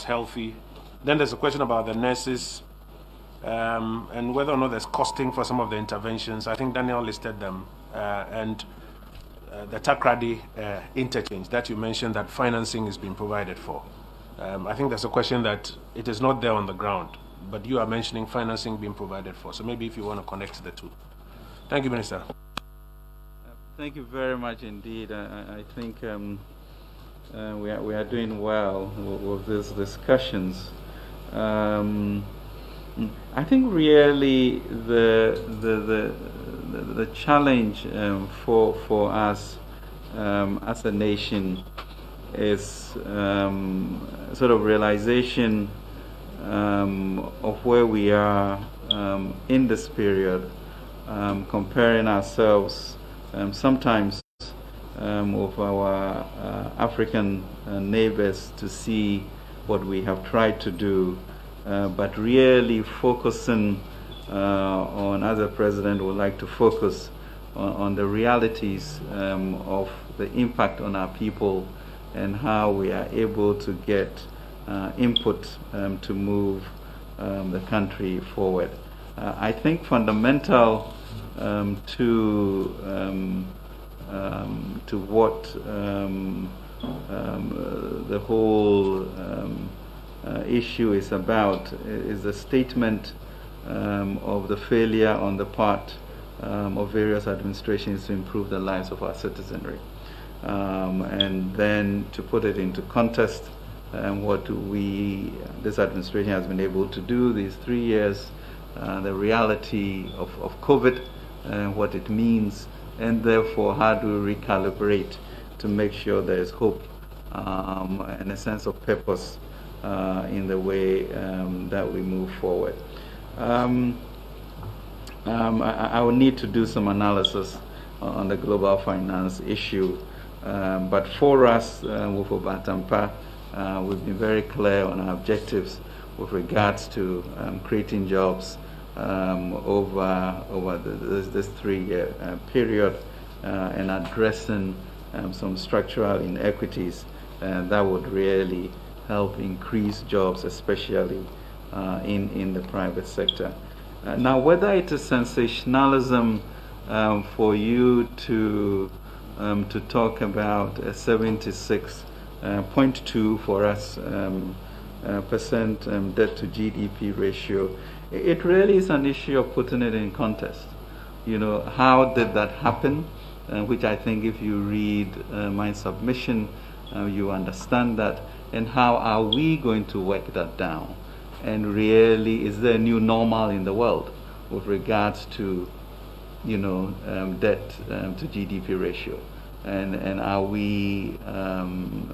healthy. Then there's a question about the nurses and whether or not there's costing for some of the interventions. I think Daniel listed them. And the Takrady interchange that you mentioned, that financing is being provided for. I think there's a question that it is not there on the ground, but you are mentioning financing being provided for. So maybe if you want to connect the two. Thank you, Minister. Thank you very much indeed. I think we are doing well with these discussions. I think really the challenge for us as a nation is sort of realization of where we are in this period, comparing ourselves sometimes with our African neighbors to see what we have tried to do, but really focusing on, as a president would like to focus on the realities of the impact on our people and how we are able to get input to move the country forward. I think fundamental to what the whole issue is about is the statement of the failure on the part of various administrations to improve the lives of our citizenry. And then to put it into context, what this administration has been able to do these 3 years, the reality of COVID, what it means, and therefore how do we recalibrate to make sure there is hope and a sense of purpose in the way that we move forward. I will need to do some analysis on the global finance issue, but for us with Obatampa, we've been very clear on our objectives with regards to creating jobs over this 3-year period and addressing some structural inequities that would really help increase jobs, especially in the private sector. Now, whether it is sensationalism for you to talk about a 76.2 for us percent debt to GDP ratio, it really is an issue of putting it in context. You know, how did that happen? Which I think if you read my submission, you understand that. And how are we going to work that down? And really, is there a new normal in the world with regards to, debt to GDP ratio? And are we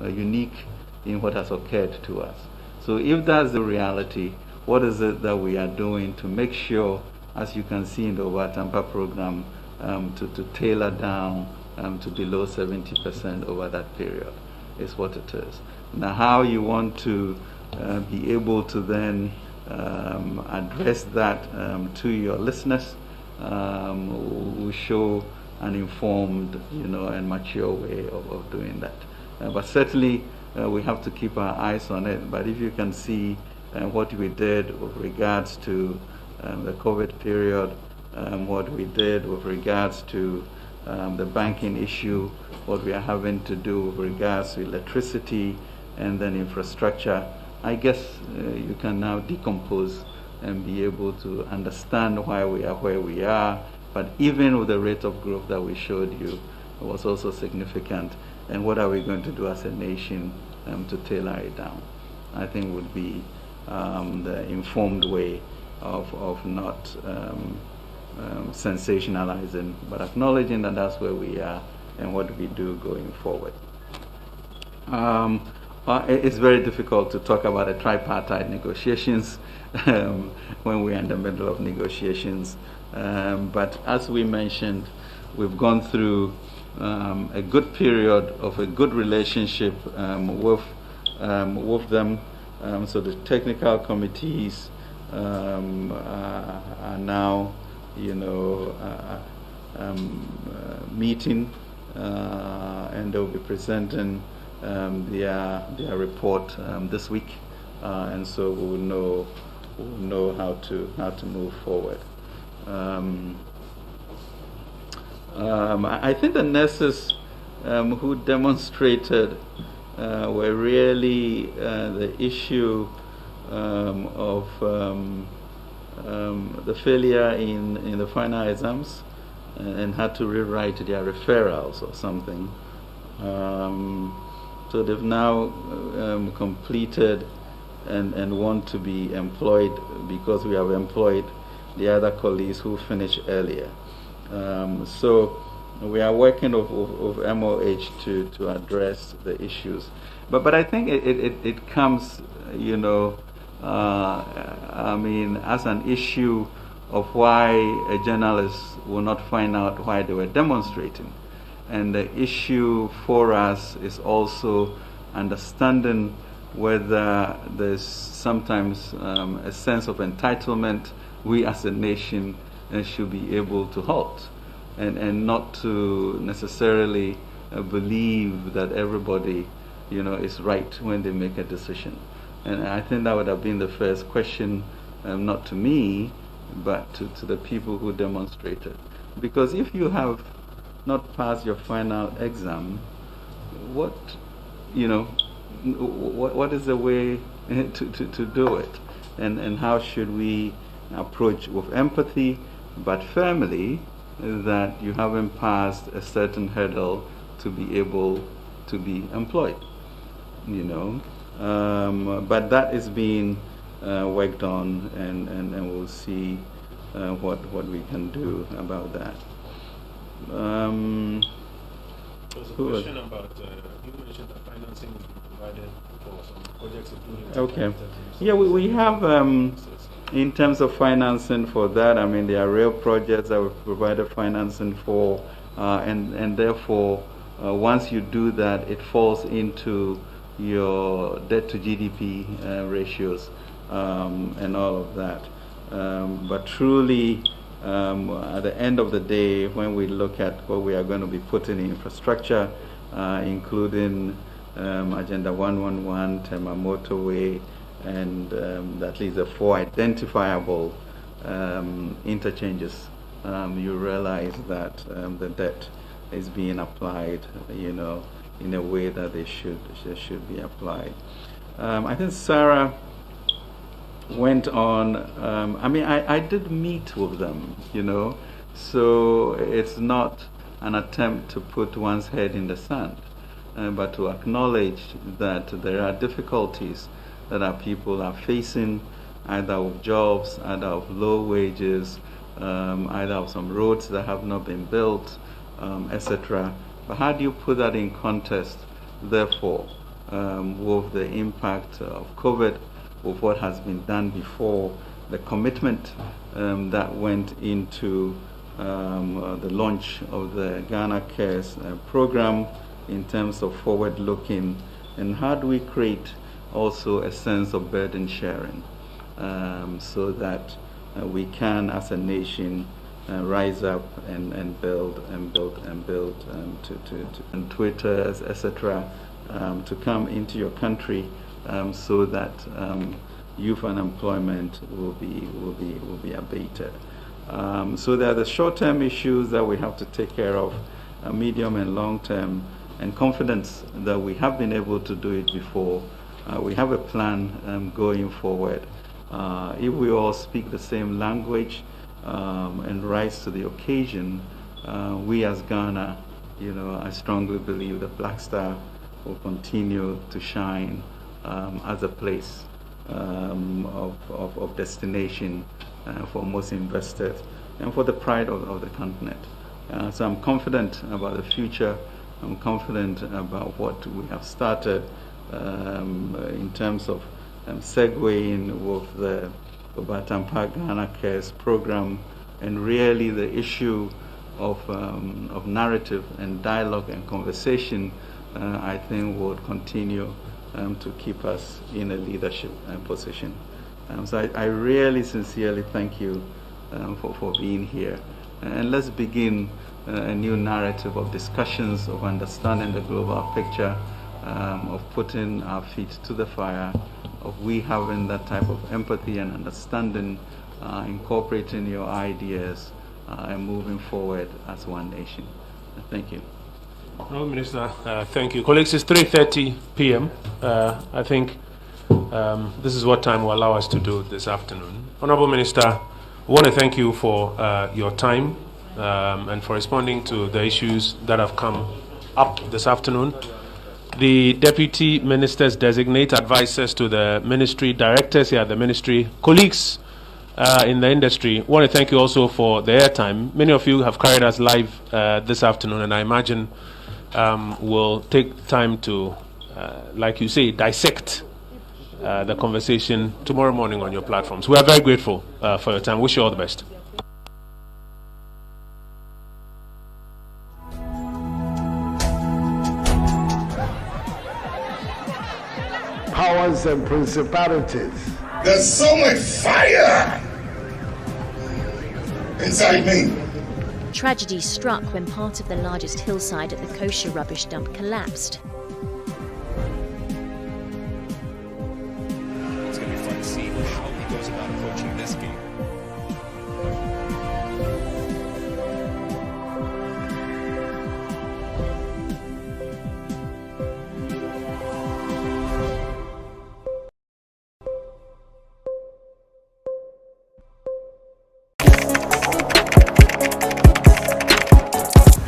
unique in what has occurred to us? So if that's the reality, what is it that we are doing to make sure, as you can see in the Obatampa program, to tailor down to below 70% over that period is what it is. Now, how you want to be able to then address that to your listeners will show an informed, and mature way of doing that. But certainly, we have to keep our eyes on it. But if you can see what we did with regards to the COVID period, what we did with regards to the banking issue, what we are having to do with regards to electricity and then infrastructure, I guess you can now decompose and be able to understand why we are where we are. But even with the rate of growth that we showed you, it was also significant. And what are we going to do as a nation to tailor it down? I think would be the informed way of not sensationalizing, but acknowledging that that's where we are and what we do going forward. It's very difficult to talk about the tripartite negotiations when we're in the middle of negotiations. But as we mentioned, we've gone through a good period of a good relationship with them. So the technical committees are now, meeting, and they'll be presenting their report this week and so we'll know how to move forward. I think the nurses who demonstrated were really the issue of the failure in the final exams and had to rewrite their referrals or something. So they've now completed and want to be employed because we have employed the other colleagues who finished earlier. So we are working with MOH to address the issues. But I think it comes, I mean, as an issue of why a journalist will not find out why they were demonstrating. And the issue for us is also understanding whether there's sometimes a sense of entitlement we as a nation should be able to halt and not to necessarily believe that everybody is right when they make a decision. And I think that would have been the first question, not to me, but to the people who demonstrated. Because if you have not passed your final exam, what is the way to do it? And how should we approach with empathy, but firmly, that you haven't passed a certain hurdle to be able to be employed, But that is being worked on, and we'll see what we can do about that. There's a question about, you mentioned that financing will be provided for some projects, including... Okay. Yeah, we have, in terms of financing for that, I mean, there are real projects that we've provided financing for, and therefore, once you do that, it falls into your debt to GDP ratios and all of that. But truly, at the end of the day, when we look at what we are going to be putting in infrastructure, including Agenda 111, Tema Motorway, and at least the 4 identifiable interchanges, you realize that the debt is being applied, in a way that they should be applied. I think Sarah went on. I mean, I did meet with them, so it's not an attempt to put one's head in the sand, but to acknowledge that there are difficulties that our people are facing, either with jobs, either of low wages, either of some roads that have not been built, etc. But how do you put that in context, therefore, with the impact of COVID, with what has been done before, the commitment that went into the launch of the Ghana Cares program in terms of forward-looking, and how do we create also a sense of burden sharing so that we can, as a nation, rise up and build and Twitter, etc., to come into your country so that youth unemployment will be abated. So there are the short-term issues that we have to take care of, medium and long-term, and confidence that we have been able to do it before. We have a plan going forward. If we all speak the same language and rise to the occasion, we as Ghana, I strongly believe that Black Star will continue to shine as a place of destination for most investors and for the pride of the continent. So I'm confident about the future. I'm confident about what we have started in terms of segueing with the Batampa Ghana Cares program, and really the issue of narrative and dialogue and conversation, I think will continue to keep us in a leadership position. So I really sincerely thank you for being here. And let's begin a new narrative of discussions, of understanding the global picture, of putting our feet to the fire, of we having that type of empathy and understanding, incorporating your ideas, and moving forward as one nation. Thank you. Honourable Minister, thank you. Colleagues, it's 3:30 p.m. I think this is what time will allow us to do this afternoon. Honourable Minister, I want to thank you for your time and for responding to the issues that have come up this afternoon. The Deputy Ministers designate, advisors to the ministry, directors here at the ministry, colleagues in the industry. I want to thank you also for the airtime. Many of you have carried us live this afternoon, and I imagine we'll take time to, like you say, dissect the conversation tomorrow morning on your platforms. We are very grateful for your time. Wish you all the best. Powers and principalities. There's so much fire inside me. Tragedy struck when part of the largest hillside at the kosher rubbish dump collapsed. It's going to be fun to see how he goes about approaching this game.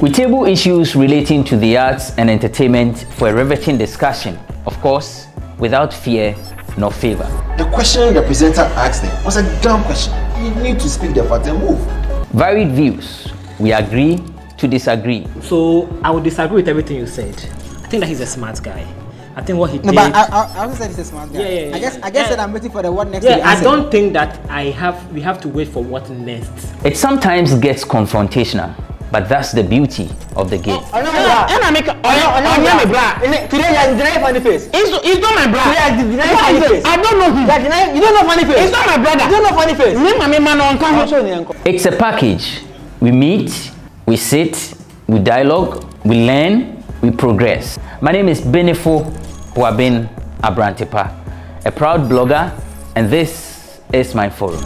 We table issues relating to the arts and entertainment for a riveting discussion, of course, without fear nor favor. The question the presenter asked them was a dumb question. You need to speak the fact and move. Varied views. We agree to disagree. So I would disagree with everything you said. I think that he's a smart guy. I think what he did. No, but I also said he's a smart guy. Yeah. I guess that I'm waiting for the what next. Yeah, I don't think that we have to wait for what next. It sometimes gets confrontational, but that's the beauty of the game. Today you are denying funny face. It's not my brother. Today you are denying funny face. I don't know him. You don't know funny face. It's not my brother. You don't know funny face. It's a package. We meet, we sit, we dialogue, we learn, we progress. My name is Benefo Wabin Abrantepa, a proud blogger, and this is my forum.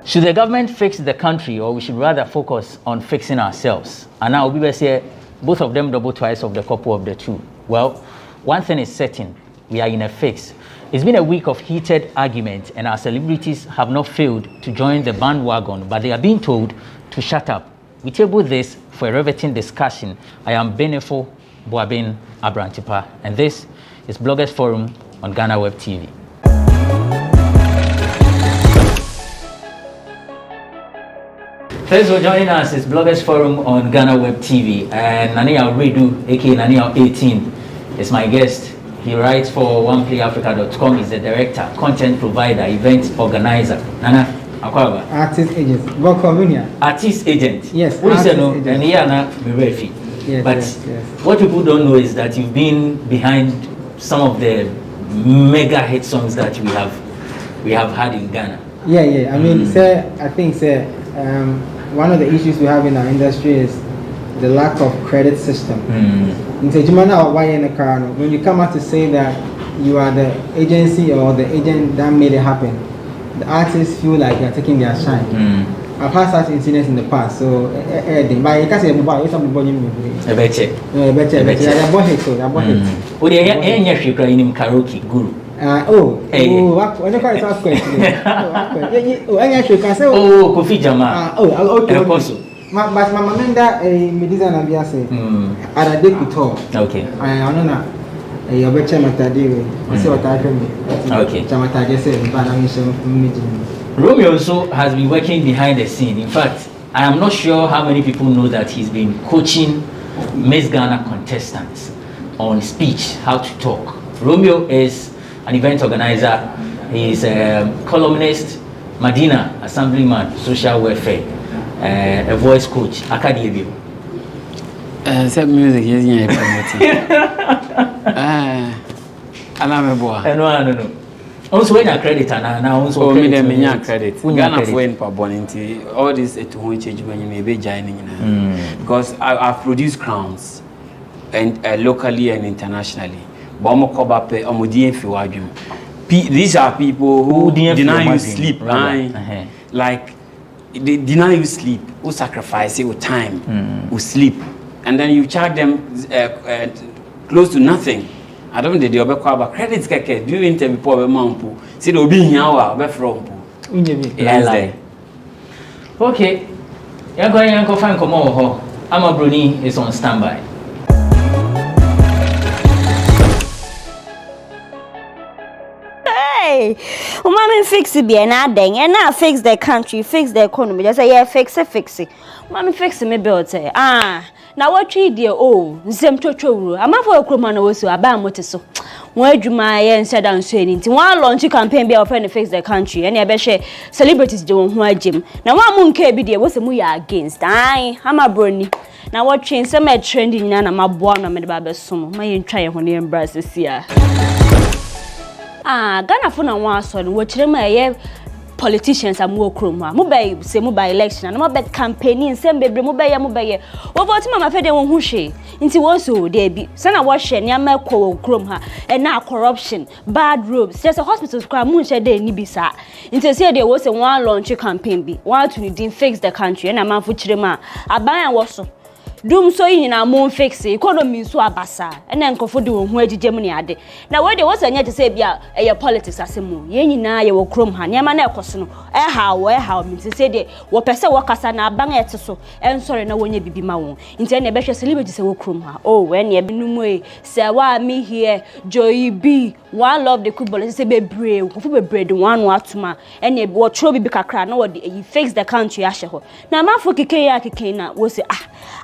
Should the government fix the country, or we should rather focus on fixing ourselves? And now we will say both of them double twice of the couple of the two. Well, one thing is certain, we are in a fix. It's been a week of heated argument, and our celebrities have not failed to join the bandwagon, but they are being told to shut up. We table this for a riveting discussion. I am Benefo Boabin Abrantipa, and this is Bloggers Forum on GhanaWeb TV. Thanks for joining us. It's Bloggers Forum on GhanaWeb TV, and Nania Redu, aka Nania 18, is my guest. He writes for OnePlayAfrica.com. He's the director, content provider, event organizer. Nana, Akwaba. Artist agent. Artist agent. Yes. What is it? No, and here na Mirefi. Yes. But yes. What people don't know is that you've been behind some of the mega hit songs that we have had in Ghana. Yeah. I mean, I think one of the issues we have in our industry is the lack of credit system. When you come out to say that you are the agency or the agent that made it happen, the artists feel like they're taking their shine. I've had such incidents in the past, so but you can't say about it's something karaoke guru. Kofi Jama. Okay. But my mother, Mediza Nabia say, at a day to talk. Okay. I don't know. You better matadi. I say what I can. Okay. Chamataje say, but I'm Romeo also has been working behind the scene. In fact, I am not sure how many people know that he's been coaching Miss Ghana contestants on speech, how to talk. Romeo is an event organizer. He's a columnist, Madina, assemblyman, social welfare. A voice coach, Akadebio. Music is No. Also, when you credit, and now also credit. Ghana for all this to change when you may be joining. Because I've produced crowns and locally and internationally. These are people who deny you sleep, like. They deny you sleep, who sacrifice it with time, who sleep, and then you charge them close to nothing. I don't know the credits keke. Do you interview poor mampu? See the be here or from Okay, you're going to find Komo. Ama Bruni is on standby. Mommy fix it, and I fix the country, fix the economy. Just say, yeah, fix it. Mommy fix me build say, now what trade dear Zem Tocho. I'm not for a crewman also, a bam what is so. Where do my and said down saying one launch campaign be open to fix the country, and I bet celebrities do one Jim. Now one moon can be there was a muya against. I'm a brony. Now what change some trending and I'm a born amid Babas Sumo. My try when you embrace this year. Ghana for na one son watch them politicians are more chroma. Mobile say mobile election and mobile campaigning same baby mobile. Over to mama fede won hu hwe. Nti wo so there be. Sana wo hwe ne ama ko chrome ha. And now corruption, bad roads. There's a hospitals kwa mun hwe dey ni bi sa. Nti say there was a one launch campaign bi. One to need fix the country and am fu chire ma. Aban wo so. Doom so in a moon fix economy so abasa and then for do who Germany ade. Now where there was a to say a politics as a moon. Yen na ye will chrome han, Yamana Cosno, how means to say de what person workers and a bang so and sorry no one ye be my own. Intend a better celebrities will chrome her. Oh, when ye be no way, say why me here, Joy B, one love the football, say be brave, bread, one watuma, and ye what trouble be cacra, no what you fix the country asher. Now my for Kikana was say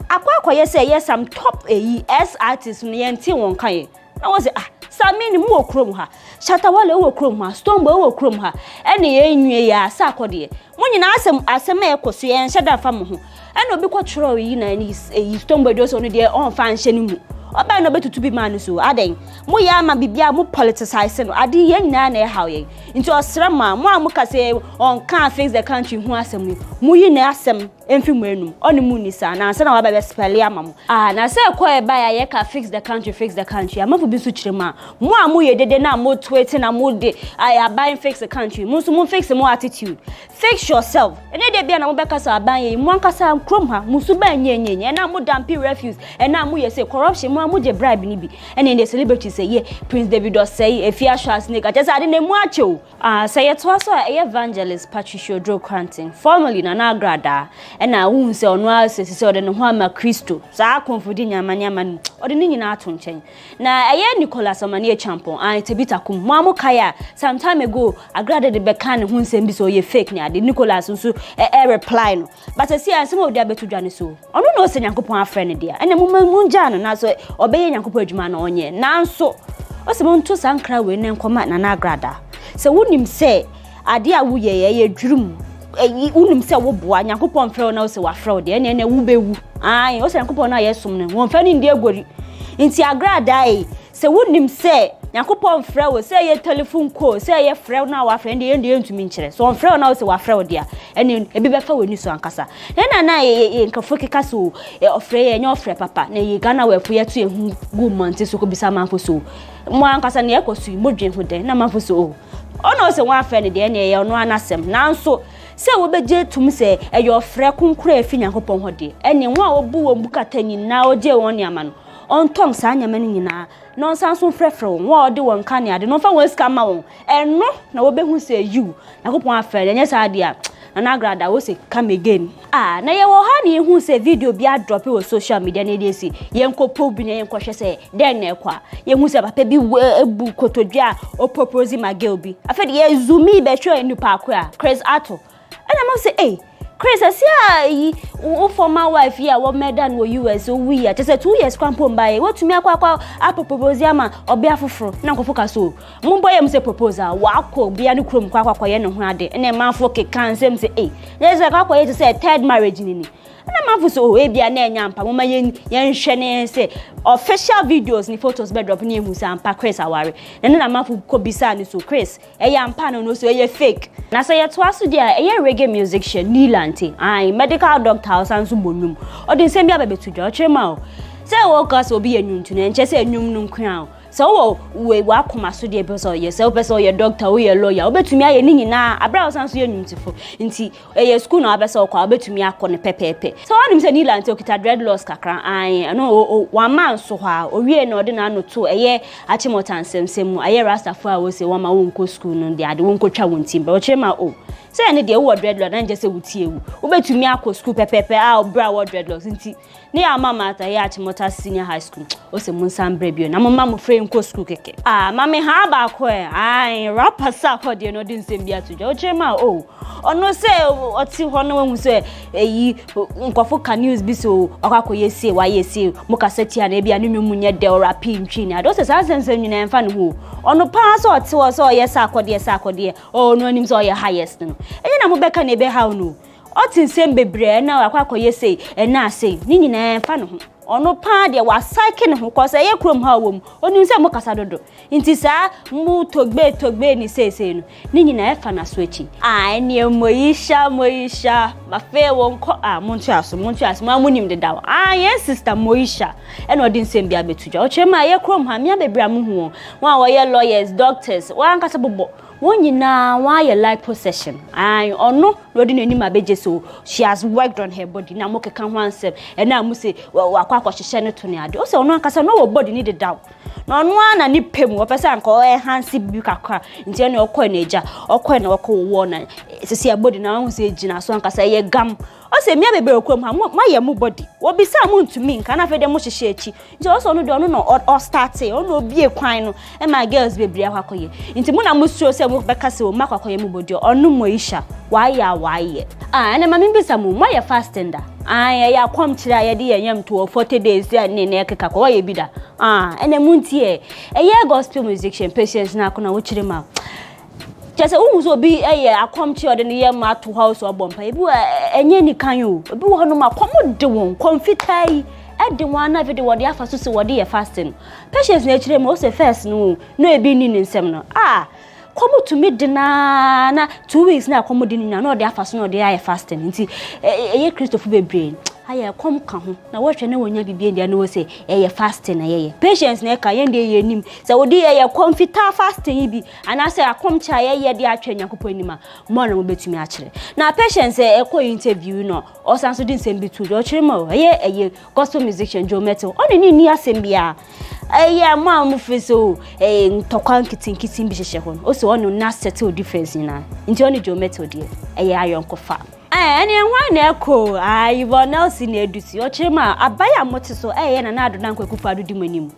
Akwa say yes some top AES artists ni enti won kan na wo say Sami ni mu okrom ha Shatawale wo okrom ha Stombo wo okrom ha ene ye nwie ya asa akode mo nyina asem ekoso ye nheda fa mo ho ene obi kwotro yi na ni Stombo do so no de on fa nhye ni mu oba no betutu bi man so aden mo ya ma bibia mo politicize no ade ye nyina na e haw ye nti osrama mo amuka say on can fix the country hu asem mo yi na asem emfi mo enum oni mu ni sa na ansa na wa be spell ama mo na say ko e ba ya ye ka fix the country amafo bi so kirema mo amu ye dede na mo tweet na mo de aban fix the country mo so mo fix mo attitude fix yourself ene de bia na mo be kasa aban ye mo ankasa krom ha mo so ba nyenyenye na mo dampi refuse na mo ye say corruption mo amu je bribe ni bi ene the celebrity say ye Prince David say efia sha snake just ade na mu achew say ye to so evangelist Patricia Dro Quantin formerly na agrada na hu se ono asese ode ne ho ama Kristo saa konfudi nyamanyama no ode ne nyina ato nchen na Nicholas Amani Champon Tebita kum mo amukaya some time ago agrada de beka ne hu nsem bi so ye fake ni ade Nicholas nso reply no but see some of the abetu dwane so ono no se Nyankopon afre ne dia ene mu nja no na so obeye Nyankopon adwuma na onye nanso o se mo nto sankra we ne nkoma na agrada se wonim se ade a wo ye dwurum unim se wo boa Nyankopon frɛ na wo se wa frɛ de ene wu bewu o se Nyankopon na yesom ne wo mfa ni ndi agori nti agrada se wonim se Nyankopon frɛ wo se ye telephone call se ye frɛ na wa frɛ de ende ntumi nkyerɛ so on frɛ na wo se wa frɛ de a ene ebi be fa woni so ankasa na nkafo keka so ofrɛ ye nya ofrɛ papa na ye GhanaWeb ye to ehu gu monte so ko bisa manfo so mo ankasa na ekosu modwen ho de na manfo so ono se wa frɛ ne de ene ye ono anasem nanso se wo beje tum se eyo frɛ kunkura efi Nyankopon ho de ene wo a wo bu wo bukata nyina oje won niama no on tong sa nyama nyina non sanso frɛfrɛ wo ode won ka ne ade no fa won ska ma won eno na wo behu se you Nyankopon afrɛ de nya sa ade a na agrada wo se come again na ye wo ha ne hu se video bi a drop wo social media na dey si ye nkopo bi na ye nkohwe se den na ekwa ye hu se papa bi ebu kotodwa o propose my girl bi afede ye zoomi be show enu pa akwa Chris Ato and I must say, Chris, I see former wife here, what medan wo US, so we are just 2 years crampon by what to me a propose yama or be a fufro, Nanko so. Mumboy say proposal, wako, be a new crum, quack, and a man for can say, there's a quack to say third marriage in it. And a man so be a name, Pamma yen shene say official videos ni photos bedrop near Musa and Chris Awari. And then a man who could be sad so Chris, a young panel no so ye fake. Na say twice dia reggae musician Nilanti, medical doctor Sansu Bonum. Or the same baby to George Mao. Say workers will be a new to and just a new crown. So we walk my studio person yourself as your doctor or your lawyer. Obey to me a ninny na a brow sounds beautiful. Inti a school no abeso kwa obey to me a corner pepe. So I am saying Nilanti okita dreadlocks kakra I know 1 man so ha or we no no 2 a year achimotan same a year Rastafari will say 1 ma won't go school no they are won't go travel team but chema say any dey word dreadlock and just say wutie wu obey to me akọ school pepe a bra word dreadlocks nti ne ya mama ata ya achimota senior high school o se mun san brebio na mama mo frame ko school keke mama ha ba ko rapper sa ko de no din sem bia to o chema ono se oti ho no wu se eyi nkofo ka news bi so akwa yesi wa yesi mo kaseti na bia no munye de rapi ntwi na do se sansen nyina emfa no ho ono pa so oti wo so yesa akode no anim so ye highest no enye na mo beka na ebe ha no oti nsem bebre na akwa yesi na sei ni nyina emfa no ho ono pa de wa psyche ne ho cause ye krom ha wom oni nse mo kasa dodo nti sa mu togbe ni sese no ni nyina e fa na so echi ne moisha ma fe won ko montu aso ma munim de dawo yes sister moisha e no di nsem bia betuja o chema ye krom ha me abebra mu hu won a ye lawyers doctors wan kasa bobo won nyina wa ye like possession ono no di nani ma beje so she has worked on her body na mo keka ho ansem e na mu se wakwa hyehyɛ ne to ne ade o se ono ankasa no wo body ni de down na ono ana ni pem wo pese anka o enhance bi kakra nti na okɔ na eja okɔ na okɔ wo na sisi body na ho se ejina so ankasa ye gam o se mia bebe okrom ha ma ye mu body wo bi sa mu ntumi nka na fede mo hyehyɛ echi nti o se ono de ono no o start ono obi ekwan no e ma girls bebre akwakoye nti mu na mu sure se mo beka se o makwakoye mu body ono moisha why na mama mbisa mu ye fasting da ya kwam kira ye de yam to 40 days ya ne ne keka ko ye bida ene muntie gospel musician patience na akona wo kire ma just so bi akwam kira de ne yam ato house obompa ebi enye ni kan yo ebi wo no ma kwam de won konfitai the one na video what the afa so say what dey fasting patients na chire mo say first no e bi ni nsem no come to me na 2 weeks na come di ni na dey afa so na dey fasting nti eye Christopher bebre aye come ka ho na wo hwe na wonya bibie ndia no say eye fasting na eye patients na ka yende ye nim say wo dey eye confita fasting bi ana say akom cha eye dey atwa Nyankopon nima mo na mo betumi a kire na patients ko interview no o san so din sem bi tu o kire mo eye gospel musician Joe Metal oni ni asem bia eye mo am fiso ntokwan kitin bi hye ho o so ono na settle difference na nti oni Joe Metal dey eye ayonkofa any one echo Yvonne Nelson edusi o chema abaya mote so na ado na nkwakufa ado di manim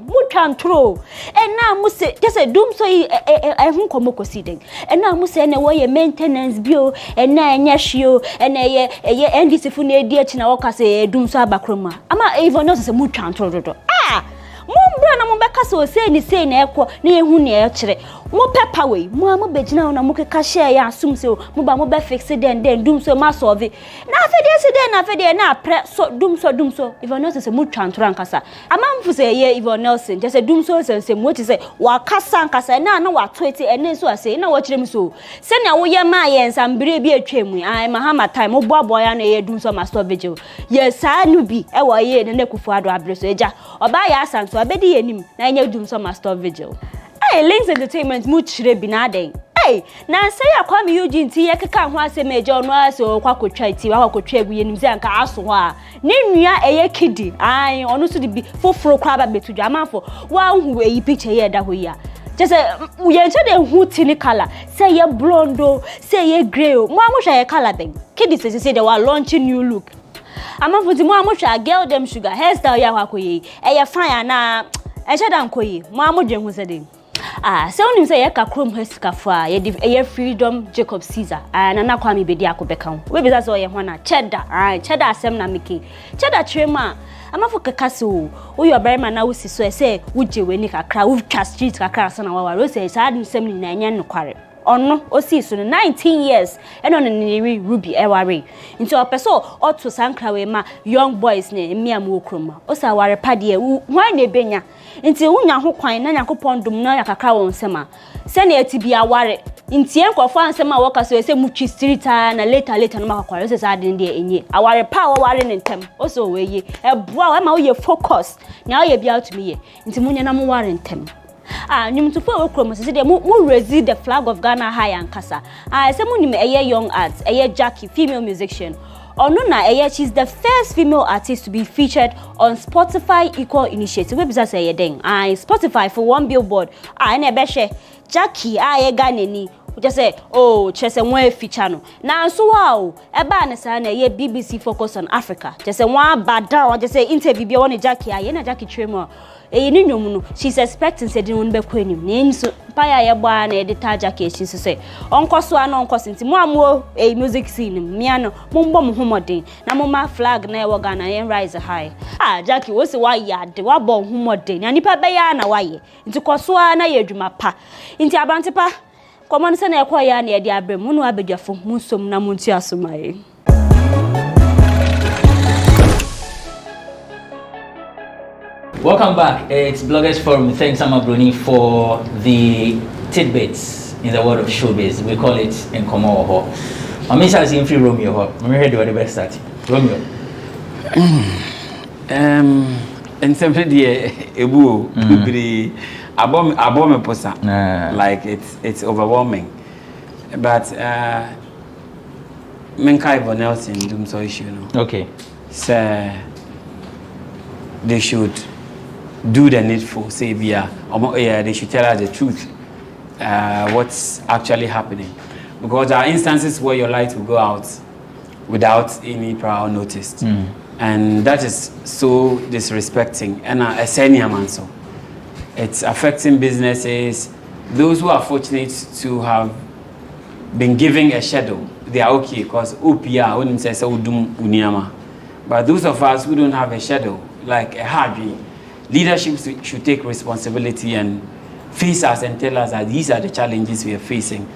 mutwan tro na mu se just dum so hu komokosi den na mu se na wo ye maintenance bio na enya hweo na ye NDC fu na edi achi na wo ka se dum so abakroma ama Yvonne Nelson se mutwan tro dodo mumbra na mumbeka so sei na ekwo na ehu na e kire mo pepper we mo amobegina na mo keka share ya asum se mo ba mo be fix den dum so ma solve na afede na pre so dum so Yvonne Nelson se mo twantro ankasa amamfu se ye Yvonne Nelson je se dum so se mo ti se wa kasa ankasa na wa toeti ene so ase na wo kire mi so se na wo ye ma ye nsambire bi atwemu ai mahama time mo boabo ya na ye dum so ma store vigil ye sa nu bi e wo ye ne kufu ado abre so eja oba ya asanso abedi yenim na enya dum so ma store vigil Links Entertainment mu chire binaden na say akwa me Eugene ti ye keka ho asem eje ono aso kwa kotwa ti wa kotwa egu yenim se anka aso ho a ne nua eye kidi ono so de bi foforo kwa ba betudwa amanfo wa hu eyi picture ye da ho ya just ye nche de hu tini color say ye blonde say ye grey mo amohwa ye color ben kidi say they were launching new look amanfo ti mo amohwa girl them sugar hairstyle ya kwakoye eye fine na eche dan koyi mo amodwen hu se de se onim se ye ka krom hesikafo a ye Freedom Jacob Caesar na kwa mi bedi akobeka ho we be za so ye ho na cheddar asem na meke cheddar trema amafo kekase o yo barima na wo siso se wuje weni kakra wo twa street kakra so na wa se sa adem ni na anya nokware ono o si so 19 years eno ne Ruby eware nti opeso oto sankra we ma young boys ne miam wo kroma o sa ware pade hwan na benya nti unya ho kwan na Nyankopon dum na yakaka won sema se na atibi aware nti enkofo ansema wo ka so se mutwi street na later no makakware se sa adem de enye aware pa wo ware ne ntem o so we ye eboa ma wo ye focus na wo ye bia to me ye nti munya na mo ware ntem nyumtufo okrom se de mu raise the flag of Ghana high and kasa se mu nim eye young arts eye Jackie female musician ono na eye she's the first female artist to be featured on Spotify Equal Initiative we bisa say den Spotify for one billboard na ebe hwe Jackie eye Ghana ni just say chese one feature no na so wow eba na sa na eye BBC focus on Africa just say one bad just say interview bi won Jackie eye na Jackie Tremor ni nwom no she's expecting say din won be kwa nim na enso paya ye gba na edita Jackie she say onkoso ana onkoso nti mo amu music scene mia no mo mbo mo homodin na mo ma flag na e wo Ghana yen rise high Jackie wo se wa yade wa bo homodin na nipa be ya na waye nti koso ana ye adwuma pa nti abantepa komon se na ekwa ya na e de abrem mu no abedwafo mu som na mu nti asomaye. Welcome back. It's Bloggers Forum. Thanks, Bruni, for the tidbits in the world of showbiz. We call it Nkomo. Amisha is in free Romeo. I'm ready to the best start. Romeo. And simply the ebu be abome posa. Like it's overwhelming. But Menkai Yvonne Nelson doom so issue, no. Okay. So they should do the needful, say they should tell us the truth, what's actually happening. Because there are instances where your light will go out without any prior notice. And that is so disrespecting. And so it's affecting businesses. Those who are fortunate to have been given a shadow, they are okay because OPR wouldn't say so udum unyama. But those of us who don't have a shadow, like a hardly, leadership should take responsibility and face us and tell us that these are the challenges we are facing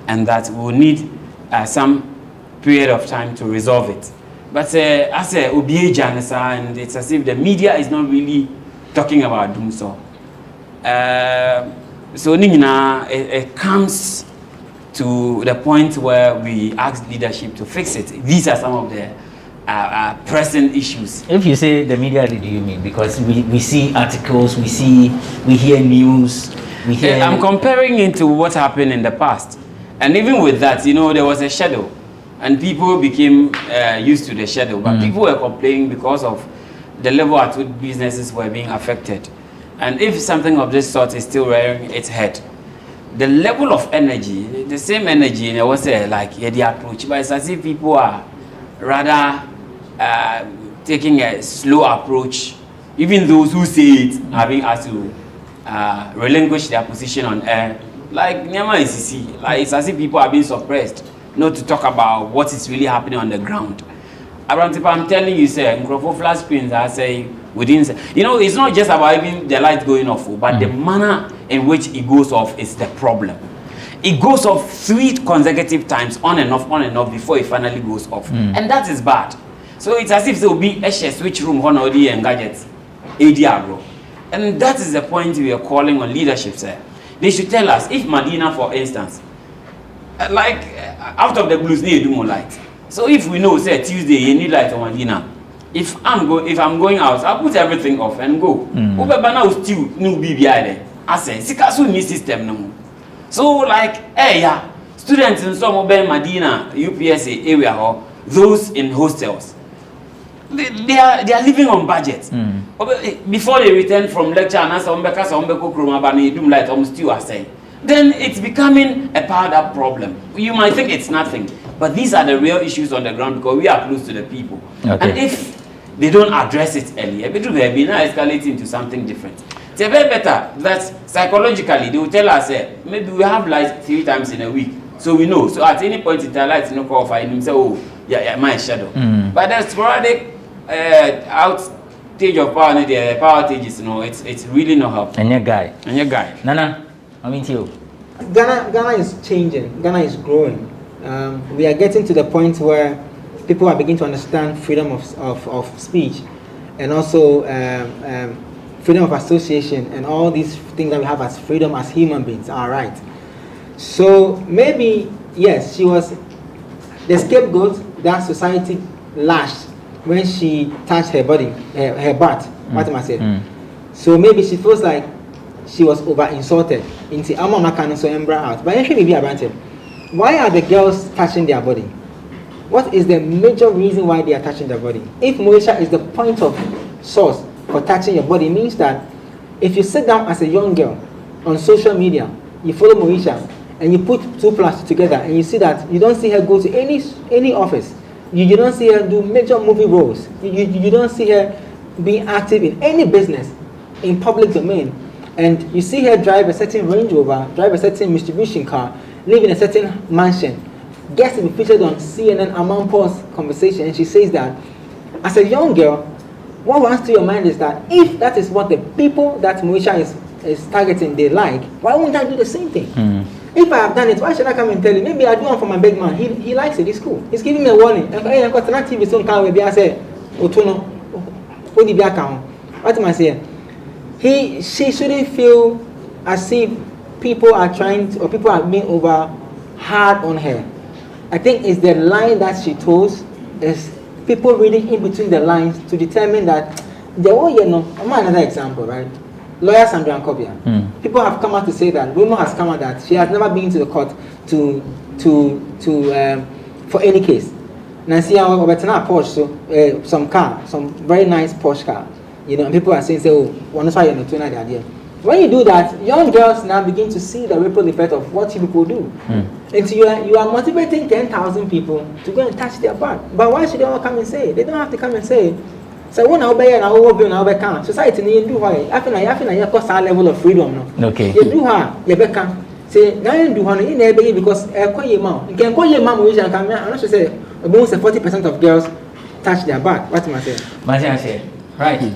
and that we will need some period of time to resolve it. But as a Obi Janessa, and it's as if the media is not really talking about doom so. So it comes to the point where we ask leadership to fix it. These are some of the present issues. If you say the media, what do you mean? Because we see articles, we hear news, we hear... I'm comparing it to what happened in the past. And even with that, there was a shadow. And people became used to the shadow. But people were complaining because of the level at which businesses were being affected. And if something of this sort is still rearing its head, the level of energy, the same energy, I was like the approach, but it's as if people are rather taking a slow approach. Even those who say it having us to relinquish their position on air, like Nyama ICC, like it's as if people are being suppressed, not to talk about what is really happening on the ground. I'm telling you, sir, flash screens are saying within, it's not just about even the light going off, but the manner in which it goes off is the problem. It goes off 3 consecutive times on and off before it finally goes off. And that is bad. So it's as if there will be a switch room, honor and gadgets, ADR. And that is the point we are calling on leadership, sir. They should tell us, if Medina, for instance, like out of the blues, they do more light. So if we know, say Tuesday, you need light on Medina. If I'm going out, I'll put everything off and go. Ubebana will still no BBI. I say, Sikasu new system no. So like, students in some of Medina, UPSA area or those in hostels, they are living on budget. Before they return from lecture and as then it's becoming a powder up problem. You might think it's nothing, but these are the real issues on the ground because we are close to the people. And if they don't address it early, it will be now escalating into something different. It's very better that psychologically they will tell us, maybe we have light 3 times in a week, so we know. So at any point in time, light no call for him, say, oh, yeah, my shadow. But the sporadic outage of power, the power outages, it's really no help. And your guy. Nana, I mean to you. Ghana is changing. Ghana is growing. We are getting to the point where people are beginning to understand freedom of speech, and also freedom of association, and all these things that we have as freedom as human beings are right. So maybe, yes, she was the scapegoat that society lashed when she touched her body, her butt, what am I saying? So maybe she feels like she was over-insulted. But why are the girls touching their body? What is the major reason why they are touching their body? If Moesha is the point of source for touching your body, it means that if you sit down as a young girl on social media, you follow Moesha, and you put 2 plus together, and you see that you don't see her go to any office, you don't see her do major movie roles, you don't see her being active in any business in public domain, and you see her drive a certain Range Rover, drive a certain distribution car, live in a certain mansion, gets to be featured on CNN Amanpo's conversation, and she says that as a young girl, what runs through your mind is that if that is what the people that Moesha is targeting they like, why won't I do the same thing? If I have done it, why should I come and tell you? Maybe I do one for my big man. He likes it. It's cool. He's giving me a warning. And I got an TV soon. Can we? I say, Otono, what did what am I saying? She shouldn't feel as if people are trying to, or people are being over hard on her. I think it's the line that she chose. Is people reading in between the lines to determine that the I'm another example, right? Lawyer Sandra Nkobia. People have come out to say that rumor has come out that she has never been to the court for any case. Nancy Porsche, so some car, some very nice Porsche car, and people are saying, oh, one why you're not doing that idea. When you do that, young girls now begin to see the ripple effect of what people do. And so you are motivating 10,000 people to go and touch their butt. But why should they all come and say it? They don't have to come and say it. So when I obey and I will be and I will society need do her. I feel you cost a level of freedom. No. Okay. You do her, you become say now you do her in there because call your mom. You can call your mom which I come here. I'm not sure say about 40% of girls touch their butt. What am I saying? Right.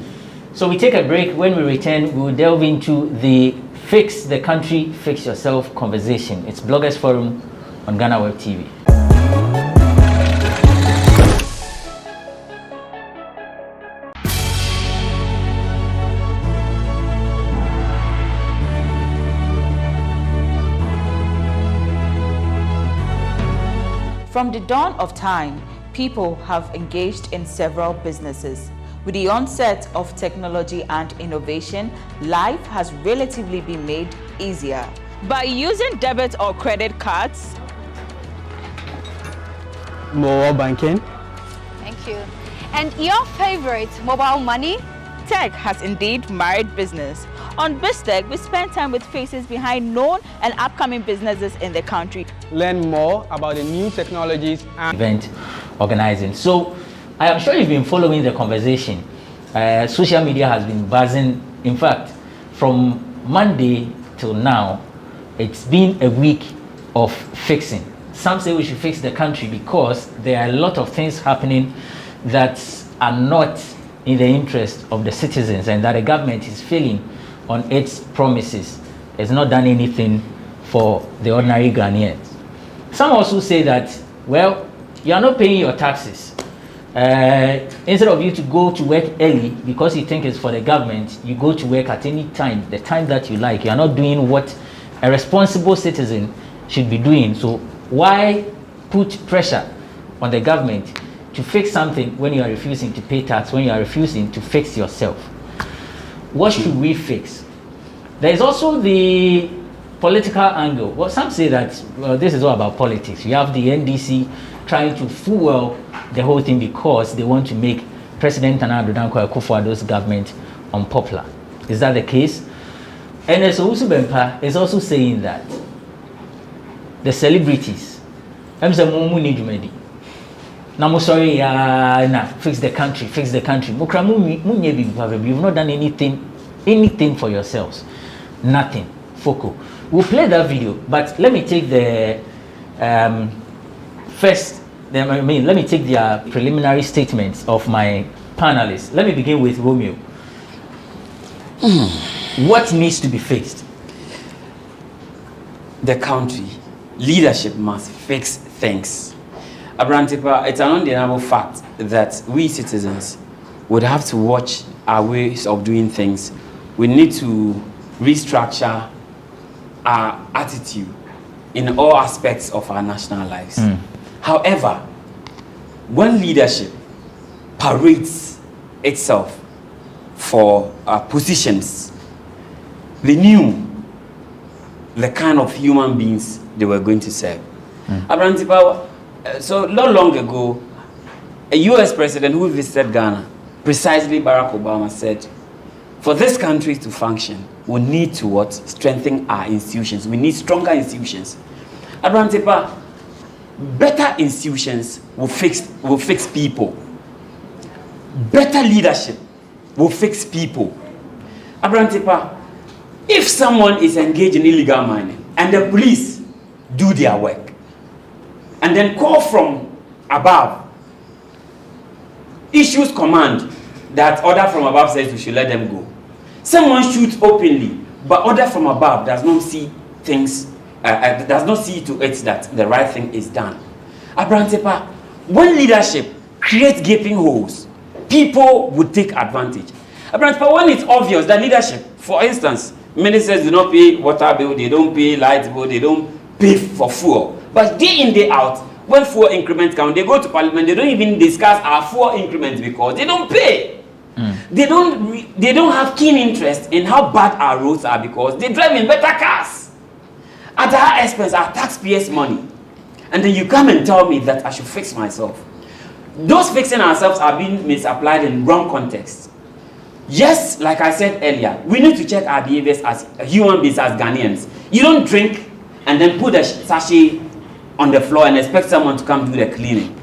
So we take a break. When we return, we will delve into the Fix the Country, Fix Yourself conversation. It's Bloggers Forum on GhanaWeb TV. From the dawn of time, people have engaged in several businesses. With the onset of technology and innovation, life has relatively been made easier. By using debit or credit cards, mobile banking. Thank you. And your favorite, mobile money? Tech has indeed married business. On BizTech, we spend time with faces behind known and upcoming businesses in the country. Learn more about the new technologies and event organizing. So I am sure you've been following the conversation. Social media has been buzzing. In fact, from Monday till now, it's been a week of fixing. Some say we should fix the country because there are a lot of things happening that are not in the interest of the citizens, and that the government is failing on its promises. It's not done anything for the ordinary Ghanaians. Some also say that, well, you are not paying your taxes. Instead of you to go to work early because you think it's for the government, you go to work at any time, the time that you like. You are not doing what a responsible citizen should be doing. So why put pressure on the government to fix something when you are refusing to pay tax, when you are refusing to fix yourself? What should we fix? There is also the political angle. Well, some say that this is all about politics. You have the NDC trying to fuel the whole thing because they want to make President Nana Addo Akufo-Addo's government unpopular. Is that the case? And Usu Bempa is also saying that the celebrities, I'm saying, now, sorry, fix the country, fix the country. You've not done anything for yourselves. Nothing. Foco. We'll play that video, but let me take the let me take the preliminary statements of my panelists. Let me begin with Romeo. What needs to be fixed? The country, leadership must fix things. Abrantipa, it's an undeniable fact that we citizens would have to watch our ways of doing things. We need to restructure our attitude in all aspects of our national lives. However, when leadership parades itself for positions, they knew the kind of human beings they were going to serve. Abrantipa, so not long ago, a US president who visited Ghana, precisely Barack Obama, said, for this country to function, we need to what? Strengthen our institutions. We need stronger institutions. Abrantipa, better institutions will fix people. Better leadership will fix people. Abrantipa, if someone is engaged in illegal mining and the police do their work, and then call from above, issues command that order from above says we should let them go. Someone shoots openly, but order from above does not see things, does not see to it that the right thing is done. Abrantepa, when leadership creates gaping holes, people would take advantage. Abrantepa, when it's obvious that leadership, for instance, ministers do not pay water bill, they don't pay light bill, they don't pay for fuel. But day in, day out, when fuel increments come, they go to parliament, they don't even discuss our fuel increments because they don't pay. They don't have keen interest in how bad our roads are because they drive in better cars. At our expense, our taxpayers' money. And then you come and tell me that I should fix myself. Those fixing ourselves are being misapplied in wrong context. Yes, like I said earlier, we need to check our behaviors as human beings, as Ghanaians. You don't drink and then put a sachet on the floor and expect someone to come do the cleaning.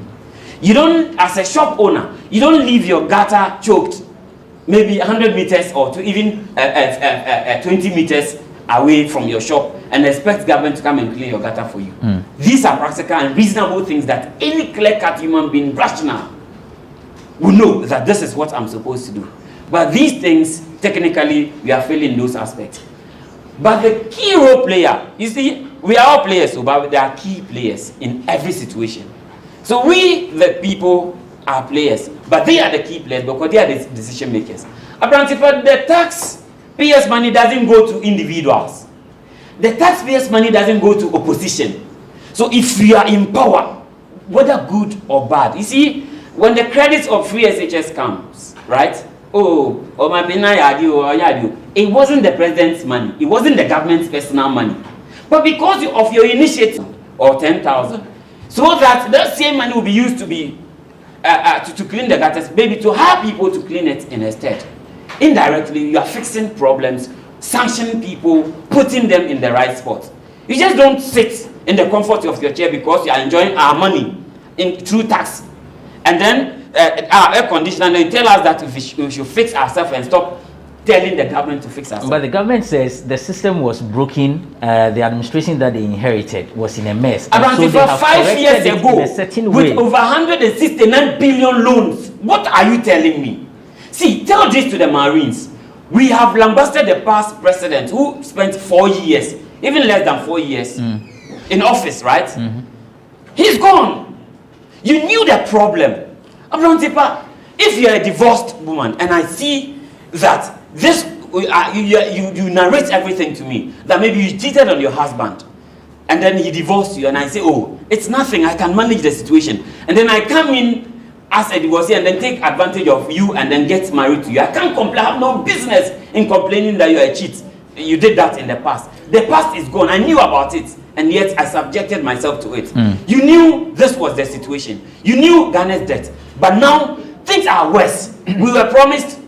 You don't, as a shop owner, you don't leave your gutter choked maybe 100 meters or to even 20 meters away from your shop and expect government to come and clean your gutter for you. These are practical and reasonable things that any clear-cut human being, rational, will know that this is what I'm supposed to do. But these things, technically, we are failing in those aspects. But the key role player, you see, we are all players, but there are key players in every situation. So we, the people, are players, but they are the key players because they are the decision makers. Abrantipa, the taxpayers' money doesn't go to individuals. The taxpayers' money doesn't go to opposition. So if we are in power, whether good or bad. You see, when the credits of free SHS comes, right? It wasn't the president's money. It wasn't the government's personal money. But because of your initiative, or 10,000, so that same money will be used to be to clean the gutters, maybe to hire people to clean it instead. Indirectly, you are fixing problems, sanctioning people, putting them in the right spot. You just don't sit in the comfort of your chair because you are enjoying our money through tax. And then our air conditioner, and you tell us that we should fix ourselves and stop telling the government to fix ourselves. But the government says the system was broken, the administration that they inherited was in a mess. Around so 5 years ago, with over 169 billion loans, what are you telling me? See, tell this to the Marines. We have lambasted the past president who spent 4 years, even less than 4 years, in office, right? He's gone. You knew the problem. Abrantipa, if you're a divorced woman and I see that this, you narrate everything to me, that maybe you cheated on your husband and then he divorced you, and I say, oh, it's nothing, I can manage the situation. And then I come in as a divorcee and then take advantage of you and then get married to you. I can't complain. I have no business in complaining that you're a cheat. You did that in the past. The past is gone. I knew about it, and yet I subjected myself to it. You knew this was the situation. You knew Ghana's debt, but now things are worse. We were promised.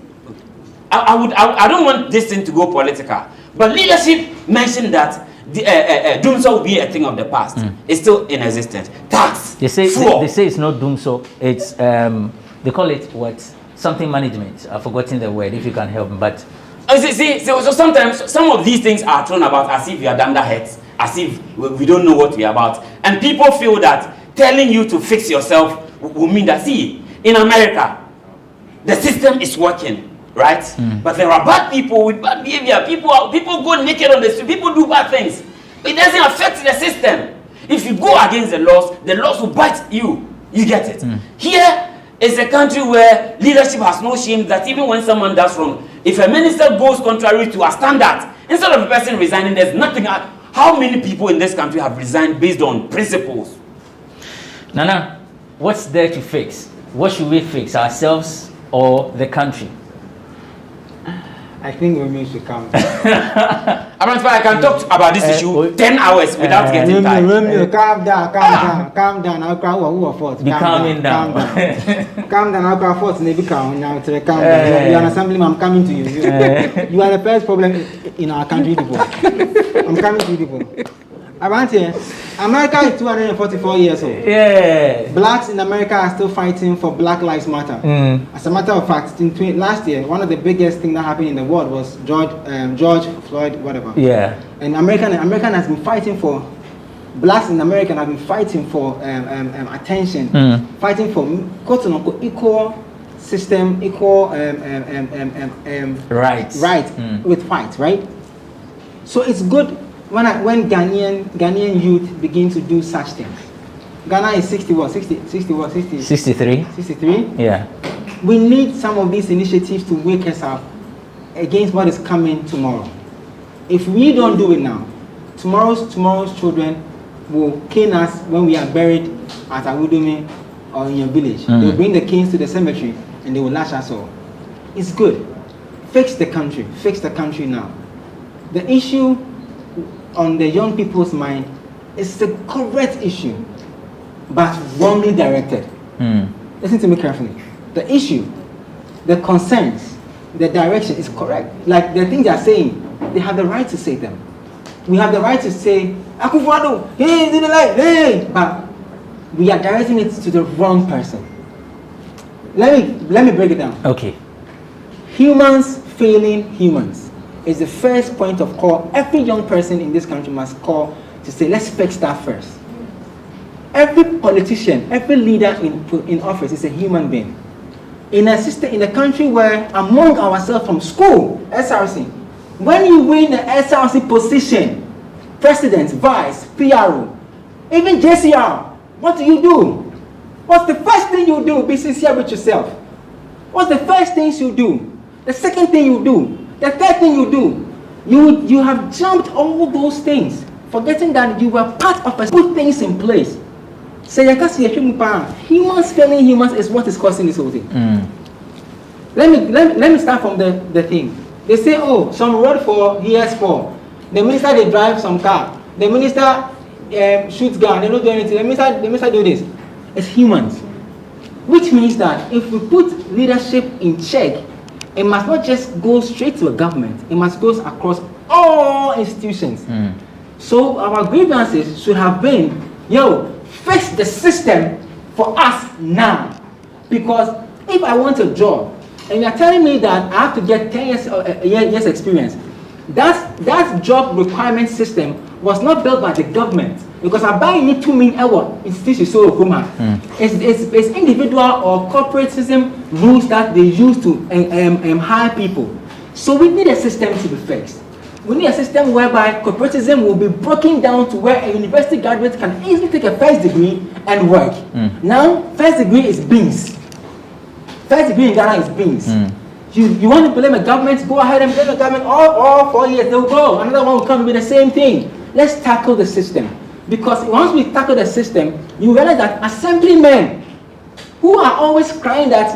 I don't want this thing to go political, but leadership mentioned that doomsday will be a thing of the past. It's still in existence. Tax. They say it's not doomsday. It's they call it what? Something management. I've forgotten the word. If you can help me, but. So sometimes some of these things are thrown about as if you are under heads, as if we don't know what we are about, and people feel that telling you to fix yourself will mean that, see, in America, the system is working, right? But there are bad people with bad behavior. People go naked on the street. People do bad things. It doesn't affect the system. If you go against the laws will bite you. You get it. Here is a country where leadership has no shame that even when someone does wrong, if a minister goes contrary to a standard, instead of a person resigning, there's nothing. How many people in this country have resigned based on principles? Nana, what's there to fix? What should we fix, ourselves or the country? I think women should come. I can talk about this issue 10 hours without getting tired. Calm down. I'll cry. Who fault? Calm down. Calm down. I'll cry. Fault. Never calm down. Calm down. You are an assemblyman. I'm coming to you. You are the first problem in our country, people. I'm coming to you, people. America is 244 years old. Yeah. Blacks in America are still fighting for Black Lives Matter. As a matter of fact, last year, one of the biggest things that happened in the world was George Floyd, whatever. Yeah. And American has been fighting for, blacks in America have been fighting for attention, fighting for quote unquote equal system, equal rights with fight, right? So it's good. When Ghanaian youth begin to do such things. Ghana is 63? 63? Yeah. We need some of these initiatives to wake us up against what is coming tomorrow. If we don't do it now, tomorrow's children will cane us when we are buried at Awudumi or in your village. They'll bring the kings to the cemetery and they will lash us all. It's good. Fix the country now. The issue on the young people's mind is the correct issue, but wrongly directed. Listen to me carefully. The issue, the concerns, the direction is correct. Like the things they are saying, they have the right to say them. We have the right to say, Akufo-Addo, hey, did hey, but we are directing it to the wrong person. Let me break it down. Okay. Humans failing humans is the first point of call. Every young person in this country must call to say, let's fix that first. Every politician, every leader in office is a human being. In a country where among ourselves from school, SRC, when you win the SRC position, president, vice, PRO, even JCR, what do? What's the first thing you do? Be sincere with yourself. What's the first things you do? The second thing you do? The third thing you do? You have jumped all those things, forgetting that you were part of us. Put things in place. Say humans failing humans is what is causing this whole thing. Let me start from the thing. They say, oh, some road for ES4. The minister they drive some car. The minister shoots gun. They don't do anything. The minister do this. It's humans, which means that if we put leadership in check, it must not just go straight to a government. It must go across all institutions. So our grievances should have been, fix the system for us now. Because if I want a job, and you're telling me that I have to get 10 years experience, that job requirement system was not built by the government. Because I buy need 2 million hour institutions so it's individual or corporatism rules that they use to hire people. So we need a system to be fixed. We need a system whereby corporatism will be broken down to where a university graduate can easily take a first degree and work. Now, first degree is beans. First degree in Ghana is beans. You want to blame a government, go ahead and blame the government all 4 years, they'll go. Another one will come with the same thing. Let's tackle the system. Because once we tackle the system, you realize that assemblymen who are always crying that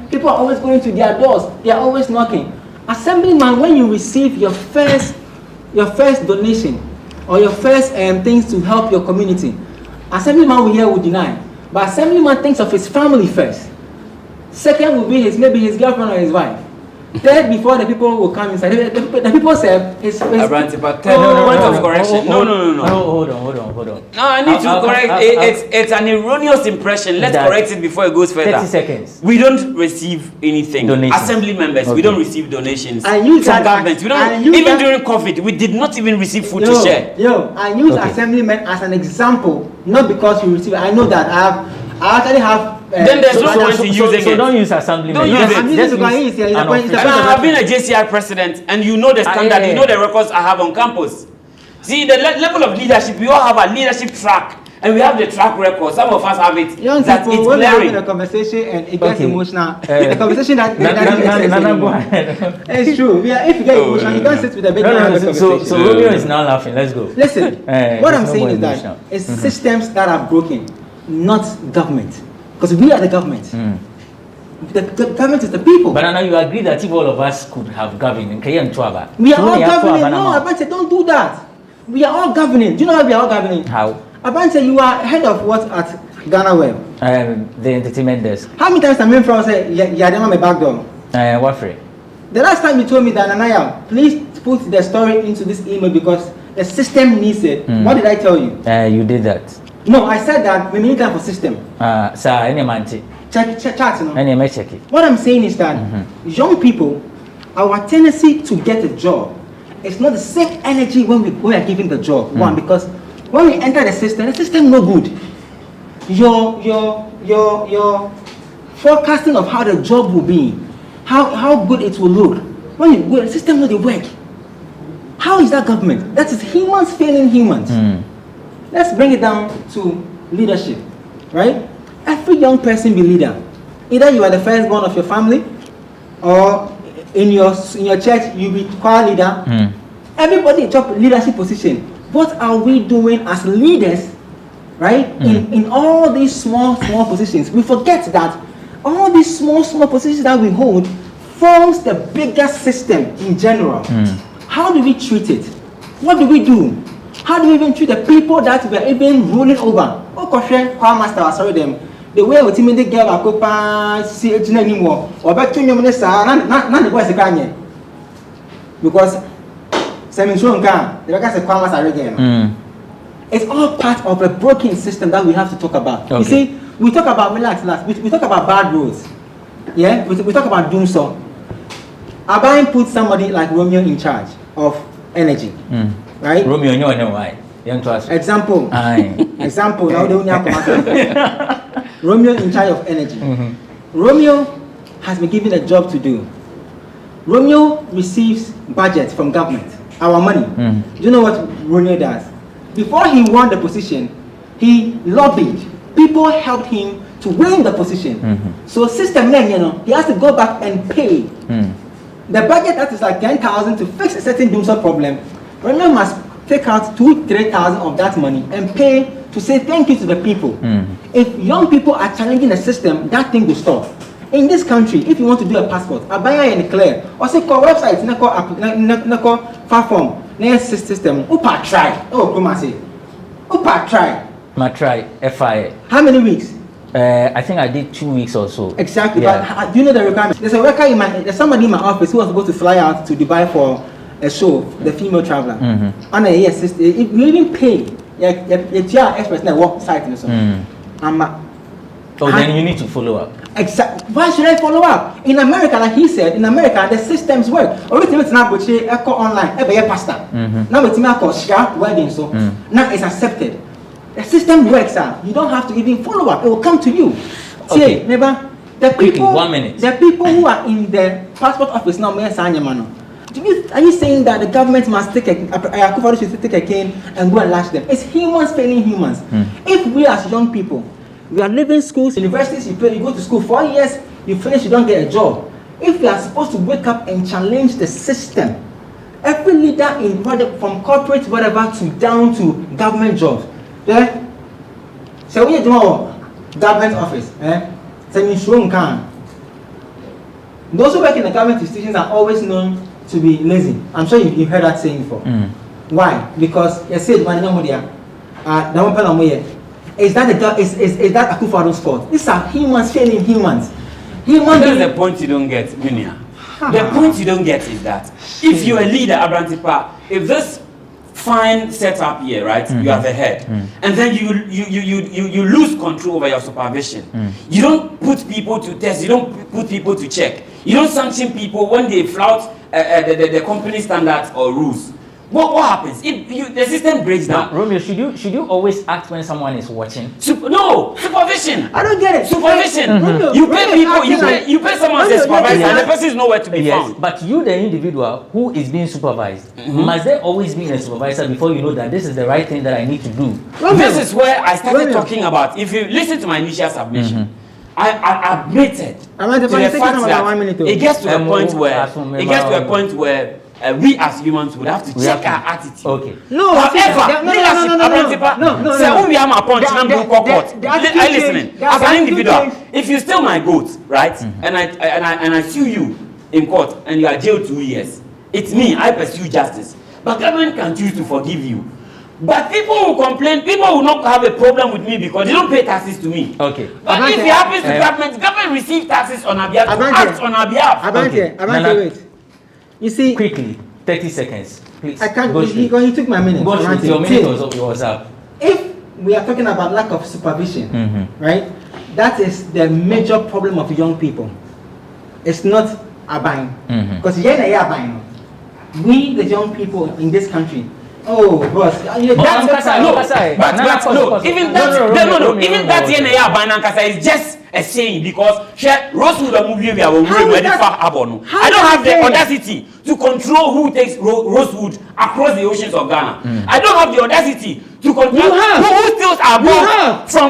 people are always going to their doors, they are always knocking. Assemblyman, when you receive your first donation or your first things to help your community, assemblyman will deny. But assemblyman thinks of his family first. Second will be maybe his girlfriend or his wife. Third, before the people will come inside, the people say his point of correction. No. Hold on. No, I need to correct. It's an erroneous impression. Let's correct it before it goes further. 30 seconds. We don't receive anything. Donations. Assembly members, we don't receive donations from government. We don't even during COVID. We did not even receive food to share. I use assemblymen as an example, not because you receive. I know that I actually have. Then there's no point in using it. So don't use assemblymen. Don't use it. I've been a JCI president, and you know the standard. You know the records I have on campus. See the level of leadership. We all have a leadership track, and we have the track record. Some of us have it. Young that people, it's when glaring. having a conversation and it gets emotional, the conversation that it's true. If you get emotional, you don't sit with a big conversation. So Romeo is now laughing. Let's go. Listen, what I'm saying is that it's systems that are broken, not government. Because we are the government. The government is the people. But now you agree that if all of us could have governed, we are all governing. No, Abante, don't do that. We are all governing. Do you know how we are all governing? How? Abante, you are head of what at GhanaWeb? The entertainment desk. How many times have I from say, yeah, my back door? What free? The last time you told me that, Nanaya, please put the story into this email because the system needs it. What did I tell you? You did that. No, I said that we need time for system. Sir, any man check, no? Any may check it. What I'm saying is that young people, our tendency to get a job, it's not the same energy when we are given the job. One, because when we enter the system no good. Your forecasting of how the job will be, how good it will look. When you go, the system no they work. How is that government? That is humans failing humans. Let's bring it down to leadership, right? Every young person be leader. Either you are the firstborn of your family, or in your church you be choir leader. Everybody in top leadership position. What are we doing as leaders, right? In all these small positions, we forget that all these small positions that we hold forms the biggest system in general. How do we treat it? What do we do? How do we even treat the people that we are even ruling over? Oh, question, choir master, sorry them. The way we timid girl are copa see it anymore. Or back to your minister, not the boys again. Because Simon Shonka, the guys are choir master again. It's all part of a broken system that we have to talk about. You see, we talk about we talk about bad rules. Yeah, we talk about doom so. Abain put somebody like Romeo in charge of energy. Right? Romeo, no, why? Example. Example. Now they only have Romeo in charge of energy. Romeo has been given a job to do. Romeo receives budget from government, our money. Do you know what Romeo does? Before he won the position, he lobbied. People helped him to win the position. So system, he has to go back and pay. The budget that is like 10,000 to fix a certain doomsday problem. Romeo must take out 2,000-3,000 of that money and pay to say thank you to the people. If young people are challenging the system, that thing will stop. In this country, if you want to do a passport, abaya and clear, or say call website, call platform, system, upa try. Oh, come say, upa try. Ma try, FIA. How many weeks? I think I did 2 weeks or so. Exactly, Yeah. but do you know the requirements? There's a worker there's somebody in my office who was supposed to fly out to Dubai for a show, the female traveler. And yes, if you even pay, if you are expert in the work site and so then you need to follow up. Exactly. Why should I follow up? In America, like he said, in America the systems work. Everything is now echo online, pasta. Now it's now share wedding, so now it's accepted. The system works out. You don't have to even follow up. It will come to you. Okay. See, neighbor, the people, 1 minute. the people who are in the passport office now, are you saying that the government must take should take a cane and go and lash them? It's humans failing humans. If we as young people, we are leaving schools, universities, you go to school 4 years, you finish, you don't get a job. If we are supposed to wake up and challenge the system, every leader in from corporate whatever to down to government jobs, so when you do government office, those who work in the government institutions are always known to be lazy. I'm sure you've heard that saying before. Why? Because you said is that Akufo-Addo's fault? These are humans failing humans. That's the point you don't get, Minia. The point you don't get is that if you're a leader, Abrantipa, if this fine setup here, right, you are the head, and then you lose control over your supervision. You don't put people to test. You don't put people to check. You don't sanction people when they flout the company standards or rules. What happens if the system breaks down? Romeo, should you always act when someone is watching? No, supervision. I don't get it. Supervision. You pay people. You pay someone as a supervisor, and the person is nowhere to be found. But you, the individual who is being supervised, must there always be a supervisor before you know that this is the right thing that I need to do? This is where I started talking about. If you listen to my initial submission, I admitted to the fact that it gets to a point where we as humans would have to check our attitude. Okay. However, listening as an individual, if you steal my goat, right, and I sue you in court and you are jailed 2 years, it's me. I pursue justice, but government can choose to forgive you. But people who complain, people will not have a problem with me because they don't pay taxes to me. Okay. But if it happens to government receive taxes on our behalf, to act on our behalf. Wait. You see, quickly, 30 seconds, please. I can't. He took my minute. Your minute was up. If we are talking about lack of supervision, right? That is the major problem of young people. It's not abine, because we, the young people in this country. Oh, boss. Even that is just a saying because Rosewood are moving I don't have the audacity to control who takes Rosewood across the oceans of Ghana. I don't have the audacity to control who steals our gold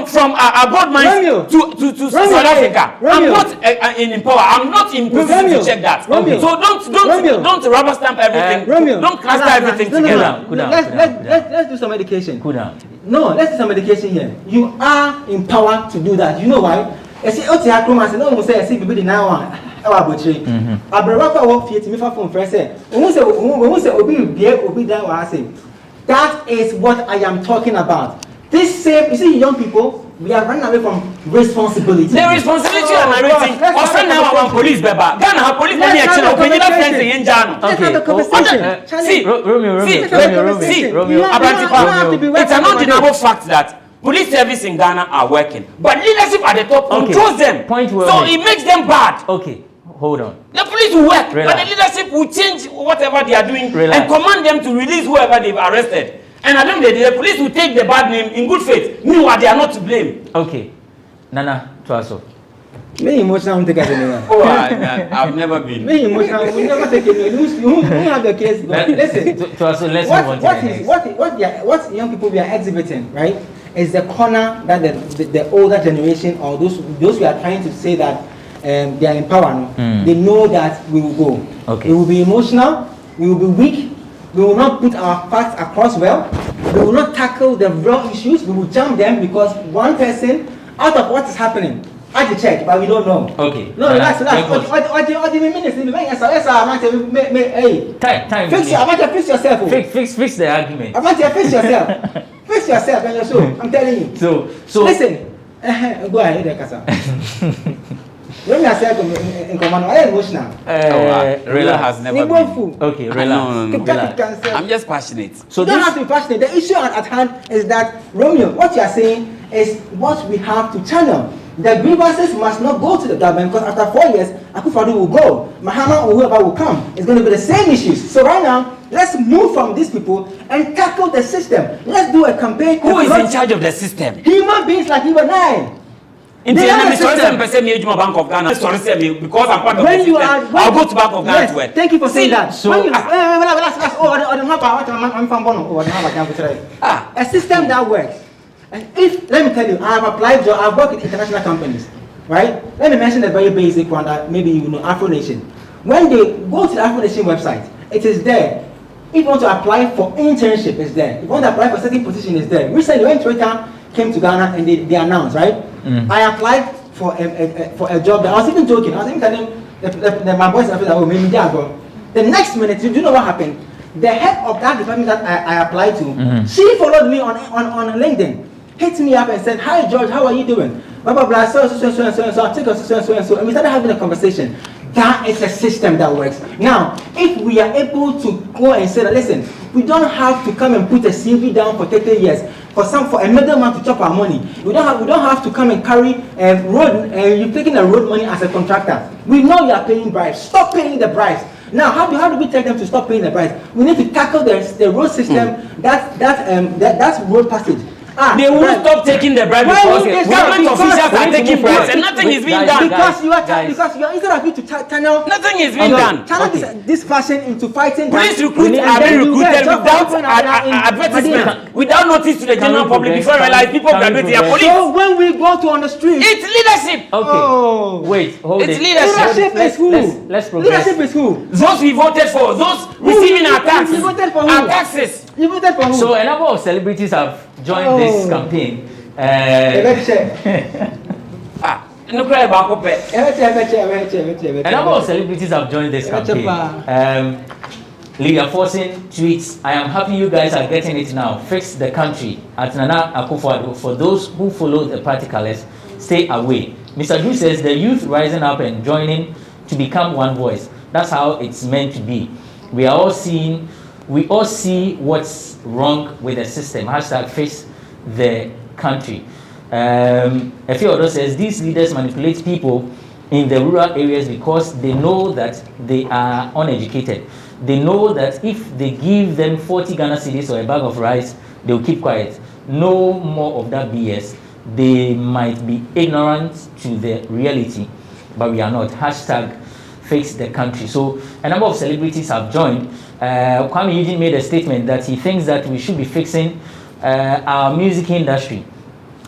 from our gold mines to South Africa. I'm not in power. I'm not in position to check that. So don't rubber stamp everything. Don't cluster everything together. Let's do some education. Cool down. No, let's do some education here. You are empowered to do that. You know why? I say, "Oh, say I see people now one. Our butchery. I brought up our feet to me from first. That is what I am talking about. This same, you see, young people, we are running away from responsibility. The responsibility of everything. Often now, our police, Baba. Ghana, our police, money action. Open it up, friends in Ghana. See, Romeo. It's an undeniable fact that police service in Ghana are working, but leadership at the top controls them. So it makes them bad. Okay, hold on. The police will work, but the leadership will change whatever they are doing and command them to release whoever they've arrested. And I don't know, the police will take the bad name in good faith. Meanwhile, they are not to blame. Okay, Nana Twaso. Me emotional take it anywhere. Oh, I've never been. Me emotional, we never take it. You have the case. Listen, Twaso, let's move on to the next. What young people we are exhibiting, right, is the corner that the older generation or those we are trying to say that they are in power. They know that we will go. Okay. We will be emotional. We will be weak. We will not put our facts across well. We will not tackle the raw issues. We will jump them because one person out of what is happening. I can check, but we don't know. Okay. No, relax. What do you mean? Hey, time. Fix yourself. Fix the argument. I want you to fix yourself. Fix yourself and your show. I'm telling you. So listen. Go ahead, Kasa. When I say in command, I am emotional. Rela has never been. Okay, Rela. No. I'm just passionate. So you don't have to be passionate. The issue at hand is that, Romeo, what you are saying is what we have to channel. The grievances must not go to the government because after 4 years, Akufo-Addo will go. Mahama or whoever will come. It's going to be the same issues. So right now, let's move from these people and tackle the system. Let's do a campaign. Who is in charge of the system? Human beings like you and I. They are the system. Bank of Ghana. Because I'm part of the system. I'll go to Bank of Ghana to work. Thank you for saying that. So, a system that works. And if, let me tell you, I have applied job, I've worked with international companies, right? Let me mention a very basic one that maybe you know, Afro Nation. When they go to the Afro Nation website, it is there. If you want to apply for internship, it's there. If you want to apply for a certain position, it's there. Recently, when Twitter came to Ghana and they announced, right? I applied for a job that I was even joking. I was even telling my boys, oh, maybe they are gone. The next minute, do you know what happened? The head of that department that I applied to, she followed me on LinkedIn. Hit me up and said, "Hi George, how are you doing?" Blah blah blah. So. I take us so and we started having a conversation. That is a system that works. Now, if we are able to go and say that, listen, we don't have to come and put a CV down for 30 years for a middleman to chop our money. We don't have to come and carry road. You're taking the road money as a contractor. We know you are paying bribes. Stop paying the bribes. Now, how do we tell them to stop paying the price? We need to tackle the road system. That's road passage. They won't stop taking the bribe because government officials are taking bribes and nothing is being done. Because you are instead of you to channel. Nothing is being done. Channel this passion into fighting. Police recruits are being recruited without advertisement, without notice to the general public before realize people graduate their police. So when we go to on the street, it's leadership. Okay. Wait, hold it. It's leadership. Leadership is who? Let's progress. Leadership is who? Those we voted for. Those receiving our taxes. You voted for who? Our taxes. You voted for who? So a number of celebrities have joined this campaign. A number of celebrities have joined this campaign. Leader Forcing tweets, "I am happy you guys are getting it now. Fix the country." At Nana Akufo-Addo, "For those who follow the party colors, stay away." Mr. Drew says, "The youth rising up and joining to become one voice. That's how it's meant to be. We all see what's wrong with the system. Hashtag fix the country." Efeodo says, "These leaders manipulate people in the rural areas because they know that they are uneducated. They know that if they give them 40 Ghana cedis or a bag of rice, they'll keep quiet. No more of that BS. They might be ignorant to the reality, but we are not. Hashtag fix the country." So a number of celebrities have joined. Kwame Eugene made a statement that he thinks that we should be fixing our music industry.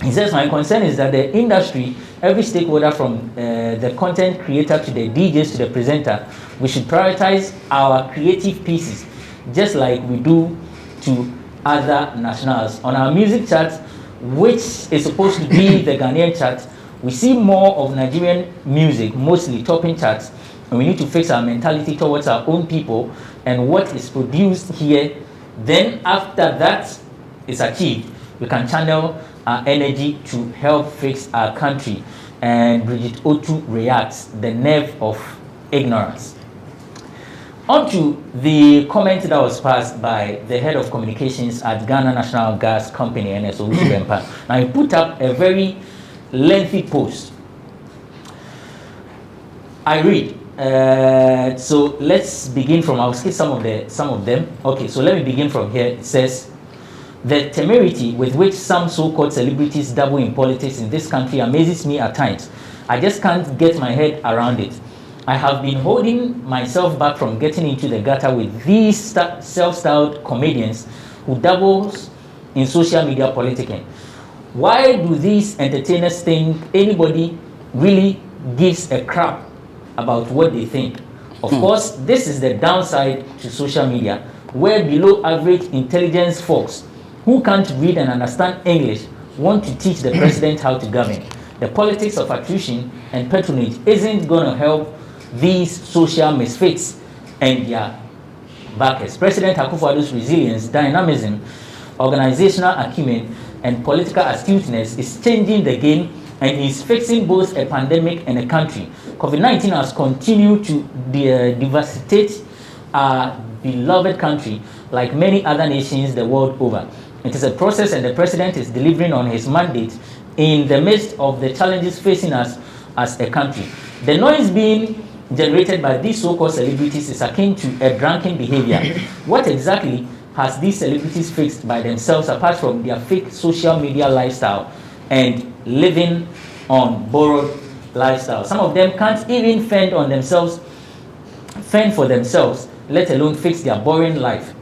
He says, "My concern is that the industry, every stakeholder from the content creator to the DJs to the presenter, we should prioritize our creative pieces, just like we do to other nationals. On our music chart, which is supposed to be the Ghanaian chart, we see more of Nigerian music, mostly topping charts, and we need to fix our mentality towards our own people and what is produced here. Then after that is achieved, we can channel our energy to help fix our country." And Bridget Otu reacts, "The nerve of ignorance." On to the comment that was passed by the head of communications at Ghana National Gas Company, NSO. Now he put up a very lengthy post. I read. So let's begin from, I'll skip some of them. Okay, so let me begin from here. It says, "The temerity with which some so-called celebrities dabble in politics in this country amazes me at times. I just can't get my head around it. I have been holding myself back from getting into the gutter with these self-styled comedians who dabbles in social media politicking. Why do these entertainers think anybody really gives a crap about what they think? Of course, this is the downside to social media, where below average intelligence folks who can't read and understand English want to teach the president how to govern. The politics of attrition and patronage isn't going to help these social misfits and their backers. President Akufo-Addo's resilience, dynamism, organizational acumen, and political astuteness is changing the game, and he's fixing both a pandemic and a country. COVID-19 has continued to devastate our beloved country like many other nations the world over. It is a process, and the president is delivering on his mandate in the midst of the challenges facing us as a country. The noise being generated by these so-called celebrities is akin to a drunken behavior. What exactly has these celebrities fixed by themselves apart from their fake social media lifestyle and living on borrowed lifestyle? Some of them can't even fend for themselves, let alone fix their boring life.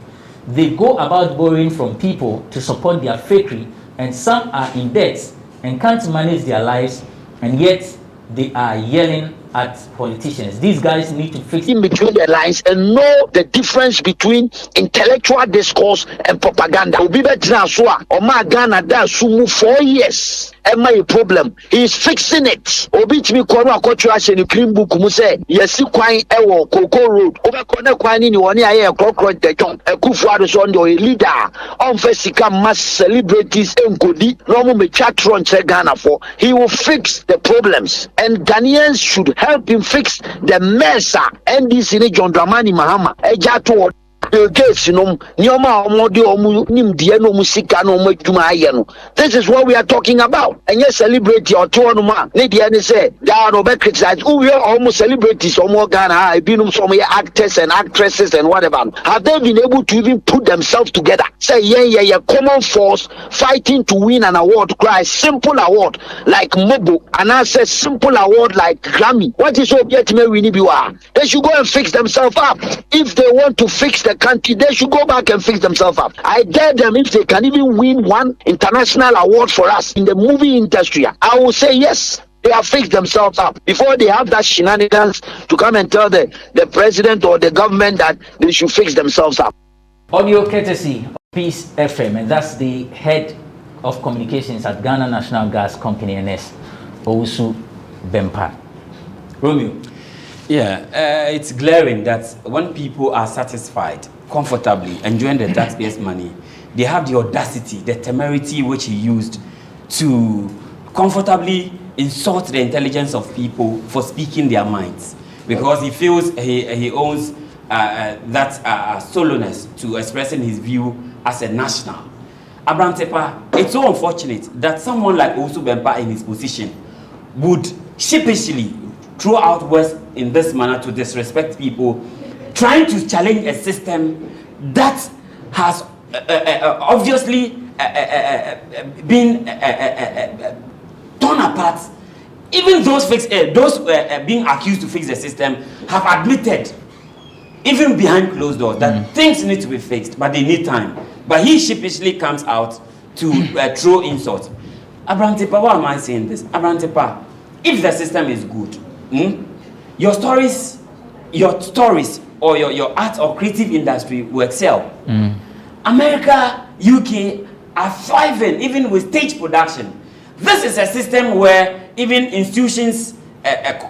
They go about borrowing from people to support their fakery, and some are in debt and can't manage their lives, and yet they are yelling at politicians. These guys need to fix in between the lines and know the difference between intellectual discourse and propaganda. Obi betina so a o ma Ghana da sumu 4 years. Am I a problem? He is fixing it. Obi timi kono akotwa hye ni clean book mu say yesi kwan ewo Koko Road. Obi kono kwan ni woni aye krokro dejon. Akufo-Addo so ndo a leader. On fesika mass celebrities enkodi no mo me chatron che Ghana for. He will fix the problems, and Ghanaians should help him fix the mess. NDC ni John Dramani Mahama eja to This is what we are talking about. And yes, celebrity or two on say they are no criticize. We are almost celebrities or more Ghana, been some actors and actresses and whatever. Have they been able to even put themselves together? Say yeah, common force fighting to win an award, cry simple award like Mobo, and I say simple award like Grammy. What is object me we need you are? They should go and fix themselves up. If they want to fix the country, they should go back and fix themselves up. I dare them, if they can even win one international award for us in the movie industry, I will say yes. They have fixed themselves up before they have that shenanigans to come and tell the president or the government that they should fix themselves up. Audio courtesy of Peace FM, and that's the head of communications at Ghana National Gas Company NS, Owusu Bempah. Romeo. Yeah, it's glaring that when people are satisfied, comfortably, enjoying the taxpayers' money, they have the audacity, the temerity which he used to comfortably insult the intelligence of people for speaking their minds, because he feels he owns that solowness to expressing his view as a national. Abraham Tepa, it's so unfortunate that someone like Owusu Bempah in his position would sheepishly throw out words in this manner to disrespect people, trying to challenge a system that has obviously been torn apart. Even those being accused to fix the system have admitted, even behind closed doors, that things need to be fixed, but they need time. But he sheepishly comes out to throw insults. Abraham Tepa, why am I saying this? Abraham Tepa, if the system is good, your stories or your art or creative industry will excel. America, UK are thriving even with stage production. This is a system where even institutions,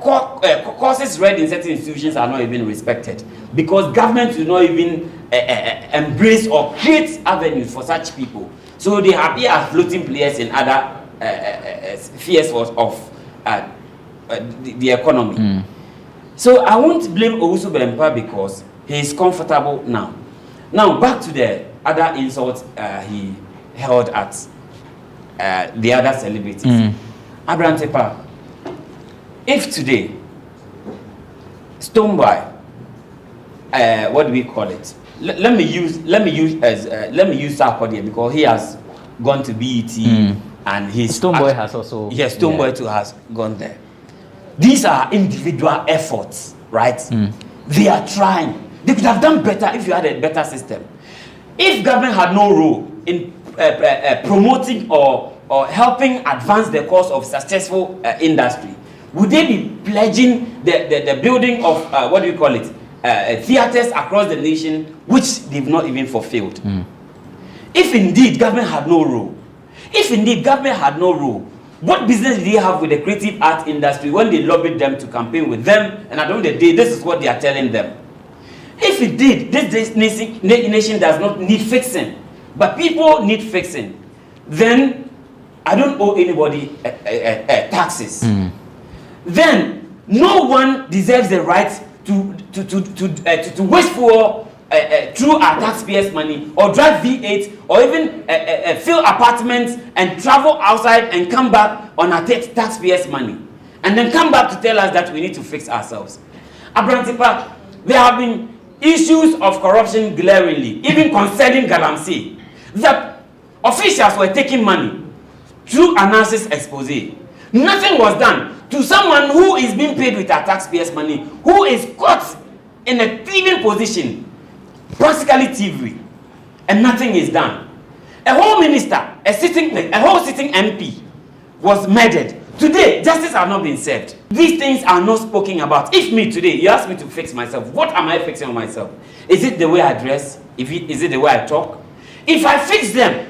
courses read in certain institutions are not even respected, because government do not even embrace or create avenues for such people. So they appear as floating players in other spheres of the economy. So I won't blame Owusu Bempah because he is comfortable now. Now back to the other insults he held at the other celebrities. Abraham Tepa, if today Stonebwoy, what do we call it? Let me use Sarkodie, because he has gone to BET and his Stonebwoy has also Stonebwoy too has gone there. These are individual efforts, right? They are trying. They could have done better if you had a better system. If government had no role in promoting or helping advance the cause of successful industry, would they be pledging the building of theaters across the nation, which they've not even fulfilled? if indeed government had no role, what business did they have with the creative art industry when they lobbied them to campaign with them? And at the end of the day, this is what they are telling them. If it did, this nation does not need fixing, but people need fixing, then I don't owe anybody taxes. Then no one deserves the right to waste for through our taxpayers' money, or drive V8, or even fill apartments and travel outside and come back on our taxpayers' money, and then come back to tell us that we need to fix ourselves. Abrantipa, there have been issues of corruption glaringly, even concerning Galamsey. The officials were taking money through analysis expose. Nothing was done to someone who is being paid with our taxpayers' money, who is caught in a thieving position, practically thievery, and nothing is done. A whole minister, a whole sitting MP was murdered. Today, justice has not been served. These things are not spoken about. If me today, you ask me to fix myself, what am I fixing on myself? Is it the way I dress? Is it the way I talk? If I fix them,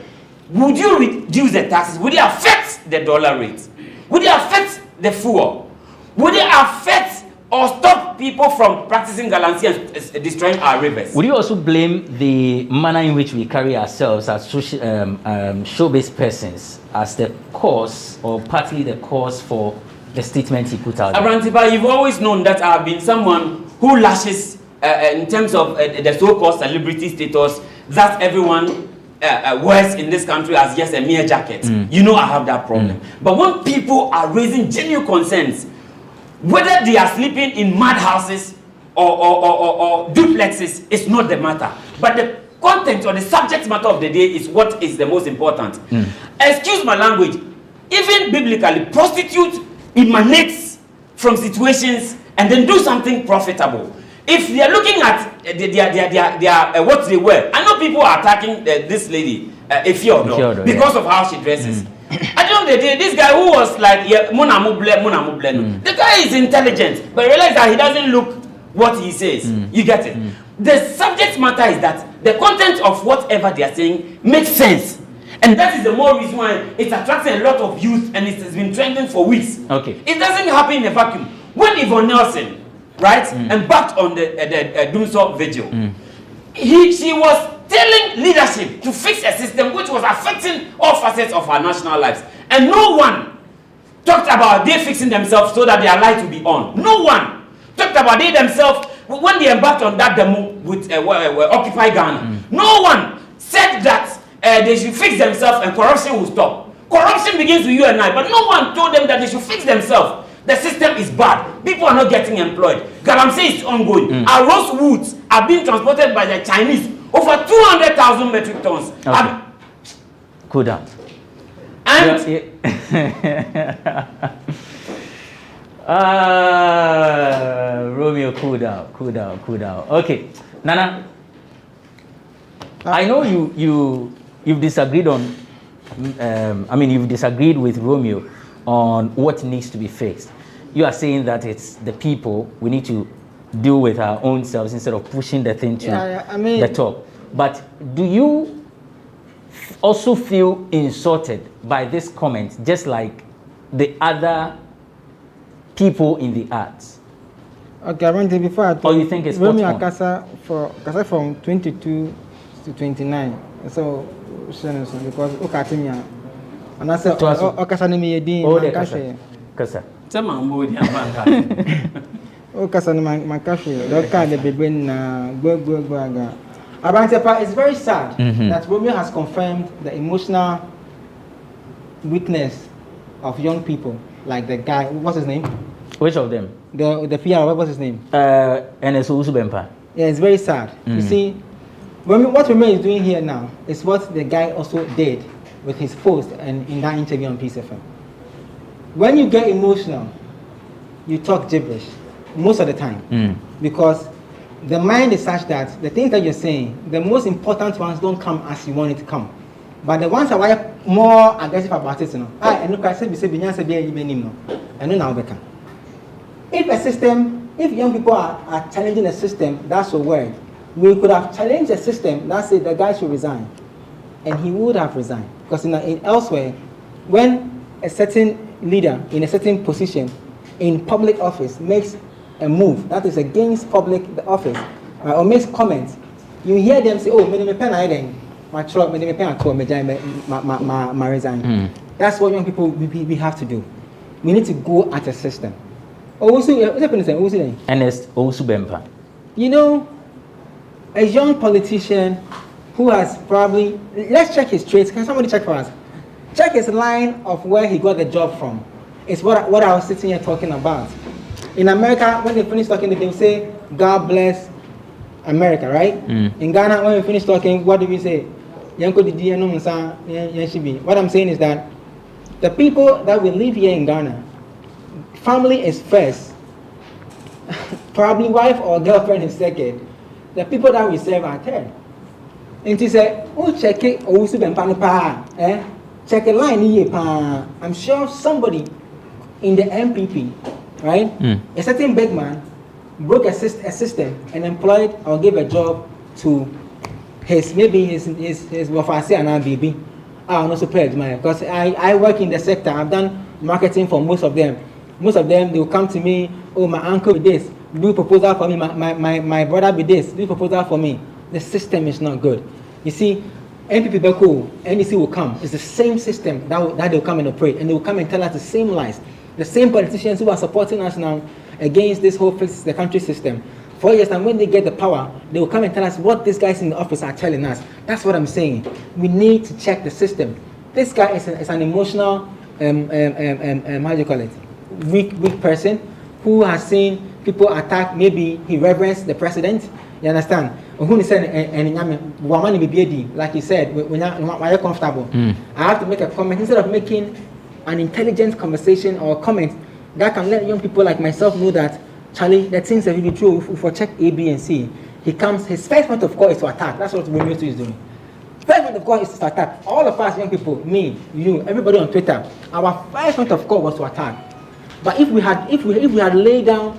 would you reduce the taxes? Would it affect the dollar rate? Would it affect the fuel? Would it affect or stop people from practicing galancy and destroying our rivers? Would you also blame the manner in which we carry ourselves as show-based persons as the cause, or partly the cause, for the statement he put out? Abrantiba, you've always known that I've been someone who lashes in terms of the so-called celebrity status that everyone wears in this country as just a mere jacket. You know I have that problem. But when people are raising genuine concerns, whether they are sleeping in mad houses or duplexes, is not the matter. But the content or the subject matter of the day is what is the most important. Excuse my language, even biblically, prostitute emanates from situations and then do something profitable. If they are looking at their what they wear, I know people are attacking this lady, Ifeodo, because of how she dresses. At the end of the day, this guy who was like, the guy is intelligent, but realize that he doesn't look what he says. You get it? The subject matter is that the content of whatever they are saying makes sense. And that is the more reason why it's attracting a lot of youth, and it has been trending for weeks. Okay. It doesn't happen in a vacuum. When Yvonne Nelson, right, embarked on the Doomsday vigil, she was telling leadership to fix a system which was affecting all facets of our national lives. And no one talked about they fixing themselves so that their light will be on. No one talked about they themselves when they embarked on that demo with Occupy Ghana. No one said that they should fix themselves and corruption will stop. Corruption begins with you and I, but no one told them that they should fix themselves. The system is bad. People are not getting employed. Galamsey is ongoing. Our rose woods are being transported by the Chinese over 200,000 metric tons. Okay. Cool down. And Romeo, cool down. Okay, Nana. I know you've disagreed on. You've disagreed with Romeo on what needs to be fixed. You are saying that it's the people, we need to deal with our own selves instead of pushing the thing to the top. But do you also feel insulted by this comment, just like the other people in the arts? Okay, I want to before I or you think it's Romeo Akasa from 22 to 29. So because Okatimia. And I said, Okasa name Yedin, Kasa. Okasa Makashi, Doka the Bibin, Gwaga. Abantepa, it's very sad that Romeo has confirmed the emotional weakness of young people, like the guy, what's his name? Which of them? The PR, what was his name? NSO Usubempa. Yeah, it's very sad. You see, what Romeo is doing here now is what the guy also did with his post and in that interview on Peace FM. When you get emotional, you talk gibberish most of the time because the mind is such that the things that you're saying, the most important ones don't come as you want it to come, but the ones that are more aggressive about it, if young people are challenging the system, that's a word. We could have challenged the system that said the guy should resign. and he would have resigned. Because in elsewhere, when a certain leader in a certain position in public office makes a move that is against public office, or makes comments, you hear them say, "Oh, me pen I then, my truck, me pen I call me resign." That's what young people we have to do. We need to go at a system. Also, Ernest also Bempa. You know, a young politician who has probably, let's check his traits. Can somebody check for us? Check his line of where he got the job from. It's what I was sitting here talking about. In America, when they finish talking, they will say, "God bless America," right? In Ghana, when we finish talking, what do we say? What I'm saying is that the people that will live here in Ghana, family is first. Probably wife or girlfriend is second. The people that we serve are third. And he said, "Oh, check it. Oh, check a line here. I'm sure somebody in the MPP, right? A certain big man broke a system and employed or gave a job to his wafasi and baby. I'm not surprised, man, because I work in the sector. I've done marketing for most of them. Most of them, they will come to me, "Oh, my uncle with this, do proposal for me, my brother with this, do proposal for me." The system is not good. You see, NPP Beko, NDC will come. It's the same system that they'll come and operate, and they will come and tell us the same lies. The same politicians who are supporting us now against this whole fix the country system. 4 years time, when they get the power, they will come and tell us what these guys in the office are telling us. That's what I'm saying. We need to check the system. This guy is an emotional, how do you call it? Weak person who has seen people attack. Maybe he reverenced the president. You understand? Who said, like he said, when you're comfortable, I have to make a comment instead of making an intelligent conversation or comment that can let young people like myself know that, Charlie, the things that will be true. If we check A, B, and C, he comes. His first point of call is to attack. That's what Wilmington is doing. First point of call is to attack. All of us young people, me, you, everybody on Twitter, our first point of call was to attack. But if we had laid down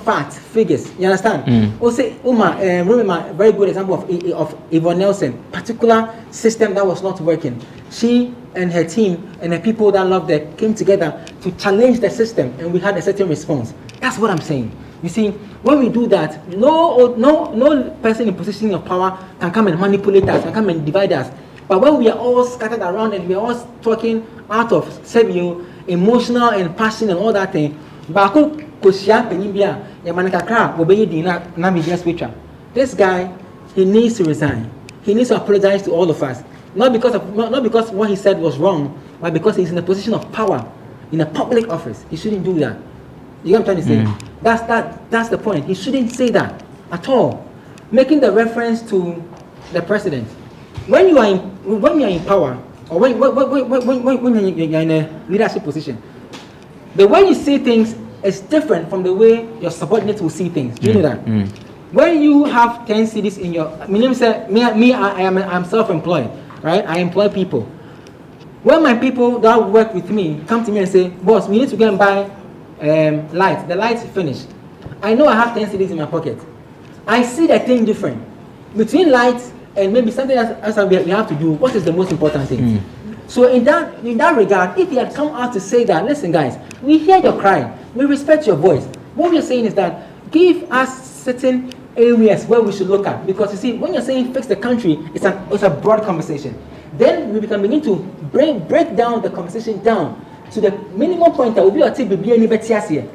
facts, figures, you understand? We'll say, remember a very good example of Yvonne Nelson, particular system that was not working. She and her team and the people that loved her came together to challenge the system, and we had a certain response. That's what I'm saying. You see, when we do that, no person in position of power can come and manipulate us, can come and divide us. But when we are all scattered around and we are all talking out of emotional and passion and all that thing, this guy, he needs to resign. He needs to apologize to all of us. Not because what he said was wrong, but because he's in a position of power in a public office. He shouldn't do that. You know what I'm trying to say? That's the point. He shouldn't say that at all. Making the reference to the president. When you are in power, or when you're in a leadership position, the way you see things is different from the way your subordinates will see things. Do you know that? When you have 10 cities in your, I'm self-employed, right? I employ people. When my people that work with me come to me and say, "Boss, we need to go and buy light. The light's finished." I know I have 10 cities in my pocket. I see the thing different. Between lights and maybe something else we have to do, what is the most important thing? So in that regard, if he had come out to say that, "Listen guys, we hear your cry, we respect your voice. What we're saying is that give us certain areas where we should look at." Because you see, when you're saying fix the country, it's a broad conversation. Then we can begin to break down the conversation down to the minimum point that will be a tip here.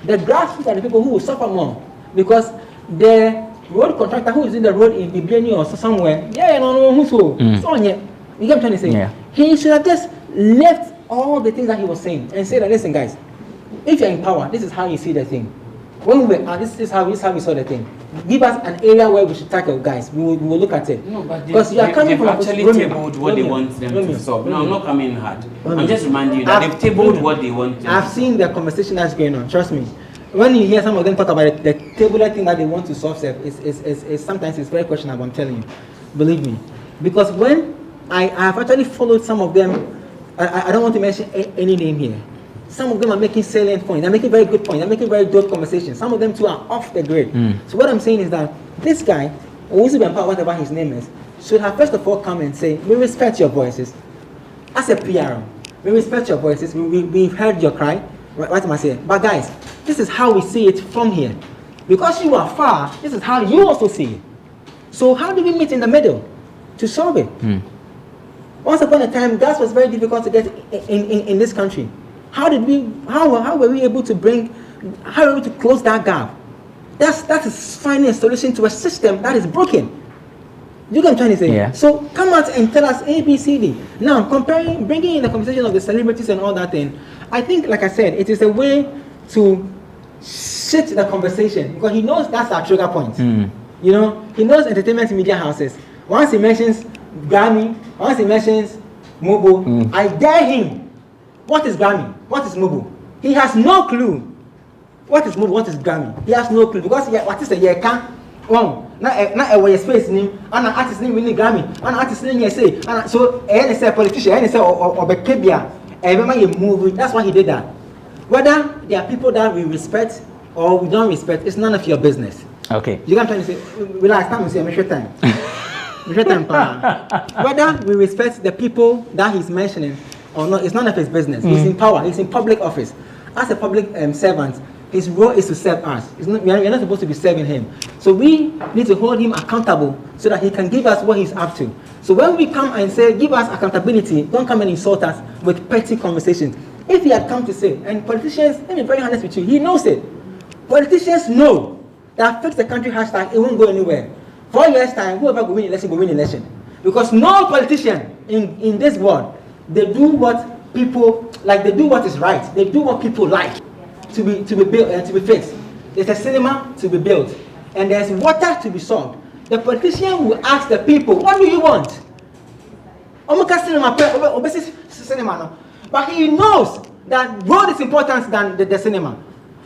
The grassroots are the people who will suffer more, because the road contractor who is in the road in Bibiani or somewhere, you get what I'm trying to say? Yeah. He should have just left all the things that he was saying and say that, "Listen guys, if you're in power, this is how you see the thing. When we are, this is how we saw the thing. Give us an area where we should tackle, guys. We will look at it." No, but because you are coming from actually tabled what they want them to solve. No, I'm not coming hard. I'm just reminding you that they've tabled what they want. I've seen the conversation that's going on. Trust me. When you hear some of them talk about it, the tabular thing that they want to solve, is sometimes it's very questionable. I'm telling you, believe me, because when I have actually followed some of them, I don't want to mention any name here. Some of them are making salient points. They're making very good points. They're making very dope conversations. Some of them too are off the grid. So what I'm saying is that this guy, whatever his name is, should have first of all come and say, we respect your voices. As a PR, we respect your voices. We've heard your cry. What am I saying? But guys, this is how we see it from here. Because you are far, this is how you also see it. So how do we meet in the middle to solve it? Once upon a time, gas was very difficult to get in this country. How were we able to close that gap? That is finding a solution to a system that is broken. You get what I'm trying to say? Yeah. So come out and tell us A, B, C, D. Now, bringing in the conversation of the celebrities and all that thing, I think, like I said, it is a way to shift the conversation because he knows that's our trigger point. You know, he knows entertainment media houses. Once he mentions Grammy, once he mentions Mobo, I dare him. What is Grammy? What is Mobo? He has no clue. What is Mobo? What is Grammy? He has no clue because what is a year can na a space name and an artist name really Grammy and an artist name you say and so any say politician any say or Bekebia remember you move. That's why he did that. Whether there are people that we respect or we don't respect, it's none of your business. Okay. You can try to say relax, time and say make sure time. Whether we respect the people that he's mentioning or not, it's none of his business. He's in power, he's in public office. As a public servant, his role is to serve us. We are not supposed to be serving him. So we need to hold him accountable so that he can give us what he's up to. So when we come and say, give us accountability, don't come and insult us with petty conversations. If he had come to say, and politicians, let me be very honest with you, he knows it. Politicians know that fix the country hashtag, it won't go anywhere. 4 years time, whoever will win election will win election. Because no politician in this world, they do what people like, they do what is right. They do what people like to be built and to be fixed. There's a cinema to be built. And there's water to be solved. The politician will ask the people, what do you want? But he knows that road is important than the cinema.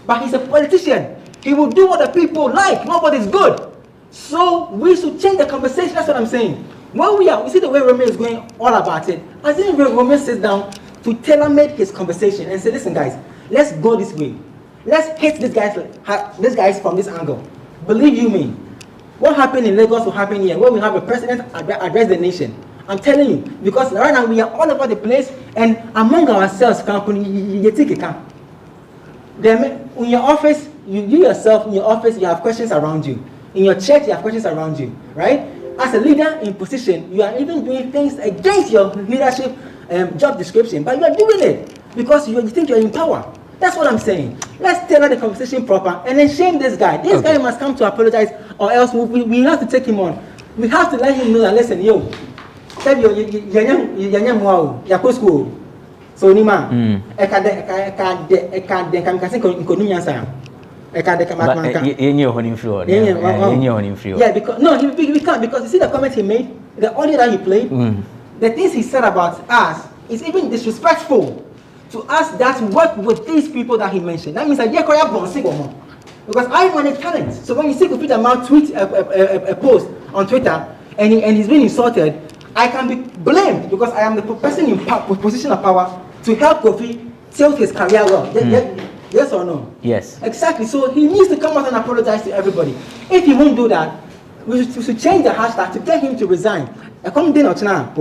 But he's a politician. He will do what the people like, not what is good. So we should change the conversation. That's what I'm saying. When we see the way Romeo is going all about it. I think Romeo sits down to tailor-make his conversation and say, listen guys, let's go this way. Let's hit these guys from this angle. Believe you me, what happened in Lagos will happen here, where we have a president address the nation. I'm telling you, because right now we are all over the place, and among ourselves, company, you take a camp. In your office, you yourself, in your office, you have questions around you. In your church, you have questions around you, right? As a leader in position, you are even doing things against your leadership job description, but you are doing it because you think you are in power. That's what I'm saying. Let's tailor the conversation proper and then shame this guy. This guy must come to apologize, or else we have to take him on. We have to let him know that, listen, yo, so Nima, yeah, because no, we can't, because you see the comment he made, the audio that he played, the things he said about us is even disrespectful to us that work with these people that he mentioned. That means that because I manage talent. So when you see Kofi Dama tweet a post on Twitter and he's being insulted, I can be blamed because I am the person in position of power to help Kofi tilt his career well. Yes or no? Yes. Exactly. So he needs to come out and apologize to everybody. If he won't do that, we should change the hashtag to get him to resign. Have you heard Sandra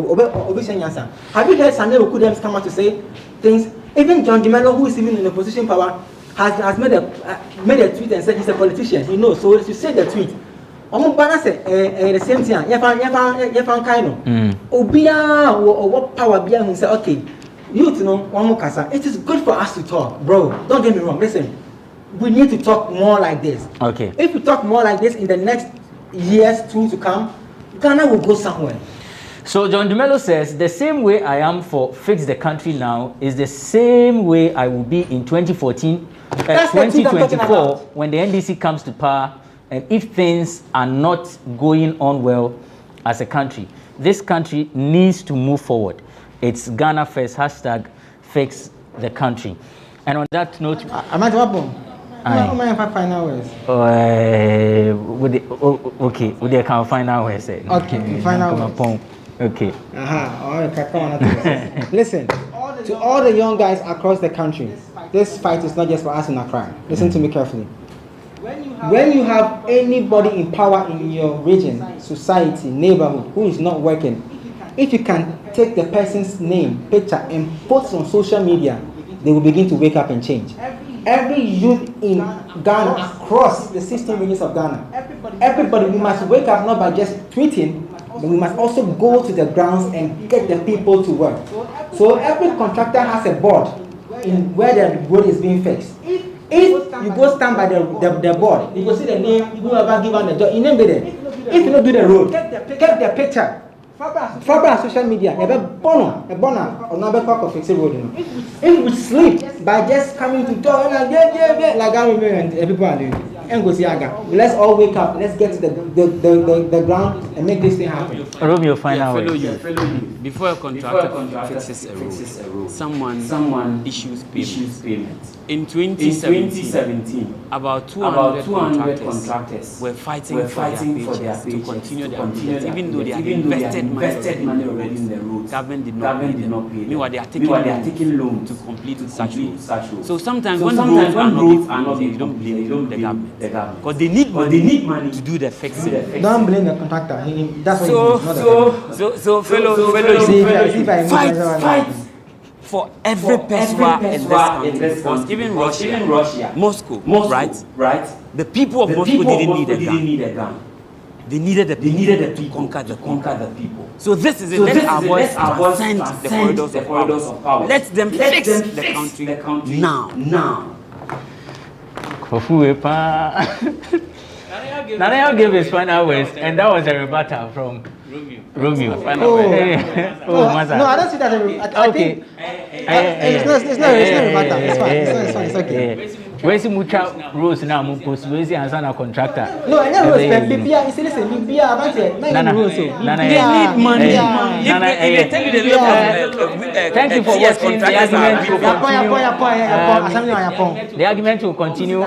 Okudems come out to say things? Even John DeMello, who is even in the position power, has made a tweet and said he's a politician. He knows. So to say the tweet, the same thing. You found kind of Obia or what power Bia who say, okay, you know, one more kasa. It is good for us to talk, bro. Don't get me wrong. Listen, we need to talk more like this. Okay. If we talk more like this in the next years to come, Ghana will go somewhere. So John DeMello says, the same way I am for Fix the Country now is the same way I will be in 2014, 2024 when the NDC comes to power, and if things are not going on well as a country. This country needs to move forward. It's Ghana First, hashtag Fix the Country. And on that note... final words. Okay, we can final words. Okay, final words. Okay. Listen, to all the young guys across the country, this fight is not just for us in Accra. Listen to me carefully. When you have anybody in power in your region, society, neighborhood who is not working, if you can take the person's name, picture, and post on social media, they will begin to wake up and change. Every youth in Ghana, across the 16 regions of Ghana, everybody, we must wake up not by just tweeting, but we must also go to the grounds and get the people to work. So every contractor has a board in where the road is being fixed. If you go stand by the board, you go see the name, whoever give on the job, you name there. If you don't do the road, get the picture. Fabra social media, a bono, or number of fixed road. If we sleep by just coming to talk like I and people are doing. And go see Aga. Let's all wake up. Let's get to the ground and make this thing happen. Romeo, find out. Before a contractor fixes a road, someone issues payments. In 2017, about 200 contractors were fighting for their paychecks to continue their projects, even though they had invested money already in the roads. Government did not pay them. Meanwhile, they are taking loans to complete such roads. So sometimes when roads are not being, you don't blame the government. Because they need money to do the fixing. Don't blame the contractor. That's so fellow, fight for every person in this country. Because even Russia, Moscow, right? The people of Moscow didn't need a gun. They needed the people to conquer the people. So this is it. Let our voice transcend the corridors of power. Let them fix the country now. Nana gave his final words, and that was a rebuttal from Romeo. No, I don't see that. I think it's not a rebuttal. It's fine. It's okay. Where's the Mucha Rose now? Mupos, where's the Ansana contractor? No, I never respect Bibia. It's listen, Bibia about it. They need money. If they tell you the level thank you for watching. The argument will continue.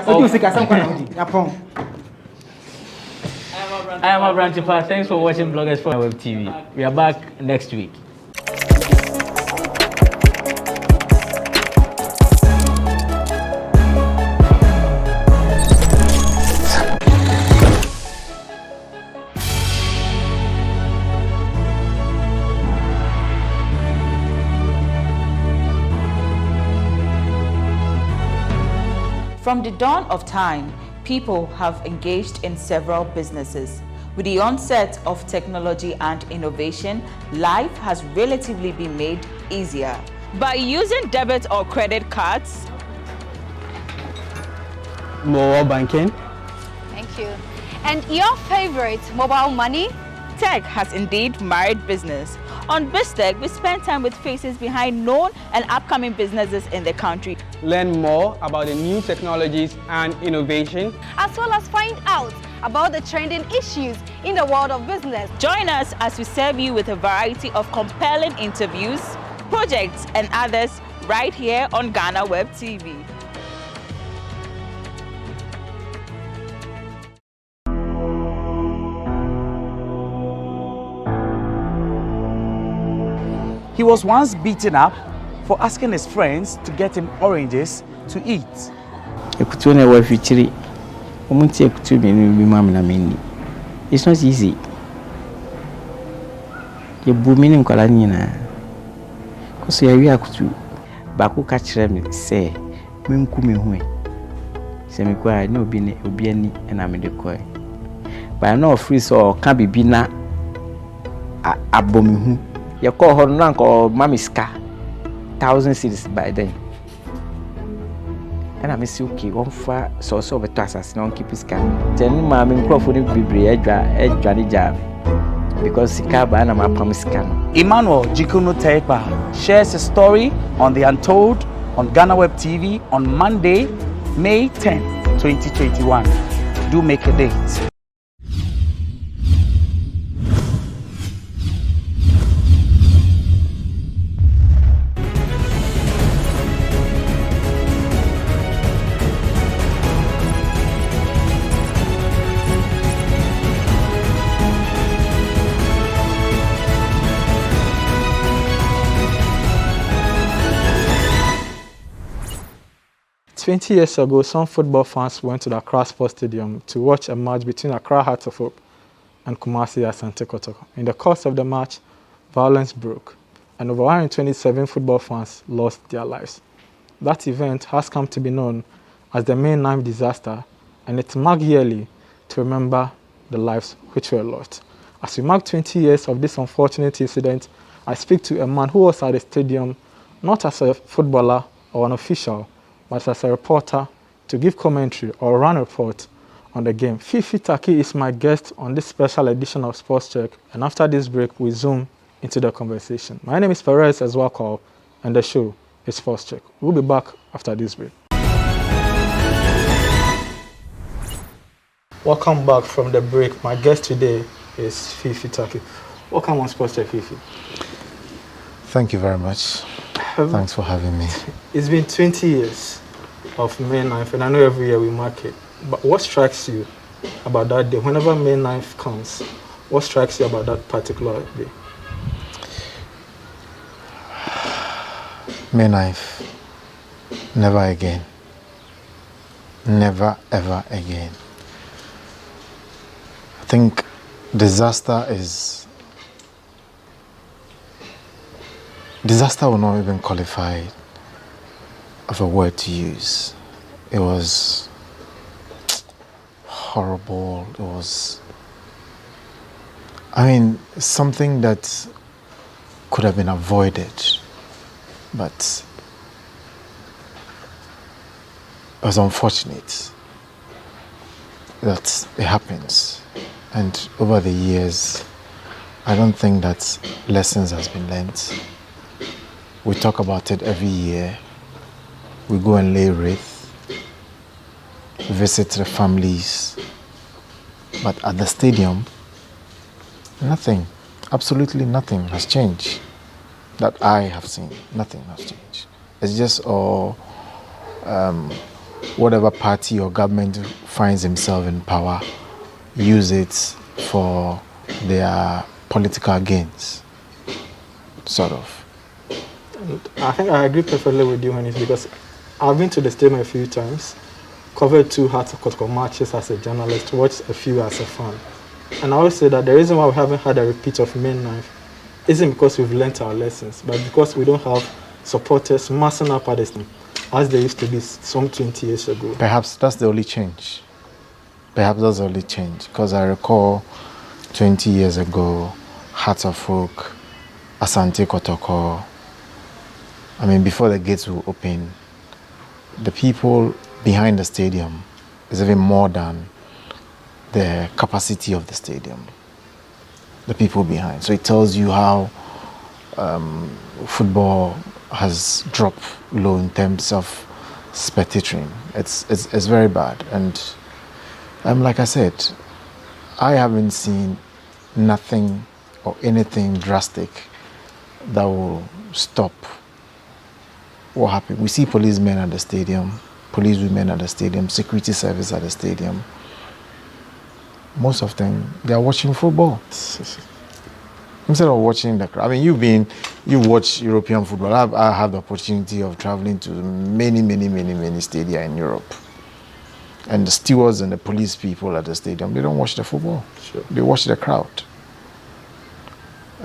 I am Abrantipa. Thanks for watching Bloggers for GhanaWeb TV. We are back next week. From the dawn of time, people have engaged in several businesses. With the onset of technology and innovation, life has relatively been made easier. By using debit or credit cards, mobile banking. Thank you. And your favorite, mobile money? Tech has indeed married business. On BizTech, we spend time with faces behind known and upcoming businesses in the country. Learn more about the new technologies and innovation, as well as find out about the trending issues in the world of business. Join us as we serve you with a variety of compelling interviews, projects, and others right here on GhanaWeb TV. He was once beaten up for asking his friends to get him oranges to eat. It's not easy. You booming in Colania. Because you are to Baku catch them, say, Mimkumi Hui. Semiqua, no bini, Ubiani, and I'm in the coy. But I know free so can't be bina a booming. You call her rank or Mamiska 1,000 cities by then. And I miss you, one far so over to us, non keep his can. Then, Mammy Crawford will be a Johnny Jab because the car ban my promise can. Emmanuel Jikuno Tepa shares a story on The Untold on GhanaWeb TV on Monday, May 10, 2021. Do make a date. 20 years ago, some football fans went to the Accra Sports Stadium to watch a match between Accra Hearts of Oak and Kumasi Asante Kotoko. In the course of the match, violence broke, and over 127 football fans lost their lives. That event has come to be known as the May 9th disaster, and it's marked yearly to remember the lives which were lost. As we mark 20 years of this unfortunate incident, I speak to a man who was at the stadium not as a footballer or an official, but as a reporter to give commentary or run a report on the game. Fifi Taki is my guest on this special edition of Sports Check, and after this break, we zoom into the conversation. My name is Perez Ezwakol, and the show is Sports Check. We'll be back after this break. Welcome back from the break. My guest today is Fifi Taki. Welcome on Sports Check, Fifi. Thank you very much. Thanks for having me. It's been 20 years of May 9th, and I know every year we mark it. But what strikes you about that day? Whenever May 9th comes, what strikes you about that particular day? May 9th. Never again. Never, ever again. I think disaster will not even qualify of a word to use. It was horrible. It was, something that could have been avoided, but it was unfortunate that it happens. And over the years, I don't think that lessons has been learnt. We talk about it every year. We go and lay wreath, visit the families. But at the stadium, nothing, absolutely nothing has changed that I have seen. Nothing has changed. It's just whatever party or government finds himself in power, use it for their political gains, sort of. I think I agree perfectly with you on this, because I've been to the stadium a few times, covered 2 Hearts of Kotoko matches as a journalist, watched a few as a fan. And I always say that the reason why we haven't had a repeat of May 9th isn't because we've learnt our lessons, but because we don't have supporters massing up at the stadium as they used to be some 20 years ago. Perhaps that's the only change. Because I recall 20 years ago, Hearts of Oak, Asante Kotoko. Before the gates will open, the people behind the stadium is even more than the capacity of the stadium. The people behind. So it tells you how football has dropped low in terms of spectating. It's very bad. And like I said, I haven't seen nothing or anything drastic that will stop what happened. We see policemen at the stadium, policewomen at the stadium, security service at the stadium. Most of them, they are watching football instead of watching the crowd. You watch European football. I have the opportunity of traveling to many stadia in Europe. And the stewards and the police people at the stadium, they don't watch the football. Sure. They watch the crowd.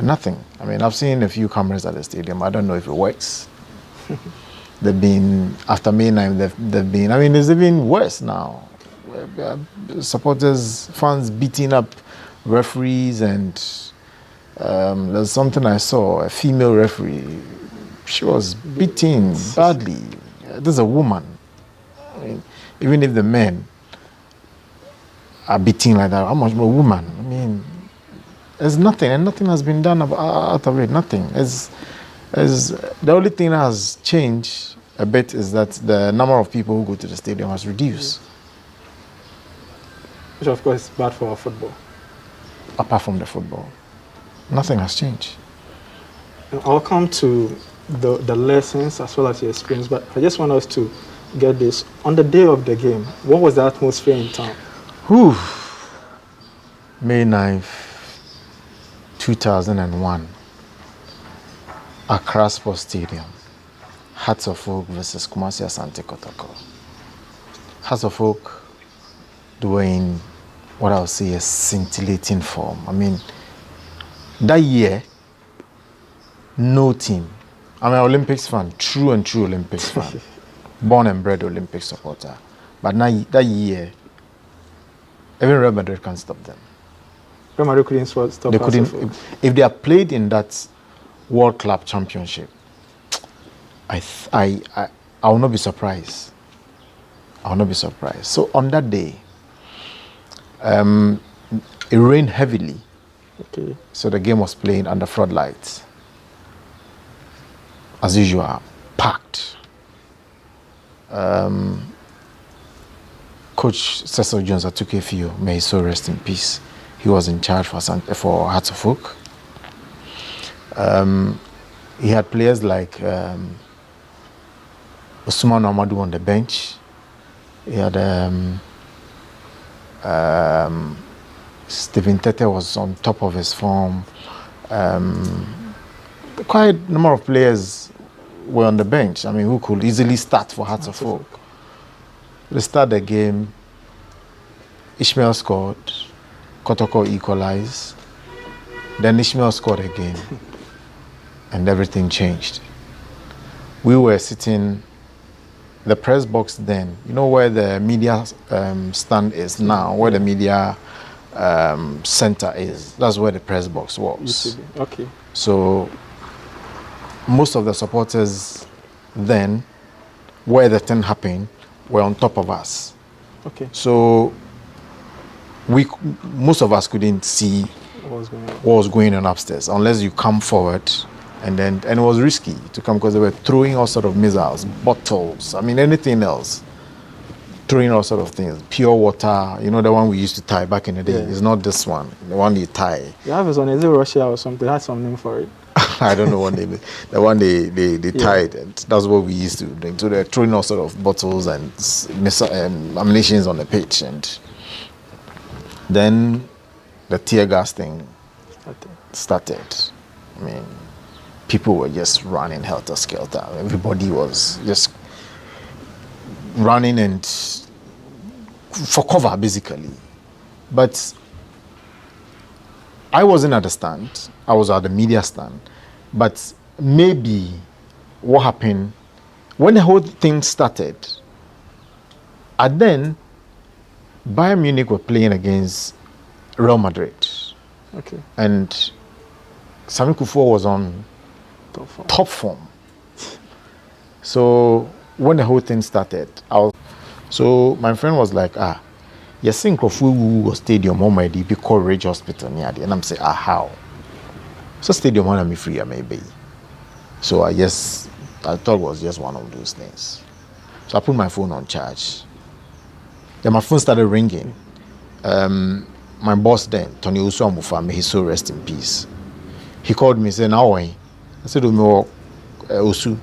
Nothing. I've seen a few cameras at the stadium. I don't know if it works. They've been, after May 9th, they've been, it's even worse now. Supporters, fans beating up referees, and there's something I saw, a female referee, she was beaten badly. This is a woman. Even if the men are beating like that, how much more woman? There's nothing, and nothing has been done out of it, nothing. The only thing that has changed a bit is that the number of people who go to the stadium has reduced. Which of course is bad for our football. Apart from the football, nothing has changed. I'll come to the lessons as well as the experience, but I just want us to get this. On the day of the game, what was the atmosphere in town? May 9th, 2001. Accra Sports Stadium, Hearts of Oak versus Kumasi Asante Kotoko. Hearts of Oak doing what I'll say is scintillating form. I mean, that year, no team. I'm an Olympics fan, true Olympics fan, born and bred Olympic supporter. But now that year, even Real Madrid can't stop them. Real Madrid couldn't stop. They couldn't. If they had played in that World Club Championship, I will not be surprised. I will not be surprised. So on that day, it rained heavily. Okay. So the game was played under floodlights. As usual, packed. Coach Cecil Jones took a few. May he so rest in peace. He was in charge for Hearts of Oak. He had players like Usman Amadou on the bench. He had Stephen Tete was on top of his form. Quite a number of players were on the bench. I mean, who could easily start for Hearts of Oak. They start the game. Ishmael scored. Kotoko equalized. Then Ishmael scored again. And everything changed. We were sitting, the press box then, you know where the media stand is now, where the media center is. That's where the press box was. Okay. So most of the supporters then, where the thing happened, were on top of us. Okay. So most of us couldn't see what was going on upstairs unless you come forward. And it was risky to come because they were throwing all sort of missiles, bottles, I mean anything else. Throwing all sort of things. Pure water, you know the one we used to tie back in the day. Yeah. It's not this one, the one you tie. You have it on, is it Russia or something? It has some name for it. I don't know what name. The one they tied, and that's what we used to do. So they're throwing all sort of bottles and ammunitions on the pitch, and then the tear gas thing started. I mean, people were just running helter-skelter. Everybody was just running and for cover, basically. But I wasn't at the stand. I was at the media stand. But maybe what happened, when the whole thing started, and then Bayern Munich were playing against Real Madrid. Okay. And Sami Kufuor was on top form. So when the whole thing started, so my friend was like, you think Kufuor was stadium already because Ridge Hospital near there. And I'm saying, how? So stadium want me free, maybe. So I thought it was just one of those things. So I put my phone on charge. Then my phone started ringing. My boss then, Tony Usuamufa, may he so rest in peace. He called me, said, "Now I said, Usu,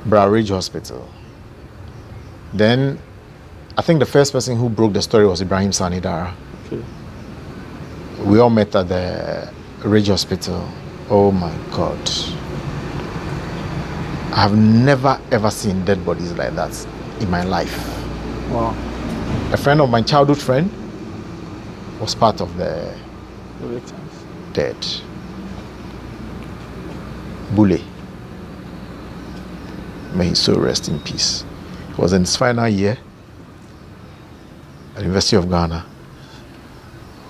Bra Ridge Hospital." Then I think the first person who broke the story was Ibrahim Sanidara. Okay. We all met at the Ridge Hospital. Oh my God. I have never ever seen dead bodies like that in my life. Wow. A friend of my childhood friend was part of the victims. Dead. Bule. May he so rest in peace. He was in his final year at the University of Ghana.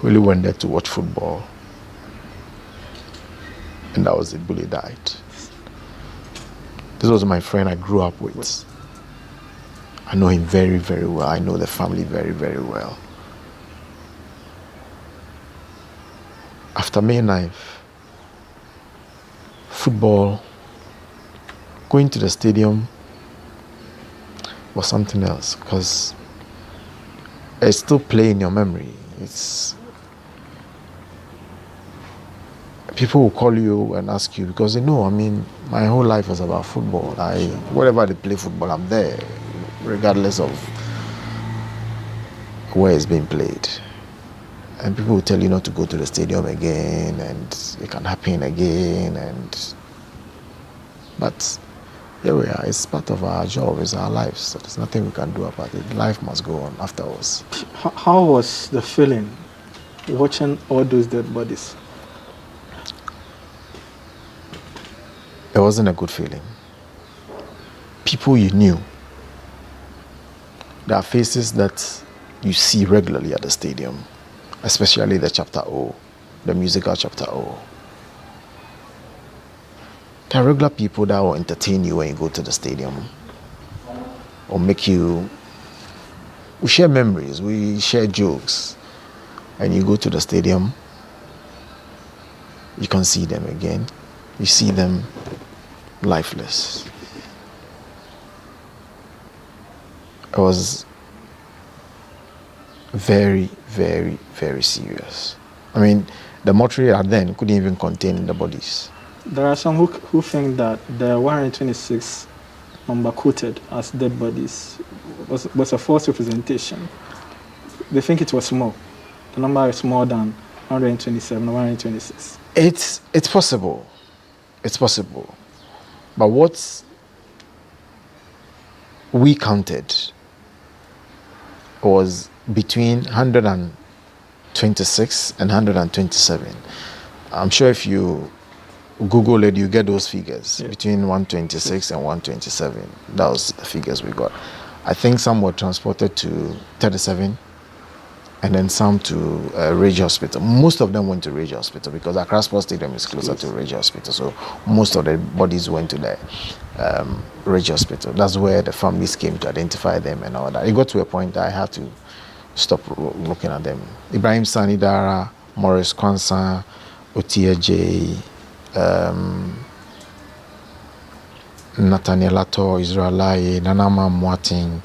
Really went there to watch football. And that was it. Bule died. This was my friend I grew up with. I know him very, very well. I know the family very, very well. After May 9th, football, going to the stadium was something else because it's still playing in your memory. People will call you and ask you because they know, I mean, my whole life was about football. Wherever they play football, I'm there, regardless of where it's being played. And people will tell you not to go to the stadium again, and it can happen again. But here we are. It's part of our job. It's our lives. So there's nothing we can do about it. Life must go on afterwards. How was the feeling watching all those dead bodies? It wasn't a good feeling. People you knew. There are faces that you see regularly at the stadium, especially the chapter O, the musical chapter O. There are regular people that will entertain you when you go to the stadium or make you. We share memories, we share jokes, and you go to the stadium, you can see them again. You see them lifeless. It was very, very, very serious. I mean, the mortuary then couldn't even contain the bodies. There are some who think that the 126 number quoted as dead bodies was a false representation. They think it was small. The number is more than 127 or 126. It's possible. It's possible. But what we counted was between 126 and 127. I'm sure if you Google it, you get those figures, between 126 and 127. That was the figures we got. I think some were transported to 37 and then some to Rage Hospital. Most of them went to Rage Hospital because Accra Sports Stadium is closer to Rage Hospital. So most of the bodies went to the Rage Hospital. That's where the families came to identify them and all that. It got to a point that I had to stop looking at them. Ibrahim Sanidara, Maurice Kwanzaa, Otia J, Nathaniel Ato, Israel Laye, Nanama Mwating,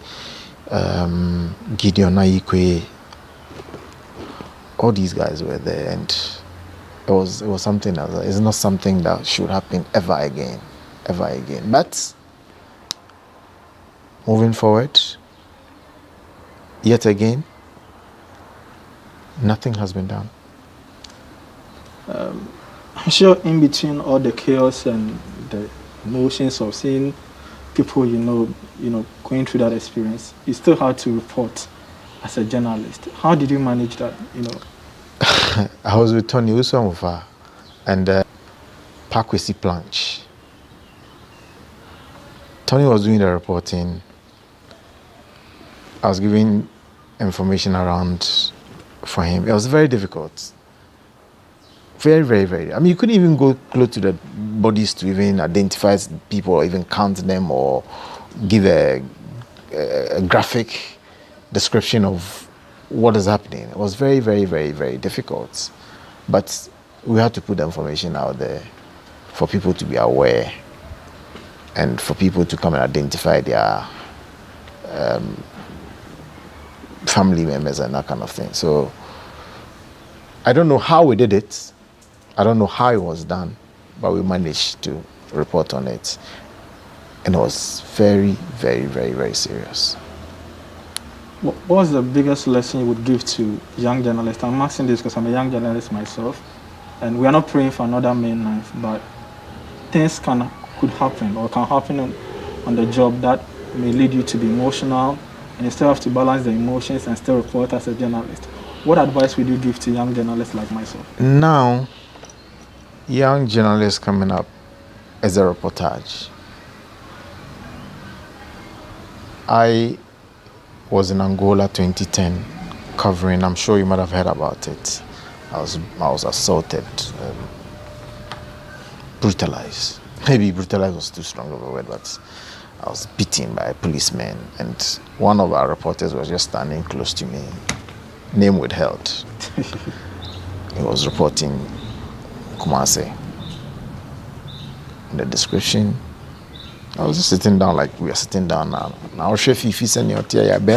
Gideon Naikwe. All these guys were there, and it was something else. It's not something that should happen ever again. But moving forward, yet again, nothing has been done. I'm sure in between all the chaos and the emotions of seeing people you know going through that experience, you still had to report as a journalist. How did you manage that? I was with Tony Usamufa and Pakwesi Planch. Tony was doing the reporting. I was giving information around for him. It was very difficult. Very, very, very. I mean, you couldn't even go close to the bodies to even identify people or even count them or give a graphic description of what is happening. It was very, very, very, very difficult. But we had to put the information out there for people to be aware and for people to come and identify their family members and that kind of thing. So I don't know how we did it. I don't know how it was done, but we managed to report on it. And it was very, very, very, very serious. What was the biggest lesson you would give to young journalists? I'm asking this because I'm a young journalist myself, and we are not praying for another main knife, but things could happen or can happen on the job that may lead you to be emotional, and you still have to balance the emotions and still report as a journalist. What advice would you give to young journalists like myself? Now, young journalists coming up as a reportage. I was in Angola 2010 covering, I'm sure you might have heard about it. I was assaulted, brutalized. Maybe brutalized was too strong of a word, but I was beaten by a policeman, and one of our reporters was just standing close to me, name withheld. He was reporting Kumase. In the description, I was just sitting down like we are sitting down now. Now, chef, if you send your tea, and I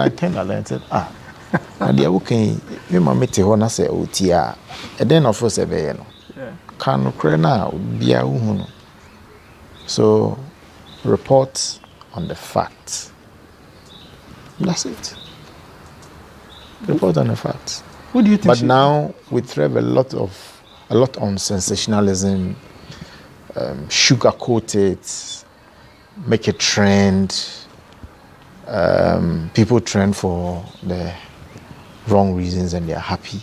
turned and said, and the okay, you mammy Tehona say, oh, tia, and then of course, a can crena be a woman. So, report on the facts. That's it. Report on the facts. What do you think? But now we thrive a lot on sensationalism, sugarcoat it, make a trend. People trend for the wrong reasons and they're happy.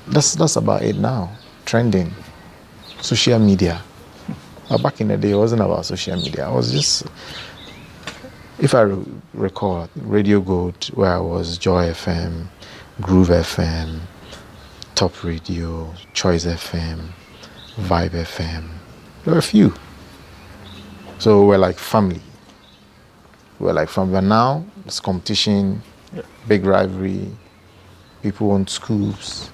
That's about it now. Trending, social media. But back in the day, it wasn't about social media. I was just, if I recall, Radio Gold, where I was, Joy FM, Groove FM, Top Radio, Choice FM, Vibe FM. There were a few. So we're like family. But now it's competition, big rivalry. People want scoops.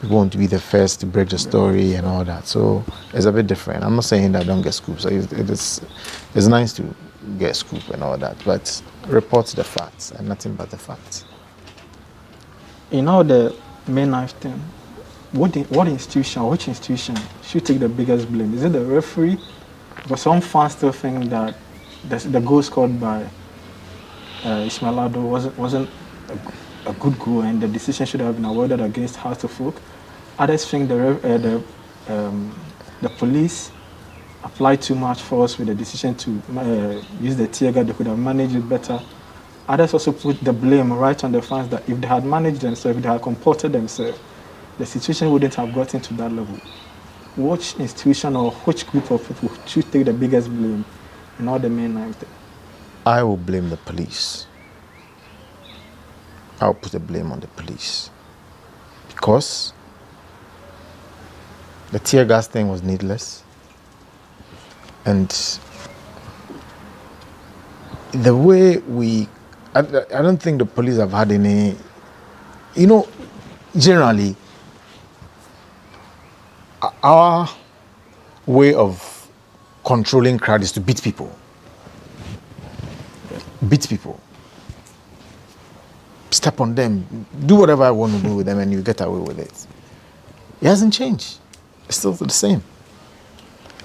People want to be the first to break the story and all that. So it's a bit different. I'm not saying that I don't get scoops. It's nice to get scoop and all that, but report the facts and nothing but the facts. In all the main knife thing, which institution should take the biggest blame? Is it the referee? Because some fans still think that the goal scored by Ismail Ado wasn't a good goal and the decision should have been awarded against Hearts of Folk. Others think the police applied too much force with the decision to use the tear gas. They could have managed it better. Others also put the blame right on the fans that if they had managed themselves, if they had comported themselves, the situation wouldn't have gotten to that level. Which institution or which group of people should take the biggest blame in all the main knives? I will blame the police. I'll put the blame on the police. Because the tear gas thing was needless. And the way I don't think the police have had any, generally, our way of controlling crowd is to beat people. Beat people. Step on them. Do whatever I want to do with them and you get away with it. It hasn't changed. It's still the same.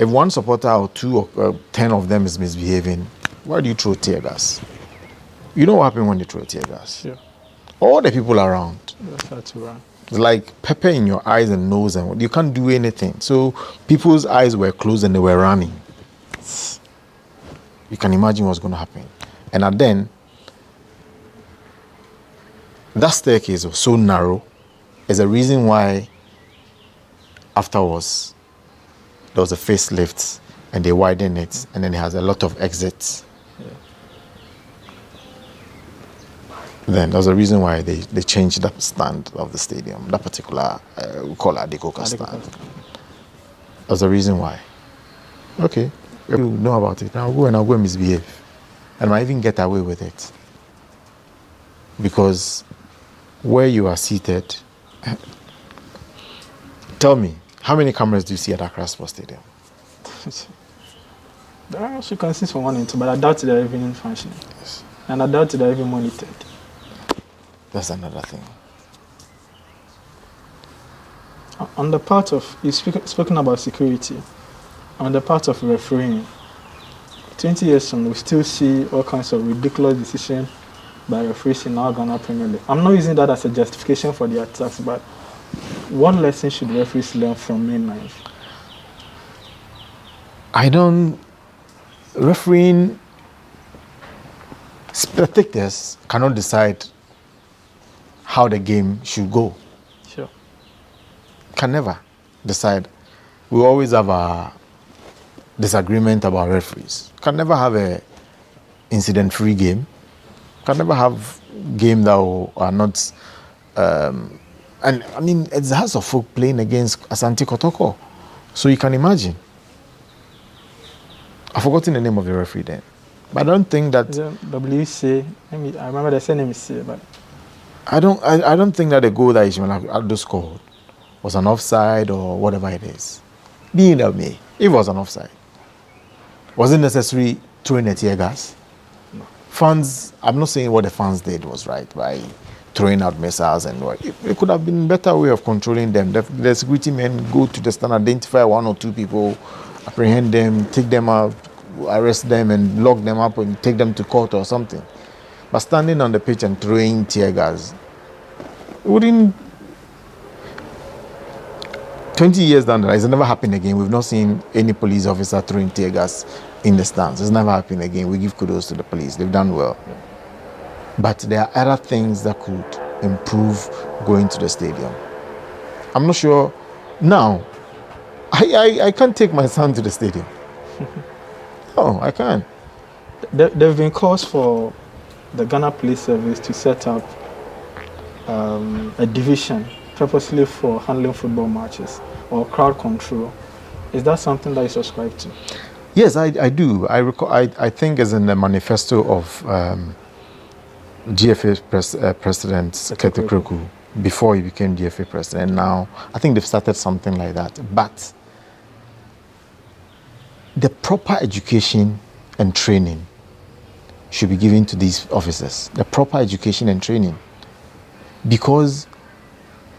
If one supporter or 2 or 10 of them is misbehaving, why do you throw tear gas? You know what happens when you throw tear gas? Yeah. All the people around. That's right. It's like pepper in your eyes and nose, and you can't do anything. So people's eyes were closed and they were running. You can imagine what's going to happen. And then, that staircase was so narrow. Is a reason why afterwards there was a facelift and they widened it, and then it has a lot of exits. Then there's a reason why they changed the stand of the stadium, that particular, we call it Adekoka stand. There's a reason why. Okay, you know about it. Now I'll go and misbehave. And I might even get away with it. Because where you are seated, tell me, how many cameras do you see at Accra Sports Stadium? There are also consist for 1 and 2, but I doubt they're even functioning. Yes. And I doubt they're even monitored. That's another thing. On the part of, you've spoken about security, on the part of refereeing, 20 years from now, we still see all kinds of ridiculous decisions by referees in our Ghana Premier League. I'm not using that as a justification for the attacks, but what lessons should referees learn from main knife? Refereeing, spectators cannot decide how the game should go. Sure. Can never decide. We always have a disagreement about referees. Can never have a incident-free game. Can never have game that are not. And I mean, it's the House of Folk playing against Asante Kotoko, so you can imagine. I've forgotten the name of the referee then, but I don't think that. WC. I remember the same name is C, but. I don't think that the goal that Ishmael Ado scored was an offside or whatever it is. Being that may, if it was an offside, was it necessary throwing a tear gas? No. Fans, I'm not saying what the fans did was right by throwing out missiles and what. It could have been a better way of controlling them. The security men go to the stand, identify 1 or 2 people, apprehend them, take them out, arrest them and lock them up and take them to court or something. But standing on the pitch and throwing tear gas wouldn't. 20 years down the line, it's never happened again. We've not seen any police officer throwing tear gas in the stands. It's never happened again. We give kudos to the police. They've done well. But there are other things that could improve going to the stadium. I'm not sure. Now, I can't take my son to the stadium. No, I can't. There have been calls for the Ghana Police Service to set up a division purposely for handling football matches or crowd control. Is that something that you subscribe to? Yes, I do. I think it's in the manifesto of GFA President Kete Kroku before he became GFA President. Now, I think they've started something like that. But the proper education and training should be given to these officers. The proper education and training. Because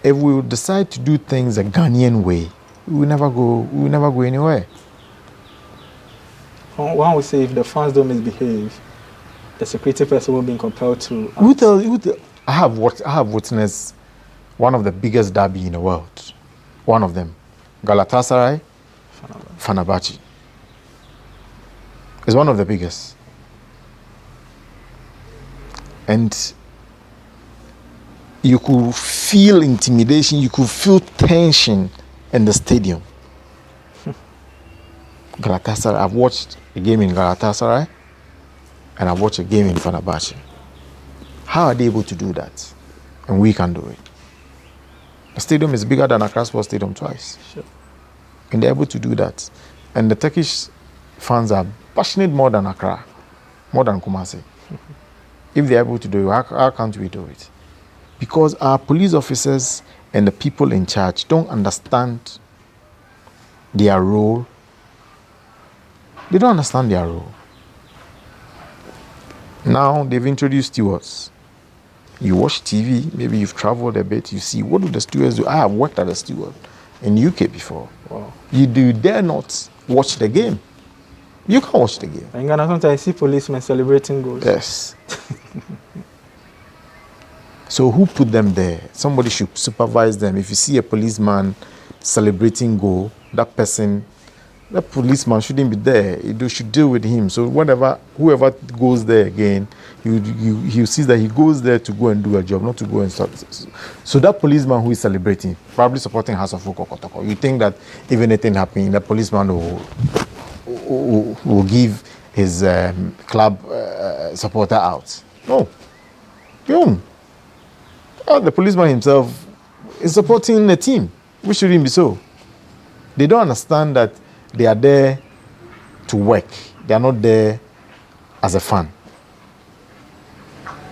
if we decide to do things a Ghanaian way, we will never go anywhere. One would say if the fans don't misbehave, the security person will be compelled to. I have witnessed one of the biggest derby in the world. One of them, Galatasaray, Fenerbahce. It's one of the biggest. And you could feel intimidation, you could feel tension in the stadium. Galatasaray, I've watched a game in Galatasaray and I've watched a game in Fenerbahce. How are they able to do that? And we can do it. The stadium is bigger than Accra Sports Stadium twice. Sure. And they're able to do that. And the Turkish fans are passionate more than Accra, more than Kumasi. If they're able to do it, how can't we do it? Because our police officers and the people in charge don't understand their role. They don't understand their role. Now they've introduced stewards. You watch TV, maybe you've traveled a bit, you see, what do the stewards do? I have worked as a steward in UK before. Wow. You dare not watch the game. You can't watch the game. In Ghana, sometimes I see policemen celebrating goals. Yes. So who put them there? Somebody should supervise them. If you see a policeman celebrating goal, that policeman shouldn't be there. You should deal with him. So whoever goes there again, you see that he goes there to go and do a job, not to go and start. So that policeman who is celebrating, probably supporting House of Folk, you think that if anything happens, the policeman will give his club supporter out. No. The policeman himself is supporting the team, which shouldn't be so. They don't understand that they are there to work. They are not there as a fan.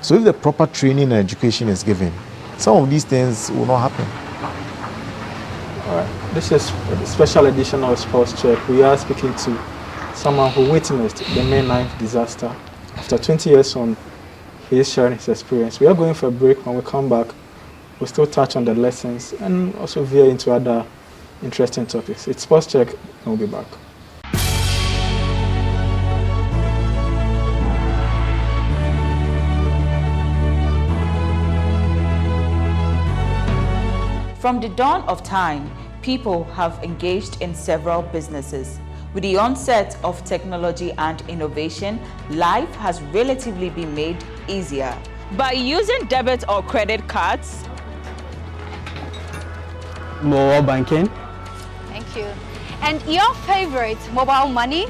So if the proper training and education is given, some of these things will not happen. All right. This is a special edition of Sports Check. We are speaking to someone who witnessed the May 9th disaster. After 20 years on, he is sharing his experience. We are going for a break. When we come back, we'll still touch on the lessons and also veer into other interesting topics. It's Sports Check, and we'll be back. From the dawn of time, people have engaged in several businesses. With the onset of technology and innovation, life has relatively been made easier. By using debit or credit cards, mobile banking. Thank you. And your favorite, mobile money?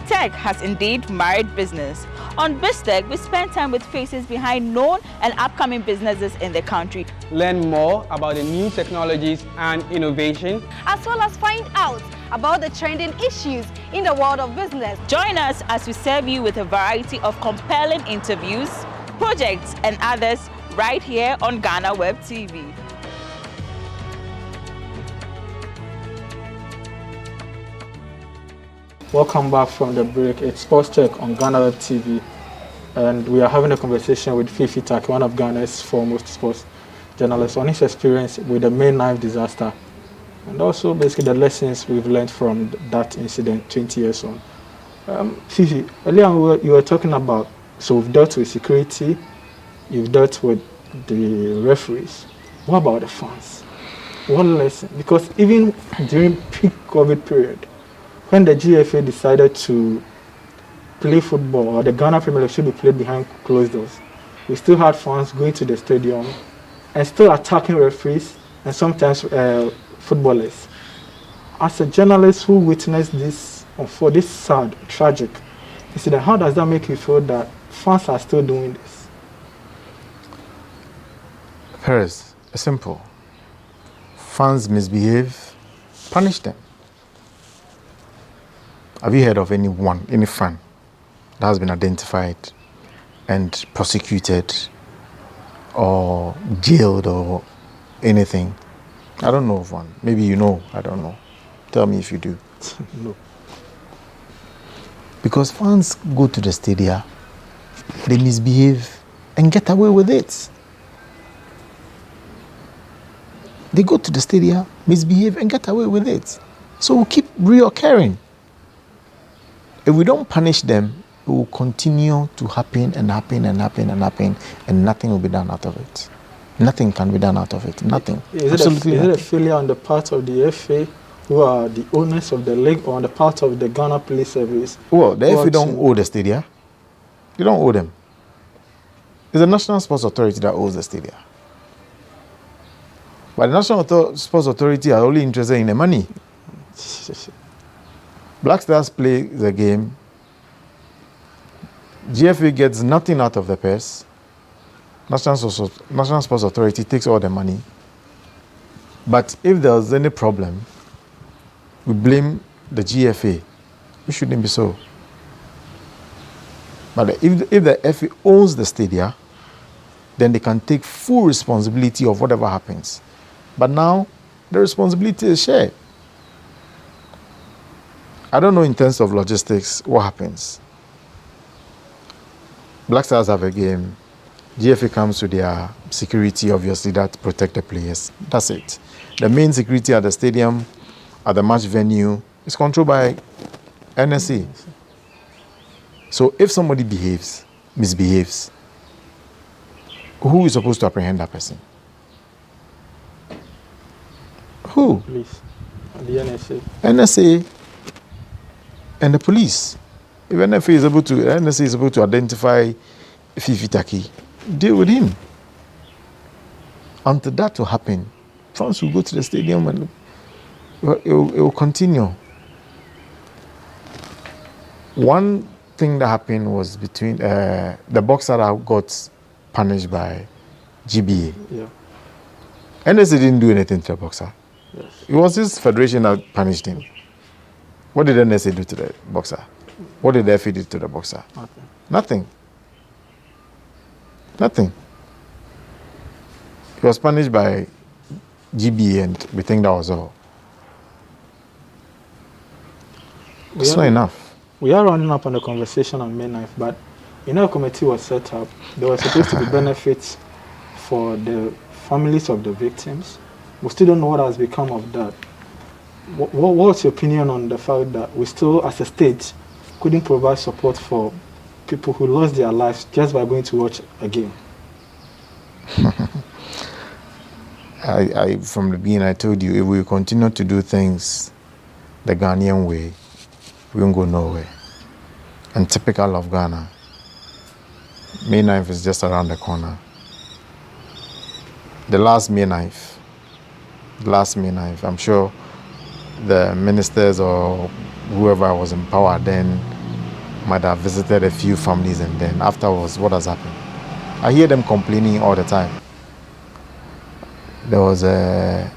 Tech has indeed married business. On BizTech, we spend time with faces behind known and upcoming businesses in the country. Learn more about the new technologies and innovation, as well as find out about the trending issues in the world of business. Join us as we serve you with a variety of compelling interviews, projects, and others right here on GhanaWeb TV. Welcome back from the break. It's Sports Check on GhanaWeb TV, and we are having a conversation with Fifi Taki, one of Ghana's foremost sports journalists, on his experience with the May 9th disaster, and also basically the lessons we've learned from that incident 20 years on. Fifi, earlier you were talking about, so we've dealt with security, you've dealt with the referees. What about the fans? one lesson, because even during peak COVID period, when the GFA decided to play football, or the Ghana Premier League should be played behind closed doors, we still had fans going to the stadium and still attacking referees and sometimes footballers. As a journalist who witnessed this, for this sad, tragic incident, how does that make you feel that fans are still doing this? Paris, it's simple. Fans misbehave, punish them. Have you heard of any fan that has been identified and prosecuted or jailed or anything? I don't know of one. Maybe you know, I don't know. Tell me if you do. No. Because fans go to the stadia, they misbehave and get away with it. They go to the stadia, misbehave and get away with it. So we'll keep reoccurring. If we don't punish them, it will continue to happen and happen and happen and happen, and nothing will be done out of it. Nothing can be done out of it. Nothing. Is it a failure on the part of the FA, who are the owners of the league, or on the part of the Ghana Police Service? Well, the FA don't owe the stadia. You don't owe them. It's the National Sports Authority that owes the stadia. But the National Sports Authority are only interested in the money. Black Stars play the game. GFA gets nothing out of the purse. National Sports Authority takes all the money. But if there's any problem, we blame the GFA. It shouldn't be so. But if the FA owns the stadia, then they can take full responsibility of whatever happens. But now, the responsibility is shared. I don't know in terms of logistics what happens. Black Stars have a game. GFA comes to their security, obviously, that protect the players. That's it. The main security at the stadium, at the match venue, is controlled by NSA. So if somebody misbehaves, who is supposed to apprehend that person? Who? Police. The NSA. NSA and the police. If NSA is able to identify Fifi Taki, deal with him. Until that will happen, fans will go to the stadium and it will continue. One thing that happened was between the boxer that got punished by GBA. Yeah. NSA didn't do anything to the boxer. Yes. It was his federation that punished him. What did NSA do to the boxer? What did the FA do to the boxer? Nothing. Nothing. He was punished by GBA and we think that was all. It's not enough. We are rounding up on the conversation on May 9th, but a committee was set up. There were supposed to be benefits for the families of the victims. We still don't know what has become of that. What's your opinion on the fact that we still, as a state, couldn't provide support for people who lost their lives just by going to watch a game? From the beginning, I told you, if we continue to do things the Ghanaian way, we won't go nowhere. And typical of Ghana, May 9th is just around the corner. The last May 9th, I'm sure the ministers or whoever was in power then might have visited a few families, and then afterwards, what has happened? I hear them complaining all the time. There was a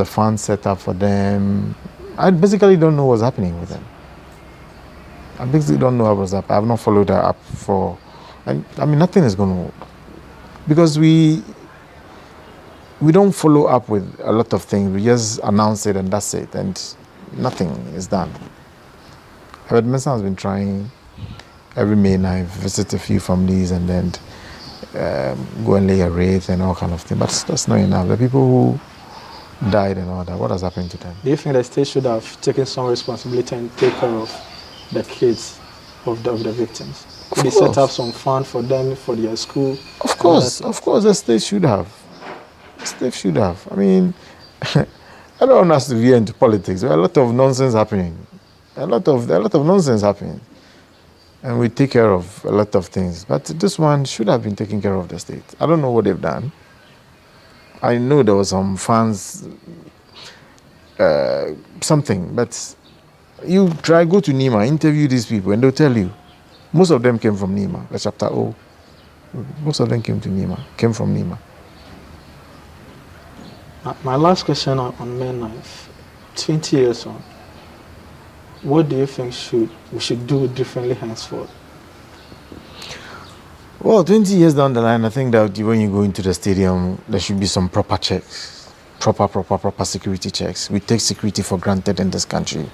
fund set up for them. I basically don't know what's happening with them. I basically don't know what was up. I have not followed that up for. I mean, nothing is going to, because we don't follow up with a lot of things. We just announce it and that's it, and nothing is done. Herbert Mensah has been trying every May night, visit a few families and then go and lay a wreath and all kind of things. But that's not enough. The people who died and all that, what has happened to them? Do you think the state should have taken some responsibility and take care of the kids of the victims? Could they set up some fund for them, for their school? Of course, the state should have. They should have. I mean, I don't want us to veer into politics. There are a lot of nonsense happening. A lot of nonsense happening. And we take care of a lot of things. But this one should have been taking care of the state. I don't know what they've done. I know there was some fans, something, but you go to Nima, interview these people, and they'll tell you, most of them came from Nima, the chapter O. Most of them came from Nima. My last question on Men Knife, 20 years on, what do you think we should do differently henceforth? Well, 20 years down the line, I think that when you go into the stadium, there should be some proper checks, proper security checks. We take security for granted in this country.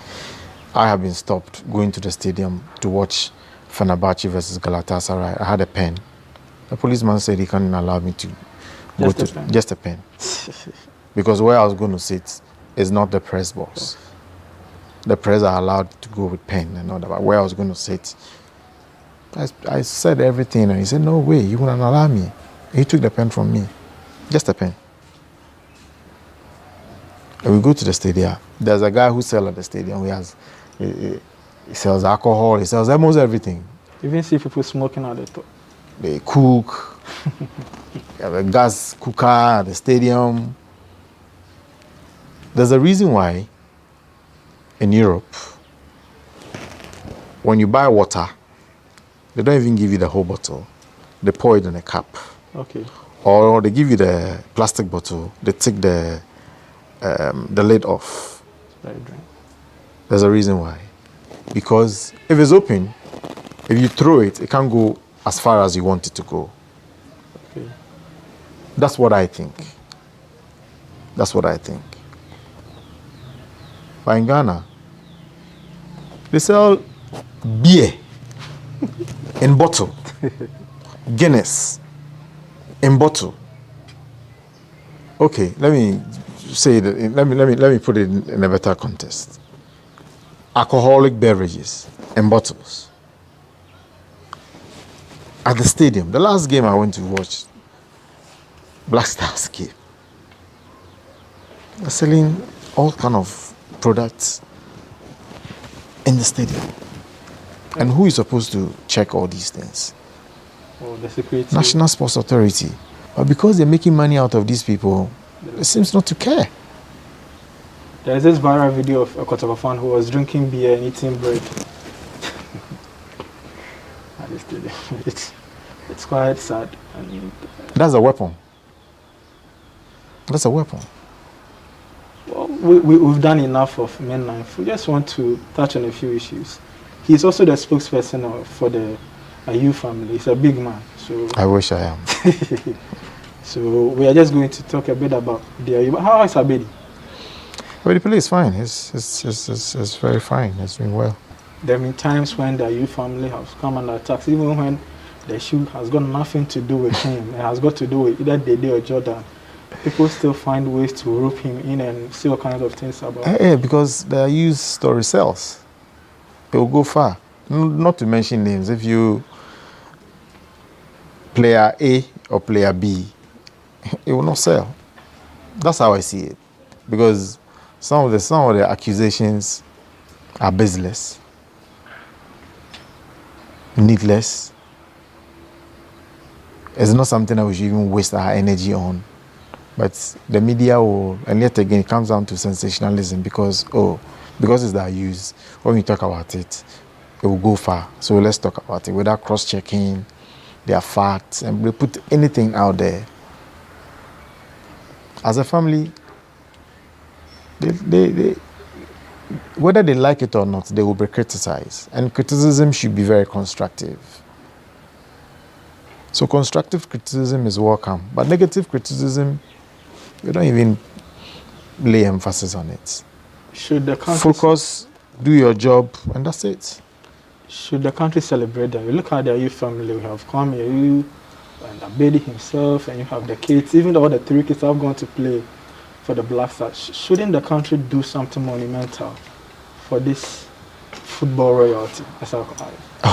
I have been stopped going to the stadium to watch Fenerbahce versus Galatasaray. I had a pen. The policeman said he can't allow me to go to just a pen. Because where I was going to sit is not the press box. The press are allowed to go with pen and all that. But where I was going to sit, I said everything, and he said, no way, you wouldn't allow me. He took the pen from me. Just a pen. And we go to the stadium. There's a guy who sells at the stadium. He sells alcohol. He sells almost everything. You even see people smoking at the top. They cook. You have a gas cooker at the stadium. There's a reason why in Europe, when you buy water, they don't even give you the whole bottle. They pour it in a cup. Okay. Or they give you the plastic bottle. They take the lid off. There's a reason why. Because if it's open, if you throw it, it can't go as far as you want it to go. Okay. That's what I think. But in Ghana, they sell beer in bottle, Guinness in bottle. Okay, let me say that. Let me put it in a better context. Alcoholic beverages in bottles at the stadium. The last game I went to watch, Black Stars game. They're selling all kind of products in the stadium. And who is supposed to check all these things? Oh, the security. National Sports Authority. But because they're making money out of these people, it seems not to care. There's this viral video of a Kotoka fan who was drinking beer and eating bread at the stadium. It's quite sad. And that's a weapon. That's a weapon. Well, we've done enough of Men Knife. We just want to touch on a few issues. He's also the spokesperson for the Ayew family. He's a big man. So I wish I am. So we are just going to talk a bit about the Ayew. How is Abedi? Abedi is fine. It's very fine. It's doing well. There have been times when the Ayew family has come under attack, even when the issue has got nothing to do with him. It has got to do with either Dede or Jordan. People still find ways to rope him in and say all kinds of things about him. Yeah, because the Ayew story sells. It will go far. Not to mention names. If you player A or player B, it will not sell. That's how I see it. Because some of the accusations are baseless, needless. It's not something that we should even waste our energy on. But the media will, and yet again, it comes down to sensationalism because it's that use. When we talk about it, it will go far. So let's talk about it without cross-checking their facts, and we put anything out there. As a family, they whether they like it or not, they will be criticized, and criticism should be very constructive. So constructive criticism is welcome, but negative criticism, we don't even lay emphasis on it. Should the country focus, do your job, and that's it. Should the country celebrate that? You look at the Ayew family. We have Kwame Ayew and Abedi himself, and you have the kids. Even though all the three kids have gone to play for the Black Stars, shouldn't the country do something monumental for this football royalty?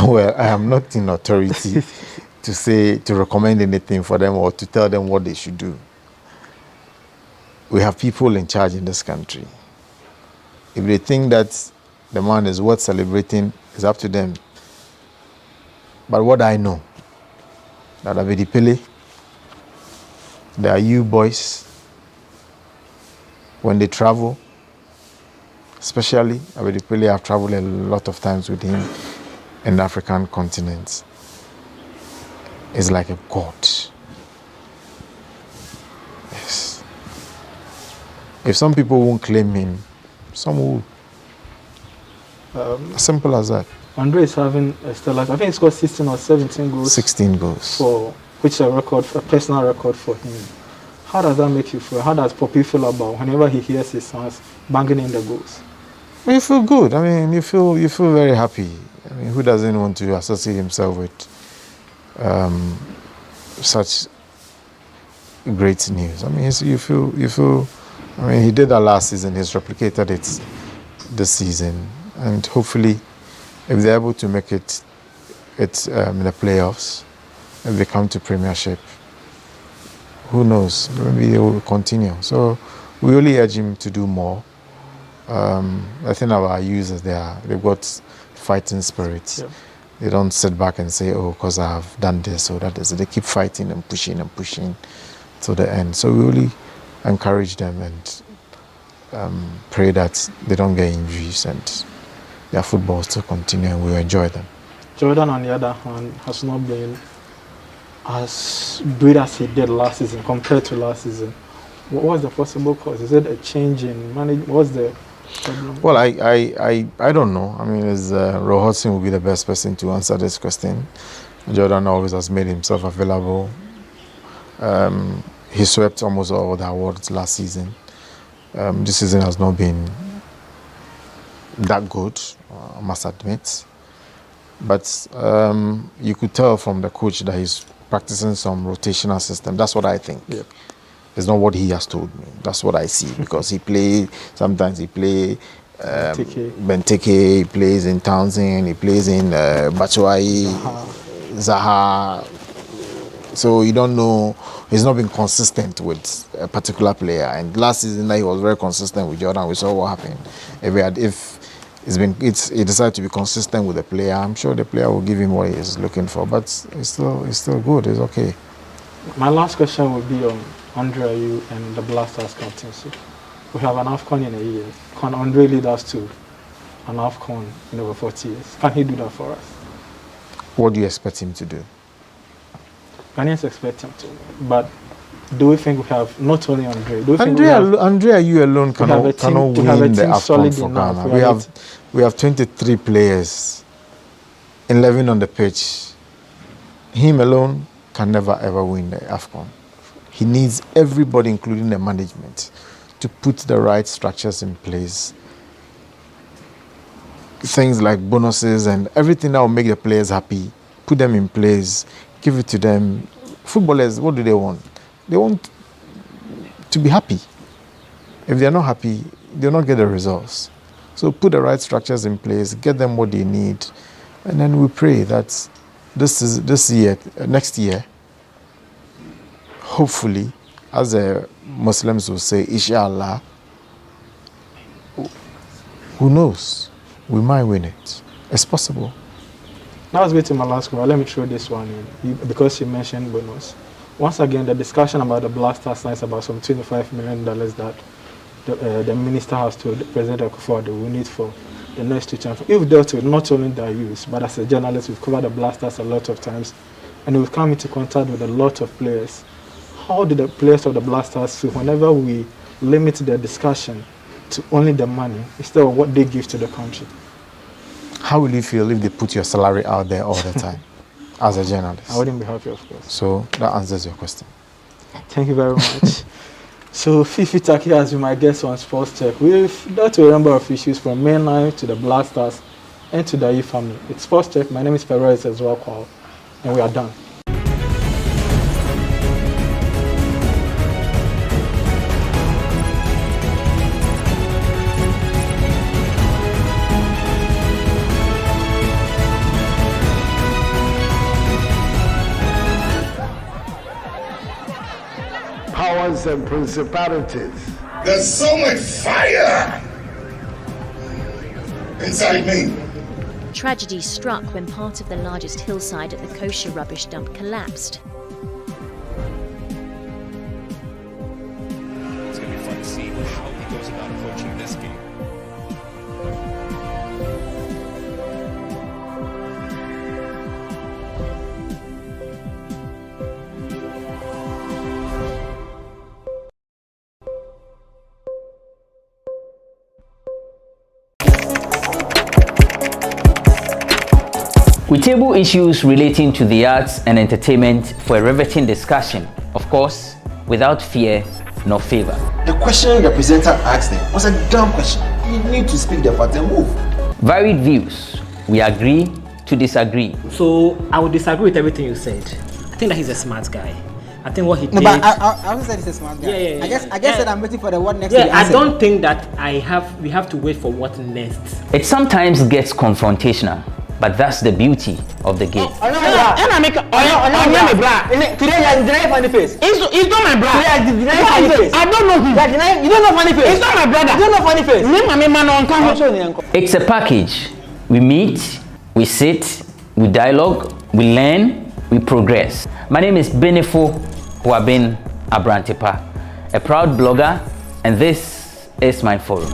Well, I am not in authority to recommend anything for them or to tell them what they should do. we have people in charge in this country. If they think that the man is worth celebrating, it's up to them. But what I know, that Abedi Pele, there are you boys, when they travel, especially Abedi Pele, I've traveled a lot of times with him in the African continent. It's like a god. Yes. If some people won't claim him, some will. Simple as that. Andre is having a stellar. I think it's got 16 or 17 goals. 16 goals. Which is a record, a personal record for him. How does that make you feel? How does Poppy feel about whenever he hears his sons banging in the goals? You feel good. I mean, you feel very happy. I mean, who doesn't want to associate himself with such great news? I mean, you feel. I mean, he did that last season. He's replicated it this season, and hopefully, if they're able to make it in the playoffs, if they come to Premiership, who knows? Maybe they will continue. So we only urge him to do more. I think our users, they've got fighting spirits. Yep. They don't sit back and say, oh, because I have done this or that. They keep fighting and pushing to the end. So we really encourage them and pray that they don't get injuries and their football still continue and we enjoy them. Jordan, on the other hand, has not been as great as he did last season compared to last season. What was the possible cause? Is it a change in management? What's the problem? Well, I don't know. I mean, Roy Hodgson will be the best person to answer this question. Jordan always has made himself available. He swept almost all the awards last season. This season has not been that good, I must admit. But you could tell from the coach that he's practicing some rotational system. That's what I think. Yep. It's not what he has told me. That's what I see because sometimes he plays Benteke, he plays in Townsend, he plays in Batshuayi, Zaha. So you don't know, he's not been consistent with a particular player. And last season he was very consistent with Jordan. We saw what happened. If he decided to be consistent with the player, I'm sure the player will give him what he's looking for. But it's still good. It's okay. My last question would be on Andre Ayew and the Blasters captaincy. We have an AFCON in a year. Can Andre lead us to an AFCON in over 40 years? Can he do that for us? What do you expect him to do? Ghanaians expect him to. But do we think we have not only Andre? Andre Ayew alone cannot win the AFCON for Ghana. We have 23 players, 11 on the pitch. Him alone can never ever win the AFCON. He needs everybody, including the management, to put the right structures in place. Things like bonuses and everything that will make the players happy, put them in place, give it to them. Footballers, what do they want? They want to be happy. If they're not happy, they'll not get the results. So put the right structures in place, get them what they need, and then we pray that next year, hopefully, as the Muslims will say, Inshallah, who knows? We might win it. It's possible. Now let's get to my last one. Let me throw this one in because you mentioned bonus. Once again, the discussion about the Blasters is about some $25 million that the minister has told President Akufo-Addo we need for the next two champions. We've dealt with not only their use, but as a journalist, we've covered the Blasters a lot of times, and we've come into contact with a lot of players. How do the players of the Blasters feel whenever we limit their discussion to only the money instead of what they give to the country? How will you feel if they put your salary out there all the time as a journalist? I wouldn't be happy, of course. So that answers your question. Thank you very much. So Fifi Taki has been my guest on Sports Check. We've dealt with a number of issues from Mainline to the Blasters and to the Ayew family. It's Sports Check. My name is Perez as well, and we are done. Powers and principalities There's so much fire inside me. Tragedy struck when part of the largest hillside at the kosher rubbish dump collapsed. It's going to be fun to see how he goes about approaching this game. We table issues relating to the arts and entertainment for a riveting discussion, of course, without fear nor favor. The question the presenter asked them was a dumb question. You need to speak the fact and move. Varied views. We agree to disagree. So I would disagree with everything you said. I think that he's a smart guy. I think what he did. No, but I also said he's a smart guy. Yeah. I guess that I'm waiting for the what next. Yeah, I don't think that we have to wait for what next. It sometimes gets confrontational, but that's the beauty of the game. Today you funny face. It's not my brother. Funny face. I don't know him. You don't know funny face. It's not my brother. You don't know funny face. It's a package. We meet, we sit, we dialogue, we learn, we progress. My name is Benefo Abrantepa, a proud blogger, and this is my forum.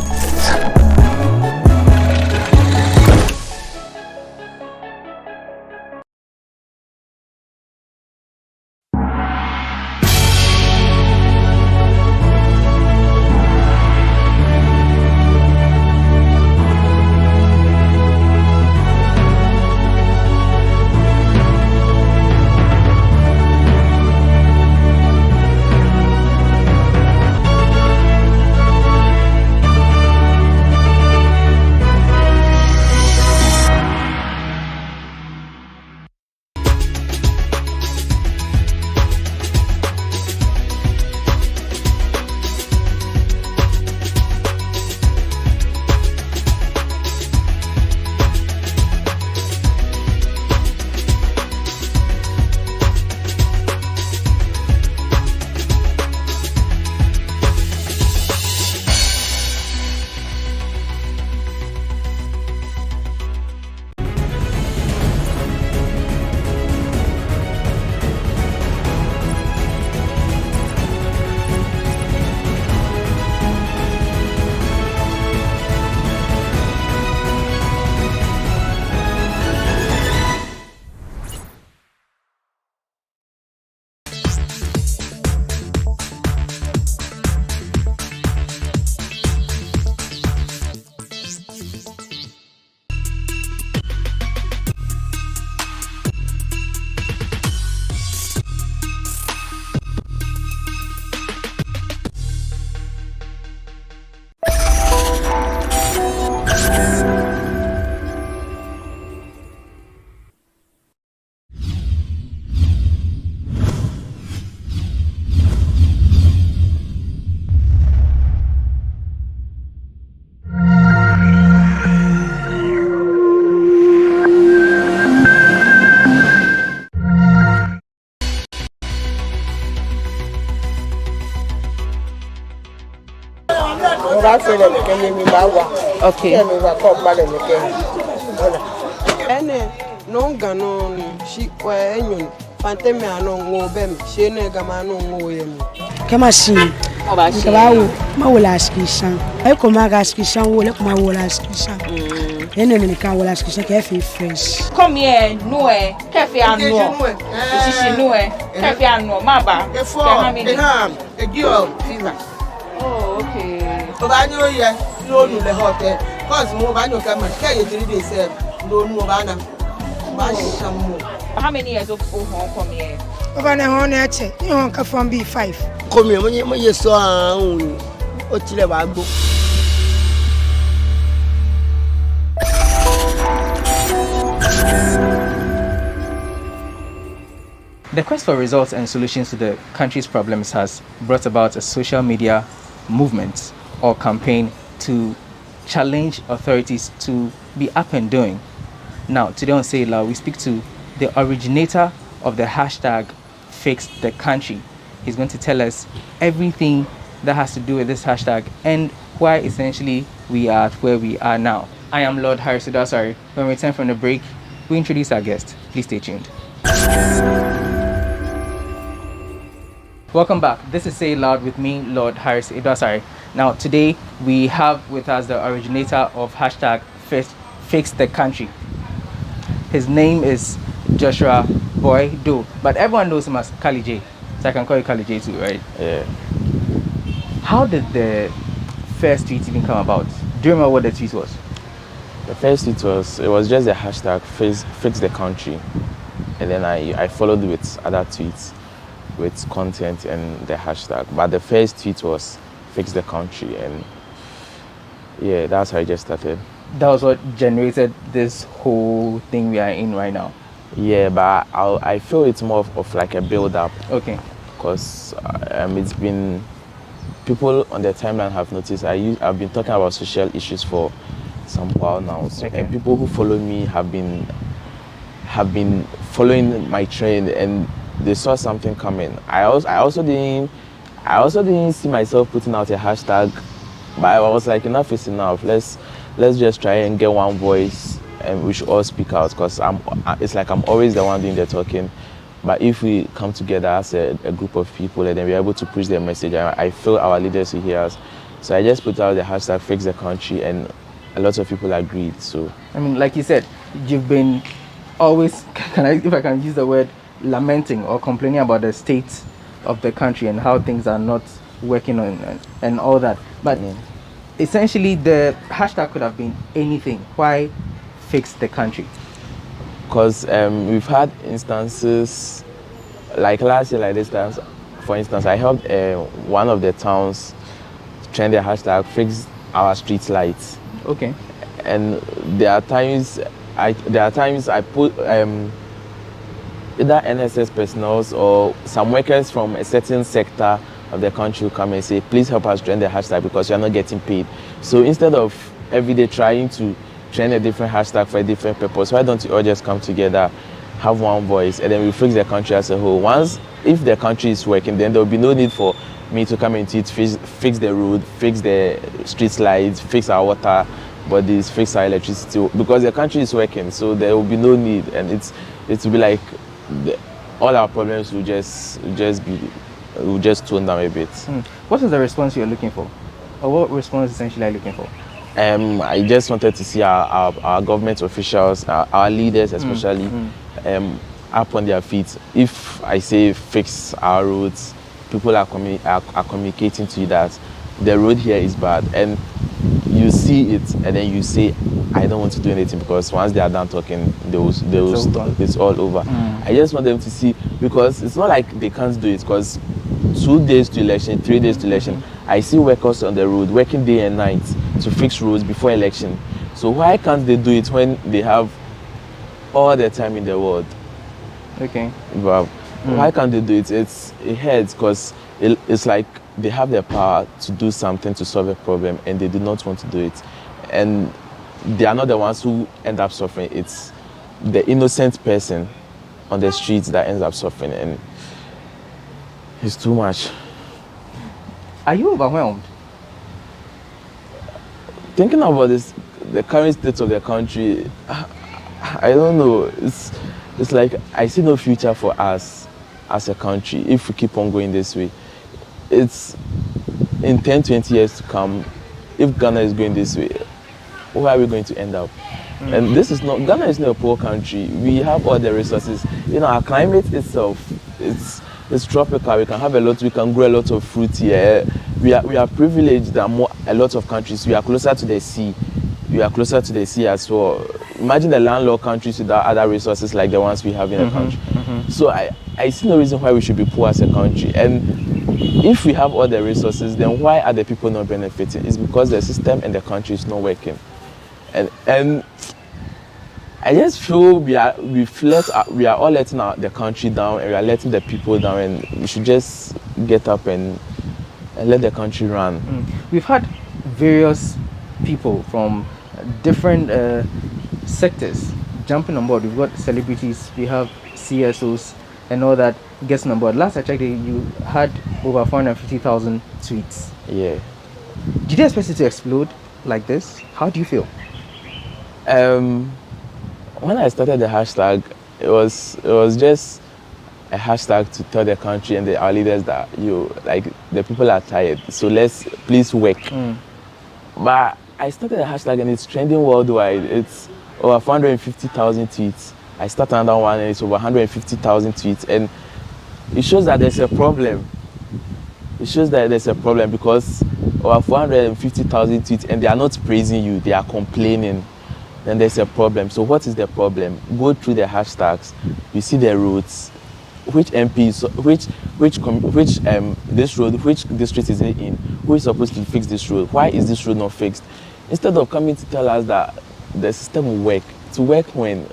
Okay. No ganon she when Fantemi no bem she ne gamano yem. Kemasi Kabawu mawula skishan e ko maga skishan wole ko mawula skishan ene me kan wala skishan ke fi fresh come here no kefi anu sisi no kefi anu maba a girl fever. Oh okay Oba ni oye no nu le hotel cause mo ba no come ke ye 3 days no nu ba na ba shamu. How many years of home come here? Over na hon e che ni hon ka from B5 come here mo ye so an o ti le wa gbo. The quest for results and solutions to the country's problems has brought about a social media movement or campaign to challenge authorities to be up and doing. Now, today on Say It Loud, we speak to the originator of the hashtag Fix the Country. He's going to tell us everything that has to do with this hashtag and why essentially we are at where we are now. I am Lord Harris Idasari. When we return from the break, we introduce our guest. Please stay tuned. Welcome back. This is Say Loud with me, Lord Harris Idasari. Now, today we have with us the originator of hashtag Fix the Country. His name is Joshua Boy Do, but everyone knows him as Kali J. So I can call you Kali J too, right? Yeah. How did the first tweet even come about? Do you remember what the tweet was? The first tweet was just the hashtag fix the country, and then I followed with other tweets with content and the hashtag. But the first tweet was fix the country, and yeah, that's how I just started. That was what generated this whole thing we are in right now. Yeah, but I feel it's more of like a build-up. Okay. Because it's been, people on the timeline have noticed I've been talking about social issues for some while now. So, okay. And people who follow me have been following my trend, and they saw something coming. I also didn't see myself putting out a hashtag, but I was like, enough is enough. Let's just try and get one voice, and we should all speak out, because it's like I'm always the one doing the talking. But if we come together as a group of people, and then we're able to preach their message, I feel our leaders will hear us. So I just put out the hashtag Fix the Country, and a lot of people agreed. So I mean, like you said, you've been always, if I can use the word, lamenting or complaining about the state of the country and how things are not working on and all that. But essentially, the hashtag could have been anything. Why fix the country? Because we've had instances like last year, like this time, for instance, I helped one of the towns trend the hashtag fix our street lights. Okay. And there are times I put either NSS personnel or some workers from a certain sector of the country will come and say, please help us trend the hashtag because you are not getting paid. So instead of every day trying to trend a different hashtag for a different purpose, why don't you all just come together, have one voice, and then we fix the country as a whole. If the country is working, then there will be no need for me to come into it, fix the road, fix the street lights, fix our water bodies, fix our electricity, because the country is working, so there will be no need, and it will be like all our problems will just tone down a bit. What is the response you're looking for, or what response essentially are you looking for? I just wanted to see our government officials, our leaders especially, up on their feet. If I say fix our roads, people are communicating to you that the road here is bad, and you see it, and then you say, I don't want to do anything, because once they are done talking, it's all over. I just want them to see, because it's not like they can't do it, because 2 days to election, 3 days to election, I see workers on the road working day and night to fix roads before election. So why can't they do it when they have all the time in the world? Okay. But why can't they do it? It hurts, because it's like they have the power to do something to solve a problem, and they do not want to do it. And they are not the ones who end up suffering. It's the innocent person on the streets that ends up suffering, and it's too much. Are you overwhelmed? Thinking about the current state of the country, I don't know. It's like I see no future for us as a country if we keep on going this way. It's in 10-20 years to come, if Ghana is going this way, where are we going to end up? And Ghana is not a poor country. We have all the resources. Our climate itself, it's tropical. We can grow a lot of fruit here. We are privileged than a lot of countries. We are closer to the sea. We are closer to the sea as well. Imagine the landlocked countries without other resources like the ones we have in the country. So I see no reason why we should be poor as a country. And if we have all the resources, then why are the people not benefiting? It's because the system and the country is not working. And I just feel we are all letting the country down, and we are letting the people down, and we should just get up and let the country run. We've had various people from different sectors jumping on board. We've got celebrities, we have CSOs and all that. getting on board. Last I checked, you had over 450,000 tweets. Yeah. Did you expect it to explode like this? How do you feel? When I started the hashtag, it was just a hashtag to tell the country and our leaders that the people are tired, so let's please work. But I started a hashtag and it's trending worldwide. It's over 450,000 tweets. I started another one and it's over 150,000 tweets, and it shows that there's a problem. It shows that there's a problem because over 450,000 tweets and they are not praising you, they are complaining. Then there's a problem. So what is the problem? Go through the hashtags. You see the roads. Which MPs, this road, which district is it in? Who is supposed to fix this road? Why is this road not fixed? Instead of coming to tell us that the system will work, to work when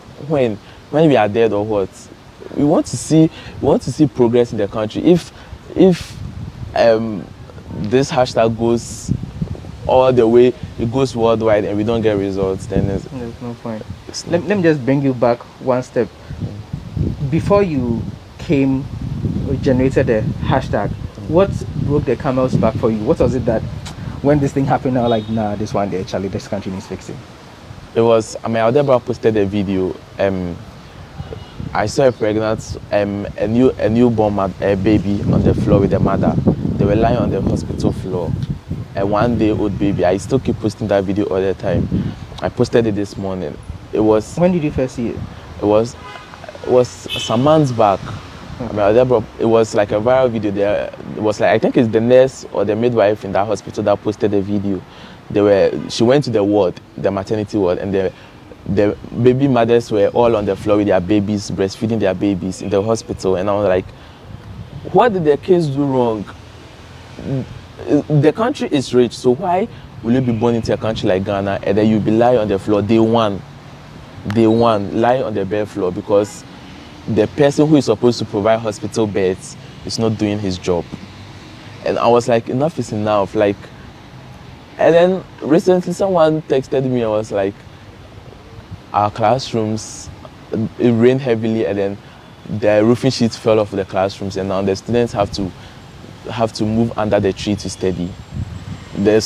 we are dead or what? We want to see progress in the country. If this hashtag goes all the way, it goes worldwide and we don't get results, then there's no point. Let me just bring you back one step. Before you came or generated the hashtag, what broke the camel's back for you? What was it that when this thing happened now, like, nah, this one day, Charlie, this country needs fixing? It was, Aldebra posted a video. I saw a pregnant, a newborn baby on the floor with the mother. They were lying on the hospital floor. A 1-day-old baby. I still keep posting that video all the time. I posted it this morning. It was. When did you first see it? It was some months back. Okay. It was like a viral video. There, it was like, I think it's the nurse or the midwife in that hospital that posted the video. She went to the ward, the maternity ward, and the baby mothers were all on the floor with their babies, breastfeeding their babies in the hospital. And I was like, what did the kids do wrong? The country is rich, so why will you be born into a country like Ghana and then you'll be lying on the floor day one, lying on the bare floor because the person who is supposed to provide hospital beds is not doing his job? And I was like, enough is enough. Like, and then recently someone texted me. I was like, our classrooms, it rained heavily, and then the roofing sheets fell off the classrooms, and now the students have to move under the tree to study. The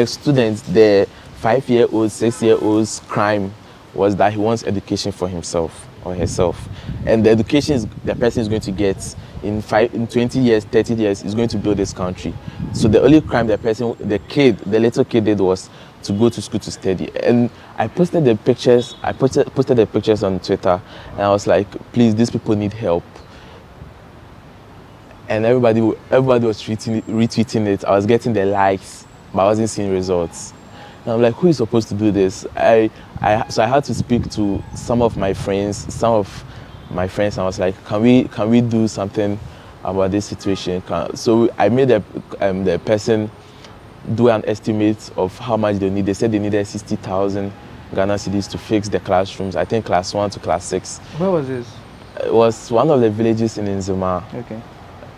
students, the 5-year-olds, 6-year-olds' crime was that he wants education for himself or herself, and the education the person is going to get in 20 years, 30 years is going to build this country. So the only crime the little kid did was to go to school to study. And I posted the pictures. I posted the pictures on Twitter, and I was like, please, these people need help. And everybody was retweeting it. I was getting the likes, but I wasn't seeing results. And I'm like, who is supposed to do this? So I had to speak to some of my friends, and I was like, can we do something about this situation? So I made the person do an estimate of how much they need. They said they needed 60,000 Ghana cedis to fix the classrooms. I think class 1 to class 6. Where was this? It was one of the villages in Nzima. Okay.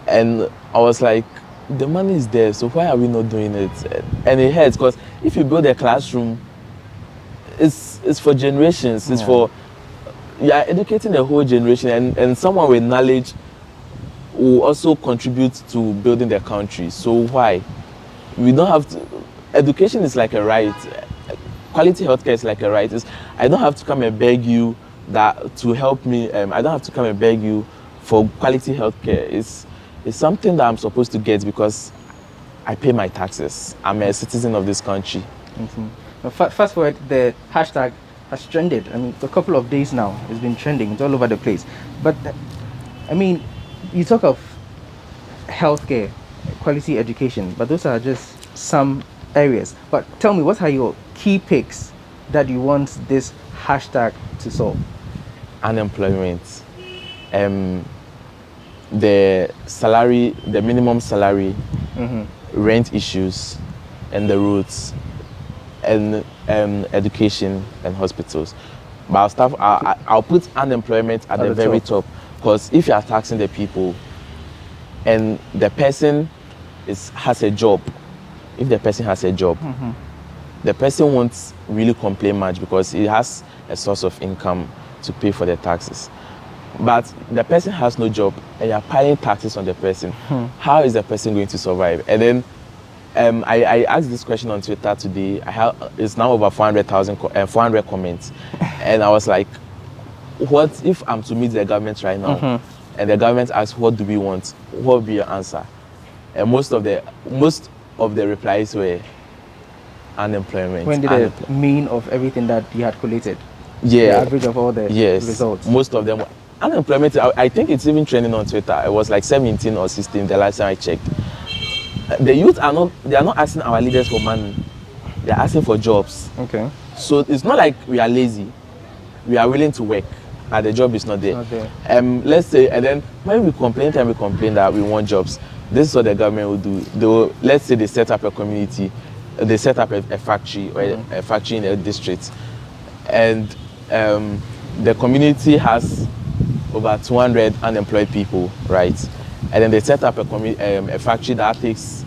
And I was like, the money is there, so why are we not doing it? And it hurts because if you build a classroom, it's for generations. It's for, you are educating the whole generation, and someone with knowledge will also contribute to building the country. So why? We don't have to. Education is like a right. Quality healthcare is like a right. I don't have to come and beg you to help me. I don't have to come and beg you for quality healthcare. It's something that I'm supposed to get because I pay my taxes. I'm a citizen of this country. Mm-hmm. Fast forward, the hashtag has trended. I mean, for a couple of days now, it's been trending. It's all over the place. But, I mean, you talk of healthcare, quality education, but those are just some areas. But tell me, what are your key picks that you want this hashtag to solve? Unemployment. The minimum salary, rent issues, and the roads, and education and hospitals. But I'll put unemployment at the very top, because if you are taxing the people, and the person has a job, if the person has a job, the person won't really complain much because he has a source of income to pay for the taxes. but the person has no job and you're piling taxes on the person. How is the person going to survive? And then I asked this question on Twitter today. It's now over 400 comments, and I was like, what if I'm to meet the government right now, and the government asks, what do we want? What would be your answer? And most of the replies were unemployment. When did the mean of everything that you had collated? Yeah. The average of all the results. Most of them were unemployment. I think it's even trending on Twitter. It was like 17 or 16 the last time I checked. The youth are not asking our leaders for money. They're asking for jobs. Okay. So it's not like we are lazy. We are willing to work, and the job is not there. Let's say, and then when we complain that we want jobs, this is what the government will do. Let's say they set up a community, they set up a factory or a factory in a district, and the community has over 200 unemployed people, right? And then they set up a factory that takes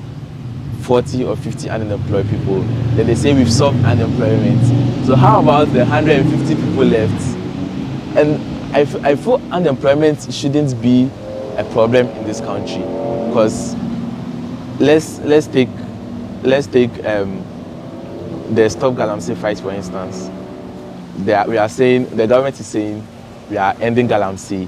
40 or 50 unemployed people. Then they say we've solved unemployment. So how about the 150 people left? And I feel unemployment shouldn't be a problem in this country, because let's take the Stop Galamsey fight, for instance. The government is saying we are ending Galamsey,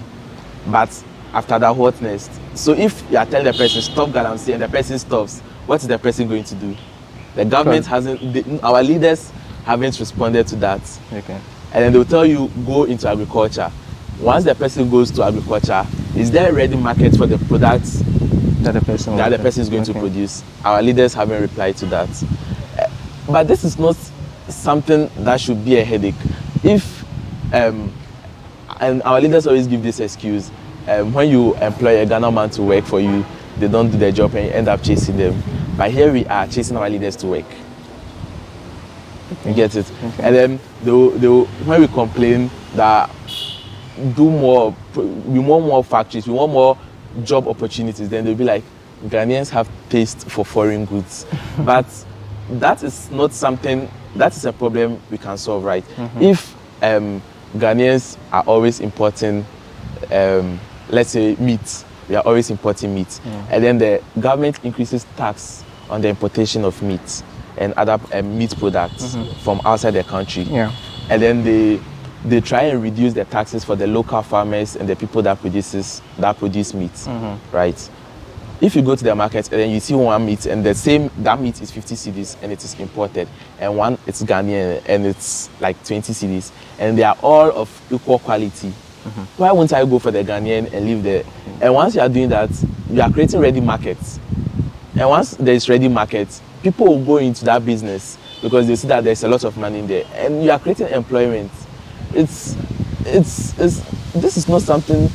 but after that, what next? So if you are telling the person stop Galamsey and the person stops, what is the person going to do? The government our leaders haven't responded to that. Okay. And then they'll tell you go into agriculture. Once the person goes to agriculture, is there a ready market for the products that the person is going to produce? Our leaders haven't replied to that. But this is not something that should be a headache. If and our leaders always give this excuse, when you employ a Ghana man to work for you, they don't do their job and you end up chasing them. But here we are chasing our leaders to work. You get it? And then when we complain that we want more factories, we want more job opportunities, then they'll be like, Ghanaians have taste for foreign goods. But that is not something, that is a problem we can solve, right? If Ghanaians are always importing, let's say meat, we are always importing meat, and then the government increases tax on the importation of meat and other meat products from outside the country, and then they try and reduce the taxes for the local farmers and the people that produce meat, right? If you go to the market and then you see one meat and that meat is 50 cedis and it is imported, and one it's Ghanaian and it's like 20 cedis, and they are all of equal quality, why won't I go for the Ghanaian and leave there? And once you are doing that, you are creating ready markets. And once there is ready markets, people will go into that business because they see that there's a lot of money in there, and you are creating employment. This is not something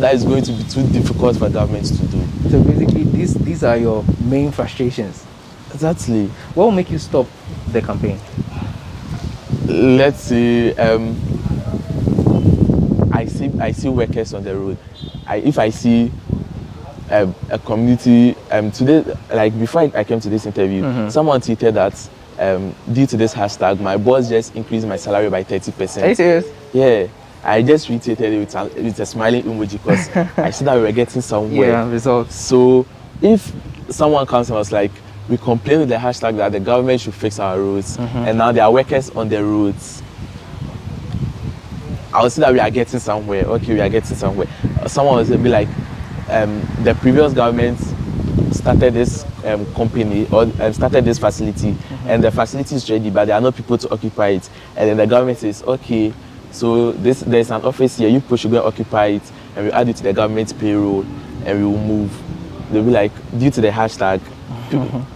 that is going to be too difficult for governments to do. So basically, these are your main frustrations. Exactly. What will make you stop the campaign? Let's see. I see workers on the road. If I see a community today, like before I came to this interview, someone tweeted that due to this hashtag, my boss just increased my salary by 30%. Are you serious? Yeah. I just retweeted it with a smiling emoji because I said that we were getting somewhere. Yeah, results. So if someone comes and was like, we complain with the hashtag that the government should fix our roads, and now there are workers on the roads, I would say that we are getting somewhere. Okay, we are getting somewhere. Someone will be like, the previous government started this company or started this facility, and the facility is ready, but there are no people to occupy it. And then the government says, okay, so there's an office here, you people should go occupy it, and we add it to the government payroll, and we will move. They'll be like, due to the hashtag,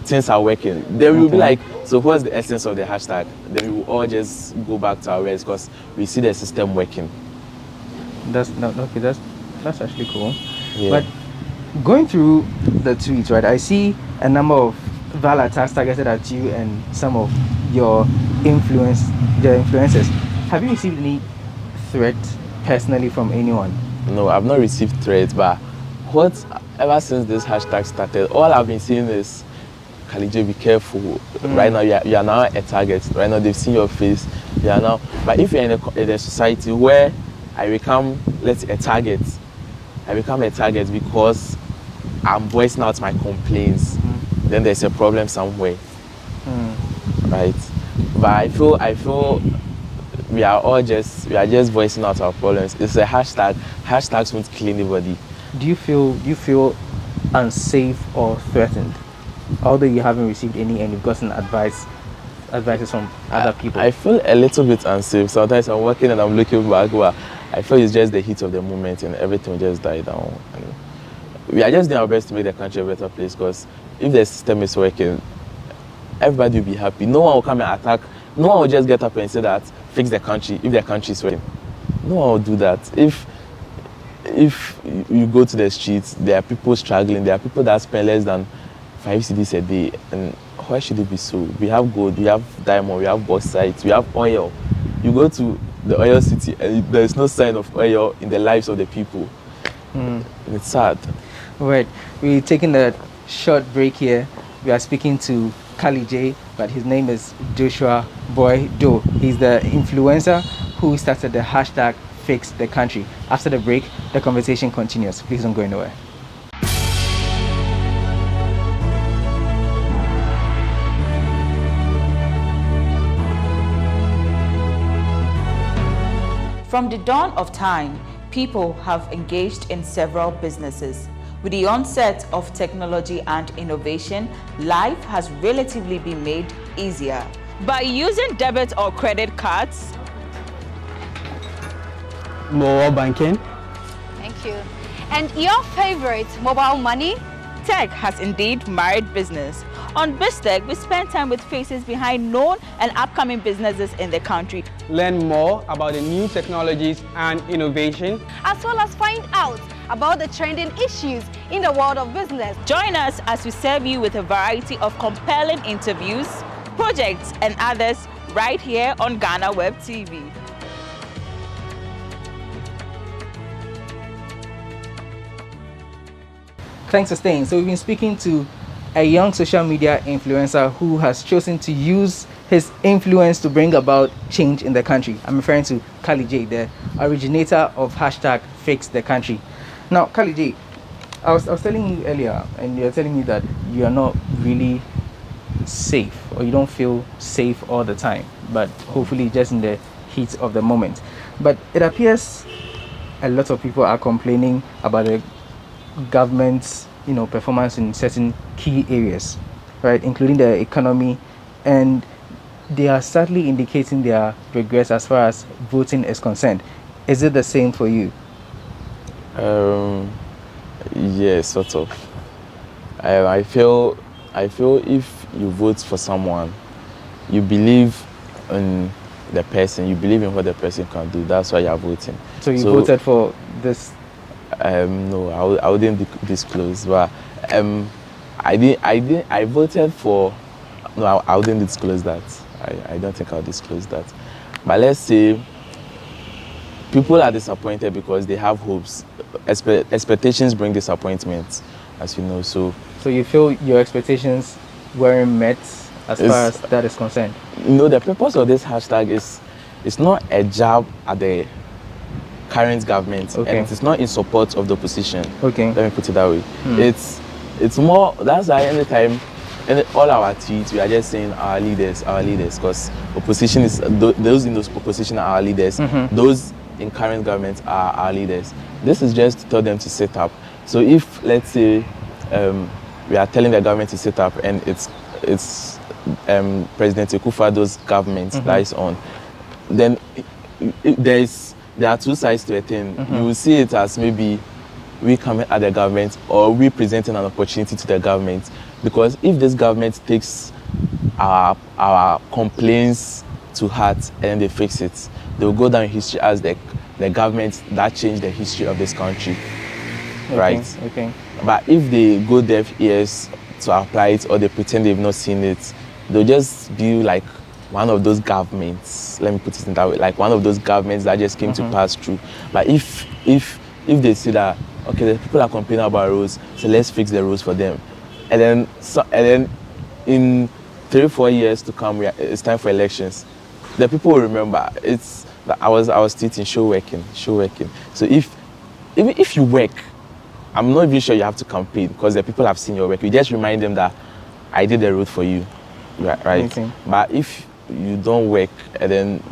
things are working. Then we will be like, so what's the essence of the hashtag? Then we will all just go back to our ways because we see the system working. That's actually cool. Yeah. But going through the tweets, right, I see a number of viral attacks targeted at you and some of your influencers. Have you received any threat personally from anyone? No, I've not received threats, but ever since this hashtag started, all I've been seeing is, Khalid, be careful. Right now, you are now a target. Right now, they've seen your face. You are now. But if you're in a society where I become, let's say, a target. I become a target because I'm voicing out my complaints. Then there's a problem somewhere, right? But I feel we are just voicing out our problems. It's a hashtag. Hashtags won't kill anybody. Do you feel unsafe or threatened, although you haven't received any and you've gotten advices from other people? I feel a little bit unsafe. Sometimes I'm working and I'm looking back, but I feel it's just the heat of the moment and everything will just die down. And we are just doing our best to make the country a better place, because if the system is working, everybody will be happy. No one will come and attack. No one will just get up and say that fix the country if the country is working. No one will do that. If you go to the streets, there are people struggling. There are people that spend less than 5 cedis a day. And why should it be so? We have gold, we have diamond, we have bauxite, we have oil. You go to the oil city and there is no sign of oil in the lives of the people. It's sad. All right, we're taking a short break here. We are speaking to Kali J, but his name is Joshua Boy Do. He's the influencer who started the hashtag Fix the Country. After the break, the conversation continues. Please don't go anywhere. From the dawn of time, people have engaged in several businesses. With the onset of technology and innovation, life has relatively been made easier. By using debit or credit cards, mobile banking. Thank you. And your favorite, mobile money? Tech has indeed married business. On BizTech, we spend time with faces behind known and upcoming businesses in the country. Learn more about the new technologies and innovation, as well as find out about the trending issues in the world of business. Join us as we serve you with a variety of compelling interviews, projects, and others right here on GhanaWeb TV. Thanks for staying. So we've been speaking to a young social media influencer who has chosen to use his influence to bring about change in the country. I'm referring to Kali J, the originator of hashtag Fix the Country. Now, Kali J, I was telling you earlier, and you're telling me that you are not really safe, or you don't feel safe all the time, but hopefully just in the heat of the moment. But it appears a lot of people are complaining about the government's performance in certain key areas, right, including the economy, and they are sadly indicating their regrets as far as voting is concerned. Is it the same for you? Yes, sort of. I feel if you vote for someone, you believe in the person, you believe in what the person can do. That's why you are voting. So you voted for this? No, I wouldn't disclose. But I voted for. No, I wouldn't disclose that. I don't think I'll disclose that. But let's say people are disappointed because they have hopes. Expectations bring disappointments, as you know. So you feel your expectations weren't met as far as that is concerned? The purpose of this hashtag is it's not a jab at the current government, and it's not in support of the opposition. Let me put it that way. It's more, that's why anytime in all our tweets we are just saying our leaders, because opposition is those in those opposition are our leaders. Those in current government are our leaders. This is just to tell them to sit up. So if, let's say, we are telling the government to sit up, and it's President Akufo-Addo's government that is on, then there are two sides to a thing. You will see it as maybe we coming at the government, or we presenting an opportunity to the government. Because if this government takes our complaints to heart and they fix it, they will go down in history as the government that changed the history of this country, right? But if they go deaf ears to apply it, or they pretend they've not seen it, they'll just be like one of those governments. Let me put it in that way, like one of those governments that just came to pass through. But if they see that, okay, the people are complaining about roads, so let's fix the roads for them, and then in 3-4 years to come, it's time for elections. The people will remember. I was teaching show working. So even if you work, I'm not even sure you have to campaign because the people have seen your work. You just remind them that I did the road for you, right? Okay. But if you don't work, and then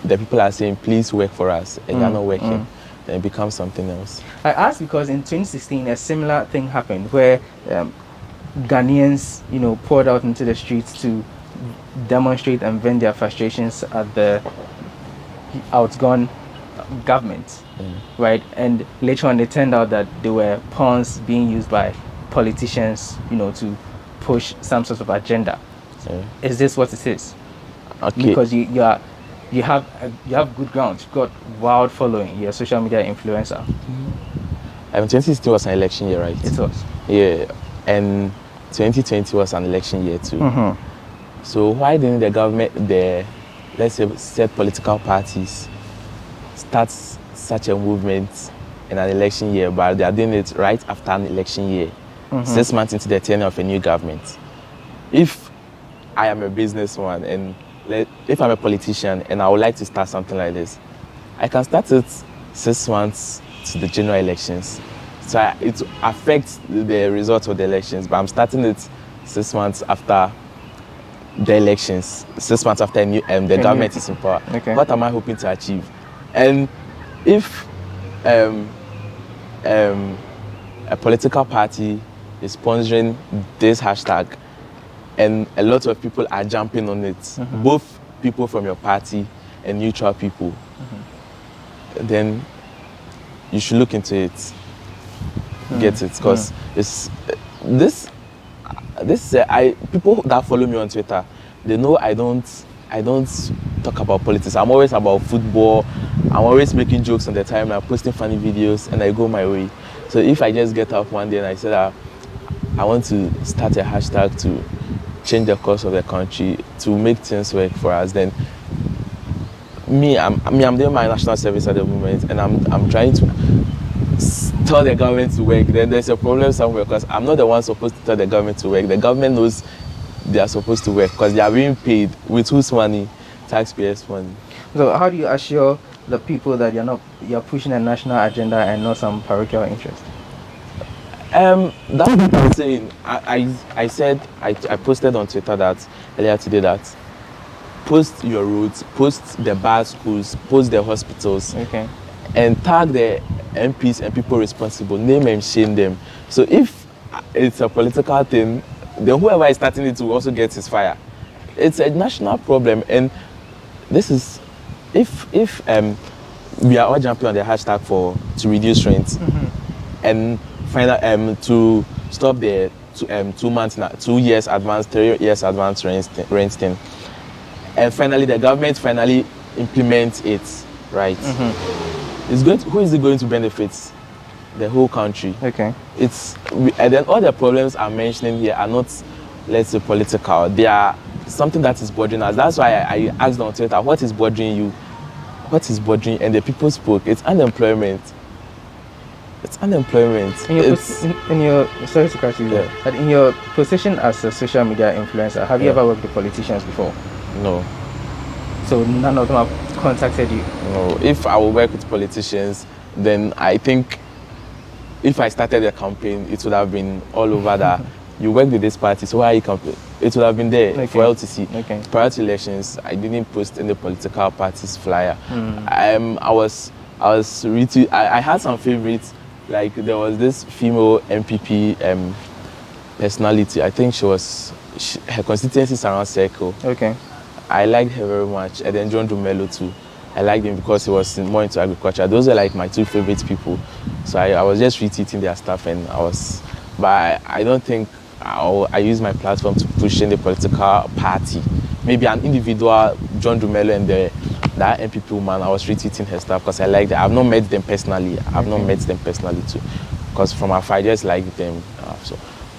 the people are saying, please work for us, and you're not working, then it becomes something else. I asked because in 2016 a similar thing happened where Ghanaians, poured out into the streets to demonstrate and vent their frustrations at the outgone government, right? And later on, it turned out that they were pawns being used by politicians, to push some sort of agenda. Is this what it is? Okay. Because you have good ground. You've got wild following. You're a social media influencer. 2016 was an election year, right? It was. Yeah, and 2020 was an election year too. So why didn't the government, let's say, set political parties, start such a movement in an election year, but they are doing it right after an election year, 6 months into the tenure of a new government? If I am a businessman and if I'm a politician and I would like to start something like this, I can start it 6 months to the general elections. So it affects the results of the elections, but I'm starting it 6 months after the elections, 6 months after the government is in power. Okay. What am I hoping to achieve? And if a political party is sponsoring this hashtag and a lot of people are jumping on it, both people from your party and neutral people, then you should look into it, get it, because people that follow me on Twitter, they know I don't talk about politics. I'm always about football. I'm always making jokes on the time. I'm posting funny videos and I go my way. So if I just get up one day and I say that I want to start a hashtag to change the course of the country, to make things work for us, then I'm doing my national service at the moment and I'm trying to tell the government to work. Then there's a problem somewhere because I'm not the one supposed to tell the government to work. The government knows they are supposed to work because they are being paid with whose money? Taxpayers' money. So how do you assure the people that you're pushing a national agenda and not some parochial interest? That's what I'm saying. I said I posted on Twitter that earlier today that post your roads, post the bad schools, post the hospitals, and tag the MPs and people responsible, name and shame them. So if it's a political thing, then whoever is starting it will also get his fire. It's a national problem, and this is if we are all jumping on the hashtag to reduce rent and find to stop the 2 years advance, 3 years advance rent thing, and finally the government implements it, right? Who is it going to benefit? The whole country. Okay. And then all the problems I'm mentioning here are not, let's say, political. They are something that is bothering us. That's why I asked on Twitter, what is bothering you? What is bothering? And the people spoke. It's unemployment. It's unemployment. Sorry to cut you there. But in your position as a social media influencer, have you ever worked with politicians before? No. So none of them have contacted you? No. If I will work with politicians, then I think if I started a campaign, it would have been all over that you work with this party, so why are you campaigning? It would have been there for LTC. Prior to elections, I didn't post any political party's flyer. I had some favorites, like there was this female MPP personality. I think her constituency is around Circle. I liked her very much, and then John Dumelo too. I liked him because he was more into agriculture. Those are like my two favorite people. So I was just retweeting their stuff, and but I don't think I use my platform to push in the political party. Maybe an individual, John Dumelo and that MPP woman, I was retweeting her stuff because I liked them. I've not met them personally. I've not met them personally too, because from afar I just liked them.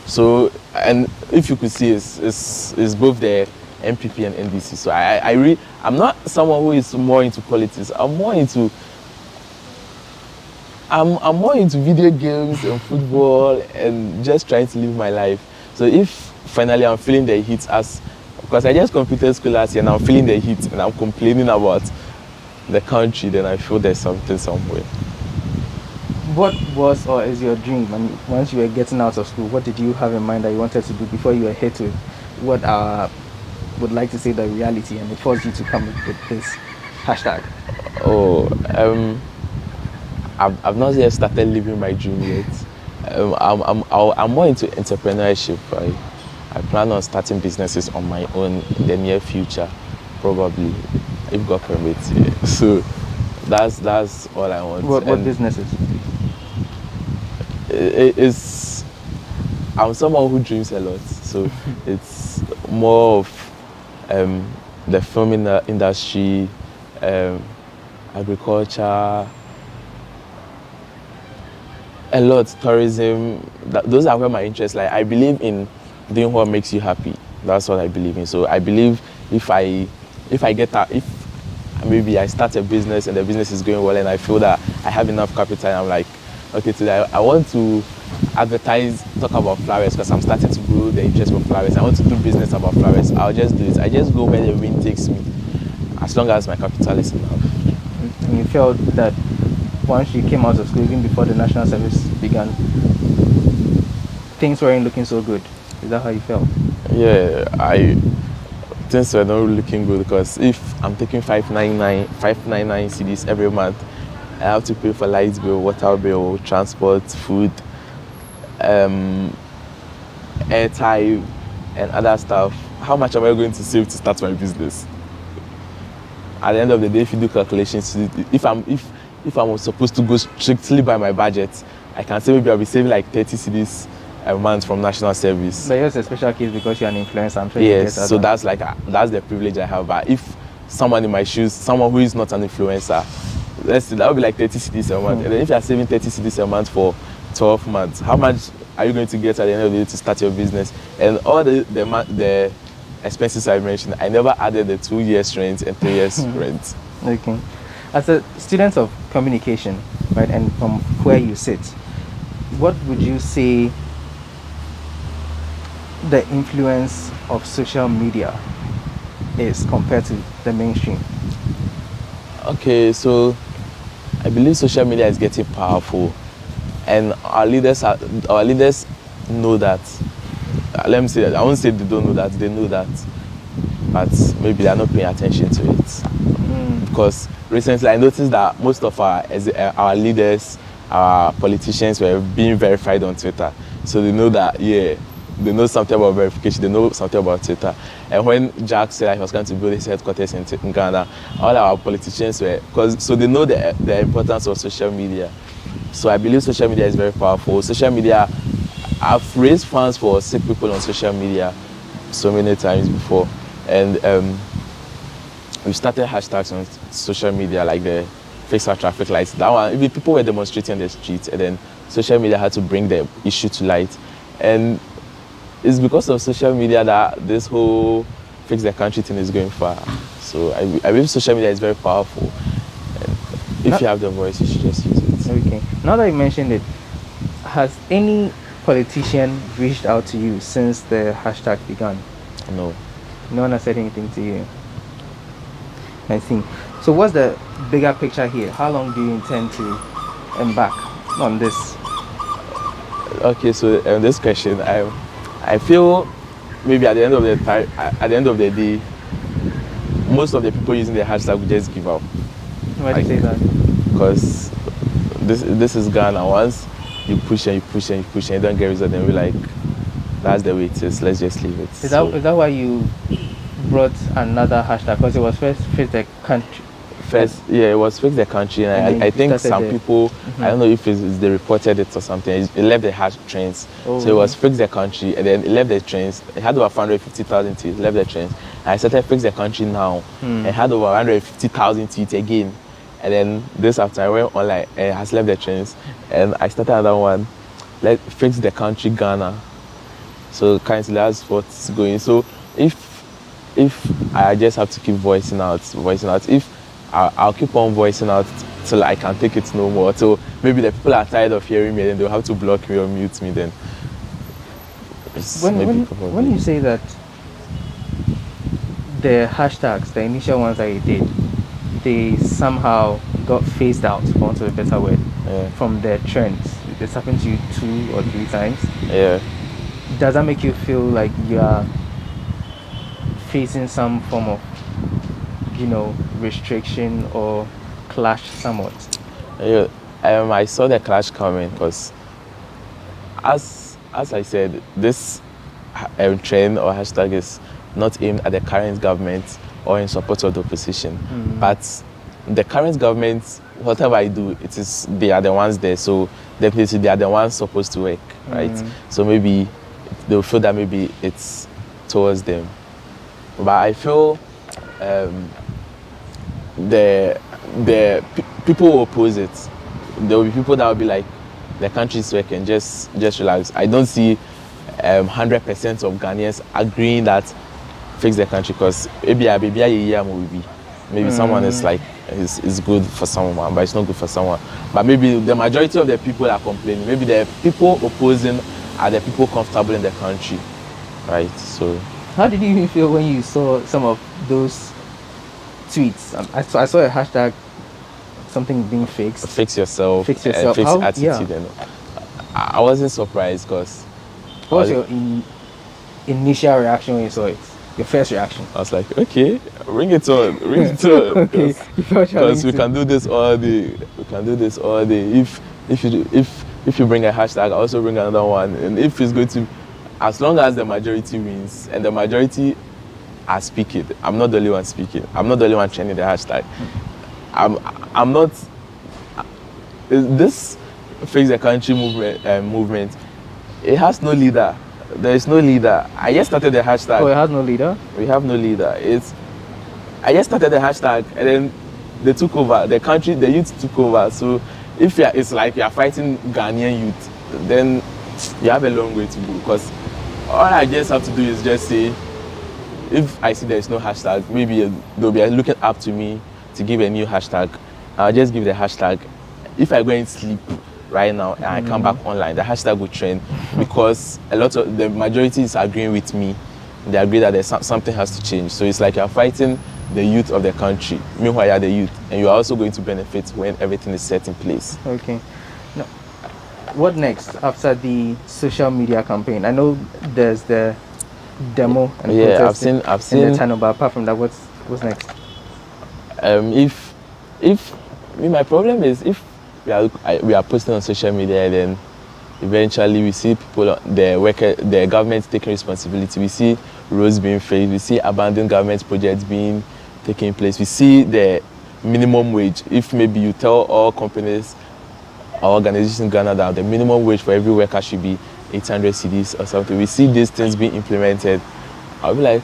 So and if you could see, it's both the MPP and NDC. So I'm not someone who is more into politics. I'm more into video games and football and just trying to live my life. So if finally I'm feeling the heat because I just completed school last year and I'm feeling the heat and I'm complaining about the country, then I feel there's something somewhere. What was or is your dream? And once you were getting out of school, what did you have in mind that you wanted to do before you were hit with what would like to say the reality, and it forced you to come up with this hashtag? Oh, I've not yet started living my dream yet. I'm more into entrepreneurship. I plan on starting businesses on my own in the near future, probably, if God permits. Yeah. So that's all I want. What businesses? I'm someone who dreams a lot, so it's more of the film industry, agriculture, a lot, tourism. Those are where my interests lie. I believe in doing what makes you happy. That's what I believe in. So I believe if I get that, if maybe I start a business and the business is going well and I feel that I have enough capital, and I'm like, okay, today I want to advertise, talk about flowers, because I'm starting to grow the interest for flowers. I want to do business about flowers. I'll just do it. I just go where the wind takes me, as long as my capital is enough. And you felt that once you came out of school, even before the national service began, things weren't looking so good. Is that how you felt? Yeah, things were not looking good, because if I'm taking 599 cedis every month, I have to pay for light bill, water bill, transport, food, airtime, and other stuff. How much am I going to save to start my business? At the end of the day, if you do calculations, if I'm supposed to go strictly by my budget, I can say maybe I'll be saving like 30 cedis a month from national service. But yours is a special case because you're an influencer. I'm sure. Yes, so that's the privilege I have. But if someone in my shoes, someone who is not an influencer, let's say that would be like 30 cedis a month. And then if you're saving 30 cedis a month for 12 months, how much are you going to get at the end of the day to start your business? And all the expenses I mentioned, I never added the 2 years rent and 3 years rent. Okay. As a student of communication, right, and from where you sit, what would you say the influence of social media is compared to the mainstream? Okay, so I believe social media is getting powerful, and our leaders know that. Let me say that. I won't say they don't know that. They know that, but maybe they are not paying attention to it. Because recently I noticed that most of our leaders, our politicians were being verified on Twitter, so they know that they know something about verification, they know something about Twitter. And when Jack said that he was going to build his headquarters in Ghana, all our politicians were, so they know the importance of social media. So I believe social media is very powerful. Social media, I've raised funds for sick people on social media so many times before. And we started hashtags on social media, like the fix our traffic lights. That one, even people were demonstrating on the streets, and then social media had to bring the issue to light. And it's because of social media that this whole fix the country thing is going far. So I believe social media is very powerful. And if you have the voice, you should just use it. Okay. Now that you mentioned it, has any politician reached out to you since the hashtag began? No. No one has said anything to you? I think. So what's the bigger picture here? How long do you intend to embark on this? Okay, so this question, I feel maybe at the end of the day, most of the people using the hashtag will just give up. Why do you say that? Because this is Ghana. Once you push and you push and you push and you don't get results, then we're like, that's the way it is. Let's just leave it. Is that why you brought another hashtag? Because it was first fix the country. It was fix the country, and I think some people, I don't know if they reported it or something. It left the hash trains, so it was fix the country, and then it left the trains. It had over 450,000 tweets. Left the trains. And I started fix the country now. It had over 150,000 tweets again, and then this after I went online and it has left the trains, and I started another one. Let's fix the country Ghana. So currently that's what's going. So if I just have to keep voicing out, if I'll keep on voicing out till I can take it no more. So maybe the people are tired of hearing me, then they'll have to block me or mute me. Then when you say that the hashtags, the initial ones that you did, you they somehow got phased out, for want of a better word, from their trends. This happened to you 2 or 3 times. Yeah. Does that make you feel like you are facing some form of, restriction or clash somewhat? Yeah, I saw the clash coming because, as I said, this trend or hashtag is not aimed at the current government or in support of the opposition, but the current government, whatever I do, they are the ones there, so definitely they are the ones supposed to work, right? So maybe they'll feel that maybe it's towards them, but I feel the people who oppose it, there will be people that will be like, the country's working, just relax. I don't see 100% of Ghanaians agreeing that fix the country, because maybe someone is like is good for someone, but it's not good for someone. But maybe the majority of the people are complaining. Maybe the people opposing are the people comfortable in the country, right? So, how did you even feel when you saw some of those tweets? I saw a hashtag, something being fixed. Fix yourself. Fix yourself. Fix attitude. Yeah. I wasn't surprised because. What was your initial reaction when you saw it? Your first reaction? I was like, okay, bring it on, bring it on. Okay. Because we can do this all day. We can do this all day. If you bring a hashtag, I also bring another one. And if it's going to, as long as the majority wins and the majority are speaking, I'm not the only one speaking. I'm not the only one trending the hashtag. I'm not. This Fix the Country movement. It has no leader. There is no leader. I just started the hashtag. Oh, it has no leader? We have no leader. I just started the hashtag and then they took over. The country, the youth took over. So it's like you're fighting Ghanaian youth, then you have a long way to go. Because all I just have to do is just say, if I see there is no hashtag, maybe they'll be looking up to me to give a new hashtag. I'll just give the hashtag. If I go and sleep right now and I come back online, the hashtag will trend because the majority is agreeing with me. They agree that something has to change. So it's like you're fighting the youth of the country. Meanwhile, you're the youth, and you're also going to benefit when everything is set in place. Okay. Now, what next after the social media campaign? I know there's the demo and I've seen in the channel, but apart from that, what's next? My problem is if we are posting on social media, then eventually we see people, the government taking responsibility. We see roads being fixed. We see abandoned government projects being taking place. We see the minimum wage. If maybe you tell all companies or organizations in Ghana that the minimum wage for every worker should be 800 cedis or something, we see these things being implemented. I'll be like,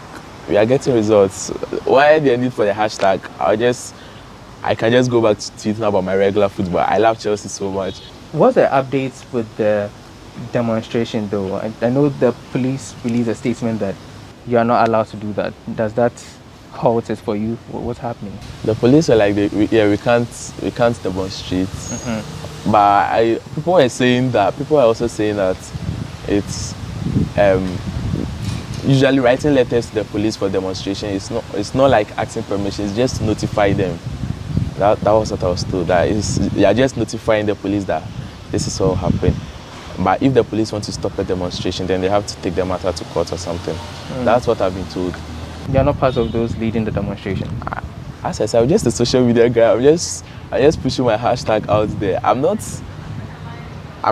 we are getting results. Why the need for the hashtag? I can just go back to tweeting about my regular football. I love Chelsea so much. What's the updates with the demonstration though? I know the police released a statement that you are not allowed to do that. Does that halt it for you? What's happening? The police are like, we can't demonstrate. But people are also saying that it's usually writing letters to the police for demonstration. It's not like asking permission. It's just to notify them. That was what I was told. You are just notifying the police that this is all happening. But if the police want to stop a demonstration, then they have to take the matter to court or something. That's what I've been told. You are not part of those leading the demonstration? As I said, I'm just a social media guy. I'm just pushing my hashtag out there. I'm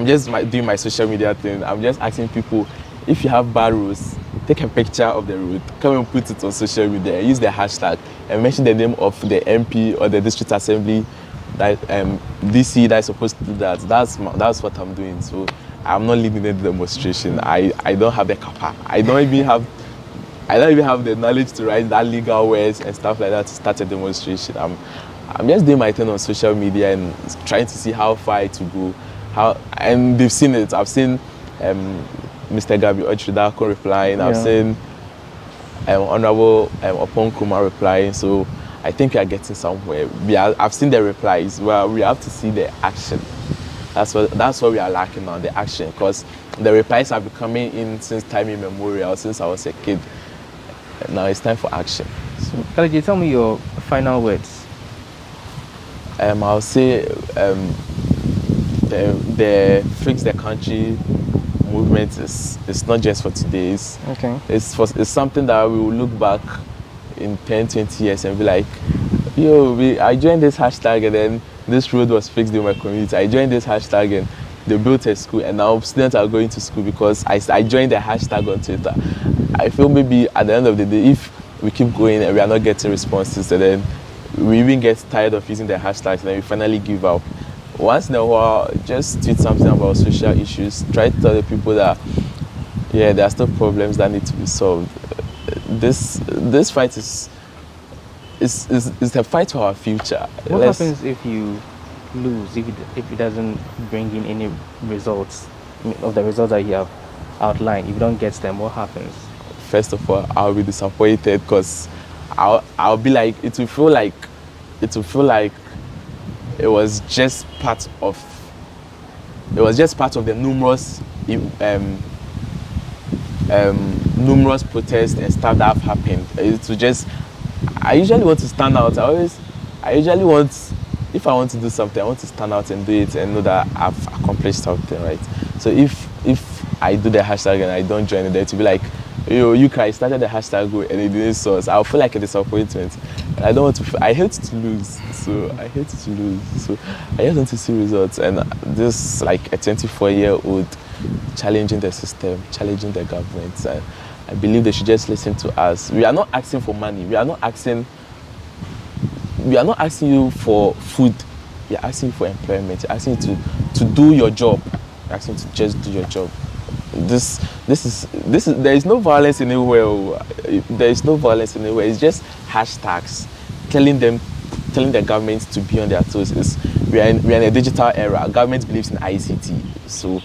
just doing my social media thing. I'm just asking people, if you have bad roads, take a picture of the road, come and put it on social media, use the hashtag, and mention the name of the MP or the district assembly, that DC that is supposed to do that. That's what I'm doing. So I'm not leading the demonstration. I don't have the capa. I don't even have the knowledge to write that legal words and stuff like that to start a demonstration. I'm just doing my thing on social media and trying to see how far it will go. And they've seen it. I've seen Mr. Gabi Ochidako replying. I've seen Honorable Opon Kuma replying. So I think we are getting somewhere. I've seen the replies. Well, we have to see the action. That's what we are lacking on, the action. Because the replies have been coming in since time immemorial, since I was a kid. Now it's time for action. So, Khalid, tell me your final words I'll say the Fix the Country movement is not just for today. It's something that we will look back in 10-20 years and be like, yo, I joined this hashtag and then this road was fixed in my community. I joined this hashtag and they built a school, and now students are going to school because I joined the hashtag on Twitter. I feel maybe at the end of the day, if we keep going and we are not getting responses, and then we even get tired of using the hashtags, and then we finally give up. Once in a while, just tweet something about social issues. Try to tell the people that, yeah, there are still problems that need to be solved. This fight is a fight for our future. What happens if you lose, if it doesn't bring in any results of the results that you have outlined? If you don't get them, what happens? First of all, I'll be disappointed because I'll be like, it will feel like it was just part of the numerous protests and stuff that have happened. I usually want to stand out. If I want to do something, I want to stand out and do it and know that I've accomplished something, right? So if I do the hashtag and I don't join it, to be like, yo, you guys started the hashtag and it didn't source, I'll feel like a disappointment. I don't want to. I hate to lose, so I just want to see results. And this, like a 24-year-old, challenging the system, challenging the government. And I believe they should just listen to us. We are not asking for money. We are not asking you for food. We are asking you for employment. We are asking you to do your job. We are asking you to just do your job. There is no violence anywhere. There is no violence anywhere. It's just hashtags telling the government to be on their toes. We are in a digital era. Government believes in ICT. So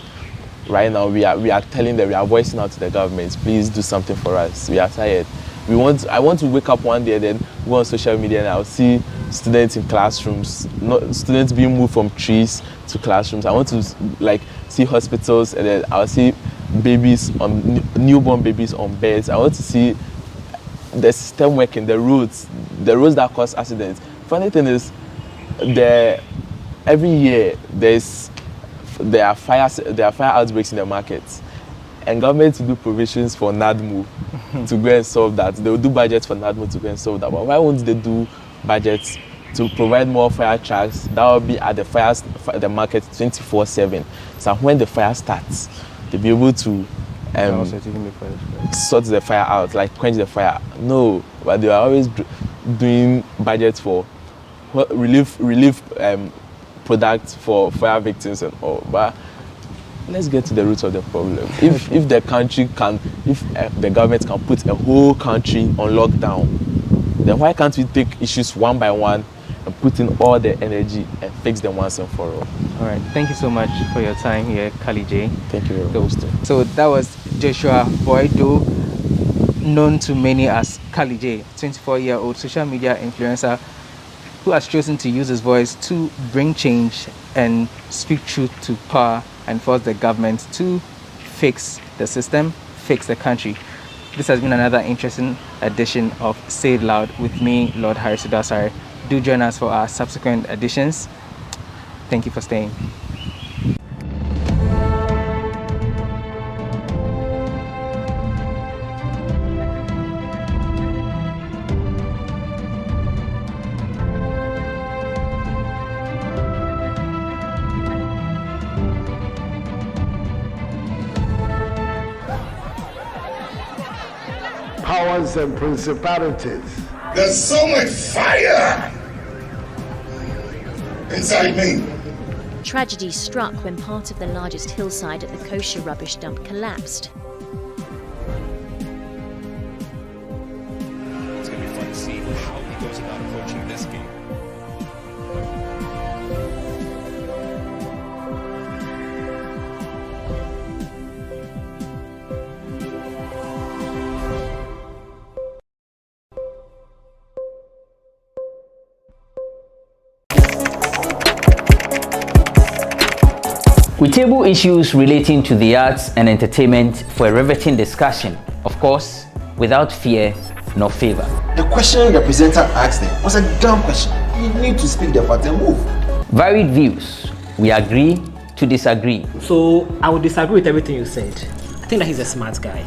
right now we are telling them, we are voicing out to the government, please do something for us. We are tired. I want to wake up one day and then go on social media and I'll see students in classrooms, students being moved from trees to classrooms. I want to see hospitals, and then I'll see newborn babies on beds. I want to see the system working, the roads that cause accidents. Funny thing is, every year there are fire outbreaks in the markets, and government will do provisions for NADMO to go and solve that. They will do budgets for NADMO to go and solve that. But why won't they do budgets to provide more fire trucks that will be at the market 24/7? So when the fire starts, they'll be able to sort the fire out, like quench the fire. No, but they are always doing budgets for relief products for fire victims and all. But let's get to the root of the problem. If the government can put a whole country on lockdown, then why can't we take issues one by one and put in all the energy and fix them once and for all? All right, thank you so much for your time here, Kali J. Thank you very much. So that was Joshua Boydo, known to many as Kali J, 24-year-old social media influencer who has chosen to use his voice to bring change and speak truth to power and force the government to fix the system, fix the country. This has been another interesting edition of Say It Loud with me, Lord Harris Udasare. Do join us for our subsequent editions. Thank you for staying. Powers and principalities. There's so much fire inside me. Tragedy struck when part of the largest hillside at the kosher rubbish dump collapsed. It's going to be fun to see how he goes about approaching this game. We table issues relating to the arts and entertainment for a riveting discussion, of course, without fear nor favor. The question your presenter asked them was a dumb question. You need to speak the facts and move. Varied views. We agree to disagree. So I would disagree with everything you said. I think that he's a smart guy.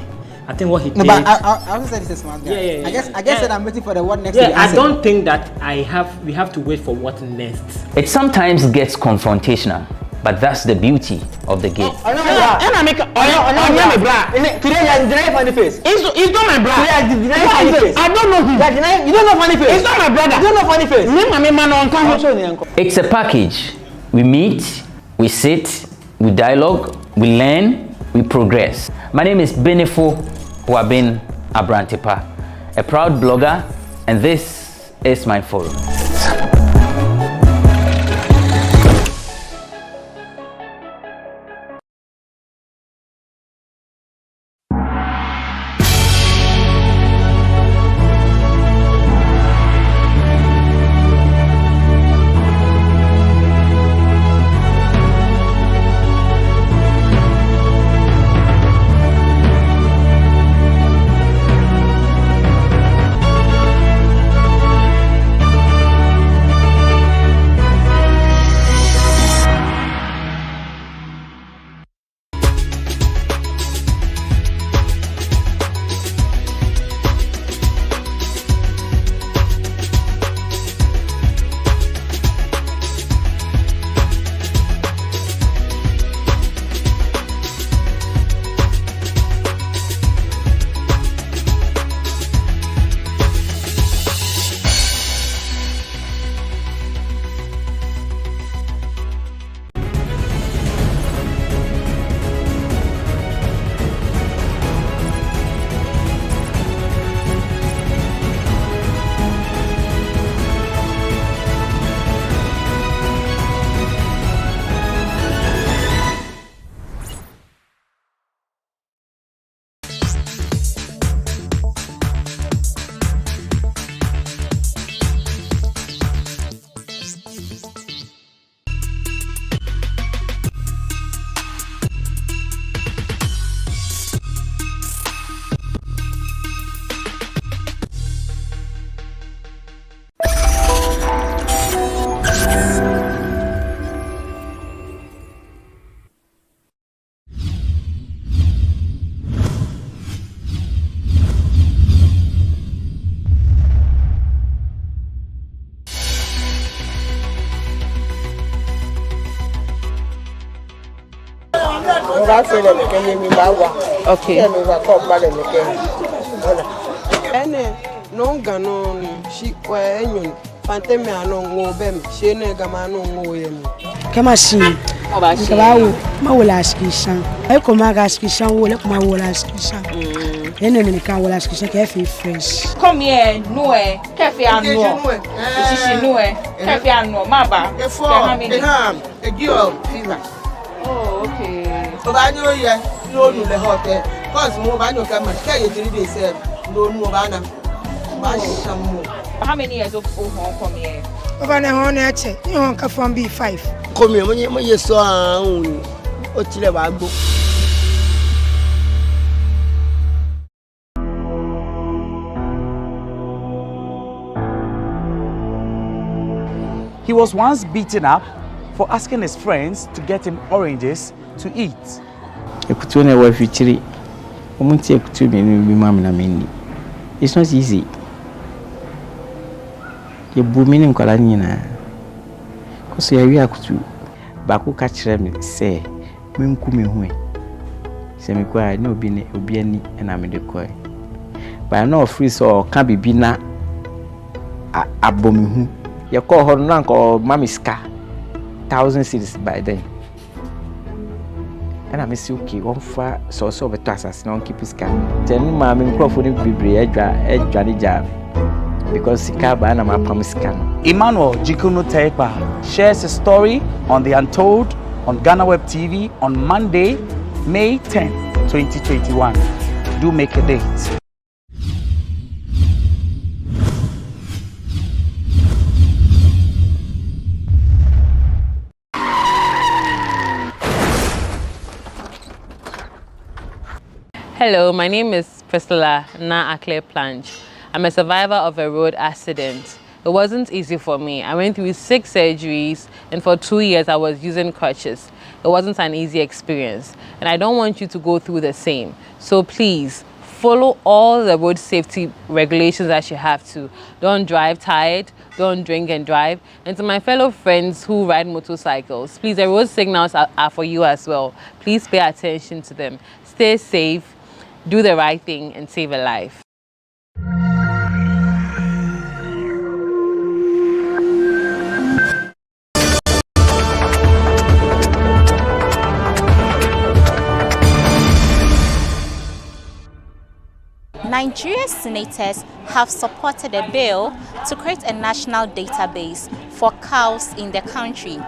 I think what he did. No, but I also said he's a smart guy. Yeah. I guess that I'm waiting for the what next. Yeah, I don't think that we have to wait for what next. It sometimes gets confrontational, but that's the beauty of the game. Today you funny face. It's not my brother. I don't know him. You don't know funny face. It's not my brother. You don't know funny face. It's a package. We meet, we sit, we dialogue, we learn, we progress. My name is Benefo Huabin Abrantepa, a proud blogger, and this is my forum. Okay. Ene no gano shi kwa enyo fanteme ano ngobem she ne gama no ngoyem kama shi kabawo mawula askishan ay ko maga askishan wole ko mawula askishan ene ne kan wala askishan ke fi fresh come here no e ke fi anu shishi no e ke fi anu maba a girl fever. Oh, okay. So I know no no the hotel cause mo ba no come ke you 3 days no ba na ba shamu. How many years of come here? Over na hon e che you hon ka from B5 come here mo yeso an o tile ba gbo. He was once beaten up for asking his friends to get him oranges to eat. It's not easy. You booming in Colania. Because you are to Baku catch them, say, Mimkumi Hui. Semiqua, no bini, Ubiani, and I'm in the coy. But I know free so can't be bina a booming. You call her rank or Mamiska. 1,000 cities by then. And I'm okay, one far so of a tassas, non keep his can. Tell me, Mammy, Crawford will be Johnny Jam because Sikaba and my promise can. Emmanuel Jikuno Tepa shares a story on The Untold on GhanaWeb TV on Monday, May 10, 2021. Do make a date. Hello, my name is Priscilla Na Akle Planch. I'm a survivor of a road accident It wasn't easy for me. I went through 6 surgeries, and for 2 years I was using crutches. It wasn't an easy experience, and I don't want you to go through the same. So please, follow all the road safety regulations that you have to. Don't drive tired, don't drink and drive. And to my fellow friends who ride motorcycles, please, the road signals are for you as well. Please pay attention to them. Stay safe, do the right thing, and save a life. Nigeria's senators have supported a bill to create a national database for cows in the country.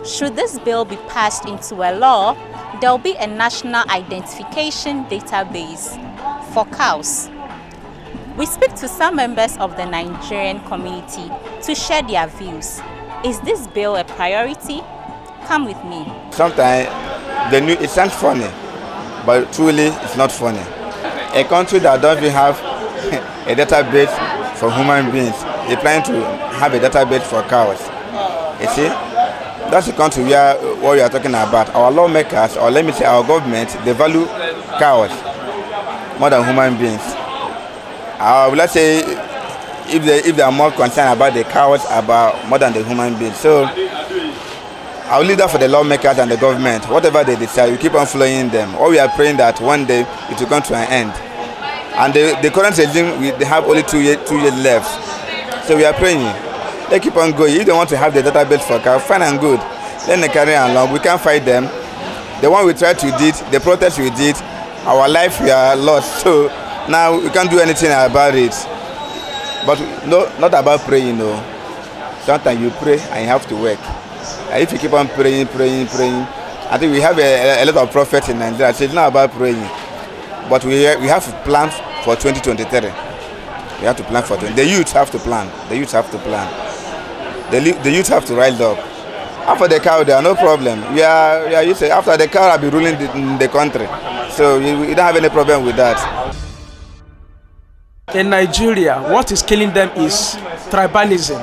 Should this bill be passed into a law, there will be a national identification database for cows. We speak to some members of the Nigerian community to share their views. Is this bill a priority? Come with me. Sometimes it sounds funny, but truly it's not funny. A country that doesn't have a database for human beings, they're planning to have a database for cows. You see, that's the country what we are talking about. Our lawmakers, or let me say our government, they value cows more than human beings. Let's say if they are more concerned about the cows more than the human beings. So I'll leave that for the lawmakers and the government. Whatever they decide, we keep on following them. Or we are praying that one day it will come to an end. And the current regime, they have only 2 years left. So we are praying. They keep on going. If they want to have the database for cows, fine and good. Then they carry along. We can't fight them. The one we tried to did, the protest we did, our life we are lost. So now we can't do anything about it. But no, not about praying, no. Sometimes you pray and you have to work. And if you keep on praying, I think we have a lot of prophets in Nigeria. So it's not about praying. But we have to plan for 2023. We have to plan for 20. The youth have to plan. The youth have to plan. The youth have to rise up. After the cow, there are no problem. We are used to, after the cow, I'll be ruling the country. So we don't have any problem with that. In Nigeria, what is killing them is tribalism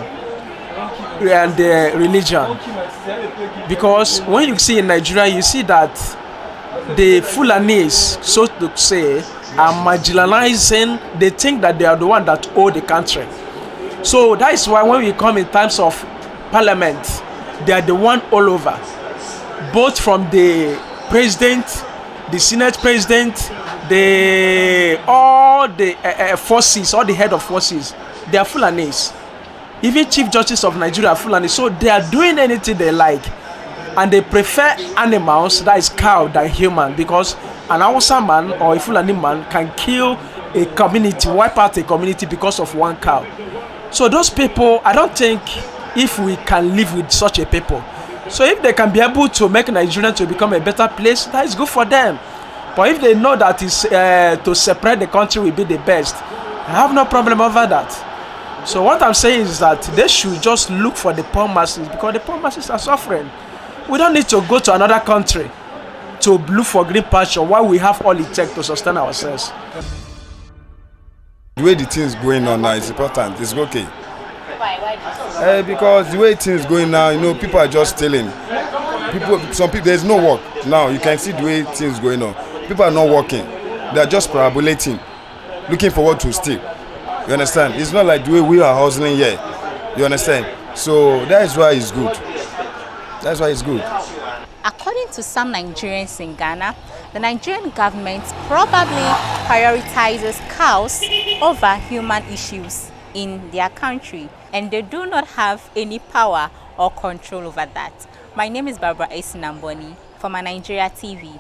and religion. Because when you see in Nigeria, you see that the Fulanis, so to say, are marginalizing. They think that they are the one that own the country. So that is why when we come in times of parliament, they are the one all over. Both from the president, the senate president, all the forces, all the head of forces, they are Fulanis. Even Chief Justice of Nigeria are Fulani. So they are doing anything they like. And they prefer animals, that is cow, than human, because an Hausa man or a Fulani man can kill a community, wipe out a community because of one cow. So those people, I don't think if we can live with such a people. So if they can be able to make Nigeria to become a better place, that is good for them. But if they know that is to separate the country will be the best, I have no problem over that. So what I'm saying is that they should just look for the poor masses, because the poor masses are suffering. We don't need to go to another country to look for green pasture while we have all it takes to sustain ourselves. The way the things going on now is important. It's okay. Because the way things going now, people are just stealing. Some people, there's no work now. You can see the way things going on. People are not working. They are just parabolating, looking for what to steal. You understand? It's not like the way we are hustling here. You understand? So that is why it's good. That's why it's good. According to some Nigerians in Ghana, the Nigerian government probably prioritizes cows over human issues in their country, and they do not have any power or control over that. My name is Barbara Esinamboni for my Nigeria TV.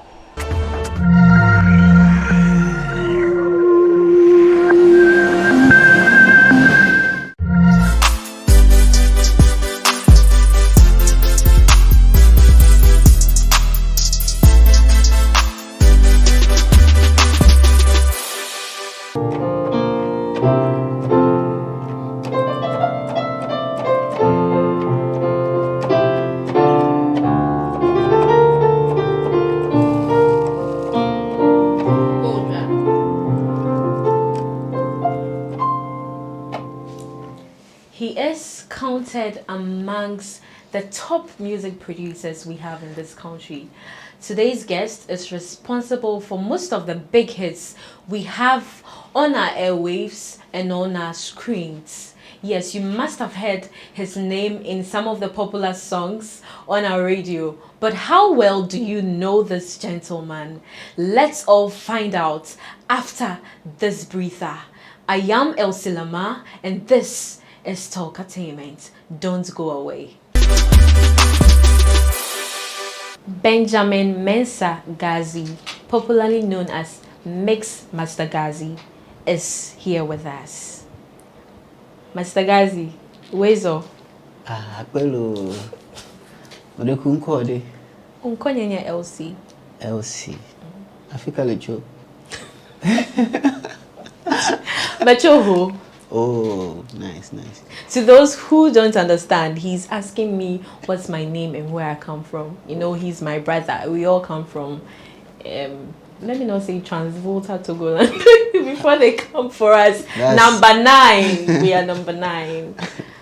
He is counted amongst the top music producers we have in this country. Today's guest is responsible for most of the big hits we have on our airwaves and on our screens. Yes, you must have heard his name in some of the popular songs on our radio. But how well do you know this gentleman? Let's all find out after this breather. I am El Silama, and this is Talkatainment. Don't go away. Benjamin Mensah Gazi, popularly known as Mix Master Gazi, is here with us. Master Gazi, where's all? Hello. What do you call it? Unkonye LC. LC. Africa Lecho. Machoho. Oh, nice. To those who don't understand, he's asking me what's my name and where I come from. You know, he's my brother. We all come from, let me not say Transvolta, Togoland, before they come for us. Number 9. We are number 9.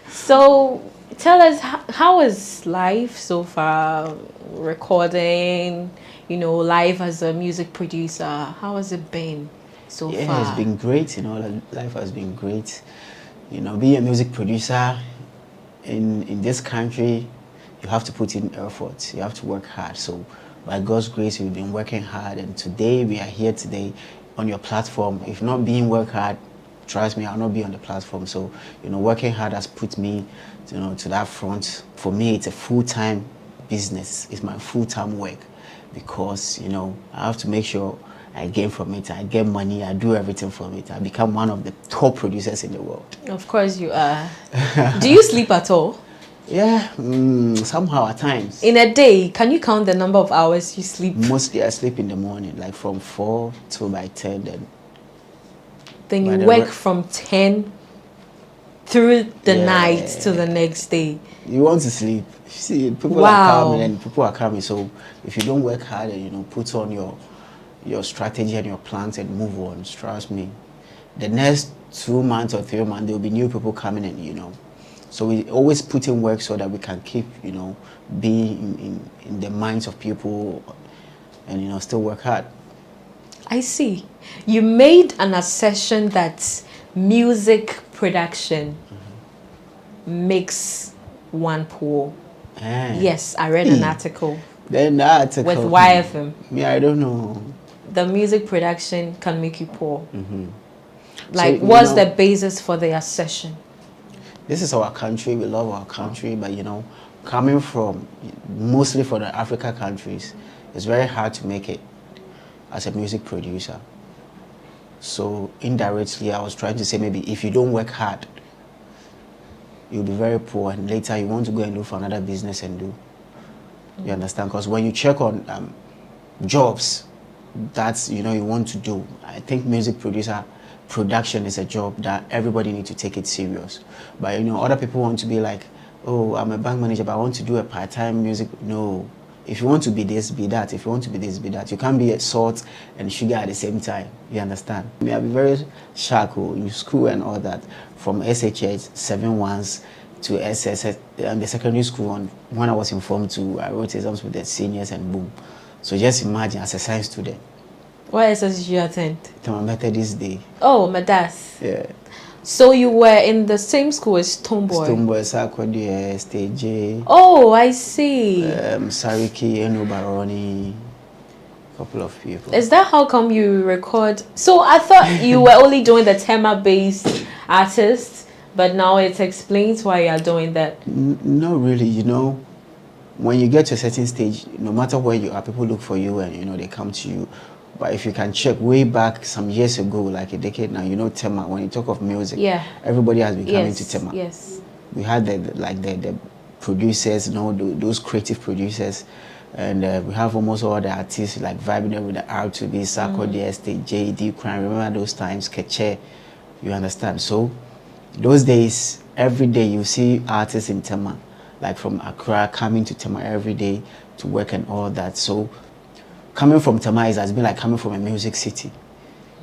So, tell us, how is life so far? Recording, you know, life as a music producer. How has it been so far? Yeah, it's been great. You know, life has been great. You know, being a music producer in this country, you have to put in effort. You have to work hard. So, by God's grace, we've been working hard, and today we are here today on your platform. If not being work hard, trust me, I'll not be on the platform. So, you know, working hard has put me, you know, to that front. For me, it's a full-time business. It's my full-time work because, you know, I have to make sure I gain from it. I get money. I do everything from it. I become one of the top producers in the world. Of course you are. Do you sleep at all? Yeah, somehow at times. In a day, can you count the number of hours you sleep? Mostly I sleep in the morning, like from 4 to by 10. Then you work from 10 through the night to the next day. You want to sleep. See, people are coming and people are coming. So if you don't work hard and, you know, put on your strategy and your plans and move on, trust me, the next 2 months or 3 months, there will be new people coming in, you know. So we always put in work so that we can keep, you know, being in the minds of people and, you know, still work hard. I see. You made an assertion that music production makes one poor. Yes, I read an article. Then the article with YFM. Yeah, I don't know. The music production can make you poor. Like, so, what's the basis for the assertion? This is our country. We love our country, but, you know, coming from mostly from the Africa countries, it's very hard to make it as a music producer. So indirectly, I was trying to say maybe if you don't work hard, you'll be very poor, and later you want to go and look for another business and do. You understand? Because when you check on jobs that, you know, you want to do, I think music production is a job that everybody needs to take it serious. But, you know, other people want to be like, oh, I'm a bank manager, but I want to do a part-time music. No. If you want to be this, be that. If you want to be this, be that. You can't be a salt and sugar at the same time. You understand? I mean, I'll be very sharp in school and all that. From SHH, 7-1s to SSS, the secondary school. When I was informed to, I wrote exams with the seniors and boom. So just imagine, as a science student. What SSS did you attend? My Methodist Day. Oh, Madas. Yeah. So you were in the same school as Stoneboy? Stoneboy, Sarkodie, Stage. Oh, I see. Sariki, Eno Baroni, a couple of people. Is that how come you record? So I thought you were only doing the tema-based artists, but now it explains why you are doing that. Not really, you know. When you get to a certain stage, no matter where you are, people look for you and, you know, they come to you. But if you can check way back some years ago, like a decade now, you know, Tema, when you talk of music, everybody has been coming to Tema. Yes. We had the producers, you know, those creative producers, and we have almost all the artists like vibing with the R2B, Sako, DST, JD, Crime. Remember those times, Keche, you understand? So those days, every day you see artists in Tema, like from Accra coming to Tema every day to work and all that. So coming from Tema has been like coming from a music city.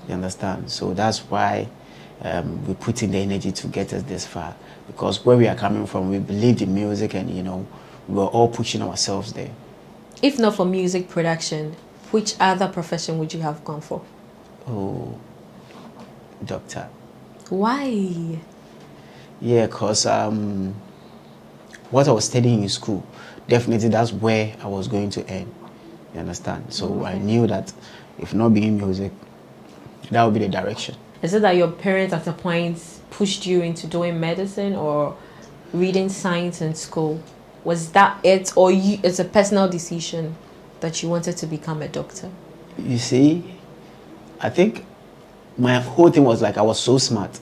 You understand? So that's why we put in the energy to get us this far. Because where we are coming from, we believed in music, and you know, we were all pushing ourselves there. If not for music production, which other profession would you have gone for? Oh, doctor. Why? Yeah, because what I was studying in school, definitely that's where I was going to end. You understand? So I knew that if not being music, that would be the direction. Is it that your parents at a point pushed you into doing medicine or reading science in school? Was that it, or it's a personal decision that you wanted to become a doctor? You see, I think my whole thing was like I was so smart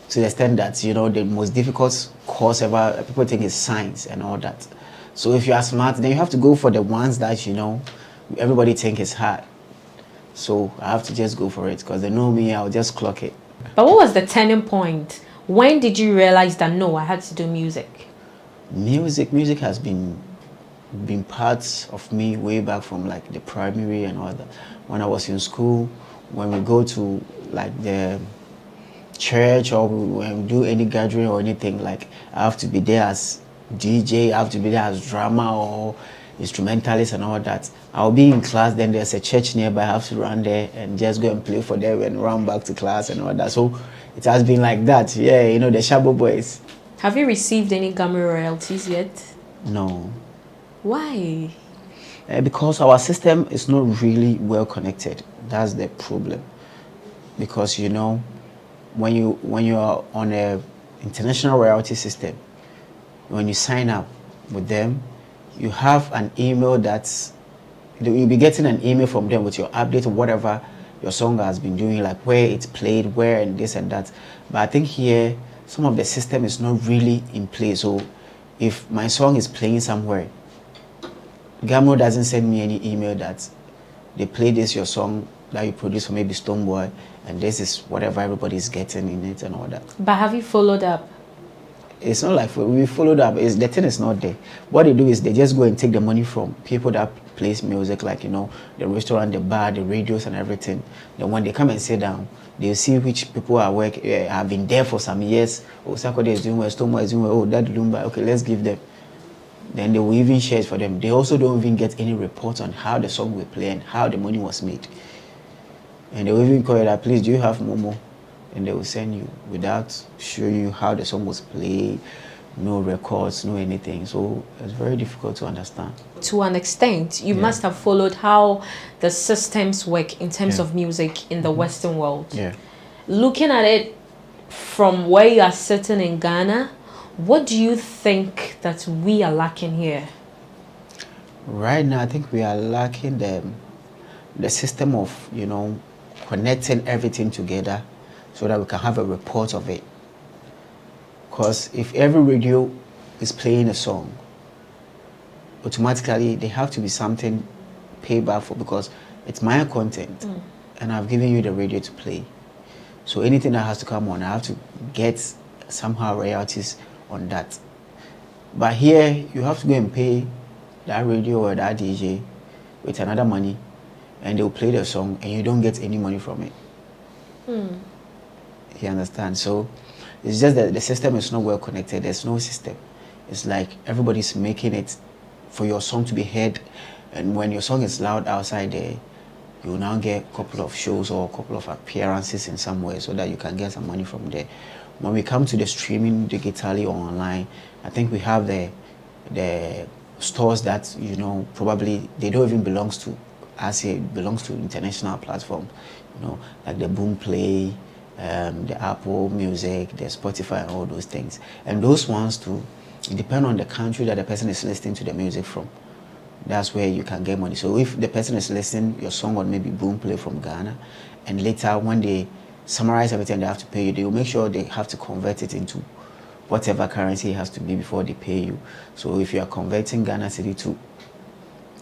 to the extent that, you know, the most difficult course ever, people think is science and all that. So if you are smart, then you have to go for the ones that, you know, everybody think is hard. So I have to just go for it because they know me, I'll just clock it. But what was the turning point? When did you realize that, no, I had to do music? Music has been part of me way back from like the primary and all that. When I was in school, when we go to like the church or when we do any gathering or anything, like I have to be there as DJ, I have to be there as drama or instrumentalist and all that. I'll be in class, then there's a church nearby, I have to run there and just go and play for them and run back to class and all that. So it has been like that. Yeah, you know, the Shabo boys. Have you received any Ghana royalties yet? No. Why? Because our system is not really well connected. That's the problem. Because, you know, when you are on a international royalty system, when you sign up with them, you have an email that's, you'll be getting an email from them with your update of whatever your song has been doing, like where it's played, where and this and that. But I think here, some of the system is not really in place. So if my song is playing somewhere, Gamo doesn't send me any email that they play this, your song that you produce for maybe Stoneboy, and this is whatever everybody's getting in it and all that. But have you followed up? It's not like we followed up. The thing is not there. What they do is they just go and take the money from people that plays music, like, you know, the restaurant, the bar, the radios and everything. Then when they come and sit down, they'll see which people are have been there for some years. Oh, Sakode is doing well, Stoneboy is doing well, oh, that Lumba, okay, let's give them. Then they will even share it for them. They also don't even get any reports on how the song will play and how the money was made. And they will even call you that, please, do you have Momo? And they will send you without showing you how the song was played, no records, no anything. So it's very difficult to understand. To an extent, you must have followed how the systems work in terms of music in the Western world. Yeah. Looking at it from where you are sitting in Ghana, what do you think that we are lacking here? Right now, I think we are lacking the system of, you know, connecting everything together so that we can have a report of it. Because if every radio is playing a song, automatically there have to be something paid back for, because it's my content and I've given you the radio to play. So anything that has to come on, I have to get somehow royalties on that. But here, you have to go and pay that radio or that DJ with another money, and they'll play the song and you don't get any money from it. You understand? So it's just that the system is not well connected. There's no system. It's like everybody's making it for your song to be heard, and when your song is loud outside there, you now get a couple of shows or a couple of appearances in some way so that you can get some money from there. When we come to the streaming digitally or online, I think we have the stores that, you know, probably they don't even belong to us here. It belongs to international platforms, you know, like the Boomplay, the Apple Music, the Spotify and all those things. And those ones too, it depends on the country that the person is listening to the music from. That's where you can get money. So if the person is listening your song on maybe Boomplay from Ghana, and later when they summarize everything they have to pay you, they will make sure they have to convert it into whatever currency it has to be before they pay you. So if you are converting Ghana city to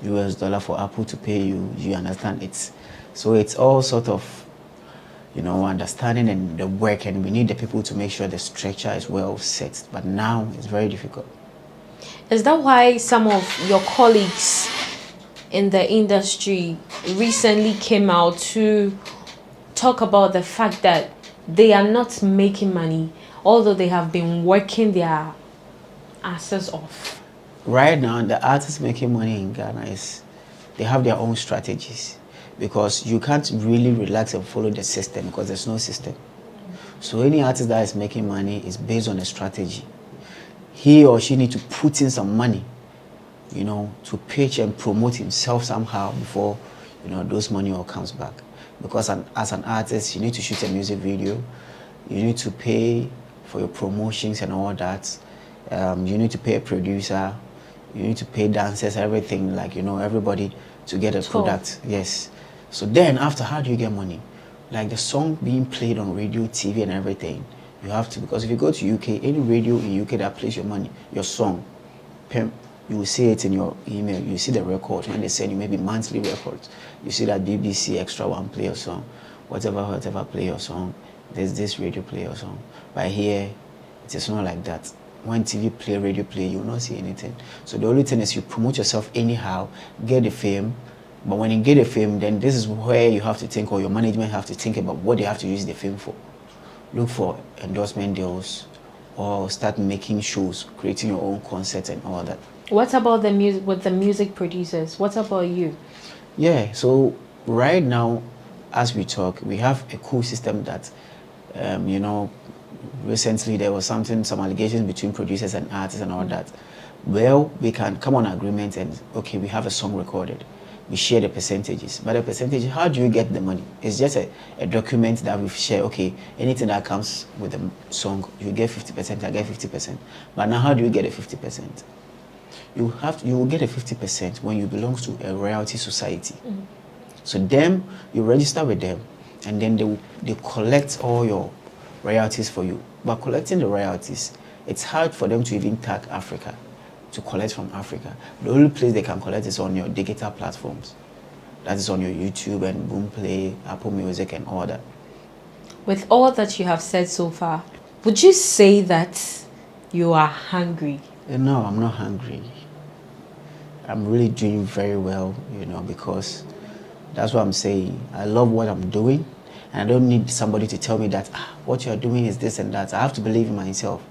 US dollar for Apple to pay you, you understand it. So it's all sort of, you know, understanding and the work, and we need the people to make sure the structure is well set. But now it's very difficult. Is that why some of your colleagues in the industry recently came out to talk about the fact that they are not making money, although they have been working their asses off? Right now, the artists making money in Ghana they have their own strategies, because you can't really relax and follow the system because there's no system. So any artist that is making money is based on a strategy. He or she needs to put in some money, to pitch and promote himself somehow before, those money all comes back. Because as an artist, you need to shoot a music video, you need to pay for your promotions and all that. You need to pay a producer, you need to pay dancers, everything, everybody to get a product. Yes. So then after, how do you get money? Like the song being played on radio, TV and everything, you have to, because if you go to UK, any radio in UK that plays your song, you will see it in your email, you see the record, when they send you maybe monthly records, you see that BBC Extra 1 play your song, whatever play your song, there's this radio play your song. But here, it is not like that. When TV play, radio play, you will not see anything. So the only thing is you promote yourself anyhow, get the fame. But when you get the fame, then this is where you have to think, or your management have to think about what they have to use the fame for. Look for endorsement deals, or start making shows, creating your own concerts and all that. What about the music with the music producers? What about you? Yeah, so right now, as we talk, we have a cool system that, recently there was some allegations between producers and artists and all that. Well, we can come on agreement and, okay, we have a song recorded. We share the percentages. But the percentage, how do you get the money? It's just a document that we share. Okay, anything that comes with the song, you get 50%, I get 50%. But now how do you get a 50%? You will get a 50% when you belong to a royalty society. So them, you register with them, and then they collect all your royalties for you. But collecting the royalties, it's hard for them to even tag Africa, to collect from Africa. The only place they can collect is on your digital platforms. That is on your YouTube and Boomplay, Apple Music and all that. With all that you have said so far, would you say that you are hungry? No, I'm not hungry. I'm really doing very well, because that's what I'm saying. I love what I'm doing, and I don't need somebody to tell me that what you're doing is this and that. I have to believe in myself.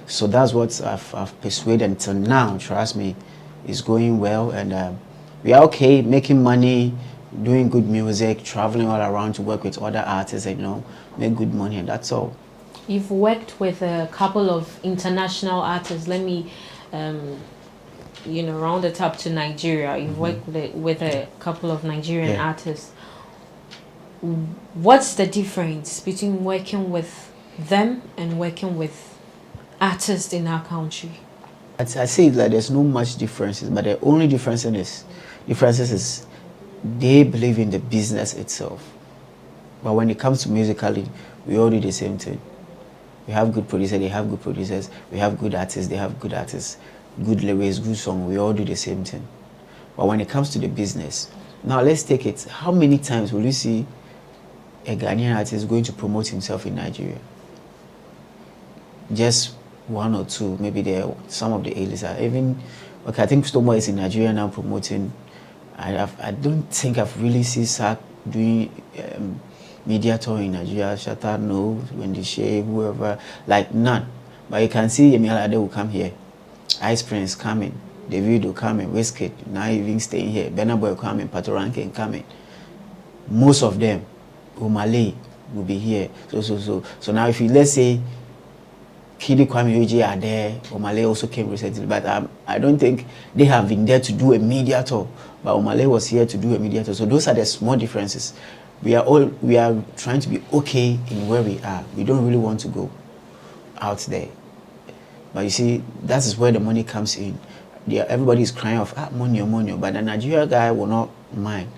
So that's what I've persuaded until now. Trust me, it's going well, and we are okay, making money, doing good music, traveling all around to work with other artists, and make good money, and that's all. You've worked with a couple of international artists. Let me, round it up to Nigeria. You've worked with a couple of Nigerian artists. What's the difference between working with them and working with artists in our country? I say that there's no much differences, but the only differences is they believe in the business itself. But when it comes to musically, we all do the same thing. We have good producers, they have good producers. We have good artists, they have good artists. Good lyrics, good song, we all do the same thing. But when it comes to the business, now let's take it. How many times will you see a Ghanaian artist going to promote himself in Nigeria? Just one or two, maybe some of the A-listers are even, okay, I think Stomo is in Nigeria now promoting. I don't think I've really seen Sak doing media tour in Nigeria. Shatta, no, Wendy Shea, whoever, like none. But you can see Yemi Alade will come here. Ice Prince coming, Davido coming, Wizkid, now even staying here, Burna Boy coming, Pato Rankin coming. Most of them, Umale will be here. So now if you, let's say, Kidi Kwame Oji are there, Umale also came recently, but I don't think they have been there to do a media tour. But Umale was here to do a media tour. So those are the small differences. We are trying to be okay in where we are. We don't really want to go out there. But you see, that is where the money comes in. Everybody is crying of money, but the Nigeria guy will not mind.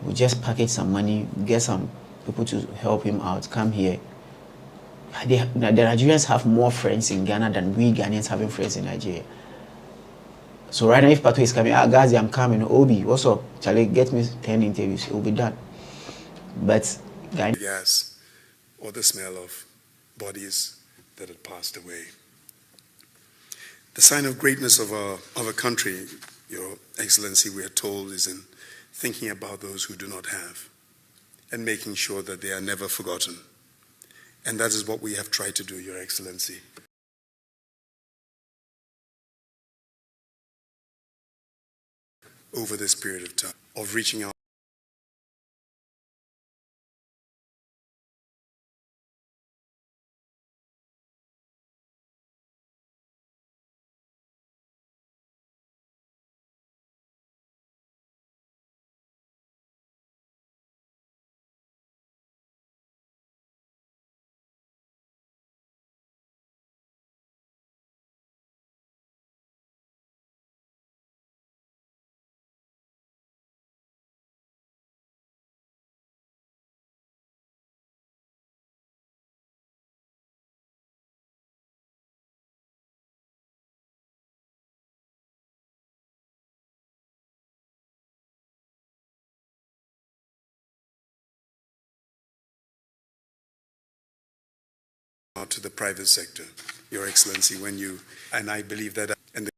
We just package some money, get some people to help him out, come here. The Nigerians have more friends in Ghana than we Ghanaians having friends in Nigeria. So right now, if Pato is coming, guys, I'm coming. Obi, what's up? Charlie, get me 10 interviews. It will be done. But gas or the smell of bodies that had passed away. The sign of greatness of a country, Your Excellency, we are told, is in thinking about those who do not have and making sure that they are never forgotten. And that is what we have tried to do, Your Excellency. Over this period of time, of reaching out to the private sector, Your Excellency, when you, and I believe that, and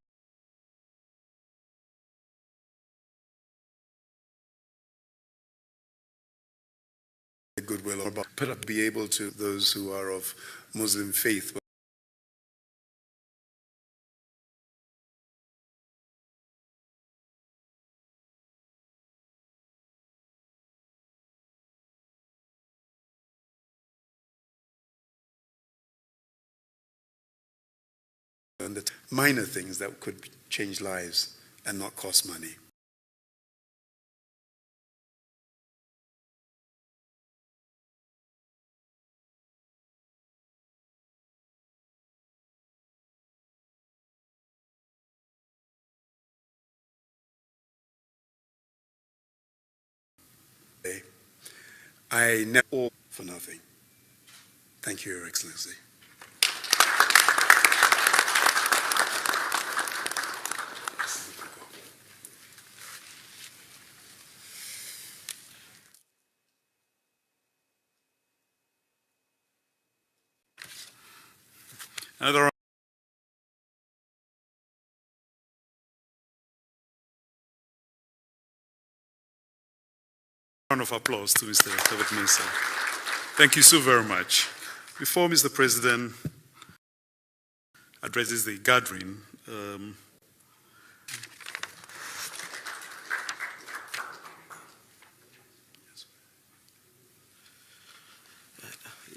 the goodwill about, but be able to those who are of Muslim faith. And the minor things that could change lives and not cost money. I never all for nothing. Thank you, Your Excellency. Another round of applause to Mr. David Mensah. Thank you so very much. Before Mr. President addresses the gathering,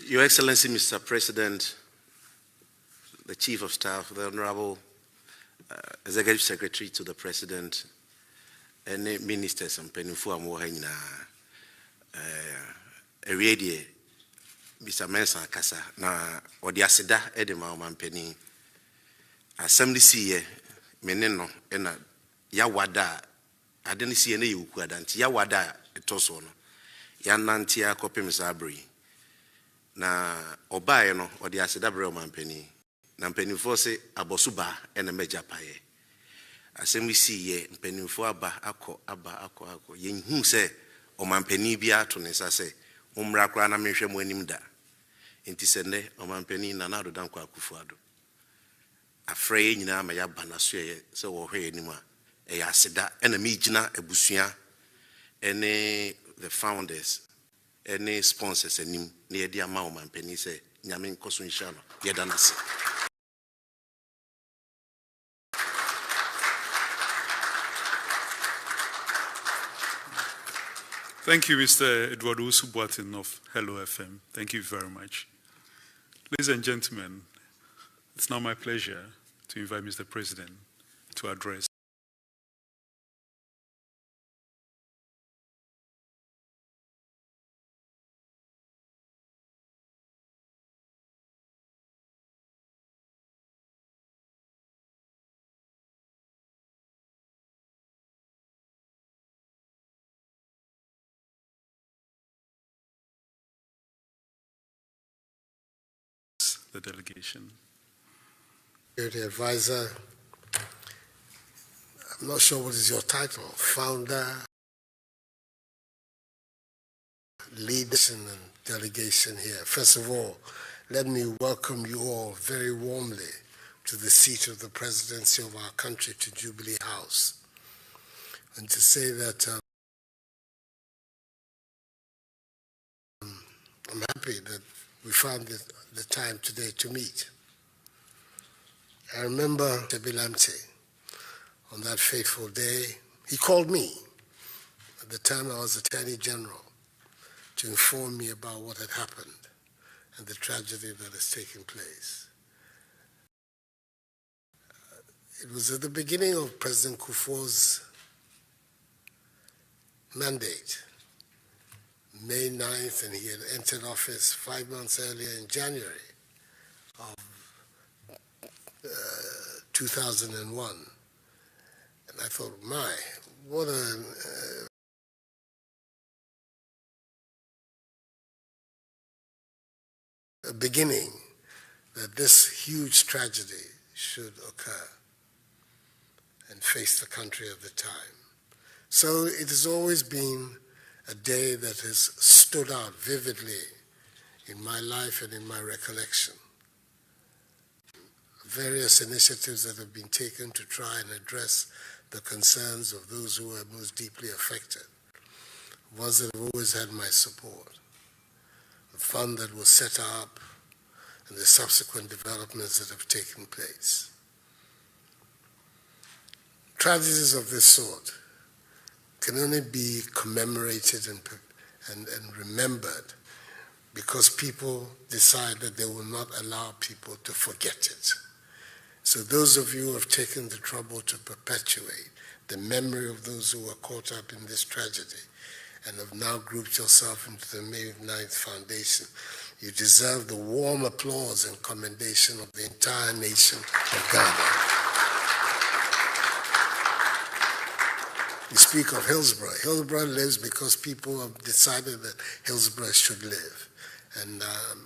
Your Excellency, Mr. President, the Chief of Staff, the Honorable Executive Secretary to the President, and ministers and Penifua Mohena, Eredie, Mr. Mensah Kasa, na Odiasida Edema Mampeni, Assembly Sea, Meneno, and Yawada, I didn't see any Ukwadanti, Yawada, Tosono, Yanantia Copim Sabri, na Obayano, Odiasida Bro Mampeni. Na mpenimfo se abosuba ene meja paye asem si ye mpenimfo aba akọ yenhu se omampani bia to ne sase umra kra na mehwe mu anim da enti se ne omampani na na dodan kwa akufuado afre nyina ma ya bana so ye se wo hwe anim a e ya aseda ene me gina abusua ene the founders ene sponsors anim na ye dia ma omampani se nyame nkoso inshallah ye danase. Thank you, Mr. Eduardo Usubuatin of Hello FM. Thank you very much. Ladies and gentlemen, it's now my pleasure to invite Mr. President to address the delegation. Security advisor, I'm not sure what is your title, founder, leader and delegation here. First of all, let me welcome you all very warmly to the seat of the presidency of our country, to Jubilee House, and to say that I'm happy that we found the time today to meet. I remember Tebilamte on that fateful day. He called me at the time I was Attorney General to inform me about what had happened and the tragedy that has taken place. It was at the beginning of President Kufuor's mandate, May 9th, and he had entered office 5 months earlier in January of 2001. And I thought, my, what a beginning that this huge tragedy should occur and face the country of the time. So it has always been a day that has stood out vividly in my life and in my recollection. Various initiatives that have been taken to try and address the concerns of those who are most deeply affected, ones that have always had my support. The fund that was set up and the subsequent developments that have taken place. Tragedies of this sort can only be commemorated and remembered because people decide that they will not allow people to forget it. So those of you who have taken the trouble to perpetuate the memory of those who were caught up in this tragedy and have now grouped yourself into the May 9th Foundation, you deserve the warm applause and commendation of the entire nation of Ghana. We speak of Hillsborough. Hillsborough lives because people have decided that Hillsborough should live. And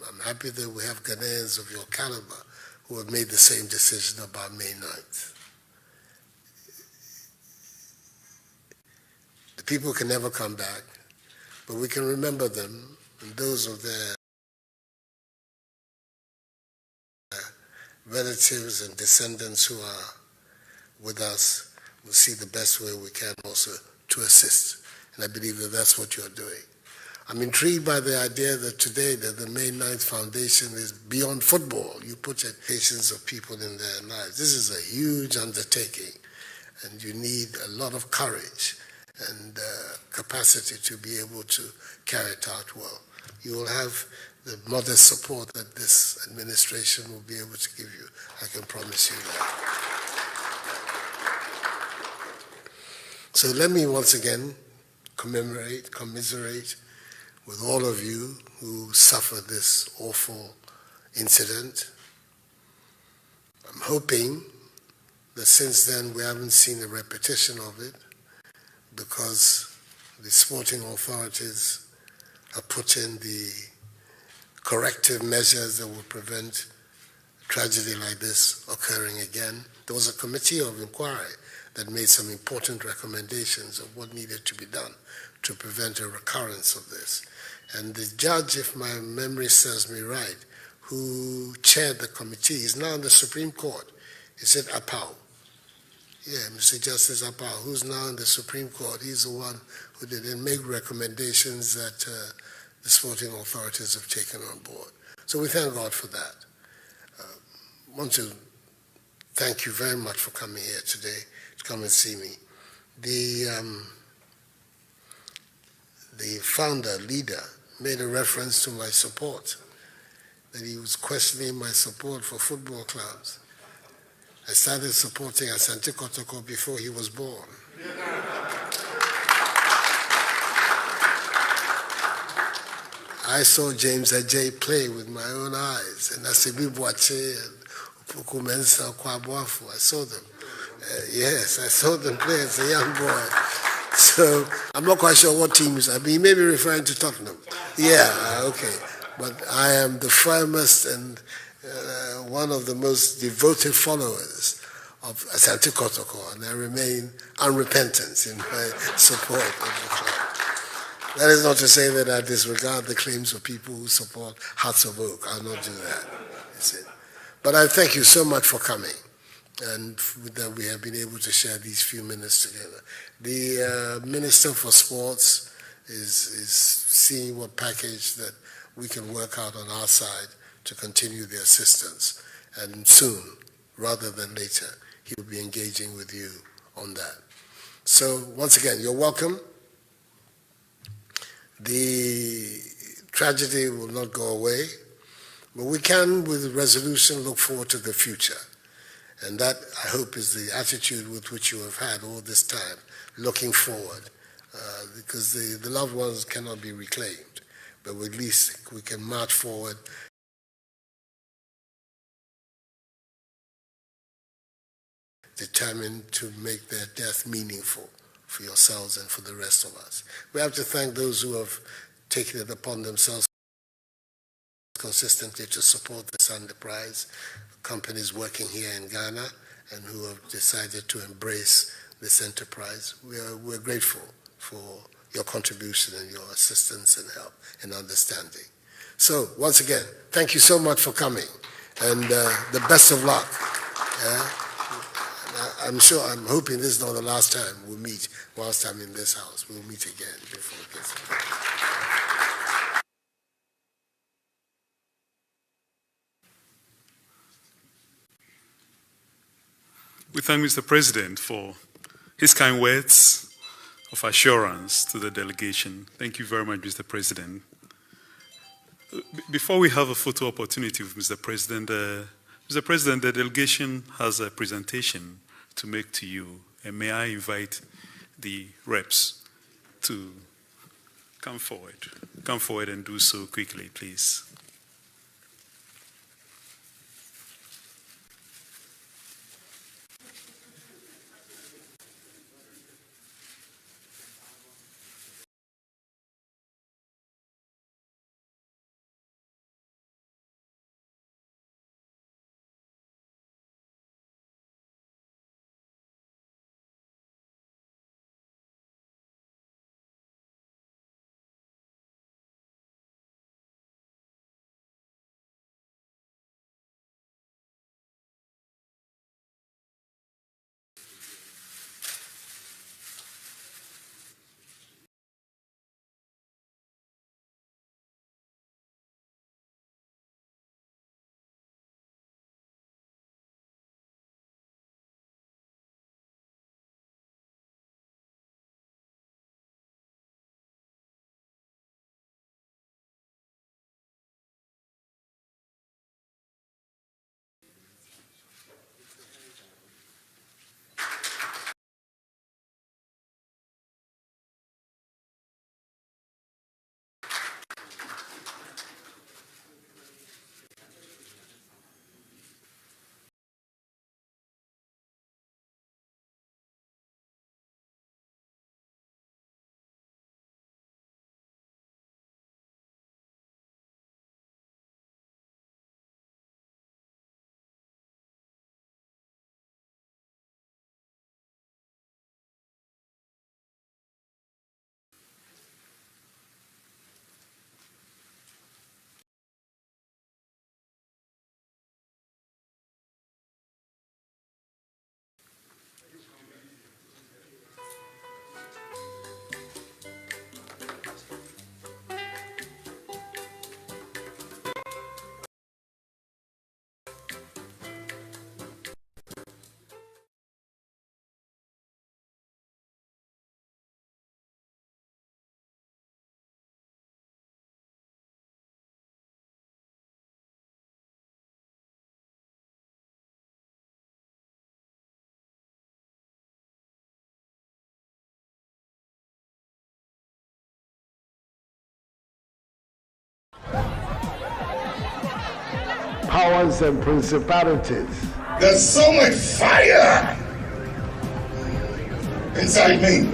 I'm happy that we have Ghanaians of your caliber who have made the same decision about May 9th. The people can never come back, but we can remember them and those of their relatives and descendants who are with us. We'll see the best way we can also to assist. And I believe that that's what you're doing. I'm intrigued by the idea that today that the May 9th Foundation is beyond football. You put patients of people in their lives. This is a huge undertaking, and you need a lot of courage and capacity to be able to carry it out well. You will have the modest support that this administration will be able to give you. I can promise you that. So let me once again commiserate with all of you who suffered this awful incident. I'm hoping that since then we haven't seen a repetition of it because the sporting authorities have put in the corrective measures that will prevent a tragedy like this occurring again. There was a committee of inquiry that made some important recommendations of what needed to be done to prevent a recurrence of this. And the judge, if my memory serves me right, who chaired the committee, is now in the Supreme Court. He said Apau. Yeah, Mr. Justice Apau, who's now in the Supreme Court. He's the one who did make recommendations that the sporting authorities have taken on board. So we thank God for that. I want to thank you very much for coming here today to come and see me. The founder, leader, made a reference to my support, that he was questioning my support for football clubs. I started supporting Asante Kotoko before he was born. I saw James Ajay play with my own eyes, and Asibi Boache and Opoku Mensah Kwaboafo. I saw them. Yes, I saw them play as a young boy. So I'm not quite sure what teams. I mean, he may be referring to Tottenham. Yeah, okay. But I am the firmest and one of the most devoted followers of Asante Kotoko, and I remain unrepentant in my support of the club. That is not to say that I disregard the claims of people who support Hearts of Oak. I'll not do that. That's it. But I thank you so much for coming, and that we have been able to share these few minutes together. The Minister for Sports is seeing what package that we can work out on our side to continue the assistance. And soon, rather than later, he will be engaging with you on that. So once again, you're welcome. The tragedy will not go away, but we can, with resolution, look forward to the future. And that, I hope, is the attitude with which you have had all this time, looking forward, because the loved ones cannot be reclaimed, but at least we can march forward determined to make their death meaningful for yourselves and for the rest of us. We have to thank those who have taken it upon themselves consistently to support this enterprise, companies working here in Ghana and who have decided to embrace this enterprise. We're grateful for your contribution and your assistance and help and understanding. So, once again, thank you so much for coming, and the best of luck. I'm hoping this is not the last time we'll meet whilst I'm in this house. We'll meet again before it gets. We thank Mr. President for his kind words of assurance to the delegation. Thank you very much, Mr. President. Before we have a photo opportunity with Mr. President, the delegation has a presentation to make to you, and may I invite the reps to come forward and do so quickly, please. Powers and principalities. There's so much fire inside me.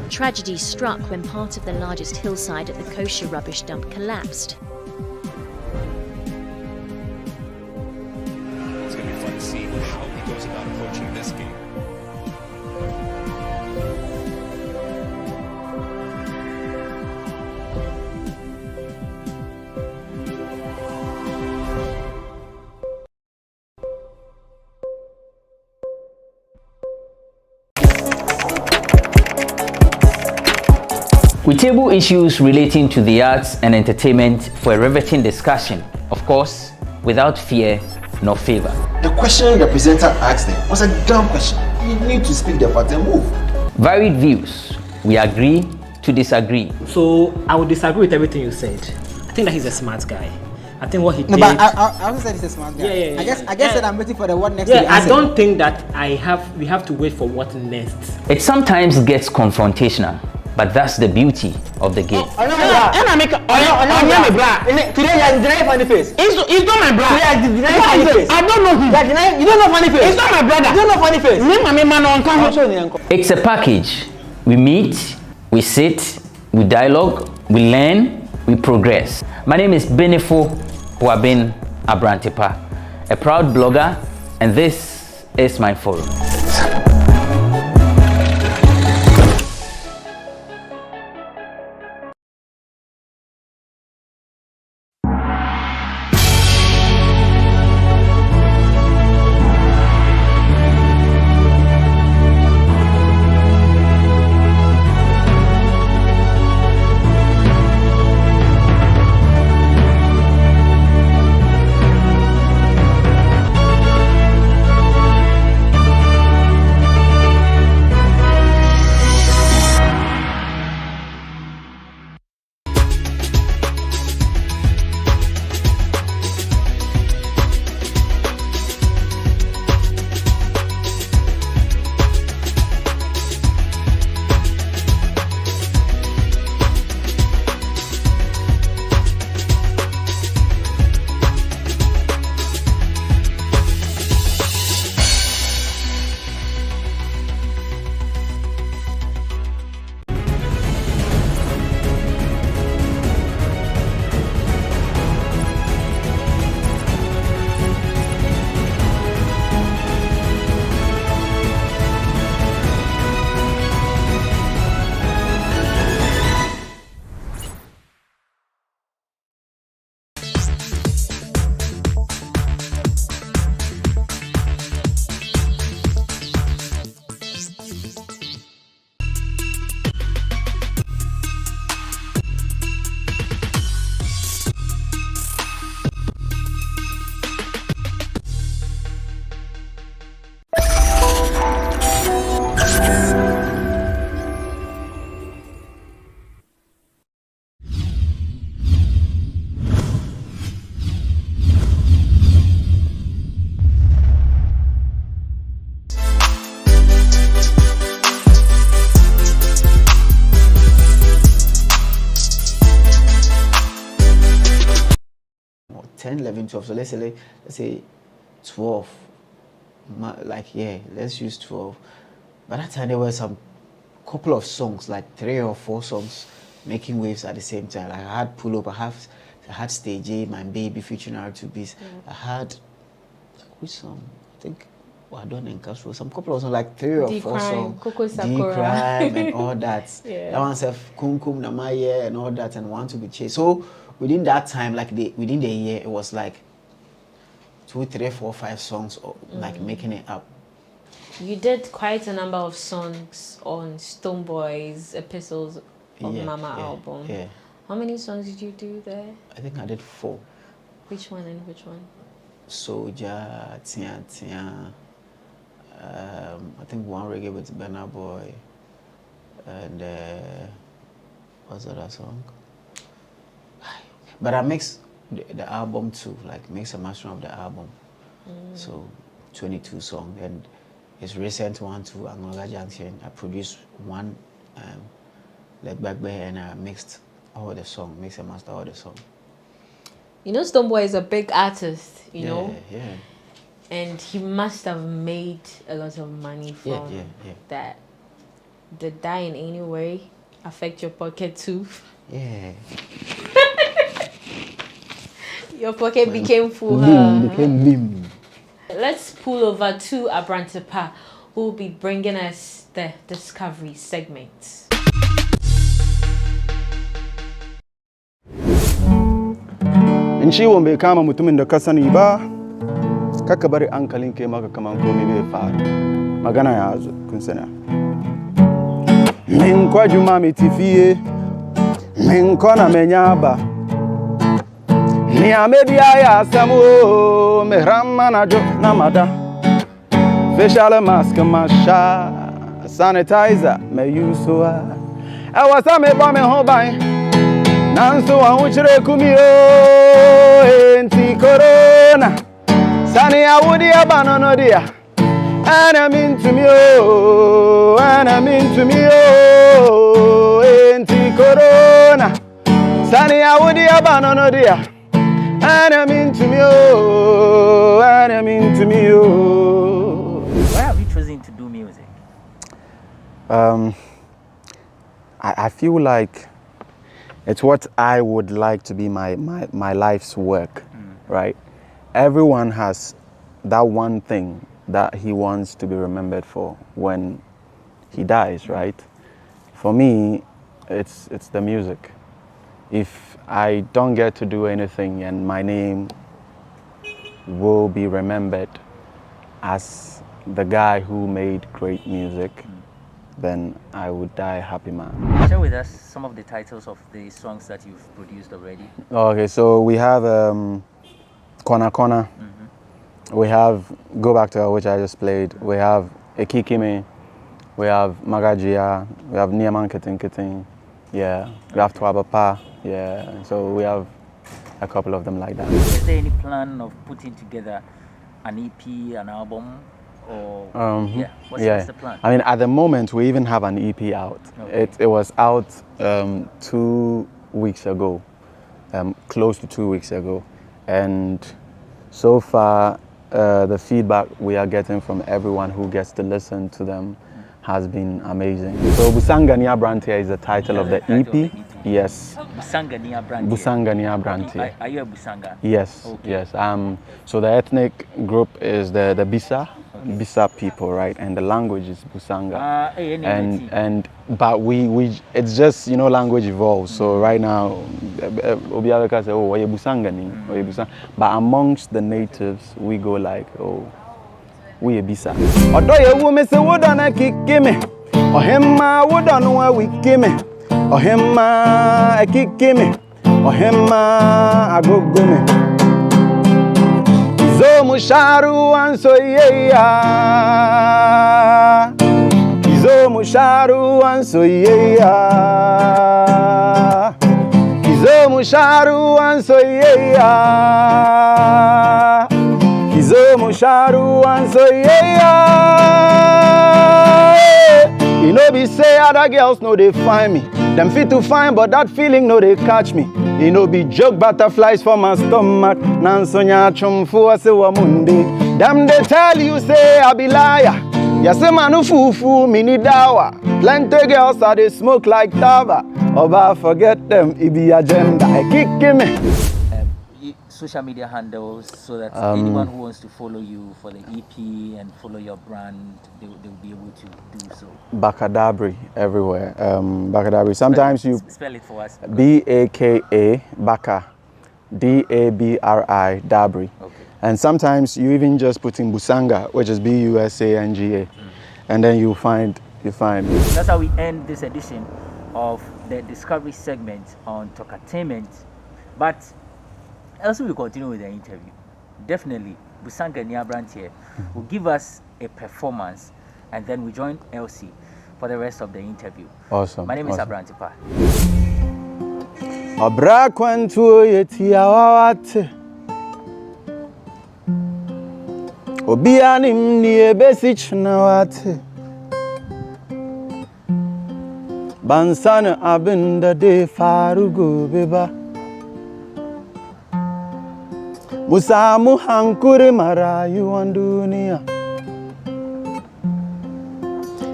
Tragedy struck when part of the largest hillside at the kosher rubbish dump collapsed. It's going to be fun to see how he goes about approaching this game. We We table issues relating to the arts and entertainment for a riveting discussion, of course, without fear nor favor. The question the presenter asked them was a dumb question. You need to speak the fact and move. Varied views. We agree to disagree. So I would disagree with everything you said. I think that he's a smart guy. I think what he did. No, but I also said he's a smart guy. Yeah. I guess that I'm waiting for the what next. Yeah, I don't think that we have to wait for what next. It sometimes gets confrontational, but that's the beauty of the game. Today you deny funny face. It's not my brother. Today you deny funny face. I don't know him. You don't know funny face. It's not my brother. You don't know funny face. It's a package. We meet, we sit, we dialogue, we learn, we progress. My name is Benefo Huabin Abrantepa, a proud blogger, and this is my forum. Or 10, 11, 12. So let's say 12. Let's use 12. By that time, there were some couple of songs, like 3 or 4 songs, making waves at the same time. Like I had Pull Up, I had Stage A, My Baby featuring R2Bs. I had, which song? I think, I don't know, some couple of songs, like 3 or 4 songs. Coco Sakura. D-Crime and all that. Yeah. That one said Kum Kum Namaye and all that, and Want to Be Chased. So within that time, within the year, it was like 2, 3, 4, 5 songs, like making it up. You did quite a number of songs on Stoneboy's Epistles of Mama album. Yeah. How many songs did you do there? I think I did 4. Which one and which one? Soldier, Tia Tia. I think one reggae with Burna Boy. And what's the other song? But I mixed the album too, like mix a master of the album. So 22 songs. And his recent one to Angola Junction, I produced one leg back there, and I mixed all the song, mix and master all the song. You know, Stoneboy is a big artist, you know? Yeah. And he must have made a lot of money from that. Did that in any way affect your pocket too? Yeah. Your pocket became full. Became lim. Let's pull over to Abrantepa, who will be bringing us the Discovery segment. Nchi wombe kama mutumin da ka sani ba, kaka bari hankalin kai maka kaman komai bai faru. Magana ya zo kun sana. Min kwaju ma mai tifiye, Minkona menyaba Nia media ya samu Mehramma na jo namada Facial mask masha Sanitizer me yusuwa Ewasa me ba me hobai Nanso wa uchire kumio Enti corona Sani awudi abanono dia And I'm into me, oh, and I'm into me, oh, enti corona. Sunny, I would be banana, dear. And I'm into me, oh, and I'm into me, oh. Why have you chosen to do music? I feel like it's what I would like to be my life's work, right? Everyone has that one thing that he wants to be remembered for when he dies, right? For me, it's the music. If I don't get to do anything and my name will be remembered as the guy who made great music, then I would die a happy man. Share with us some of the titles of the songs that you've produced already. Okay, so we have Kona Kona. We have Go Back to Her, which I just played. We have Ekikime. We have Magajia. We have Niaman Kitin Kitin. Yeah. We have Twabapa. Yeah. So we have a couple of them like that. Is there any plan of putting together an EP, an album, or what's the plan? I mean, at the moment, we even have an EP out. Okay. It was out 2 weeks ago, close to 2 weeks ago, and so far. The feedback we are getting from everyone who gets to listen to them has been amazing. So Busangania Brantia is the title of the EP. Yes. Busangania Brantia. Busangania Brantia. Are you a Busanga? Yes. Okay. Yes. So the ethnic group is the Bisa. Bisa people, right? And the language is Busanga. But we it's just, you know, language evolves. So right now Obiabeka say, oh, why you Busangani? But amongst the natives we go like, oh, we a Bisa. Odoye woman say would on a kick me. Or him would on where we came. Or him a kick me. Or him a go me. Izo musharu anso yeah. Izo musharu anso yeah. Izo musharu anso yeah. Izo musharu anso yeah. You know be say other girls know they find me. Them fit to find, but that feeling no they catch me. You know be joke butterflies for my stomach. Nansonya chumfu ase wa mundi. Them they tell you say I be liar. Ya say manu fufu mini dawa. Plenty girls are they smoke like tava. Oba forget them, it be agenda. I kick me. Social media handles so that anyone who wants to follow you for the EP and follow your brand, they will be able to do so. Bakadabri everywhere. Bakadabri. Sometimes you spell it for us. BAKA Baka DABRI Dabri. Okay. And sometimes you even just put in Busanga, which is BUSANGA, and then you find. That's how we end this edition of the Discovery segment on Talkatainment. But also we continue with the interview. Definitely, Busanga Niabrantie will give us a performance, and then we join Elsie for the rest of the interview. Awesome. My name is Abrantipa. Abrakwantu yetiawate Obiani mnie besich nawate Bansana abinda de farugo beba Musamu hankuri marayu andunia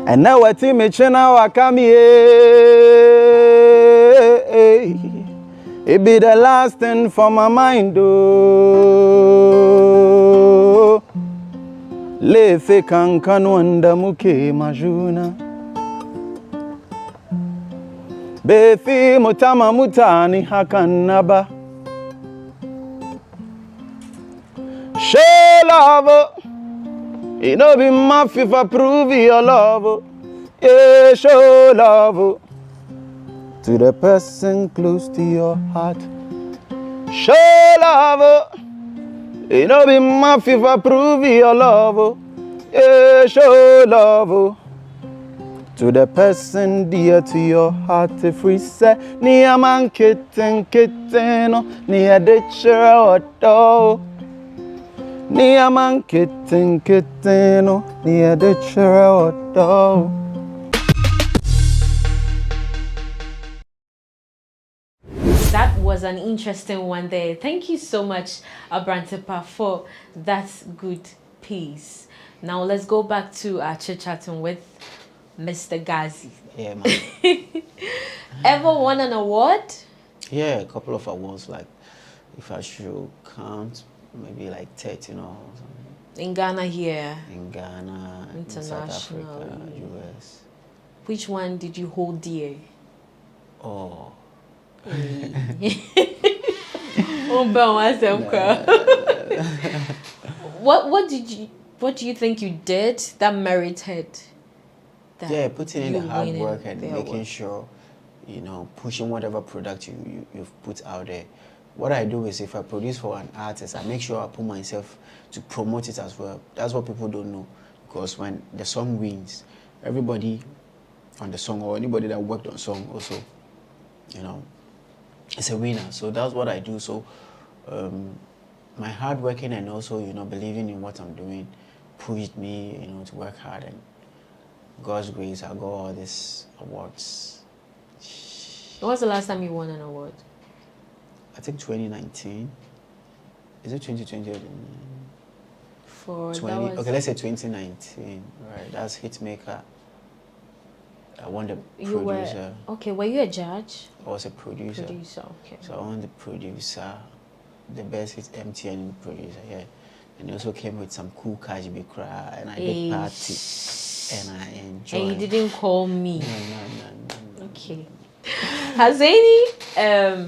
And now what me chena wakami It be the last thing for my mind oh Lefe kankanu anda muke majuna Befi mutama mutani hakanaba Show love It no be enough if I prove your love Yeah, show love to the person close to your heart. Show love, it no be my FIFA prove your love. Yeah, show love to the person dear to your heart. If we say ni a man kitten no ni a ditcher or dog. Ni a man kitten no ni a ditcher or dog. That was an interesting one there. Thank you so much, Abrantepa, for that good piece. Now let's go back to our chit-chatting with Mr. Gazi. Yeah, man. Ever won an award? Yeah, a couple of awards, like, if I should count, maybe like 13 or something. In Ghana here? In Ghana, in South Africa, US. Which one did you hold dear? Oh. What do you think you did that merited that? Yeah, putting in the hard work and making sure, you know, pushing whatever product you've put out there. What I do is if I produce for an artist, I make sure I put myself to promote it as well. That's what people don't know, because when the song wins, everybody on the song or anybody that worked on song also, you know, it's a winner. So that's what I do. So my hard working and also, you know, believing in what I'm doing pushed me, you know, to work hard, and God's grace, I got all these awards. When was the last time you won an award? I think 2019. Is it 2020? For 20, okay, let's say 2019. Right, that's Hitmaker. I won the producer. Okay, were you a judge? I was a producer. Producer, okay. So I won the producer, the best hit MTN producer, yeah. And it also came with some cool cash bikra, and I did party, and I enjoyed. And you didn't call me? No. Okay. Has any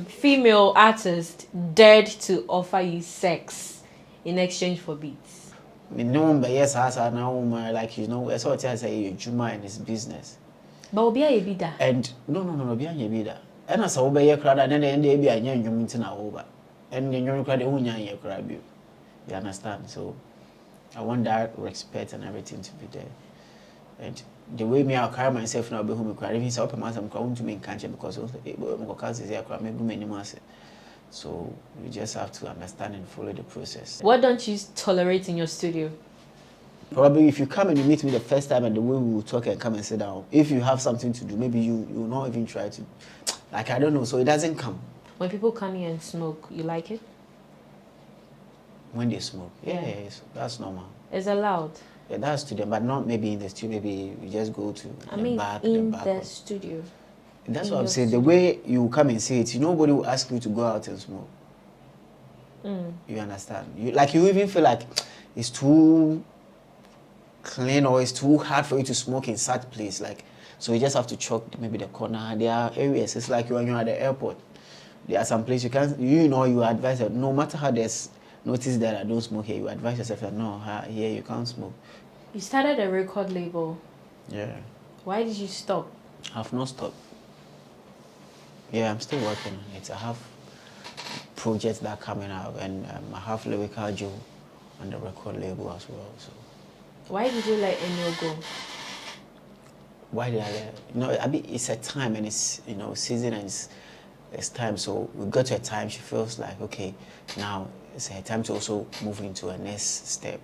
female artist dared to offer you sex in exchange for beats? No, but yes, now, like, you know, that's what I say, Juma and his business. But Obia Yebida. And no, Obia Yebida. And as I obey a crowd, and then they be a young human over. And then you're crowd, you understand? So I want that respect and everything to be there. And the way me I carry myself now, be home cry. Even so, I'm going to make country because so you just have to understand and follow the process. What don't you tolerate in your studio? Probably if you come and you meet me the first time and the way we will talk and come and sit down, if you have something to do, maybe you will not even try to, like, I don't know, so it doesn't come. When people come here and smoke, you like it? When they smoke? Yeah. That's normal. It's allowed? Yeah, that's to them, but not maybe in the studio, maybe you just go to the back. In the studio. That's what I'm saying, the way you come and see it, nobody will ask you to go out and smoke. You understand? You even feel like it's too clean or it's too hard for you to smoke in such place, like, so you just have to chalk maybe the corner. There are areas, it's like when you're at the airport, there are some places you can't, you advise that no matter how there's notice that I don't smoke here, you advise yourself that no, here you can't smoke. You started a record label. Yeah. Why did you stop? I've not stopped. Yeah, I'm still working on it. I have projects that are coming out, and I have Lyrical Joe on the record label as well. So. Why did you let Enyo go? Why did I let? I mean, it's a time, and it's, you know, season, and it's time. So we got to a time she feels like, okay, now it's a time to also move into a next step.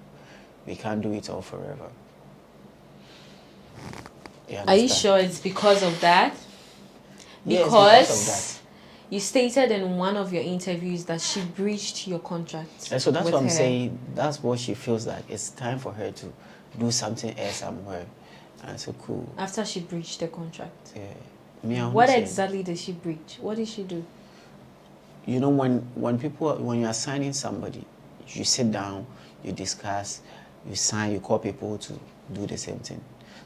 We can't do it all forever. Are you sure it's because of that? Yes, because of that. You stated in one of your interviews that she breached your contract. And so that's what I'm saying. That's what she feels like. It's time for her to do something else somewhere. And so cool. After she breached the contract? Yeah. What exactly did she breach? What did she do? You know, when you are signing somebody, you sit down, you discuss, you sign, you call people to do the same thing.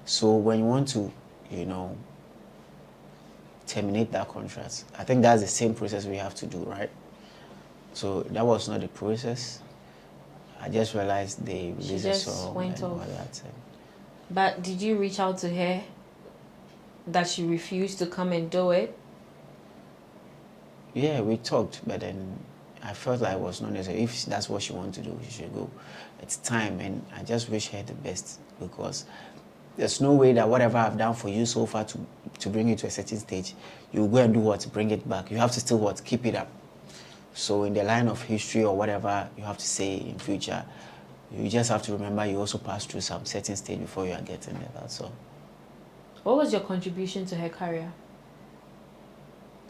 So when you want to, you know, terminate that contract, I think that's the same process we have to do, right? So that was not the process. I just realized they released a song and all that. But did you reach out to her that she refused to come and do it? Yeah, we talked, but then I felt like it was not necessary. If that's what she wants to do, she should go. It's time, and I just wish her the best, because there's no way that whatever I've done for you so far to bring you to a certain stage, you go and do what? Bring it back. You have to still what? Keep it up. So in the line of history or whatever you have to say in future, you just have to remember you also passed through some certain stage before you are getting there. That's all. What was your contribution to her career?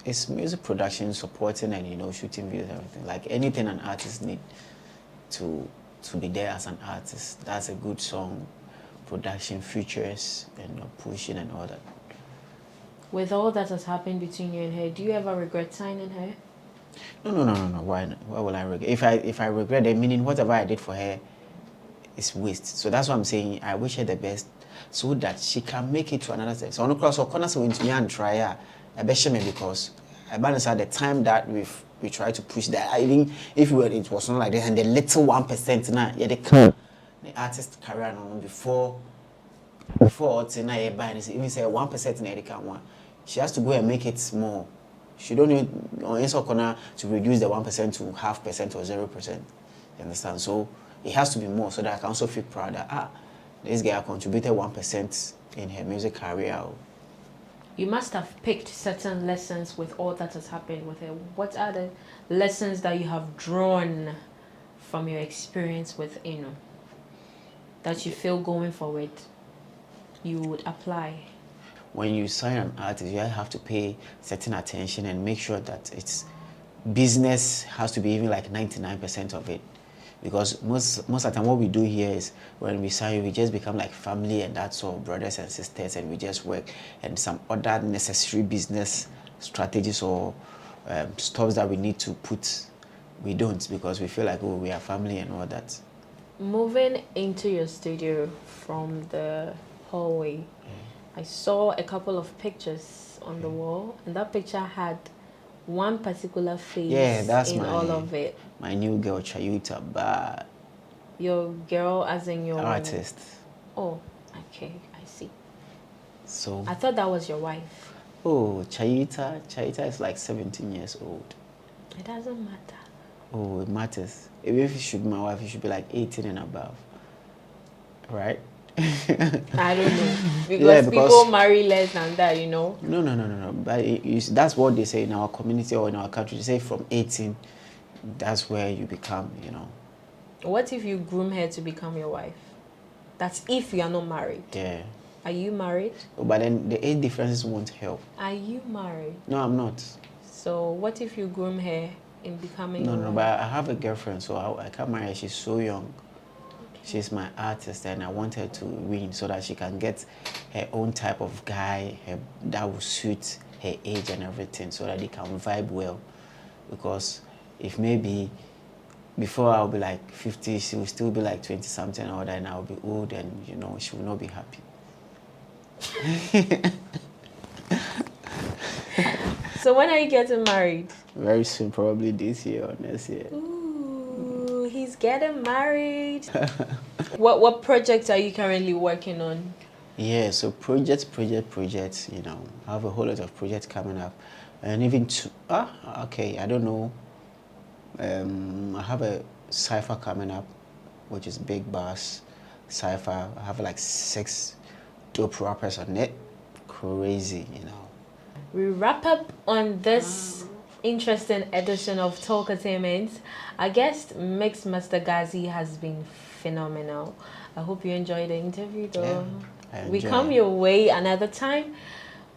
It's music production, supporting, and shooting videos, everything. Like anything an artist need to be there as an artist. That's a good song, production, features, and pushing and all that. With all that has happened between you and her, do you ever regret signing her? No. Why will I regret? If I regret it, meaning whatever I did for her is waste. So that's why I'm saying I wish her the best, so that she can make it to another stage. So on the cross, of course, we and try because I balance at the time that we try to push that. Even if it was not like that, and the little 1% now, the artist career before tonight, even say 1% in the one, she has to go and make it more. She don't need to reduce the 1% to 0.5% or 0%. You understand? So it has to be more, so that I can also feel proud that this girl contributed 1% in her music career. You must have picked certain lessons with all that has happened with her. What are the lessons that you have drawn from your experience with Eno that you feel going forward you would apply? When you sign an artist, you have to pay certain attention and make sure that it's business has to be even like 99% of it. Because most of the time what we do here is when we sign, we just become like family, and that's all, brothers and sisters, and we just work. And some other necessary business strategies or stuff that we need to put, we don't, because we feel like, oh, we are family and all that. Moving into your studio from the hallway, I saw a couple of pictures on the wall, and that picture had one particular face in all of it. My new girl, Chayuta, but your girl as in your artist. Oh, okay, I see. So I thought that was your wife. Oh, Chayuta is like 17 years old. It doesn't matter. Oh, it matters. If it should be my wife, it should be like 18 and above, right? I don't know, because people marry less than that, No. But that's what they say in our community or in our country. They say from 18, that's where you become, What if you groom her to become your wife? That's if you are not married. Yeah. Are you married? But then the age differences won't help. Are you married? No, I'm not. So what if you groom her in becoming your wife? But I have a girlfriend, so I can't marry her. She's so young. She's my artist, and I want her to win so that she can get her own type of guy that will suit her age and everything, so that they can vibe well. Because if maybe before I'll be like 50, she will still be like 20-something or that, and I'll be old, and she will not be happy. So when are you getting married? Very soon, probably this year or next year. Ooh, he's getting married. What projects are you currently working on? Yeah, so projects, I have a whole lot of projects coming up. And even I don't know. I have a cypher coming up, which is Big Bass cypher. I have like 6 dope rappers on it. Crazy, We wrap up on this interesting edition of Talkatainment. Our guest, Mix Master Ghazi, has been phenomenal. I hope you enjoyed the interview, though. Yeah, we come your way another time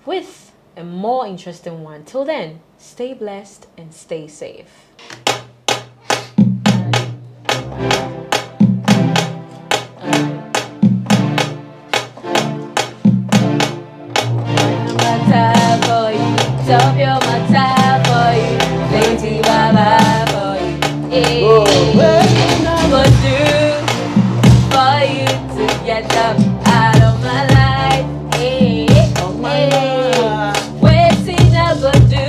with a more interesting one. Till then, stay blessed and stay safe. Stop your matter for you, plenty baba for you. Hey, what I would do for you to get up out of my life? Hey, waiting I go do.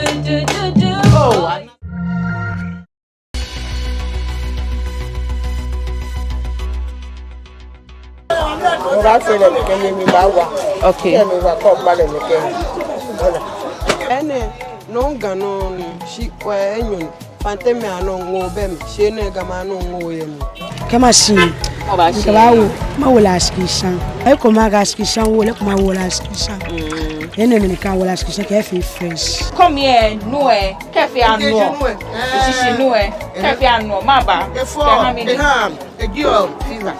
Okay. No ganon, she or any Fantame no bem, she negamano yem. Come on, ma will ask you, son. I come ask you, son, will my will ask you, son. And then the car will ask you, son, careful fresh. Come here, no, careful and no. She know it, careful and no, Maba. A girl, fever.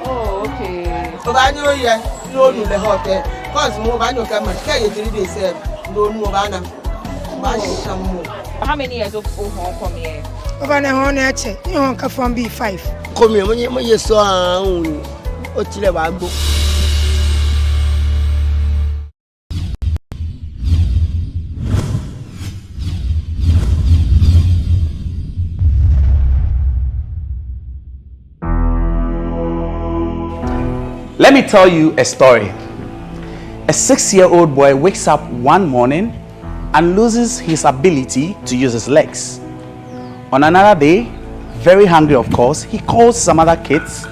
Oh, okay. So I know you know the hotel. Cause more than you come and carry it 3 days, no more banner. How many years of home come here? Over an hour, you won't come from B5. Come here, when you saw Ochilewago. Let me tell you a story. A 6-year-old boy wakes up one morning and loses his ability to use his legs. On another day, very hungry of course, he calls some other kids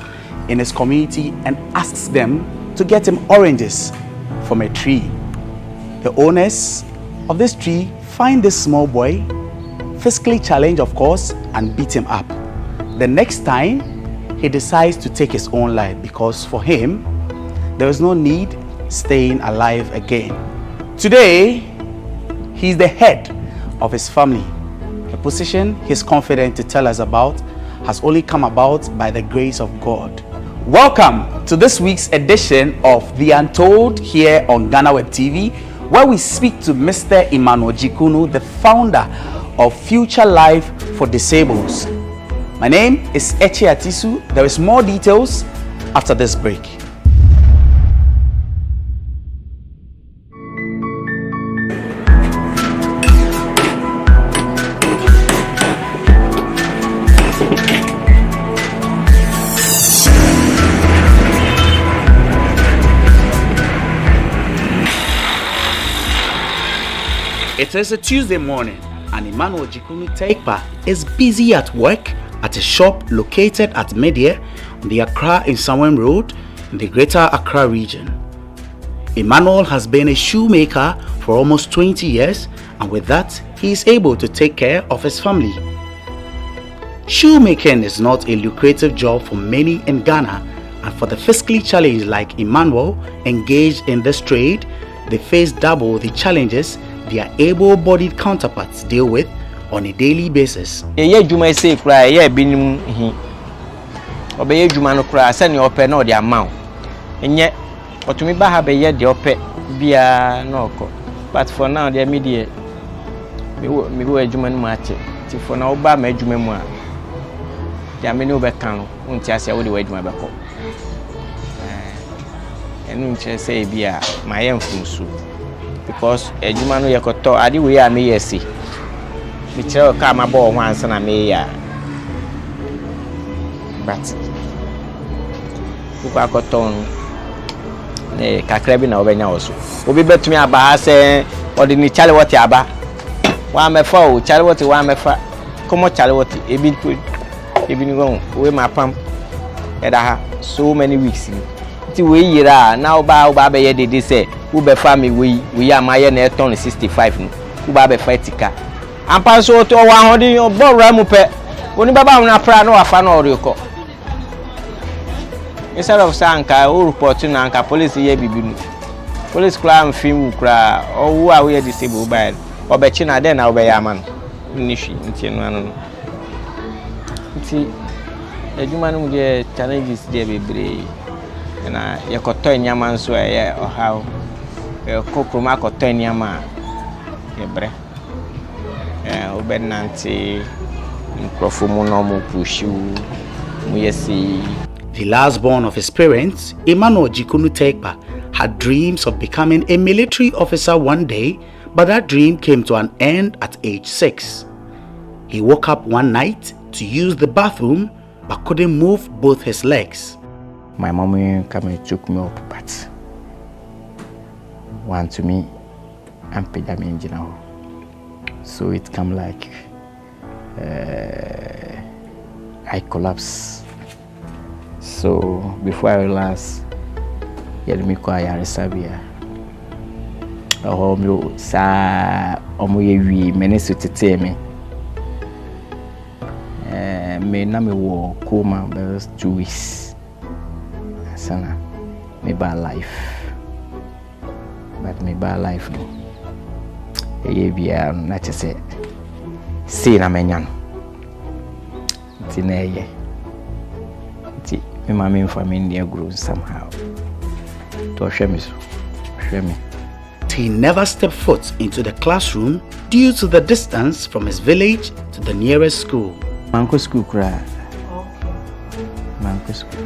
in his community and asks them to get him oranges from a tree. The owners of this tree find this small boy, physically challenged of course, and beat him up. The next time, he decides to take his own life because for him, there is no need staying alive again. Today, he's the head of his family, a position he's confident to tell us about has only come about by the grace of God. Welcome to this week's edition of The Untold here on GhanaWeb TV, where we speak to Mr. Emmanuel Jikunu, the founder of Future Life for Disabled. My name is Echi Atisu. There is more details after this break. It is a Tuesday morning and Emmanuel Jikunu Tekpa is busy at work at a shop located at Media on the Accra Nsawam Road in the Greater Accra region. Emmanuel has been a shoemaker for almost 20 years, and with that, he is able to take care of his family. Shoemaking is not a lucrative job for many in Ghana, and for the physically challenged like Emmanuel engaged in this trade, they face double the challenges their able-bodied counterparts deal with on a daily basis. Yeah, Juma say cry, yeah, binim he. Obey Juma no cry, send your pen or the amount. And yet, what to me by have a year the opet via no. But for now, the immediate me go a Juman match. For now, by my Juma. There are many over can, won't you say, I would wait my back. And won't say, via my influence. Because a Jumano Yakoto, I do we are me, see. Michel come aboard once and I may, but Ukakoton, a cacrabin over now. Will be better to me about saying, or the Chalawati Abba. One may fall, Chalawati, one may fall. Come on, Chalawati, a bit good. Even going with my pump, and I have so many weeks. We are now by Baba did say, Uber family, we are my ton 65. Ubabe Fightica. And pass out to 100 or Boramupe. When Baba na Prano or Fanoriko. Instead of Sanka, or reporting Anka police here be police crime film cry, or who are we disabled by or Betchina then I'll be a man. Nishi, see, a human get challenges there be brave. And I got 10 yaman so or how a cocoa or 10 yama. Yebre. Obenanti, Profumonomu Pushu, Muyesi. The last born of his parents, Emmanuel Jikunu Tekpa, had dreams of becoming a military officer one day, but that dream came to an end at age 6. He woke up one night to use the bathroom but couldn't move both his legs. My mommy came and took me up, but one to me and paid them in general. So it come like I collapse. So before I realized, yeah, me call Yarisabia. Oh, me sa omo ye wi mene so tete me me na me wo coma be 2 weeks sana me ba life but me ba life no ye bia na chese see na menyan ti na ye ti me ma me family grow somehow to share me. He never stepped foot into the classroom due to the distance from his village to the nearest school. Manko school cry. Manko school.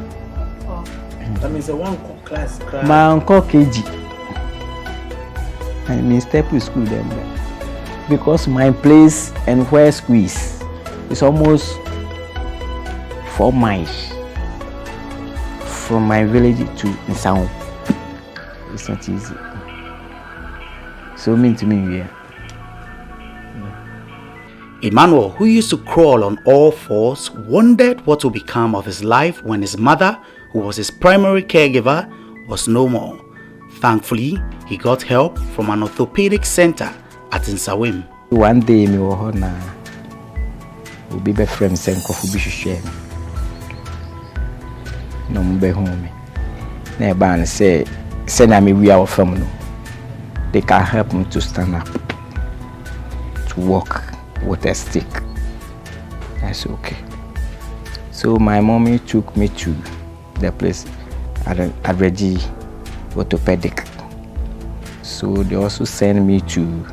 That means a one class cry. Manko KG. I mean step to school then. Because my place and where school is almost 4 miles from my village to Nsao. It's not easy. So mean to me, yeah. Emmanuel, who used to crawl on all fours, wondered what would become of his life when his mother, who was his primary caregiver, was no more. Thankfully, he got help from an orthopedic center at Nsawim. One day, me will be best friends and coffee be share. No be home. Never say send me we our family. They can help me to stand up, to walk with a stick. That's okay. So my mommy took me to the place at Reggie Orthopedic. So they also sent me to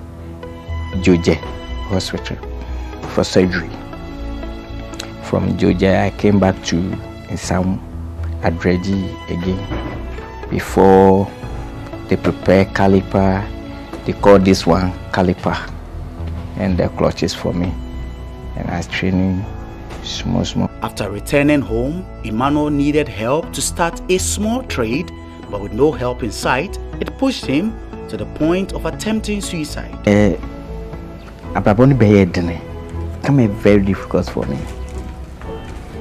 Georgia Hospital for surgery. From Georgia, I came back to Nsam at Reggie again. Before they prepare caliper, they call this one caliper, and the clutches for me. And I was training small. After returning home, Emmanuel needed help to start a small trade, but with no help in sight, it pushed him to the point of attempting suicide. Ababoni beyedene, come very difficult for me.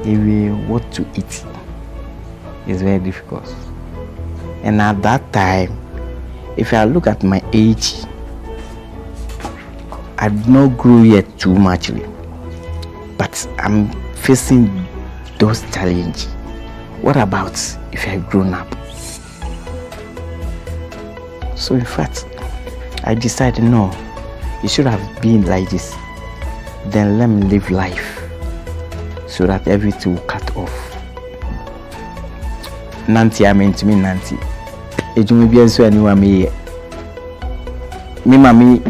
Even what to eat is very difficult. And at that time, if I look at my age, I did not grow yet too much, but I'm facing those challenges. What about if I've grown up? So in fact, I decided no, it should have been like this. Then let me live life so that everything will cut off. Nanti, I mean to me, Nanti. It will be so anyone me. Me, mommy,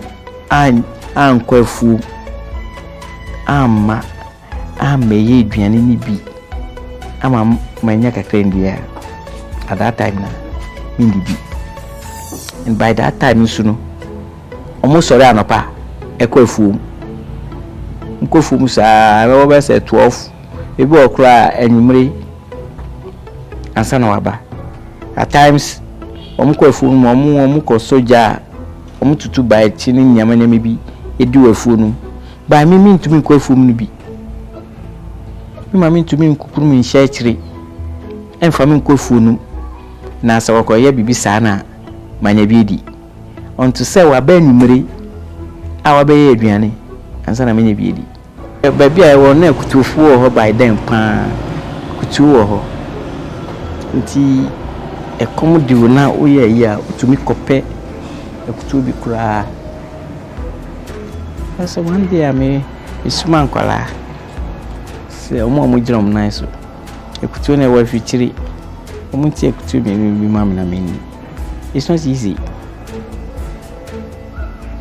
I'm quite full. I'm a Bianini be. I'm a maniac at that time now. And by that time, you know, almost sorry, I'm a quite full. I always said 12. People cry and Mary and Sanawaba. At times, Omuko soldier, Omutu by chinning Yamane maybe a do a fool. By me mean to me quite fool be. You mean to me Kupum in Shetri and from him quite fool. Nasa Wakoya Bibi Sana, Manabidi. On to say wa Ben Mary, our bay Adriani, and Sana Mini Bidi. Baby, I will never to fool her by them, Kutu or her. A common do now, oh yeah, to me copy a to be cry. That's one day I may is man collar. Say, a more drum nice. A could never feature it. I won't take to me, mamma. I mean, it's not easy.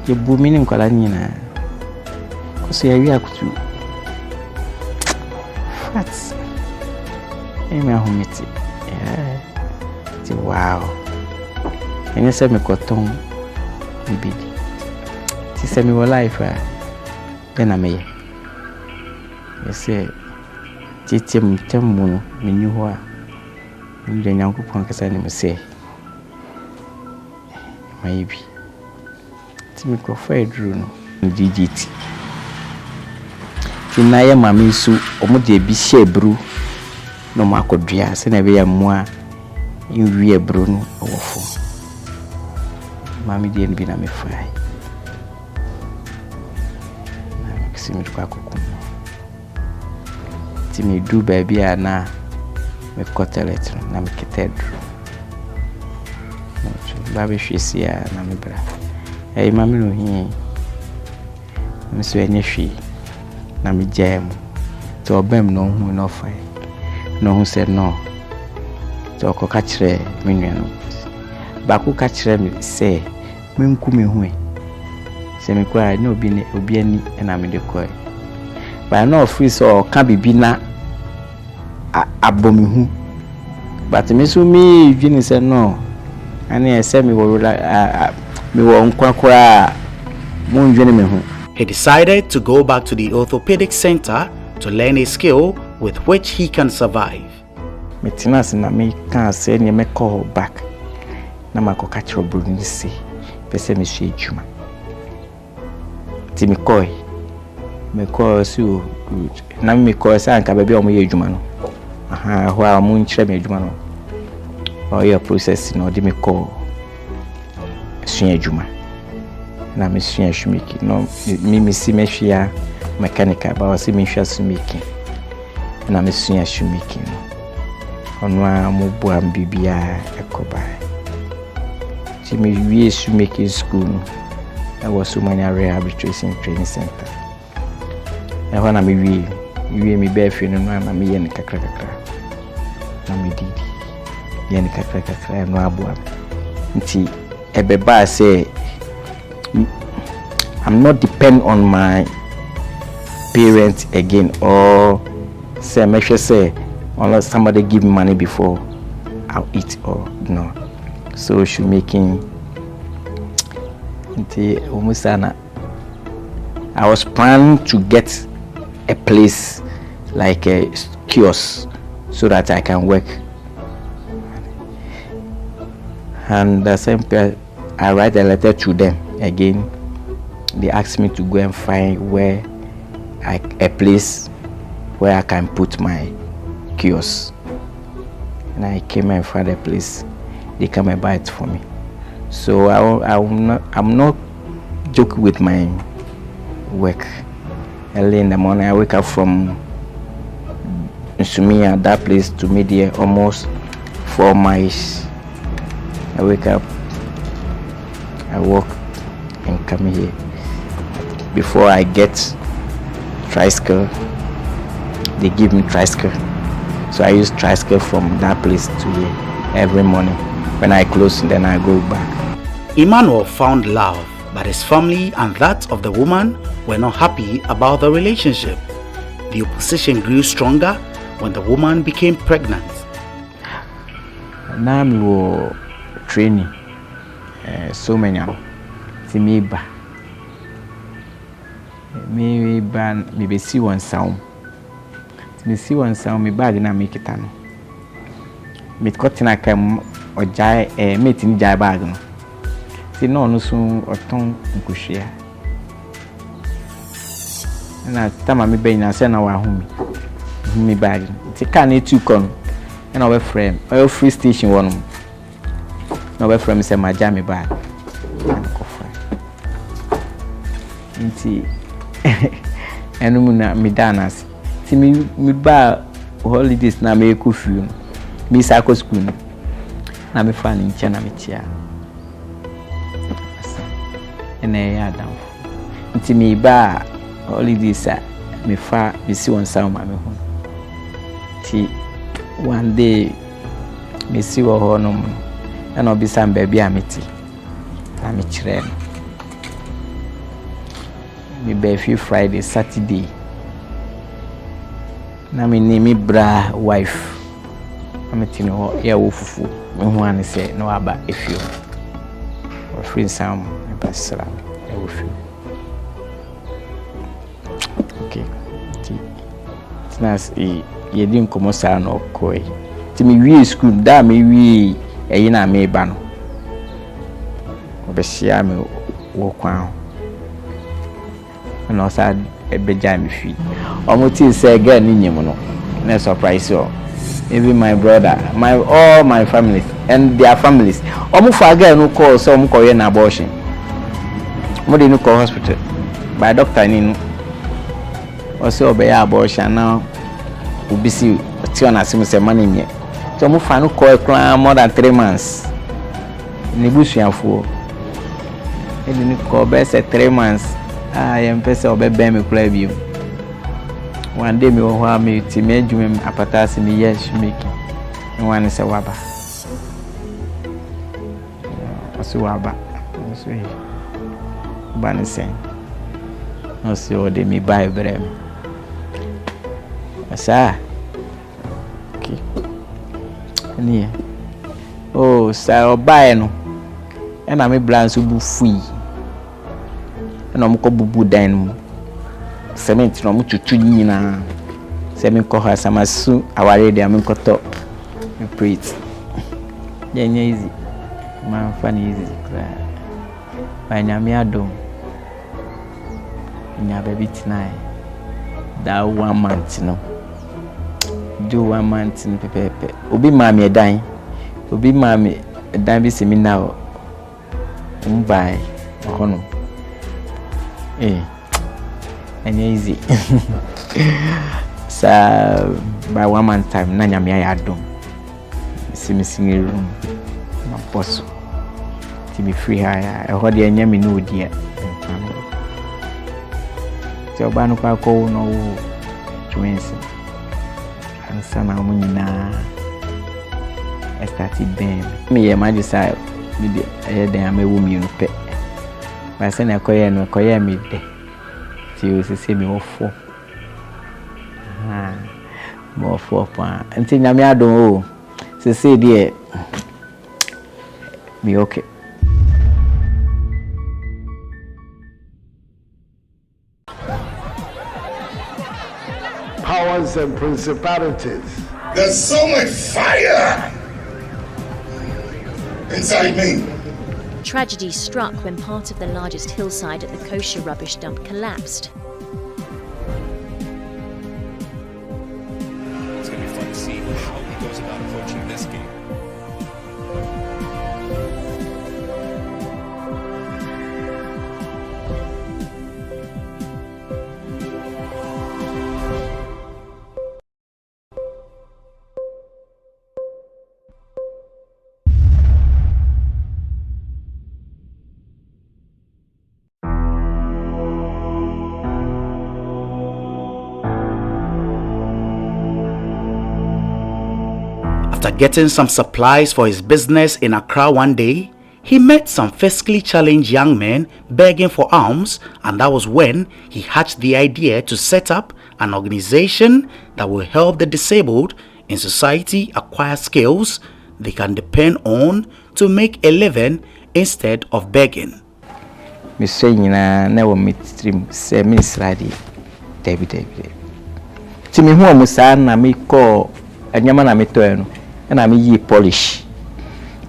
You're booming in Colania. Because I react to fats. I'm a home. Yeah. Wow. And you said me cotton, baby. She said me your life, then I may. You say, Titim Temuno, me knew her. The young Punk can say, maybe. Timmy Crawford drew DGT. Tinaya Mammy Sue, or Muddy Bishay Brew, no Marco Dias, and a very moi. You rear Bruno or Mammy didn't be a me fry. si mi kwa kukum ti mi du baby na me kotelet na me ketedro ba be hwesi ya na me bra e ma me no hi me so enye hwi na me jam to obem no hu no fa no hu se no to ko ka kire me nua no ba ku ka kire me se me nku me hu se me kwa na obi ani na me de ko ba na free so ka bibi na abomi hu but me so me dwini se no ani ese me wo me wo nkwa mo dwini me hu. He decided to go back to the orthopedic center to learn a skill with which he can survive. Metinas na me kan se ni me call back na makoka trouble ni se pese me hwe adwuma ti me call so good na me call say anka ba bi o mo ye adwuma no aha ho a mo nkyere me adwuma no o your process no di me call sua adwuma na me sua shumiki no me si me hwea mechanical ba o si me hwea sumiki na me sua shumiki no ono a mo bu am bibia ekoba ti me wie shumiki school no I was Sumania Rehabilitation Training Center. I want to be me bear no na me yen kakra na me didi yen kakra no aboa nti ebeba say I'm not depend on my parents again or say make sure say unless somebody give me money before I'll eat or no. So she making I was planning to get a place like a kiosk so that I can work. And the same period, I write a letter to them again. They asked me to go and find a place where I can put my kiosk. And I came and found a place. They come and buy it for me. So I'm not joking with my work. Early in the morning, I wake up from Sumia, that place, to Media, almost 4 miles. I wake up, I walk, and come here. Before I get tricycle, they give me tricycle. So I use tricycle from that place to here every morning. When I close, then I go back. Emmanuel found love, but his family and that of the woman were not happy about the relationship. The opposition grew stronger when the woman became pregnant. Now I'm training so many to me ba me see one sound me bag na make it ano me cut na kam ojai mate ni jai bag no ti no no so oton nkuhwea na tama me be na se na wa hu mi bag ti ka na tu kon na we frame oil free station one na we frame se ma jam me bag nti enu mu na me danas ti me ba holidays na me ku fiu me sa ko school na me fa ni nche na me chia ene ya down nti me ba holidays me fa me si won sa ma me ho ti one day me si wo ho no na obi sam ba bia meti na me kire no me be few Friday Saturday na me ni me bra wife ametino ho ya wo fufu me ho an se no aba efio or free sam me basra ya wo fio okay tinas ye din komo sa no koi ti me wi school da me wi eyi na me ba no obehia me wo kwan no sa ebeja me fi omuti say girl ni nyim no na surprise you. Even my brother, all my families and their families. Omu for girl no call so omu koye na abortion. Mo dey no call hospital. By doctor ni no. ɔsɛ ɔbɛyɛ abortion na obisi ti on asim sɛ mane nye so mo fa no kɔ ekran more than 3 months ne busuafo ɛni ne kɔ bɛ sɛ 3 months yɛn pɛ sɛ ɔbɛbɛn me kura bi one day me wɔ hɔ a me ti me adwuma apatase me yɛ shumeki ne wan sɛ waba ɔsɛ waba ɔsɛ yi ba ne sɛn ɔsɛ ɔde me buy brɛ me asa okay ani oh sa ɔbae no ɛna me bla nso bu fui ɛna mo kɔ bubu dan mu cement no mo tutu nyina sɛ me kɔ ha samasu aware de am nkɔtɔ me plate yenya easy man fan easy kra ba nyame adom nya baby tonight that 1 month no do 1 month in pepe obi mami edan obi mami edan bi seminar mbai hono and easy so by 1 month time na nyame ayadom missing room na boss to be free hire e ho de nyame no dia so ba no kwa ko no twins sana mo nyina started bem me ye magisa me de den amewu mi no pe ba se na koye no koye mi de ti o se mi ofo mo ofo pa nti nyame adon o se de mi okay. Powers and principalities. There's so much fire inside me. Tragedy struck when part of the largest hillside at the kosher rubbish dump collapsed. It's going to be fun to see how he goes about approaching this game. After getting some supplies for his business in Accra one day, he met some fiscally challenged young men begging for alms, and that was when he hatched the idea to set up an organization that will help the disabled in society acquire skills they can depend on to make a living instead of begging. Mr. Yina never meet stream Miss Radi David. Timmy who Musana me call a Yamana Mitoeno. And I ye polish,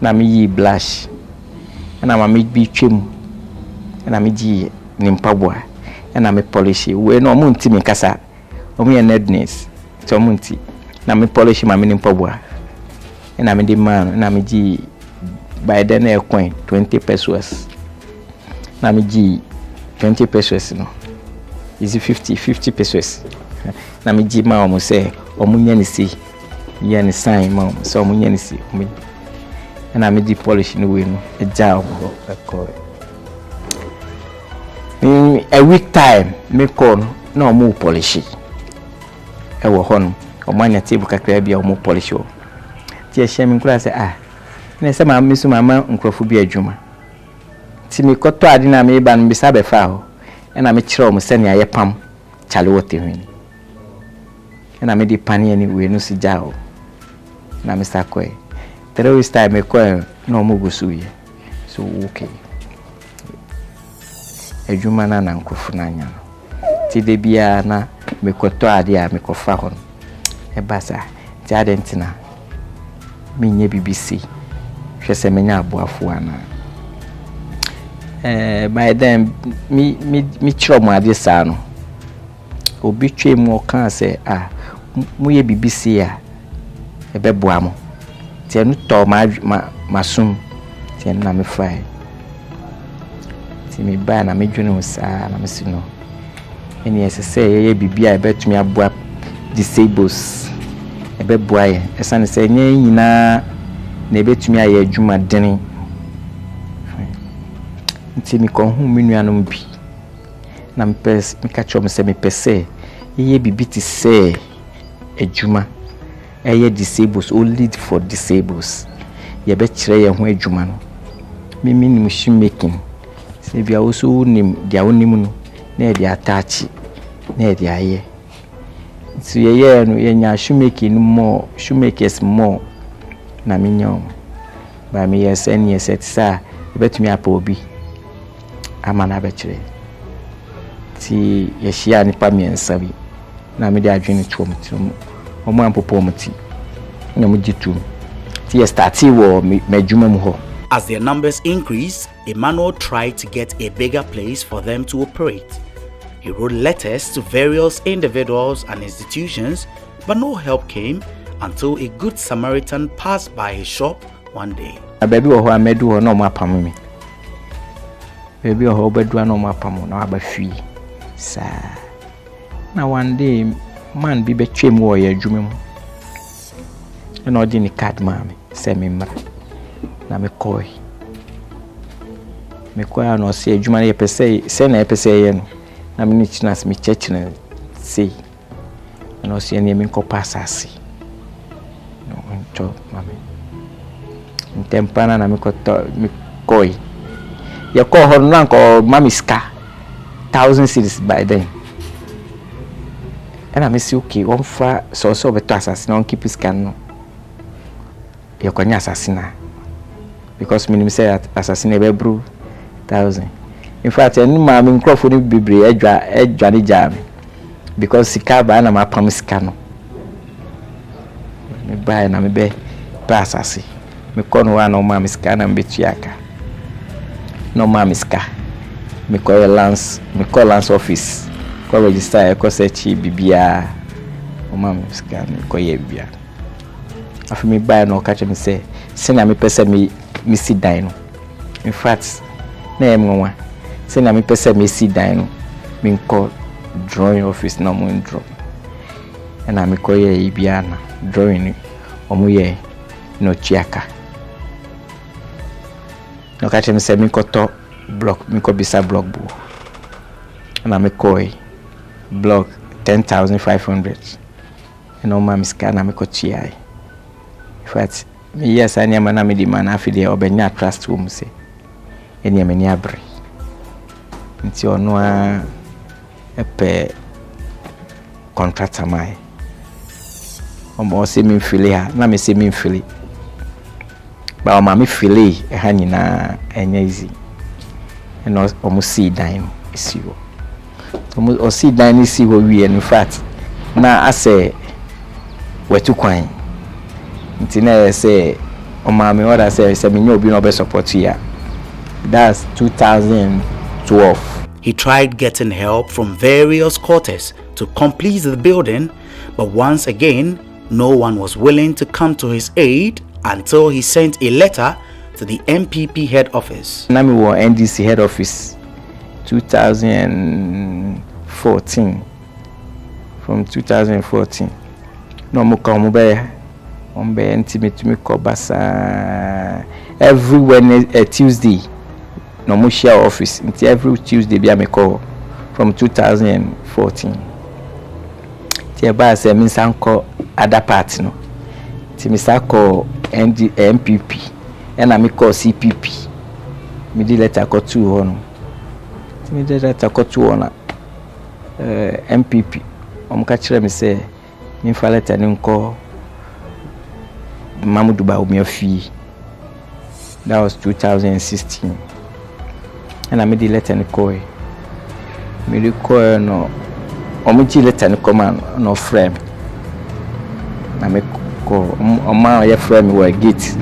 and I ye blush, and I may be trim, and I may ye nimpabwa, and I may polish. We no munti me casa, or me a nedness, so munti, and I may polish my nimpabwa, and I may demand, and I may ye by then a coin 20 pesos, and I may ye 20 pesos, no, is it 50 pesos, and I may ye ma almost say, or munyanisi. Yan sign mom so munyani si me and I made the polish in the way no a job in a week time me call no more polish e wo hon o manya table kakra bia o more polish o ti e hye me kura say na se ma misu mama nkrofo bi adwuma ti me koto ade na me ba no bisa be fa ho e na me kire o mo se ne ayepam chale wote hwini e na me di pani ni we no si jao na Mr. Kwe. 3 weeks time me kwe no mo gusuye. So okay. Ejuma na nkrofo na anya. Ti de bia na me koto ade a me kofa ho. E basa. Ti adentina. Me nye BBC. Hwese me nya aboafo ana. By then me chiro mo ade sa no. Obi twe mu kan say mu ye BBC a ebeboamo ti enu to masum ti na me fry ti me ba na me dwene usa na me sino And yes, say, be I bet me a disables. A bed boy, a son say, na nebet me a juma denny. Until me come home, me be. Nam pes, me catch up, say me per se. Ye be beat say a juma. A ye disables, only for disables. Ye bet tray and way jumano. Me mean machine making. Say, we also name their own name, near the attach, near the eye. So, yeah, no, shoemaking more, shoemakers more. Naminion. By me, yes, and yes, sir, bet me up, Obi. I'm an abattoir. See, yes, she and Pammy and Savvy. Now, me, they are drinking to or my popomity. No, me, too. See, a starty war, me, jumamo. As their numbers increased, Emmanuel tried to get a bigger place for them to operate. He wrote letters to various individuals and institutions, but no help came until a good Samaritan passed by his shop one day. Baby, I made you no more pammy. Baby, I hope no more pam, no about free. Sir. Now one day, man be between warrior jumum. And ordinary card, mammy, send me. Na me koi no se adwuma na yepese se na yepese ye no na me ni chinas me church na se na se ne me nkopa asase no nto mame ntempana na me koi ye ko ho na nko mami ska 1000 cedis by then and I me say okay on fa so beto asase na on keep ska no ye kwanya asase na because minimum say assassinate bebru 1000. In fact, any mammy microphone be edge jam because Sikaba and my promise cano. Me buy na me be passasi. Me con one no mammy scan and betiaka. No mammy ska. Me call Lance office. Call register a cosechi bibia. O mammy scan me call ye bia. After me buy no catch me say, send me person me sit down. In fact, name one. Send me person me sit down. Me call drawing office no more draw. And I me call ye ibiana drawing omuye no chiaka. No catch me say me call top block me call bisa block bu. And I me call block 10,500. And no mama scan I me call chi. In fact, yes, I am an amity man after the Obenya trust room say. Any many abre. Until no a pay contract am I. Almost me feel ya, na me say me feel. But mammy feel a hanina and easy. And almost see dine is you. Almost or see dine is you we in fact. Now I say we're too quiet. Until say, oh, mommy, what I say, me no be no best support here. That's 2012. He tried getting help from various quarters to complete the building, but once again, no one was willing to come to his aid until he sent a letter to the MPP head office. Nami was NDC head office 2014. From 2014. No more come back. Every Wednesday, Tuesday, no more share office. Until every Tuesday, be a me call from 2014. Tia ba say me sanko other party no. Ti me sanko MPP, and I me call CPP. Me di letter call 2 on. Ti me di letter call 2 on. MPP. Ka kire me say me fa letter ni call Mamudu ba fee. That was 2016. And I made the letter and call. Me the call no. Omuji letter and command no frame. I me call. Oma ya frame were gate.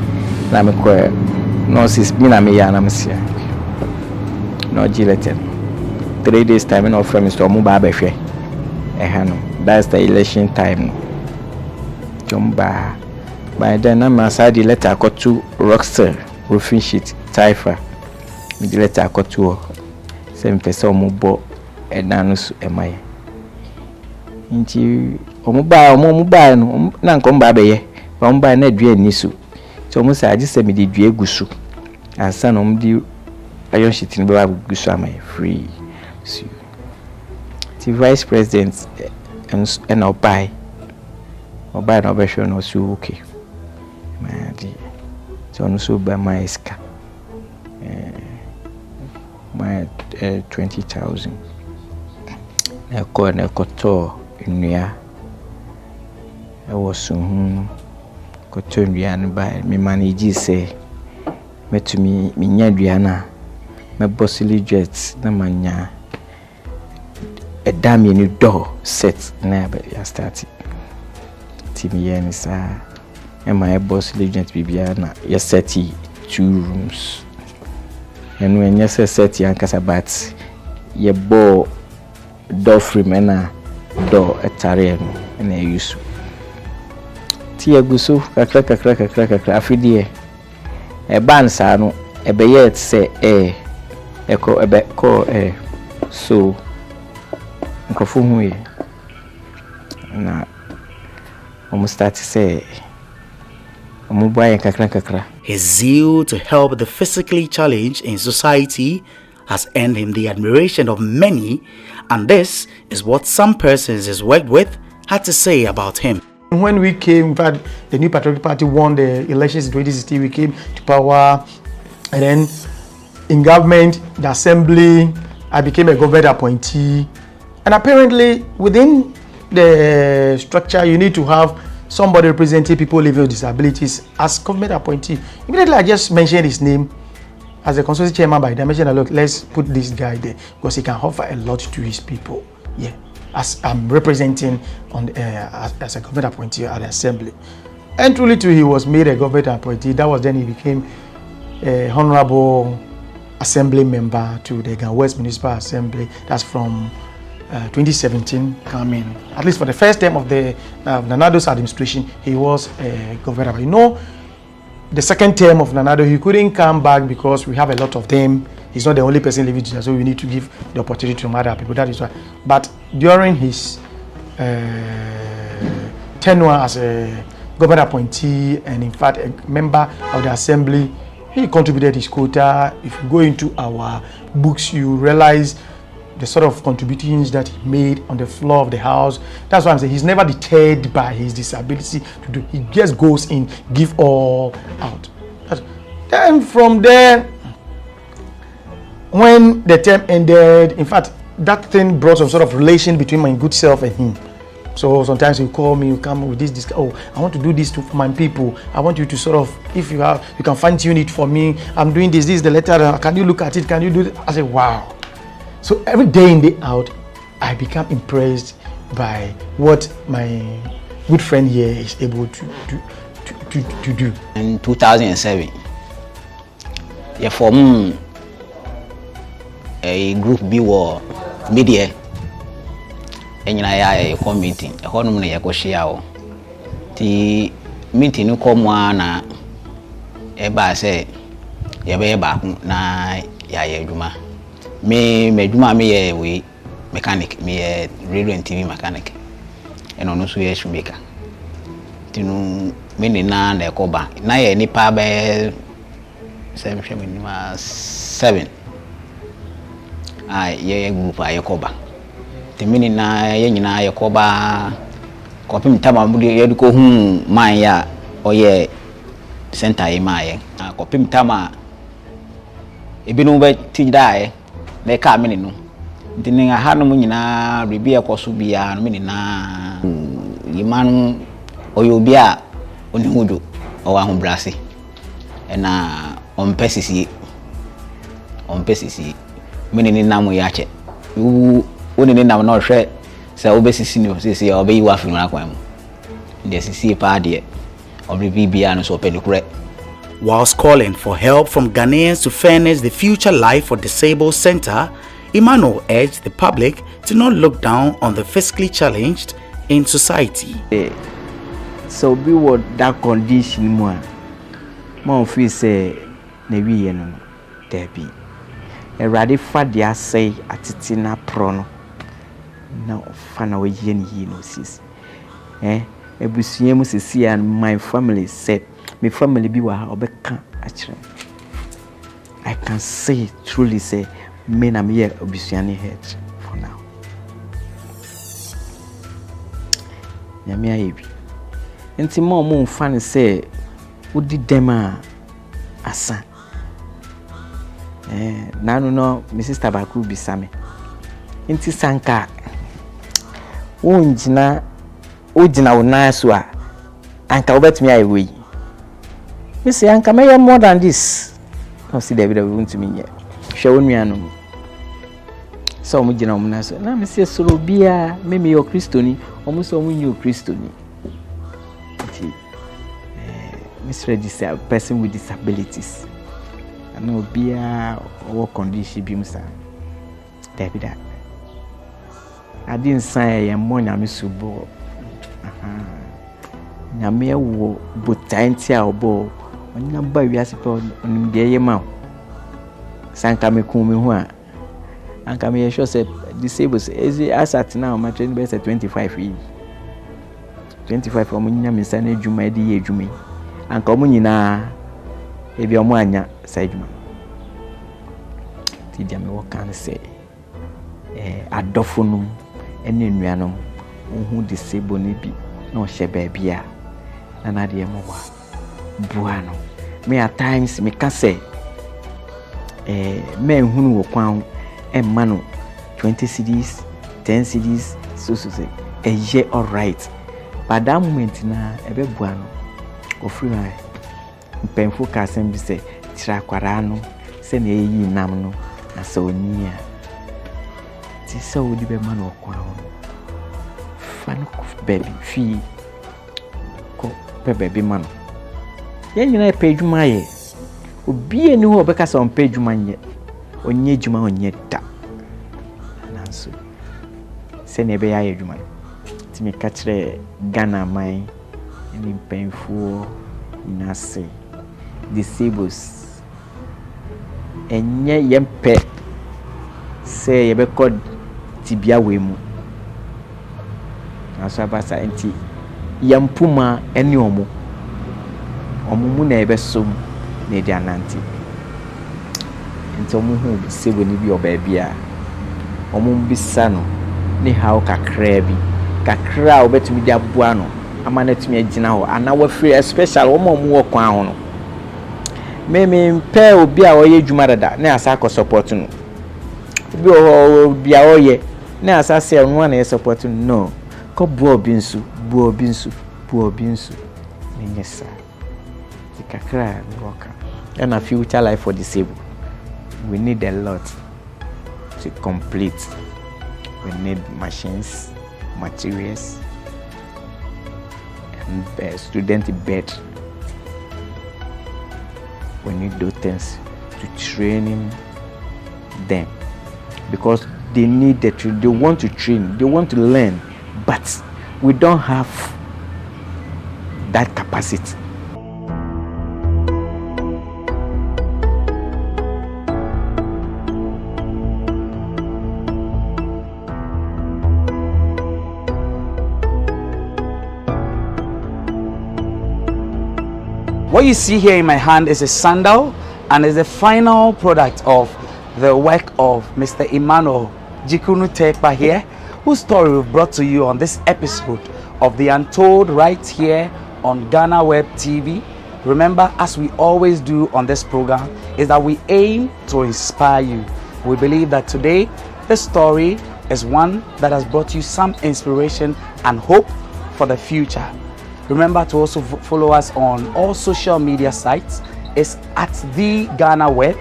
Na me call. No sis me na me ya na me sia. No ji letter. 3 days time no frame so omu ba behwe. That's the election time. Jomba. By then, I the letter I got to Rockstar, roofing sheet, Typha. The letter I got to 7% more, and Nanus, and my Nti omo ba no na nko mba be ye. Ba mba na dua ni so. So omo say agi se me de dua gusu. Ansa na omo di iron sheet ni ba gusu am free. So the vice president and obai na obesho no so okay. Madi. So no so by my iska. My 20,000. Na koto nnua. I was koto nnua no by me manage say metumi nya dua na me bossily jet na manya a damn new door set na be ya start timi yen sa and my bossily jet bibia na ya set 2 rooms. And when you say set yankasa bat ye bo door frame na door etare no na use ti eguso kakra afidie e ban sa no e be yet say eko ebe ko so nkofu hu na almost start say his zeal to help the physically challenged in society has earned him the admiration of many, and this is what some persons he's worked with had to say about him. When we came, in fact, the New Patriotic Party won the elections in 2016, we came to power, and then in government, the assembly, I became a government appointee, and apparently within the structure, you need to have somebody representing people living with disabilities as government appointee. Immediately, I just mentioned his name as a consulting chairman by dimension. Look, let's put this guy there because he can offer a lot to his people. Yeah, as I'm representing on as a government appointee at the assembly, and truly too, he was made a government appointee. That was then he became a honorable assembly member to the GhanaWeb Municipal Assembly. That's from 2017 coming. At least for the first term of the Nanado's administration, he was a governor. You know, the second term of Nanado, he couldn't come back because we have a lot of them. He's not the only person living there, so we need to give the opportunity to other people. That is why. But during his tenure as a governor appointee and in fact a member of the assembly, he contributed his quota. If you go into our books, you realize the sort of contributions that he made on the floor of the house. That's why I'm saying he's never deterred by his disability to do. He just goes in, give all out. Then from there, when the term ended, in fact, that thing brought some sort of relation between my good self and him. So sometimes you call me, you come with this, oh, I want to do this for my people. I want you to sort of, if you have, you can fine tune it for me. I'm doing this is the letter. Can you look at it? Can you do it? I say, wow. So every day in, day out, I become impressed by what my good friend here is able to do. In 2007, you formed a group B war media. And I call meeting. A whole number of share. The meeting you come one eba say yabe back na ya juma. Me juma me we mechanic, me radio and TV mechanic. And on also a shoemaker. Tinu me na koba. Na ye nipa be 7. Ye group aye koba. The meaning na yena yakoba kopim tama mudi yeduko hu man ya oye center e maye kopim tama ebinu be tidai na ka meni no dinin ha no nyina bibia koso bia no meni na yimanu oyo bia oni hudu o wa hu brase na ompesisi meni ni namu yache whilst calling for help from Ghanaians to furnish the future life for disabled center, Emmanuel urged the public to not look down on the physically challenged in society. So be what that condition more free say nevi no there be a radifa dia say atitina prono na fana we yen yi no sis ebusua mu sisi and my family said my family bi wa obeka akire I can say truly say me na me obusua ne head for now nyame ayebi enti mo mfa ne say udi dem a asa nanu no my sister baku bisame enti sanka ujina unaso a anka obetumi ayewe me say anka me more than this no see David we want to me here hwe wonuanom so mo gina unaso na me say soro bia me yo kristoni omo so mo nyi o kristoni enti Mr. This person with disabilities and no bia or condition bi musa David I didn't say I money am subo na me wo botanti a obo onya ba wiase pe onim de yema sanka me kun me ho a anka me sure say disabled as at now my training best 25 years 25 omunya me sa na adwuma de ye adwuma anka omu nyina ebi omu anya sa adwuma ti dia me wo kan say adofonum ene nuanom ohu disabled ni bi na o hye ba bia na de mo wa buano me at times me ka say me hunu wo kwan emma no 20 cedis 10 cedis so say ye all right but that moment na ebe buano ofri wa mpemfo ka sem bi say tira kwara no se na yi nam no na so nia ti so odi be man okwan fan ko baby fi ko baby man ye nyina pejuma ye obi eni ho obeka so pejuma nye onye juma onye da nanso se ne be ya adwuma ti me ka kire Ghana man ni mpemfo inase disables enye yempe se ye be kod tibia we mu asabasa enti yampuma eni omo mu na ebe som na di ananti enti omo hu sebo ni bi oba bia omo bisa no ni how kakra obetumi di aboa no ama na tumi agina ho ana wa free especially omo wo kwan ho no me pe obi a oye dwuma dada na asa ko support no obi a oye na asa se no na support no ko buo binsu nyesa kakra work and a future life for disabled we need a lot to complete we need machines materials and student bed we need those things to training them because they need they want to train, they want to learn, but we don't have that capacity. What you see here in my hand is a sandal and is the final product of the work of Mr. Emmanuel Jikunu Tekpa here, whose story we've brought to you on this episode of The Untold right here on GhanaWeb TV. Remember, as we always do on this program, is that we aim to inspire you. We believe that today, this story is one that has brought you some inspiration and hope for the future. Remember to also follow us on all social media sites. It's at The GhanaWeb,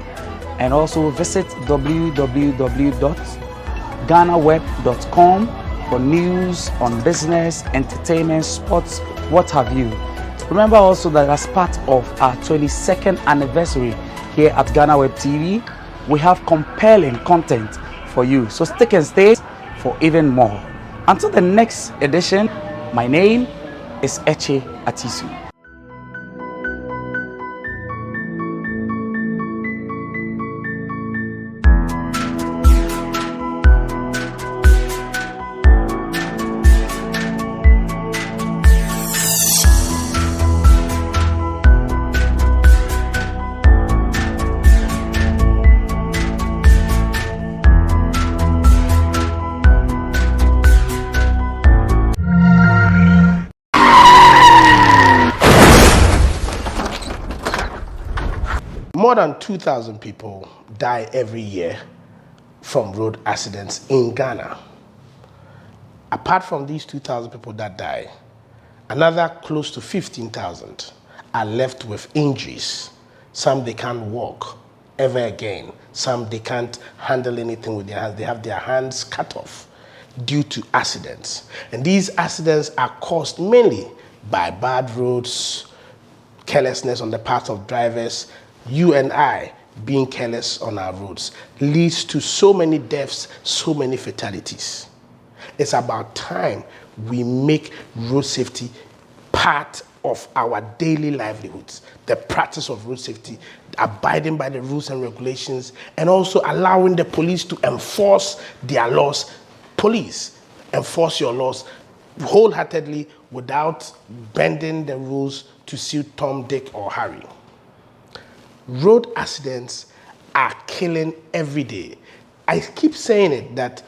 and also visit www.ghanaweb.com for news on business, entertainment, sports, what have you. Remember also that as part of our 22nd anniversary here at GhanaWeb TV, we have compelling content for you. So stick and stay for even more. Until the next edition, my name is Eche Atisu. More than 2,000 people die every year from road accidents in Ghana. Apart from these 2,000 people that die, another close to 15,000 are left with injuries. Some they can't walk ever again. Some they can't handle anything with their hands. They have their hands cut off due to accidents. And these accidents are caused mainly by bad roads, carelessness on the part of drivers. You and I being careless on our roads leads to so many deaths, so many fatalities. It's about time we make road safety part of our daily livelihoods, the practice of road safety, abiding by the rules and regulations, and also allowing the police to enforce their laws. Police, enforce your laws wholeheartedly without bending the rules to suit Tom, Dick, or Harry. Road accidents are killing every day. I keep saying it that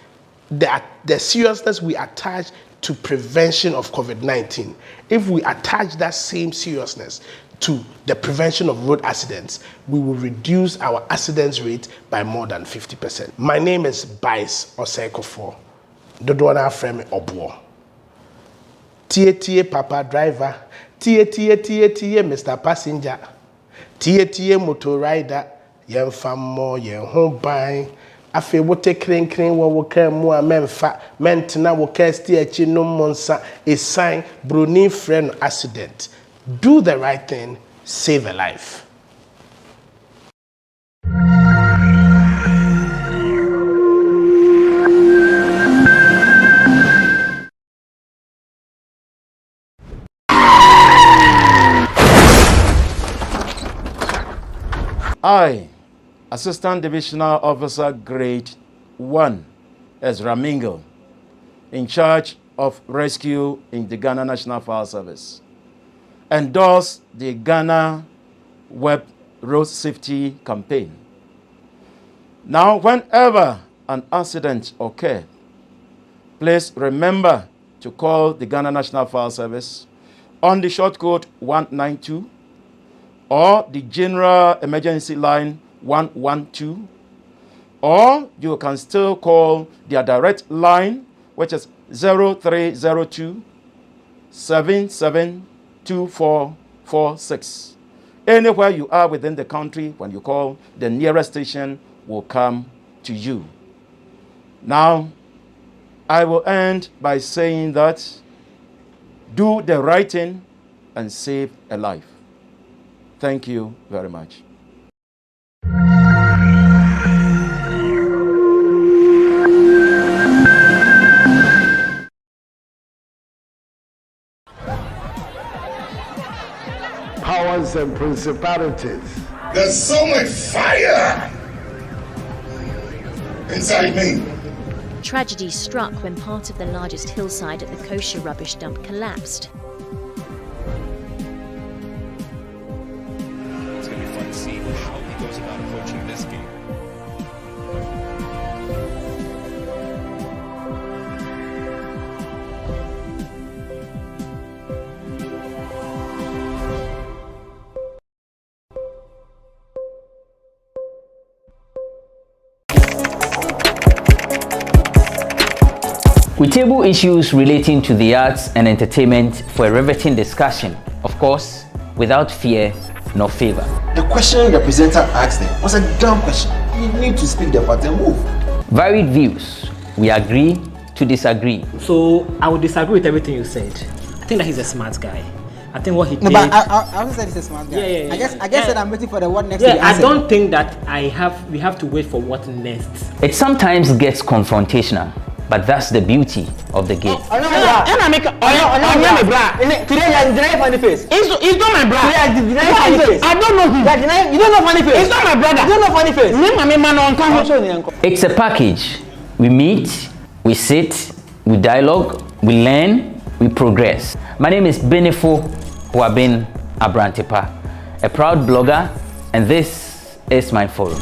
the seriousness we attach to prevention of COVID-19, if we attach that same seriousness to the prevention of road accidents, we will reduce our accidents rate by more than 50%. My name is Bice Osekofo. Dodona Frame Obuo. Tie Papa Driver. Tie Mr. Passenger. Tie Motor Rider. Yen famo yen home buying. Afe wote kren wo woka mu a memfa mentina woka sti achi no monsa a sign bruni friend accident. Do the right thing, save a life. I, Assistant Divisional Officer Grade 1, Ezra Mingle, in charge of rescue in the Ghana National Fire Service, endorse the GhanaWeb Road Safety Campaign. Now, whenever an accident occurs, please remember to call the Ghana National Fire Service on the short code 192 or the General Emergency Line 112, or you can still call their direct line, which is 0302 772446. Anywhere you are within the country, when you call, the nearest station will come to you. Now, I will end by saying that do the right thing and save a life. Thank you very much. Powers and principalities. There's so much fire inside me. Tragedy struck when part of the largest hillside at the kosher rubbish dump collapsed. It's going to be fun to see how he goes about approaching this game. We table issues relating to the arts and entertainment for a riveting discussion, of course, without fear nor favor. The question the presenter asked them was a dumb question. You need to speak the part and move. Varied views. We agree to disagree. So I would disagree with everything you said. I think that he's a smart guy. I think what he did. No, but I also said he's a smart guy. Yeah. I guess that I'm waiting for the what next. Yeah, I don't think that we have to wait for what next. It sometimes gets confrontational, but that's the beauty of the game. Today you are denying funny face. It's not my brother. Today you are denying funny face. I don't know him. You don't know funny face. It's not my brother. You don't know funny face. It's a package. We meet, we sit, we dialogue, we learn, we progress. My name is Benefo Huabin Abrantepa, a proud blogger, and this is my forum.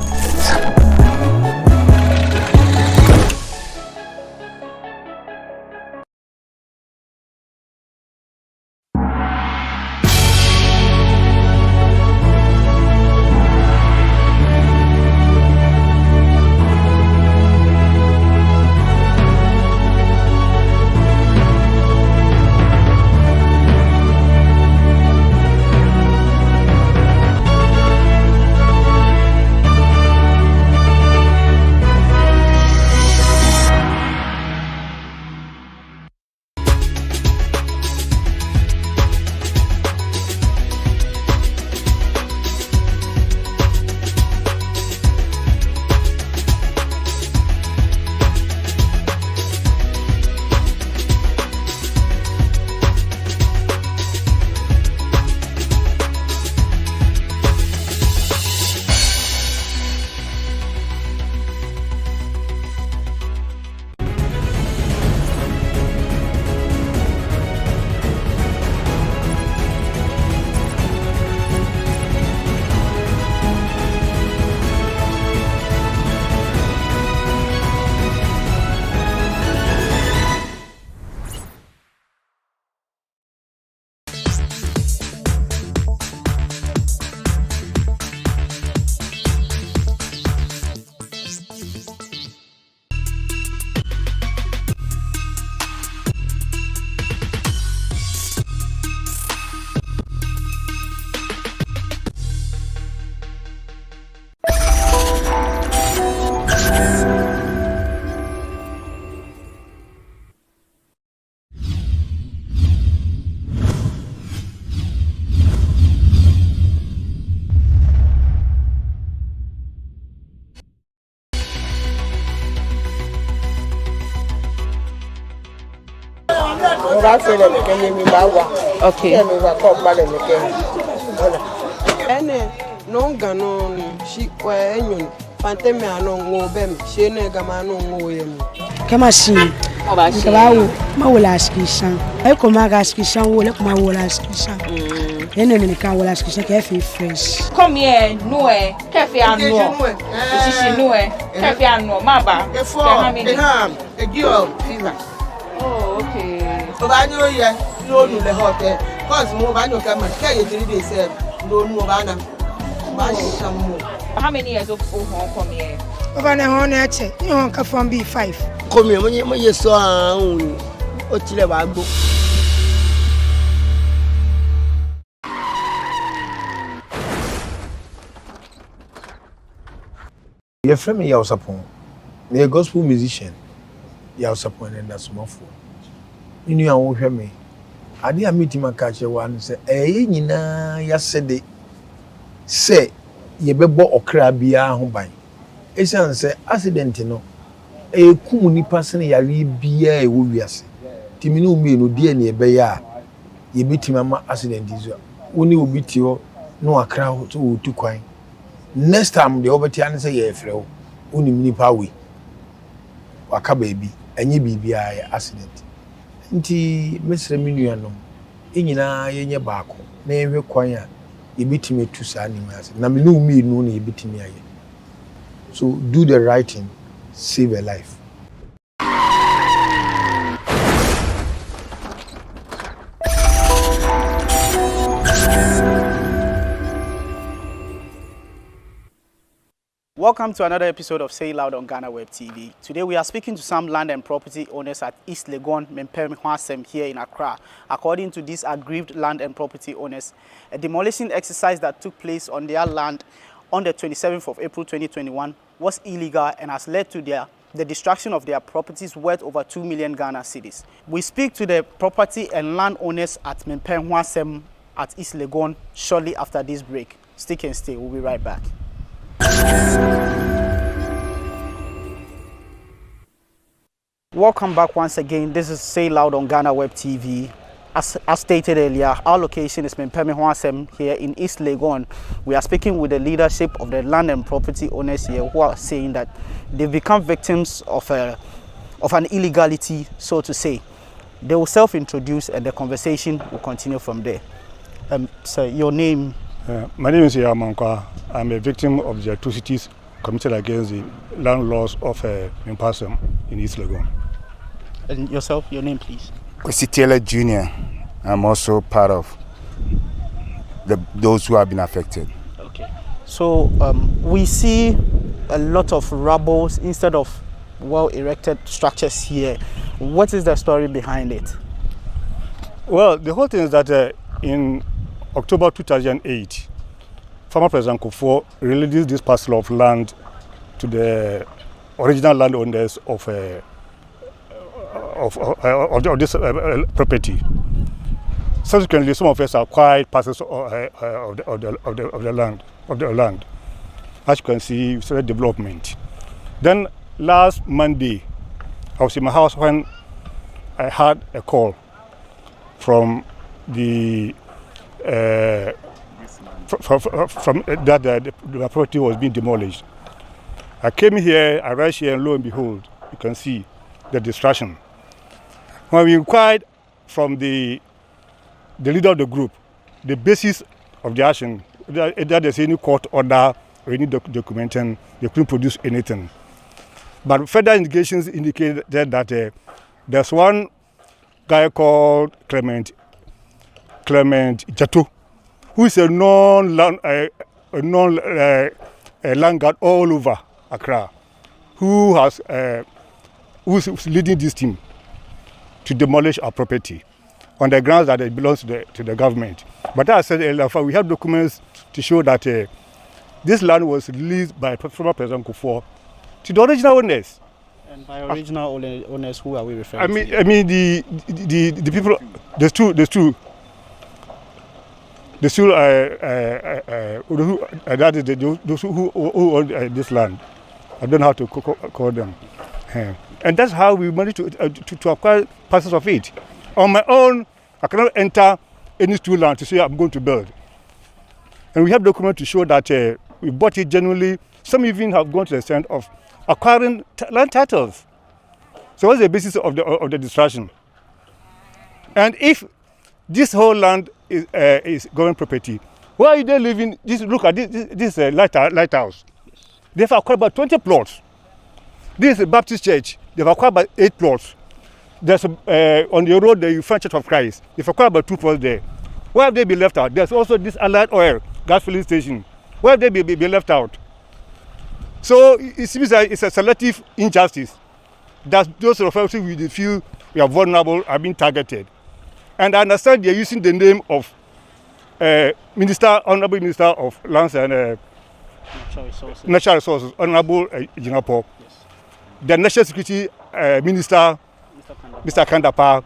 Okay. No ganon she when Fanteme no bem she negamano yem. Come see. Kabawo ma wala skishan. Ay ko ma ga skishan wala ko ma wala skishan. Ene kan wala skishan ke fi fresh. Come here, no Kefi anno. She no Kefi anno maba. A girl fever. Oh, okay. So I know ya no no the hotel. Cause mo ba no come ke 3 days no no ba na. How many years of home come here? Over na hon e che. You hon ka from B5. Come here, mo yeso an o tile ba gbo. Your friend me Yausapon. Me a gospel musician. Yausapon and that's more for. You knew I won't hear me. I didn't meet him a catcher one say, eh, nyina yesterday. Say, ye bebo okra bia ho ban. Esan say accident no. E kum ni person yare bia e wo wiase. Timi no mi no de na e be ya. Ye bitima ma accident izo. Woni obi ti ho no akra ho to wo tu kwan. Next time the obeti an say ye frɛ wo. Woni nipa we. Waka baby, enye bibia ya accident. Nti mesre minua no. Enyina ye nye baako. Na ehwe kwan a yebitimi tu sa ni mas na me no mi no na yebitimi aye. So do the right thing, save a life. Welcome to another episode of Say Loud on GhanaWeb TV. Today we are speaking to some land and property owners at East Legon, Mempem Hwasem here in Accra. According to these aggrieved land and property owners, a demolition exercise that took place on their land on the 27th of April 2021 was illegal and has led to the destruction of their properties worth over 2 million Ghana cedis. We speak to the property and land owners at Mempem Hwasem at East Legon shortly after this break. Stick and stay, we'll be right back. Welcome back once again. This is Say Loud on GhanaWeb TV. As stated earlier, our location is Mempem Hwasem here in East Legon. We are speaking with the leadership of the land and property owners here who are saying that they've become victims of an illegality, so to say. They will self-introduce and the conversation will continue from there. Sir, your name? My name is Yamankwa. I'm a victim of the atrocities committed against the land laws of Mempem in East Legon. And yourself, your name, please? Kwesi Taylor Jr. I'm also part of those who have been affected. Okay. So we see a lot of rubble instead of well-erected structures here. What is the story behind it? Well, the whole thing is that in October 2008, former President Kufuor released this parcel of land to the original landowners of this property. Subsequently, some of us acquired parcels of the land. As you can see, we started development. Then last Monday, I was in my house when I had a call from the from that the property was being demolished. I came here, I rushed here, and lo and behold, you can see the destruction. When we inquired from the leader of the group, the basis of the action, that there's any court order or any documentation, they couldn't produce anything. But further indications indicated that there's one guy called Clement Jato, who is a non-land guard all over Accra, who's leading this team to demolish our property on the grounds that it belongs to the government. But as I said earlier, we have documents to show that this land was released by former President Kufuor to the original owners. And by original owners, who are we referring to? I mean the people. There's two. Those who own this land. I don't know how to call them. And that's how we managed to acquire parcels of it. On my own, I cannot enter any stool land to say I'm going to build. And we have documents to show that we bought it genuinely. Some even have gone to the extent of acquiring land titles. So what's the basis of the distraction? And if this whole land is government property, why are they living? Look at this lighthouse. They've acquired about 20 plots. This is a Baptist church. They've acquired about 8 plots. There's on the road the French Church of Christ. They've acquired about 2 plots there. Why have they been left out? There's also this Allied Oil gas filling station. Why have they been left out? So it seems like it's a selective injustice that those of us who feel we are vulnerable are being targeted. And I understand they're using the name of Honorable Minister of Lands and Natural Resources, Honorable Jinapo, the National Security Minister, Mr. Kandapa.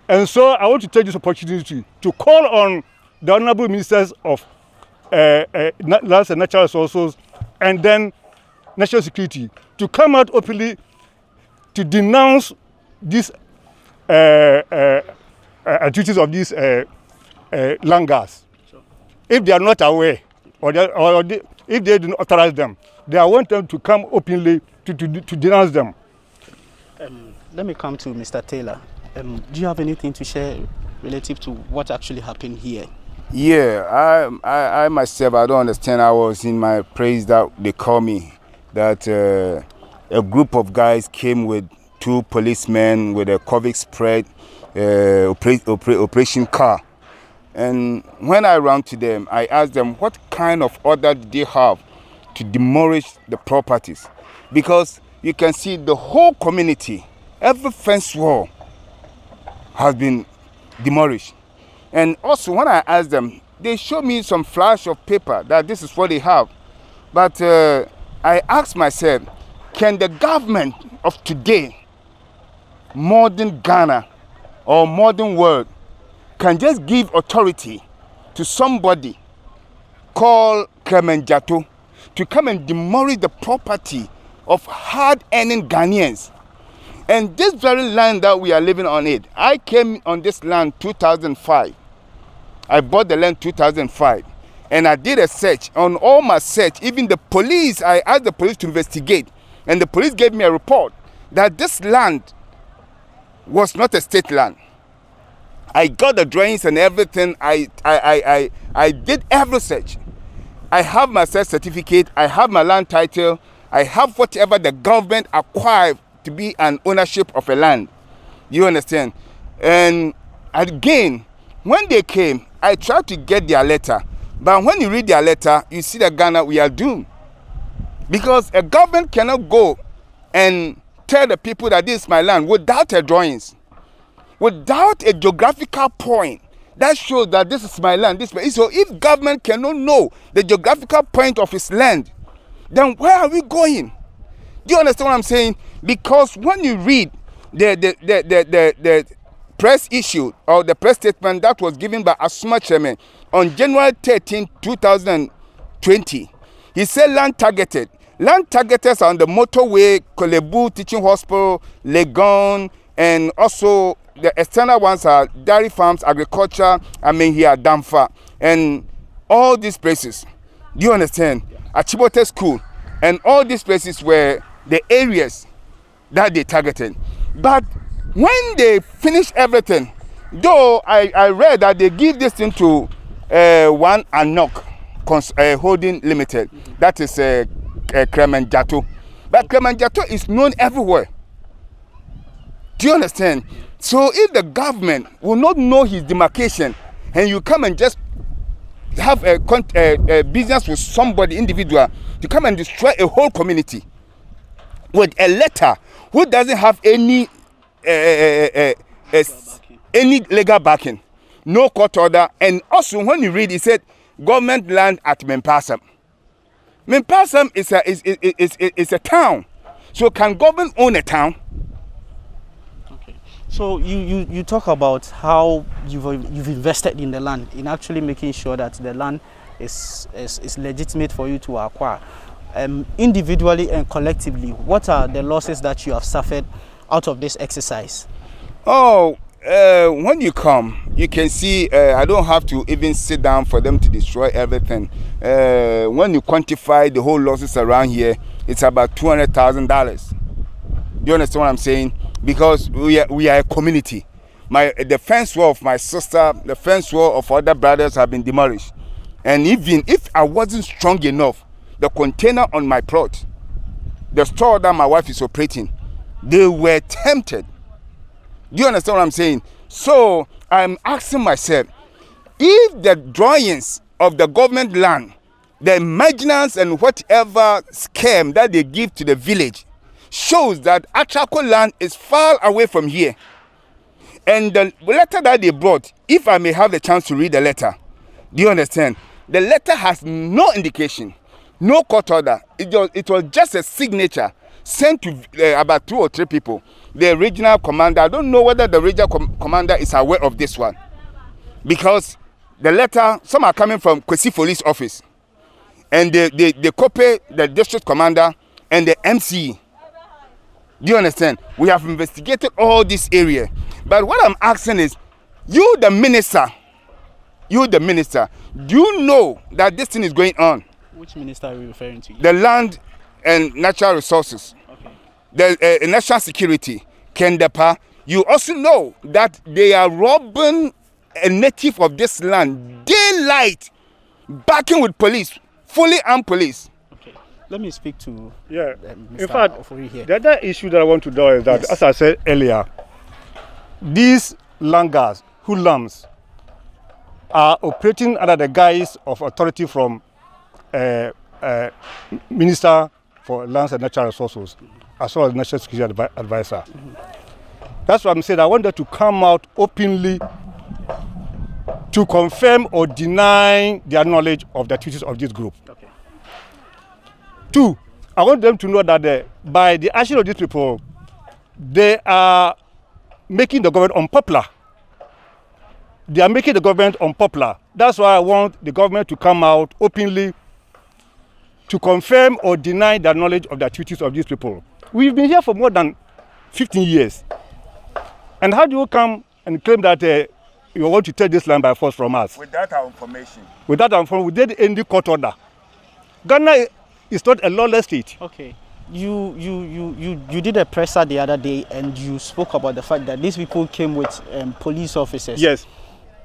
And so I want to take this opportunity to call on the Honorable Ministers of Lands and Natural Resources and then National Security to come out openly to denounce these activities of these land gas. Sure. If they are not aware if they do not authorize them, I want them to come openly to denounce them. Let me come to Mr. Taylor. Do you have anything to share relative to what actually happened here? Yeah, I myself, I don't understand. I was in my praise that they call me, that a group of guys came with 2 policemen with a COVID spread operation car. And when I ran to them, I asked them what kind of order did they have to demolish the properties. Because you can see the whole community, every fence wall has been demolished. And also when I asked them, they showed me some flash of paper that this is what they have. But I asked myself, can the government of today, modern Ghana or modern world, can just give authority to somebody called Clement Jato to come and demolish the property of hard-earning Ghanaians? And this very land that we are living on it, I came on this land 2005. I bought the land 2005. And I did a search. On all my search, even the police, I asked the police to investigate. And the police gave me a report that this land was not a state land. I got the drawings and everything. I did every search. I have my search certificate. I have my land title. I have whatever the government acquired to be an ownership of a land. You understand? And again, when they came, I tried to get their letter. But when you read their letter, you see that Ghana, we are doomed. Because a government cannot go and tell the people that this is my land without a drawings, without a geographical point that shows that this is my land. So if government cannot know the geographical point of its land, then where are we going? Do you understand what I'm saying? Because when you read the press issue or the press statement that was given by Asuma Chairman on January 13, 2020, he said land targeted. Land targeters are on the motorway, Kolebu Teaching Hospital, Legon, and also the external ones are dairy farms, agriculture, here, Damfa, and all these places. Do you understand? Achibote School, and all these places were the areas that they targeted. But when they finish everything, though I read that they give this thing to one Anok Holding Limited, that is Clement Jato. But Clement Jato is known everywhere. Do you understand? So if the government will not know his demarcation and you come and just have a business with somebody, individual, to come and destroy a whole community with a letter who doesn't have any legal backing, no court order, and also when you read, it said government land at Mempasam. Mempasam is a town. So can government own a town? Okay. So you talk about how you've invested in the land, in actually making sure that the land is legitimate for you to acquire. Individually and collectively, what are the losses that you have suffered out of this exercise? Oh, when you come, you can see I don't have to even sit down for them to destroy everything. When you quantify the whole losses around here, it's about $200,000. Do you understand what I'm saying? Because we are a community. The fence wall of my sister, the fence wall of other brothers have been demolished. And even if I wasn't strong enough, the container on my plot, the store that my wife is operating, they were tempted. Do you understand what I'm saying? So I'm asking myself, if the drawings of the government land, the maintenance and whatever scheme that they give to the village shows that Atrako land is far away from here, and the letter that they brought, if I may have the chance to read the letter, do you understand? The letter has no indication, no court order. It was just a signature sent to about 2 or 3 people. The regional commander, I don't know whether the regional commander is aware of this one, because the letter, some are coming from Kwesi Police Office, and they copy the district commander and the MC. Do you understand? We have investigated all this area. But what I'm asking is, you the minister, do you know that this thing is going on? Which minister are you referring to? The land and natural resources. Okay. The national security, Kendepa. You also know that they are robbing a native of this land, daylight, backing with police, fully armed police. Okay. Let me speak to Mr. Mr. In fact, Ofori here. the other issue that I want to do is that, as I said earlier, these langars, hoodlums, are operating under the guise of authority from Minister for Lands and Natural Resources, as well as National Security Advisor. That's why I'm saying I want them to come out openly to confirm or deny their knowledge of the activities of this group. Okay. 2, I want them to know that by the action of these people, they are making the government unpopular. They are making the government unpopular. That's why I want the government to come out openly to confirm or deny the knowledge of the activities of these people. We've been here for more than 15 years. And how do you come and claim that you want to take this land by force from us? Without our information. Without our information, we did any court order. Ghana is not a lawless state. Okay. You did a presser the other day, and you spoke about the fact that these people came with police officers. Yes.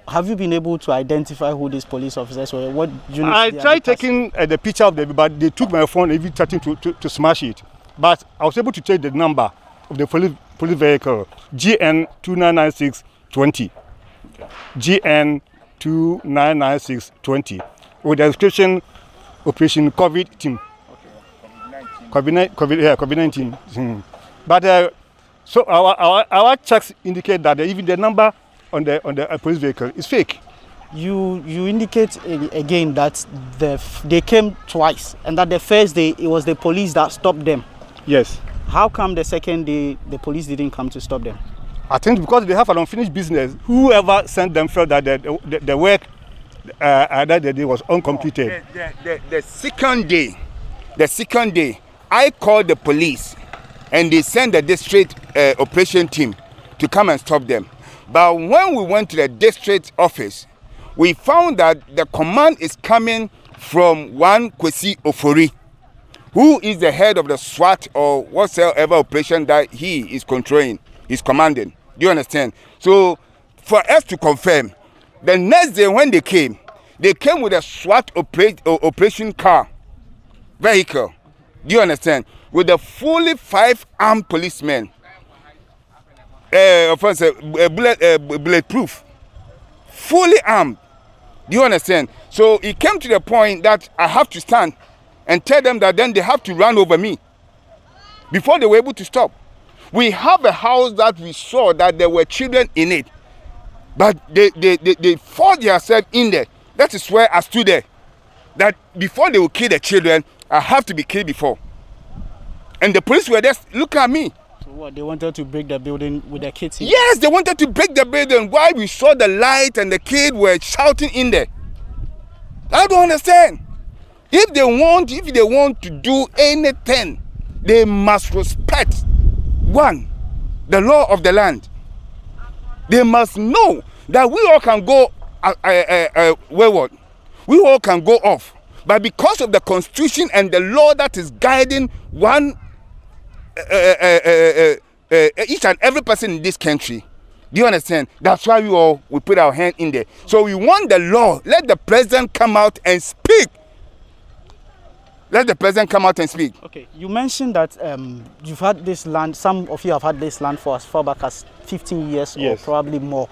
Have you been able to identify who these police officers were? What units I tried taking the picture of them, but they took my phone and even starting to smash it. But I was able to take the number of the police vehicle, GN 299620. GN 299620 with the description Operation COVID team. COVID-19. But so our checks indicate that even the number on the police vehicle is fake. You indicate again that they came twice, and that the first day it was the police that stopped them. Yes. How come the second day the police didn't come to stop them? I think because they have an unfinished business. Whoever sent them felt that the work that they did was uncompleted. The second day, I called the police, and they sent the district operation team to come and stop them. But when we went to the district office, we found that the command is coming from one Kwesi Ofori, who is the head of the SWAT or whatsoever operation that he is controlling, is commanding. Do you understand? So for us to confirm, the next day when they came with a SWAT operation car, vehicle. Do you understand? With a fully 5 armed policemen. Bulletproof. Fully armed. Do you understand? So it came to the point that I have to stand and tell them that then they have to run over me before they were able to stop. We have a house that we saw that there were children in it, but they forced themselves in there. That is where I stood there. That before they will kill the children, I have to be killed before. And the police were just looking at me. So what, they wanted to break the building with the kids in? Yes, they wanted to break the building while we saw the light and the kids were shouting in there. I don't understand. If they want to do anything, they must respect, 1, the law of the land. They must know that we all can go wayward. We all can go off. But because of the constitution and the law that is guiding each and every person in this country, do you understand? That's why we put our hand in there. So we want the law. Let the president come out and speak. Let the president come out and speak. Okay, you mentioned that you've had this land, some of you have had this land for as far back as 15 years or probably more.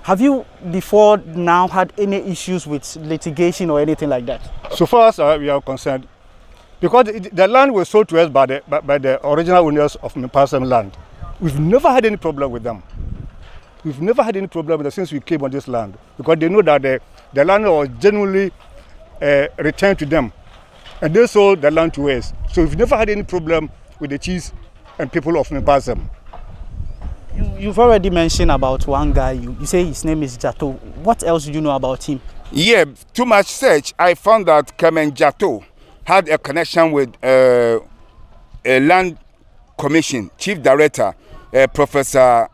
Have you before now had any issues with litigation or anything like that? So far as we are concerned, because the land was sold to us by the original owners of Mpasem land, we've never had any problem with them. We've never had any problem with them since we came on this land, because they know that the land was genuinely returned to them, and they sold the land to us. So we've never had any problem with the chiefs and people of Mpasem. You've already mentioned about one guy. You say his name is Jato. What else do you know about him? Yeah, too much search. I found that Clement Jato had a connection with a land commission chief director, Professor.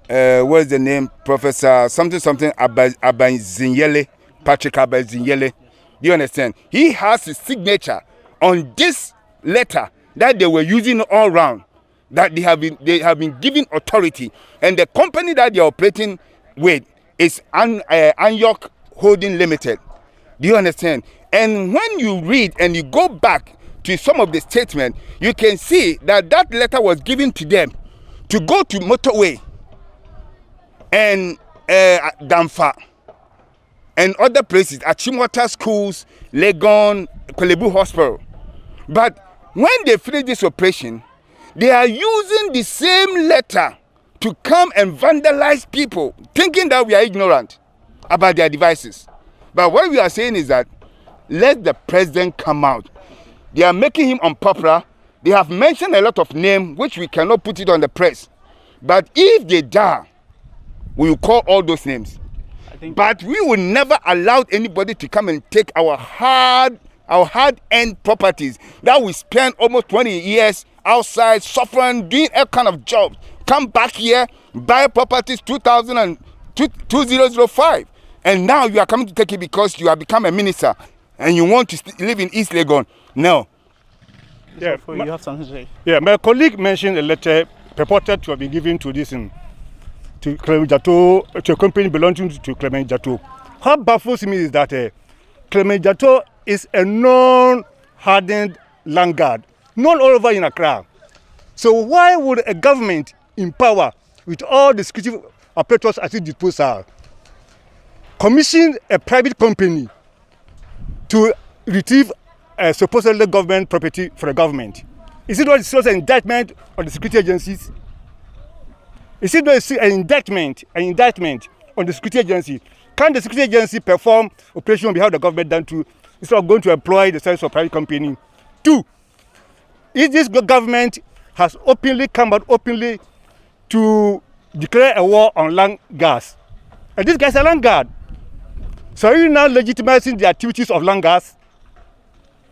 What's the name? Professor something Abazinyele, Patrick Abazinyele. Do you understand? He has his signature on this letter that they were using all around. That they have been given authority, and the company that they are operating with is Anyok Holding Limited. Do you understand? And when you read and you go back to some of the statements, you can see that that letter was given to them to go to motorway and Damfa and other places, Achimota schools, Legon, Kolebu Hospital. But when they finish this operation, they are using the same letter to come and vandalize people, thinking that we are ignorant about their devices. But what we are saying is that let the president come out. They are making him unpopular. They have mentioned a lot of names, which we cannot put it on the press. But if they die, we will call all those names. But we will never allow anybody to come and take our hard-earned properties that we spent almost 20 years outside suffering, doing all kind of jobs. Come back here, buy properties 2005, and now you are coming to take it because you have become a minister and you want to live in East Legon. No. Yeah, you have something to say. Yeah, my colleague mentioned a letter purported to have been given to this to Clement Jato, to a company belonging to Clement Jato. What baffles me is that Clement Jato is a non-hardened land guard, known all over in Accra. So why would a government in power, with all the security apparatus at its disposal, commission a private company to retrieve supposedly government property for the government? Is it not an indictment on the security agencies? Is it not an indictment on the security agency? Can the security agency perform operation on behalf of the government than to, instead of going to employ the service of private company? 2, if this government has come out openly to declare a war on land guards, and these guys are land guard, so are you now legitimizing the activities of land guards?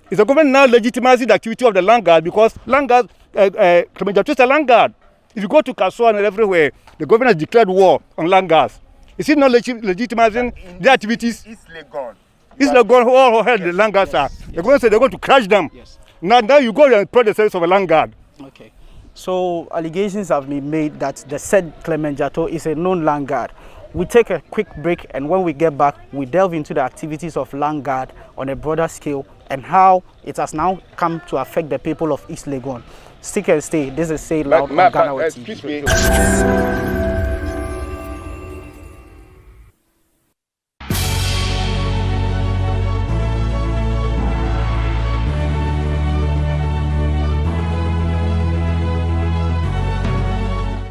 Is the government now legitimizing the activity of the land guard? Because land guards, Clement Jato is a land guard. If you go to Kasua and everywhere, the government has declared war on land guards. Is it not legitimizing the activities? East Legon, who all held the land guards are. The government said they're going to crash them. Yes. Now you go and employ the service of a land guard. Okay. So allegations have been made that the said Clement Jato is a known land guard. We take a quick break, and when we get back, we delve into the activities of land guard on a broader scale and how it has now come to affect the people of East Legon. Stick and stay. This is Say Loud on GhanaWeb TV.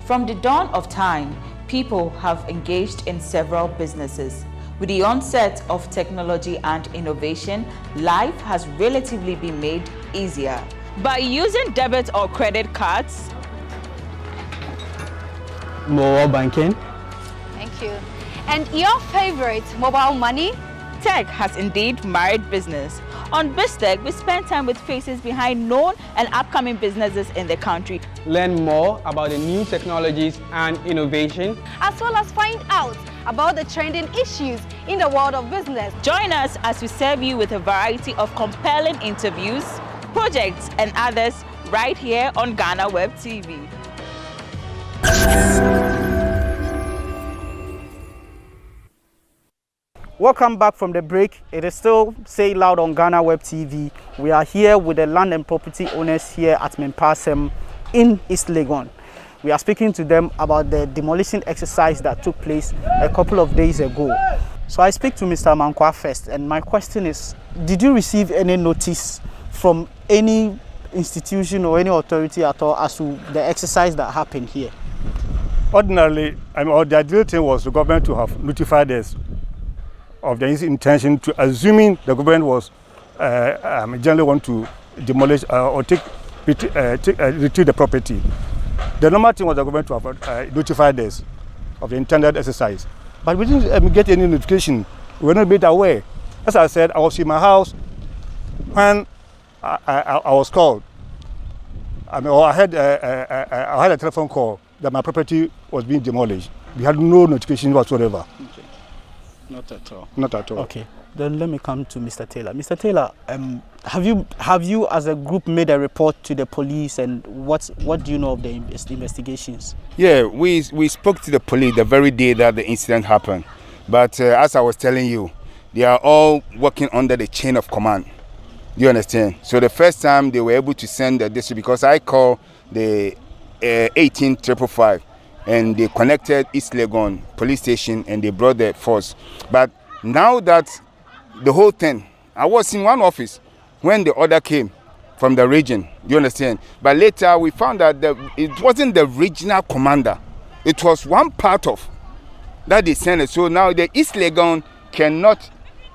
From the dawn of time, people have engaged in several businesses. With the onset of technology and innovation, life has relatively been made easier. By using debit or credit cards, mobile banking. Thank you. And your favorite, mobile money? Tech has indeed married business. On BizTech, we spend time with faces behind known and upcoming businesses in the country. Learn more about the new technologies and innovation, as well as find out about the trending issues in the world of business. Join us as we serve you with a variety of compelling interviews, projects, and others right here on GhanaWeb TV. Welcome back from the break. It is still Say Loud on GhanaWeb TV. We are here with the land and property owners here at Mempasem in East Legon. We are speaking to them about the demolition exercise that took place a couple of days ago. So I speak to Mr. Mankwa first, and my question is, did you receive any notice from any institution or any authority at all as to the exercise that happened here? Ordinarily, the ideal thing was the government to have notified us of the intention to, assuming the government was generally want to demolish or retrieve the property. The normal thing was the government to have notified us of the intended exercise. But we didn't get any notification. We were not made aware. As I said, I was in my house when I was called. I had a telephone call that my property was being demolished. We had no notification whatsoever. Okay. Not at all. Not at all. Okay. Then let me come to Mr. Taylor. Mr. Taylor, have you as a group made a report to the police, and what do you know of the investigations? Yeah, we spoke to the police the very day that the incident happened. But as I was telling you, they are all working under the chain of command. You understand? So the first time they were able to send the district, because I called the 18555. And they connected East Legon police station and they brought the force. But now that the whole thing, I was in one office when the order came from the region, you understand? But later we found that it wasn't the regional commander. It was one part of that they sent it. So now the East Legon cannot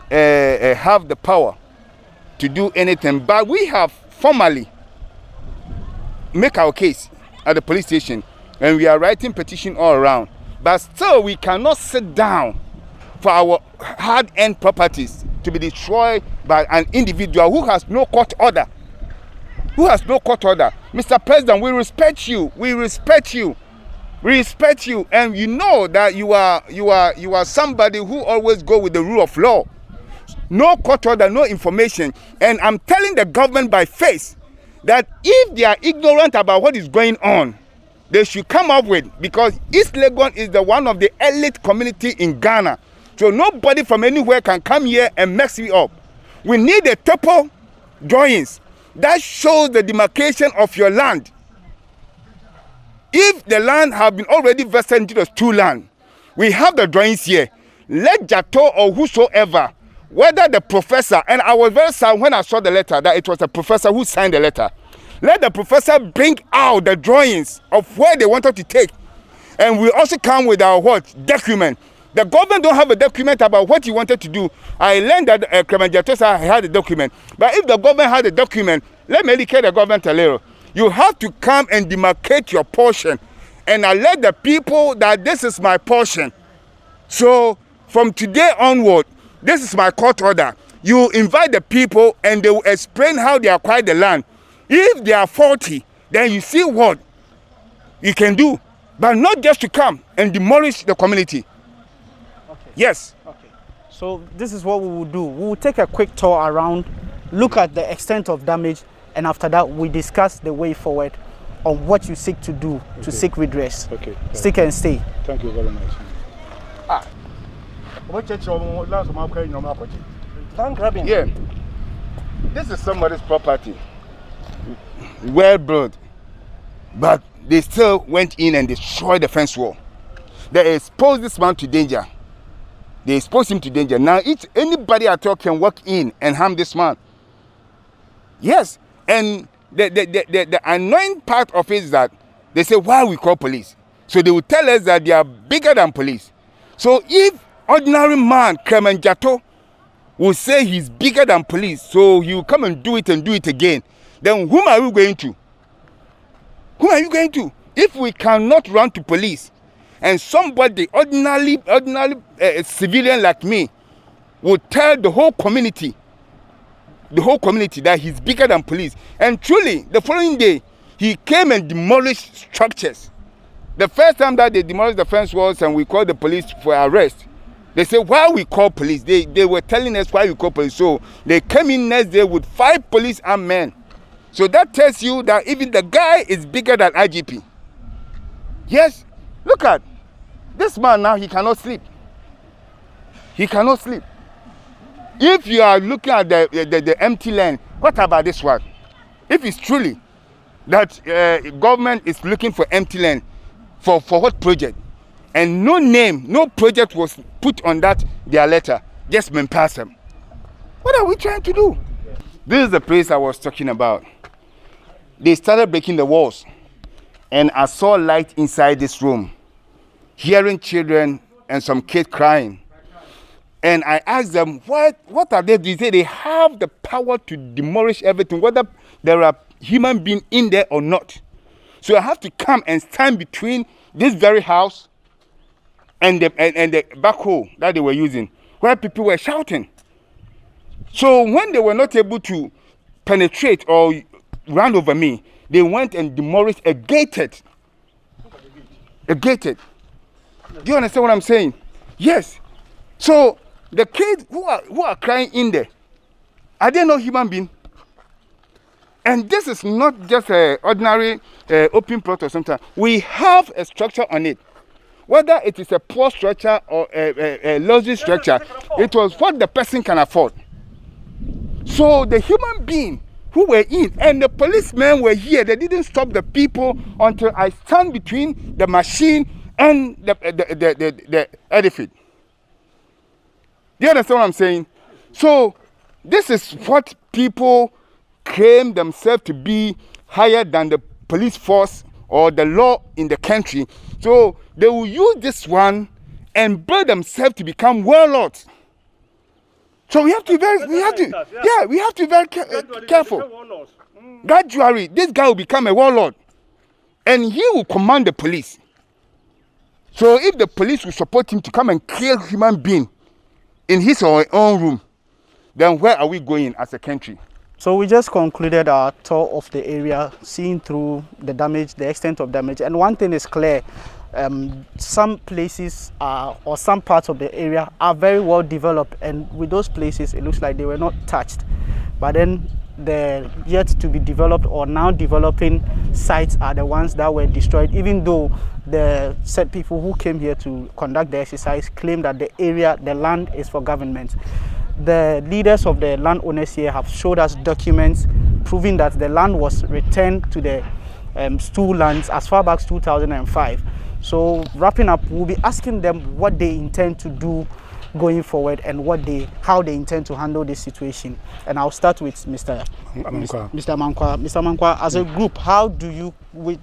have the power to do anything. But we have formally make our case at the police station. And we are writing petition all around. But still, we cannot sit down for our hard-earned properties to be destroyed by an individual who has no court order. Who has no court order. Mr. President, we respect you. We respect you. We respect you. And you know that you are somebody who always go with the rule of law. No court order, no information. And I'm telling the government by face that if they are ignorant about what is going on, they should come up with, because East Legon is the one of the elite community in Ghana. So nobody from anywhere can come here and mess it up. We need a topo drawings that shows the demarcation of your land. If the land have been already vested into the two land, we have the drawings here. Let Jato or whosoever, whether the professor, and I was very sad when I saw the letter that it was a professor who signed the letter. Let the professor bring out the drawings of where they wanted to take. And we also come with our document. The government don't have a document about what he wanted to do. I learned that Kremenjatosa had a document. But if the government had a document, let me educate the government a little. You have to come and demarcate your portion. And alert the people that this is my portion. So from today onward, this is my court order. You invite the people and they will explain how they acquired the land. If they are faulty, then you see what you can do, but not just to come and demolish the community. Okay. Yes. Okay. So this is what we will do. We will take a quick tour around, look at the extent of damage, and after that we discuss the way forward on what you seek to do to seek redress. Okay. Stick and stay. Thank you very much. Yeah. This is somebody's property. Well built, but they still went in and destroyed the fence wall. They exposed this man to danger. They exposed him to danger. Now, anybody at all can walk in and harm this man. Yes, and the annoying part of it is that they say, why we call police? So they will tell us that they are bigger than police. So if ordinary man, Kremenjato, will say he's bigger than police, so he will come and do it again, then whom are we going to? Who are you going to? If we cannot run to police, and somebody, ordinary civilian like me, will tell the whole community the whole community that he's bigger than police. And truly, the following day, he came and demolished structures. The first time that they demolished the fence walls and we called the police for arrest, they said, why we call police? They were telling us why we call police. So they came in next day with 5 police armed men. So that tells you that even the guy is bigger than IGP. Yes, look at this man now, he cannot sleep. He cannot sleep. If you are looking at the empty land, what about this one? If it's truly that government is looking for empty land, for what project? And no name, no project was put on that their letter, just been passed them. What are we trying to do? This is the place I was talking about. They started breaking the walls, and I saw light inside this room, hearing children and some kids crying. And I asked them, what are they? They say they have the power to demolish everything, whether there are human beings in there or not. So I have to come and stand between this very house and the backhoe that they were using, where people were shouting. So when they were not able to penetrate or run over me, they went and demolished a gated. Do you understand what I'm saying? Yes. So the kids who are crying in there, are they not human beings? And this is not just an ordinary open plot or something. We have a structure on it. Whether it is a poor structure or a luxury structure, it was what the person can afford. So the human being who were in, and the policemen were here, they didn't stop the people until I stand between the machine and the edifice. Do you understand what I'm saying? So this is what people claim themselves to be higher than the police force or the law in the country. So they will use this one and build themselves to become warlords. So we have to be very careful. Gradually, this guy will become a warlord, and he will command the police. So if the police will support him to come and kill human being in his or her own room, then where are we going as a country? So we just concluded our tour of the area, seeing through the damage, the extent of damage. And one thing is clear, some places or some parts of the area are very well developed, and with those places it looks like they were not touched. But then the yet to be developed or now developing sites are the ones that were destroyed, even though the said people who came here to conduct the exercise claim that the area, the land is for government. The leaders of the landowners here have showed us documents proving that the land was returned to the stool lands as far back as 2005. So wrapping up, we'll be asking them what they intend to do going forward and how they intend to handle this situation. And I'll start with Mr. Mankwa. Mr. Mankwa, as a group, how do you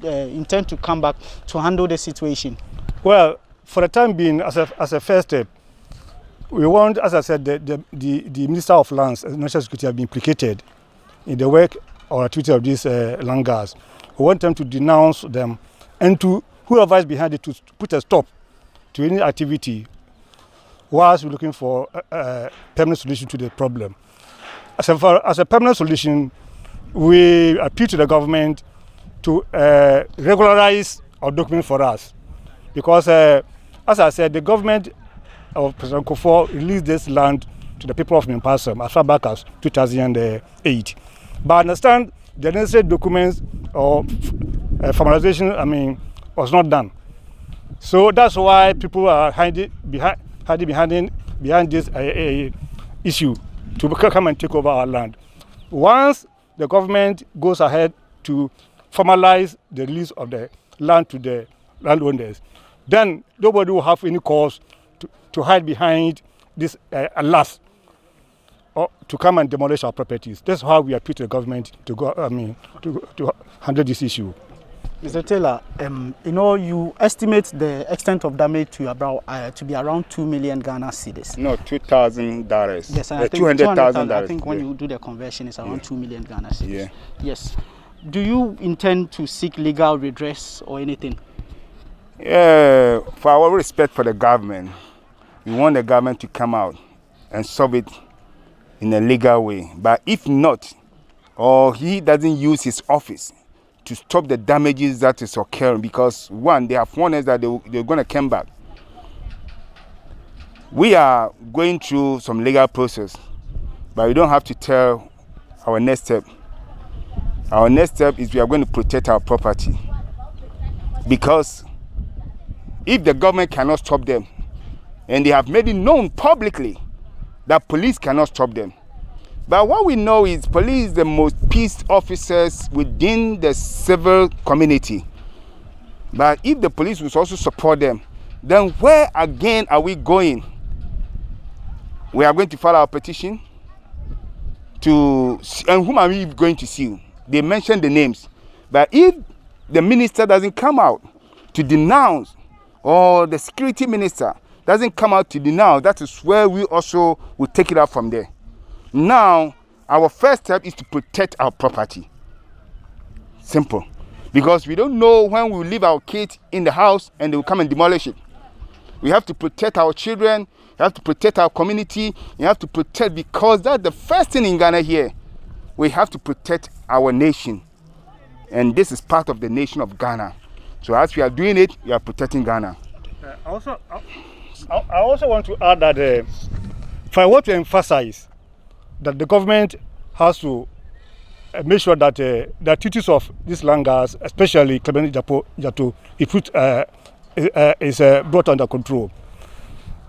intend to come back to handle the situation? Well, for the time being, as a first step, we want, as I said, the Minister of Lands and National Security have been implicated in the work or activity of these land guards. We want them to denounce them and to whoever is behind it to put a stop to any activity whilst we're looking for a permanent solution to the problem. As a permanent solution, we appeal to the government to regularize our document for us. Because, as I said, the government of President Kufuor released this land to the people of Mimpasam as far back as 2008. But I understand the necessary documents or formalization, was not done. So that's why people are hiding behind this issue to come and take over our land. Once the government goes ahead to formalize the release of the land to the landowners, then nobody will have any cause to hide behind this alas or to come and demolish our properties. That's how we appeal to the government to go. To handle this issue. Mr. Taylor, you estimate the extent of damage to be around 2 million Ghana cedis. No, $2,000. Yes, I think $200,000. I think when you do the conversion, it's around 2 million Ghana cedis. Yeah. Yes. Do you intend to seek legal redress or anything? For our respect for the government, we want the government to come out and solve it in a legal way. But if not, or he doesn't use his office to stop the damages that is occurring, because one, they have warned us that they're going to come back. We are going through some legal process, but we don't have to tell our next step. Our next step is we are going to protect our property. Because if the government cannot stop them, and they have made it known publicly that police cannot stop them. But what we know is police the most peace officers within the civil community. But if the police will also support them, then where again are we going? We are going to file our petition to, and whom are we going to sue? They mentioned the names. But if the minister doesn't come out to denounce, or the security minister doesn't come out to denounce, that is where we also will take it out from there. Now, our first step is to protect our property. Simple. Because we don't know when we will leave our kids in the house and they will come and demolish it. We have to protect our children, we have to protect our community, we have to protect, because that's the first thing in Ghana here. We have to protect our nation. And this is part of the nation of Ghana. So as we are doing it, we are protecting Ghana. I also want to add that if I want to emphasize that the government has to make sure that the activities of these land guards, especially Clement Jato, is brought under control.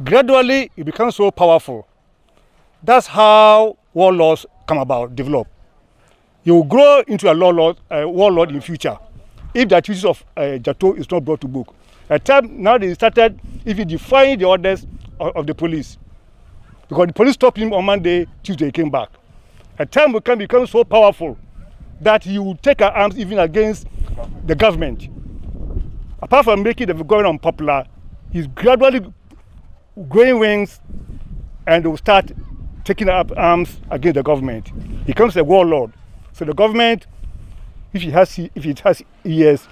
Gradually, it becomes so powerful. That's how warlords come about, develop. You will grow into a warlord in future if the activities of Jato is not brought to book. At time now they started even defying the orders of the police, because the police stopped him on Monday, Tuesday he came back. A time will become so powerful that he will take our arms even against the government. Apart from making the government unpopular, he's gradually growing wings and will start taking up arms against the government. He becomes a warlord. So the government, if it has ears,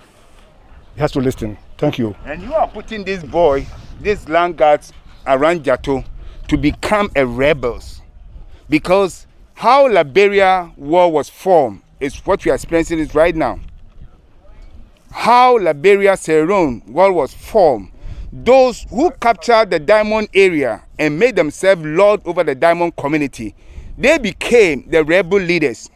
it has to listen. Thank you. And you are putting this boy, these land guards around Jato, to become a rebels. Because how Liberia war was formed is what we are experiencing is right now. How Liberia Sierra Leone war was formed. Those who captured the diamond area and made themselves lord over the diamond community, they became the rebel leaders.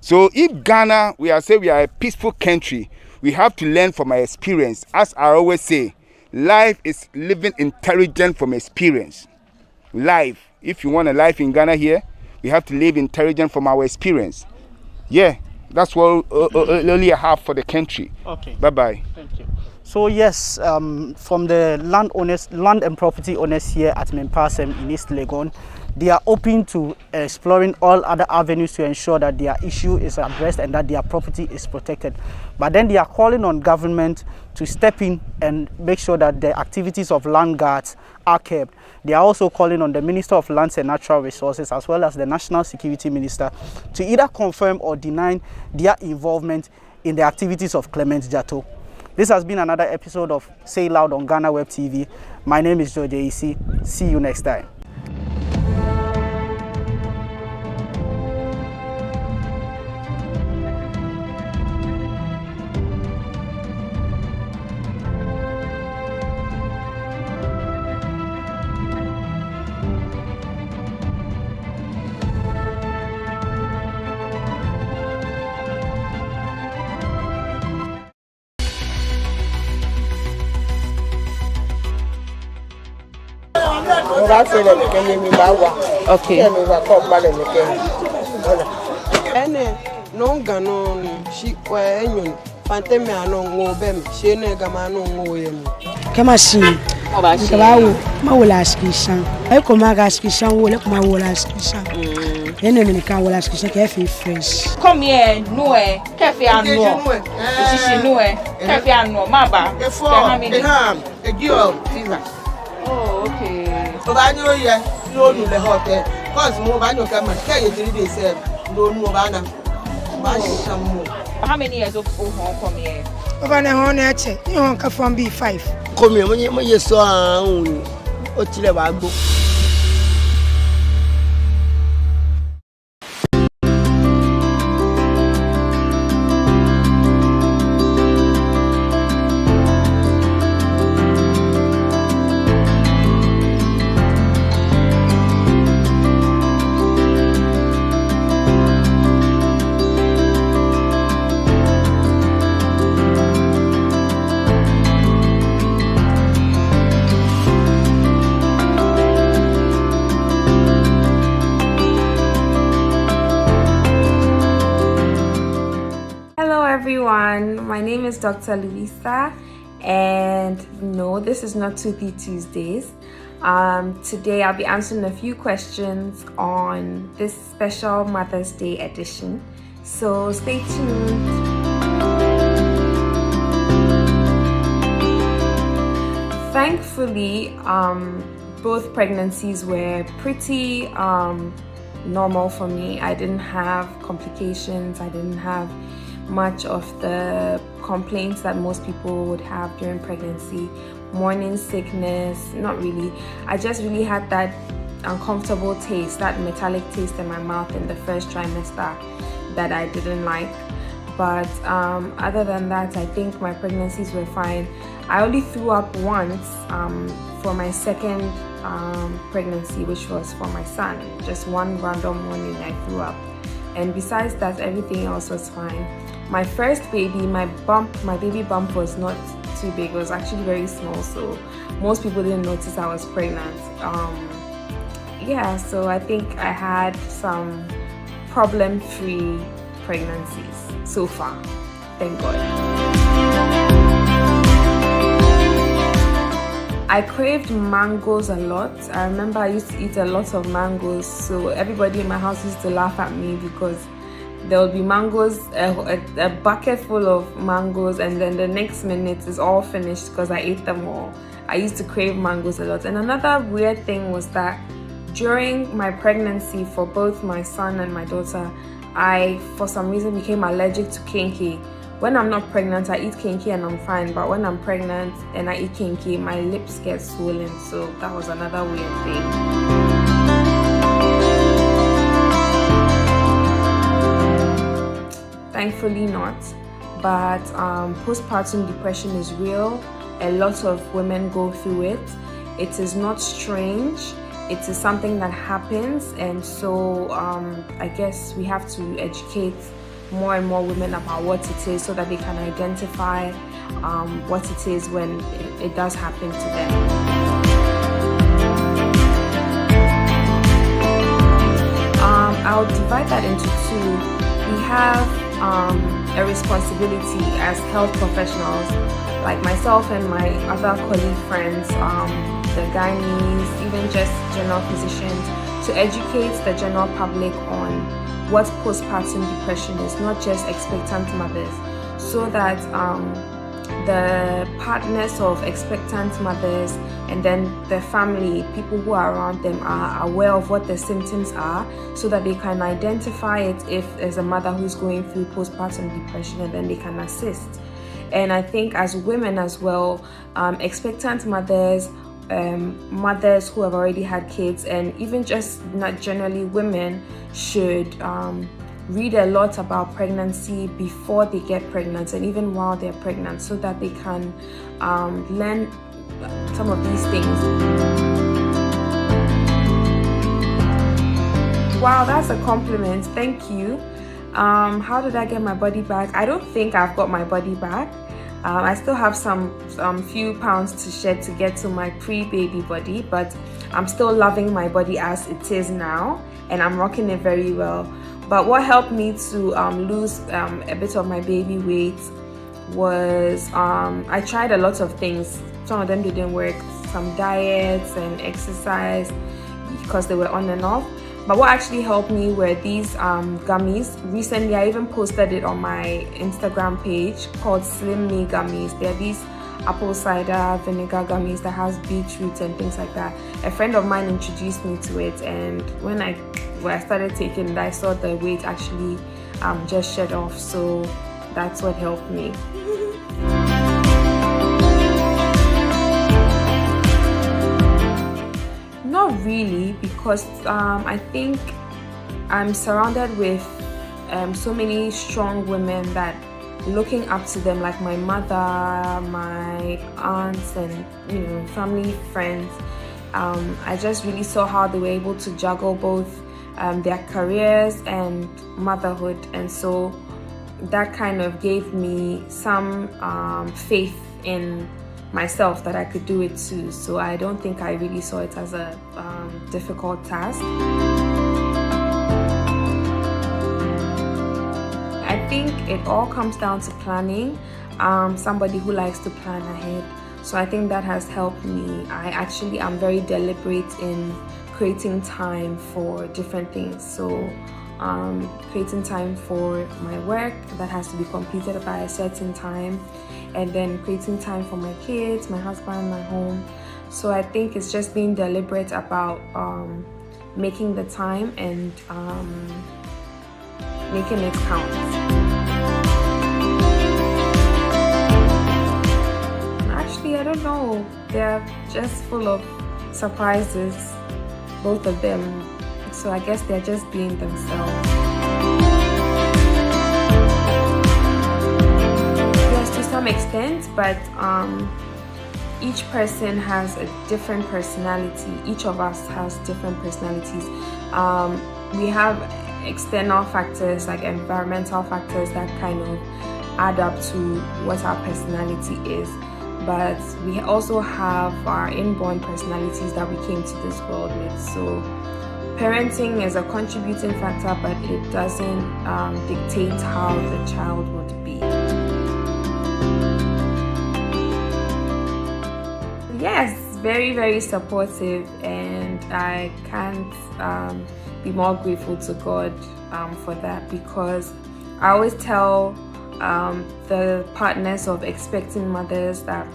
So if Ghana, we are a peaceful country, we have to learn from our experience. As I always say, life is living intelligent from experience. Life, if you want a life in Ghana here, we have to live intelligent from our experience. Yeah, that's what only I have for the country. Okay. Bye-bye. Thank you. So yes, from the land and property owners here at Mempasem in East Legon, they are open to exploring all other avenues to ensure that their issue is addressed and that their property is protected. But then they are calling on government to step in and make sure that the activities of land guards are kept. They are also calling on the Minister of Lands and Natural Resources as well as the National Security Minister to either confirm or deny their involvement in the activities of Clement Jato. This has been another episode of Say Loud on GhanaWeb TV. My name is George AC. See you next time. Okay. Ene no gano shi kwa enyon fanteme ano ngobem she ne gama no ngoyem kama si kabawo mawula skishan ay ko maga skishan wole ko mawula skishan ene ne kan wala skishan ke fi fresh come here no kefi anu shishi no kefi anu maba oh okay so ba ni o ye no nu le hotel cause mo ba ni o kama ke ye 3 days no nu ba na ba shi mo. How many years of come here? Over na hon e che you hon ka from B5 come here mo ye so o tile ba gbo everyone, my name is Dr. Louisa, and no, this is not Toothy Tuesdays. Today I'll be answering a few questions on this special Mother's Day edition, so stay tuned. Thankfully, both pregnancies were pretty normal for me. I didn't have complications. I didn't have much of the complaints that most people would have during pregnancy. Morning sickness, not really. I just really had that uncomfortable taste, that metallic taste in my mouth in the first trimester that I didn't like. But other than that, I think my pregnancies were fine. I only threw up once for my second pregnancy, which was for my son. Just one random morning I threw up, and besides that, everything else was fine. My first baby, my baby bump was not too big. It was actually very small, so most people didn't notice I was pregnant. Yeah, so I think I had some problem-free pregnancies so far, thank God. I craved mangoes a lot. I remember I used to eat a lot of mangoes, so everybody in my house used to laugh at me because there would be mangoes, a bucket full of mangoes, and then the next minute it's all finished because I ate them all. I used to crave mangoes a lot. And another weird thing was that during my pregnancy for both my son and my daughter, I, for some reason, became allergic to kenkey. When I'm not pregnant, I eat kenkey and I'm fine, but when I'm pregnant and I eat kenkey, my lips get swollen, so that was another weird thing. Thankfully not, but postpartum depression is real. A lot of women go through it. It is not strange. It is something that happens, and so I guess we have to educate more and more women about what it is so that they can identify what it is when it does happen to them. I'll divide that into two. We have a responsibility as health professionals, like myself and my other colleague friends, the gynaes, even just general physicians, to educate the general public on what postpartum depression is, not just expectant mothers, so that the partners of expectant mothers and then the family, people who are around them, are aware of what the symptoms are, so that they can identify it if there's a mother who's going through postpartum depression, and then they can assist. And I think as women as well, expectant mothers, mothers who have already had kids, and even just not generally women, should read a lot about pregnancy before they get pregnant and even while they're pregnant, so that they can learn some of these things. Wow, that's a compliment, thank you. How did I get my body back? I don't think I've got my body back. I still have some few pounds to shed to get to my pre-baby body, but I'm still loving my body as it is now, and I'm rocking it very well. But what helped me to lose a bit of my baby weight was I tried a lot of things. Some of them didn't work, some diets and exercise, because they were on and off. But what actually helped me were these gummies. Recently, I even posted it on my Instagram page, called Slim Me Gummies. They're these apple cider vinegar gummies that has beetroot and things like that. A friend of mine introduced me to it, and when I started taking it, I saw the weight actually just shed off. So that's what helped me. Not really, because I think I'm surrounded with so many strong women that looking up to them, like my mother, my aunts, and family, friends. I just really saw how they were able to juggle both their careers and motherhood, and so that kind of gave me some faith in myself that I could do it too. So I don't think I really saw it as a difficult task. I think it all comes down to planning. Somebody who likes to plan ahead. So I think that has helped me. I actually am very deliberate in creating time for different things. So creating time for my work that has to be completed by a certain time, and then creating time for my kids, my husband, my home. So I think it's just being deliberate about making the time and making it count. Actually, I don't know. They're just full of surprises, both of them. So I guess they're just being themselves. Yes, to some extent, but each person has a different personality. Each of us has different personalities. We have external factors like environmental factors that kind of add up to what our personality is. But we also have our inborn personalities that we came to this world with. So parenting is a contributing factor, but it doesn't dictate how the child would be. Yes, very, very supportive, and I can't be more grateful to God for that, because I always tell the partners of expecting mothers that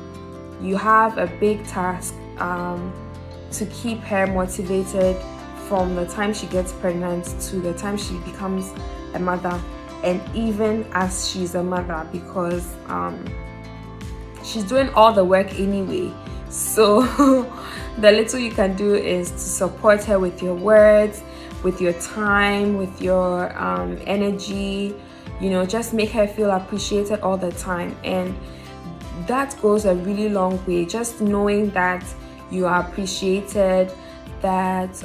you have a big task to keep her motivated from the time she gets pregnant to the time she becomes a mother, and even as she's a mother, because she's doing all the work anyway. So the little you can do is to support her with your words, with your time, with your energy, you know, just make her feel appreciated all the time. And that goes a really long way, just knowing that you are appreciated, that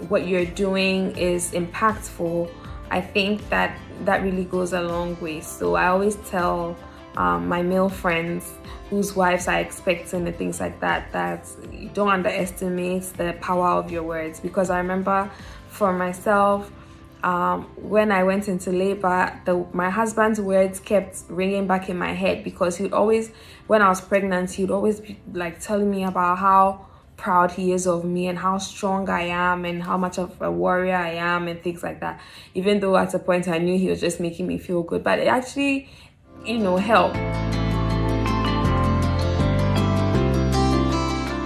what you're doing is impactful. I think that really goes a long way. So I always tell my male friends whose wives are expecting and things like that, that you don't underestimate the power of your words. Because I remember for myself, when I went into labor, my husband's words kept ringing back in my head, because he'd always, when I was pregnant, he'd always be like telling me about how proud he is of me and how strong I am and how much of a warrior I am and things like that. Even though at a point I knew he was just making me feel good, but it actually, you know, helped.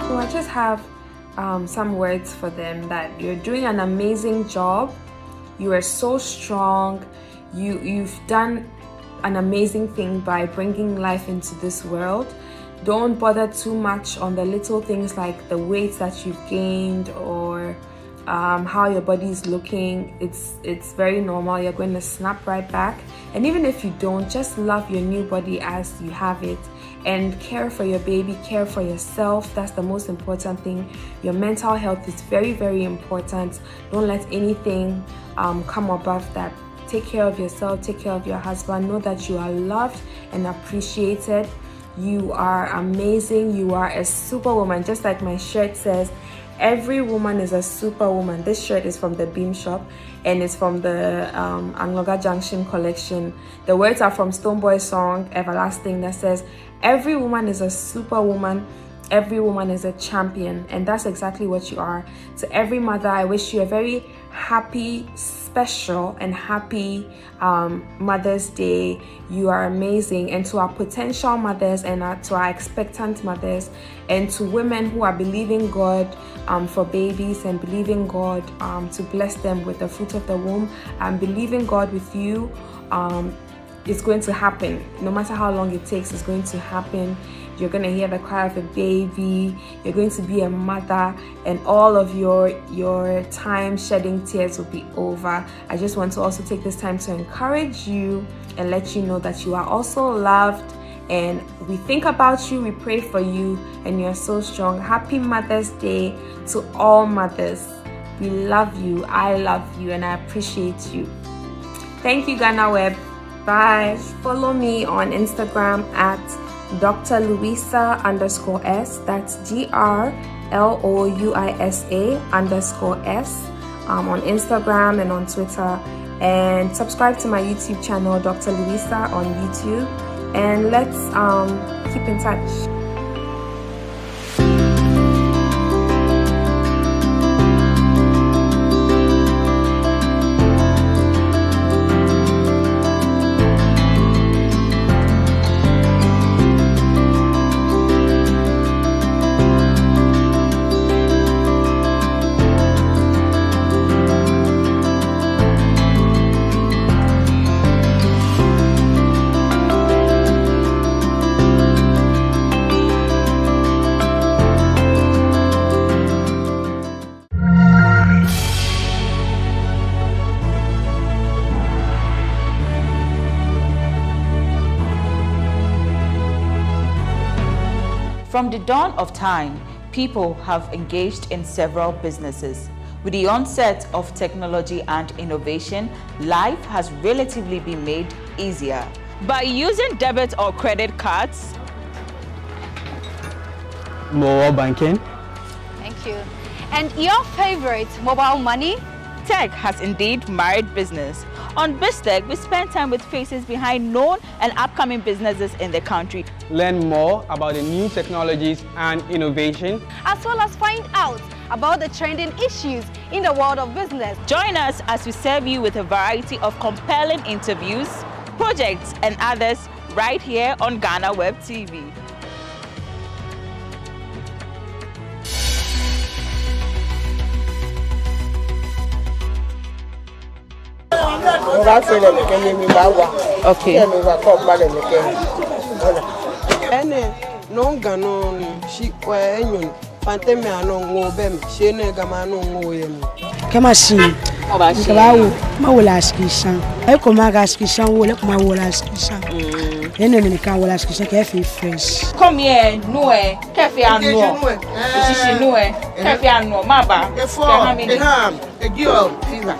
So I just have some words for them, that you're doing an amazing job. You are so strong. You've done an amazing thing by bringing life into this world. Don't bother too much on the little things like the weight that you've gained or how your body is looking. It's very normal. You're going to snap right back. And even if you don't, just love your new body as you have it, and care for your baby, care for yourself. That's the most important thing. Your mental health is very, very important. Don't let anything come above that. Take care of yourself, take care of your husband. Know that you are loved and appreciated. You are amazing. You are a superwoman. Just like my shirt says, every woman is a superwoman. This shirt is from the Beam Shop and it's from the Angloga Junction collection. The words are from Stonebwoy's song Everlasting that says, every woman is a superwoman. Every woman is a champion. And that's exactly what you are. To every mother, I wish you a very happy, special and happy Mother's Day. You are amazing. And to our potential mothers and to our expectant mothers, and to women who are believing God for babies and believing God to bless them with the fruit of the womb, and believing God with you, it's going to happen. No matter how long it takes, it's going to happen. You're going to hear the cry of a baby. You're going to be a mother, and all of your time shedding tears will be over. I just want to also take this time to encourage you and let you know that you are also loved, and we think about you, we pray for you, and you're so strong. Happy Mother's Day to all mothers. We love you, I love you, and I appreciate you. Thank you, GhanaWeb. Bye. Follow me on Instagram at Dr. Louisa_S. That's GRLOUISA_S on Instagram and on Twitter. and subscribe to my YouTube channel, Dr. Louisa, on YouTube, and let's keep in touch. From the dawn of time, people have engaged in several businesses. With the onset of technology and innovation, life has relatively been made easier. By using debit or credit cards, mobile banking. Thank you. And your favorite, mobile money? Tech has indeed married business. On BizTech, we spend time with faces behind known and upcoming businesses in the country. Learn more about the new technologies and innovation, as well as find out about the trending issues in the world of business. Join us as we serve you with a variety of compelling interviews, projects, and others right here on GhanaWeb TV. Okay. No ganon she when Fanteme no bem she negamano Kama si Kabawo ma wala skishan ay ko ma ga skishan wala ko ma wala skishan ne kan wala skishan ke fi fresh come here no kefi anu sisi no kefi anu maba a girl fever.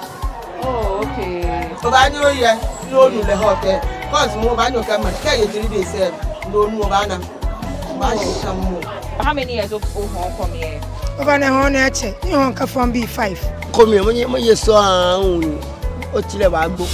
Oh, okay. So I know yeah, no the hotel. Cause more I know come can you 3 days no bana. How many years of come here? Over na hon e che. You hon ka from B5. Come here, mo ye so o chile ba gbo.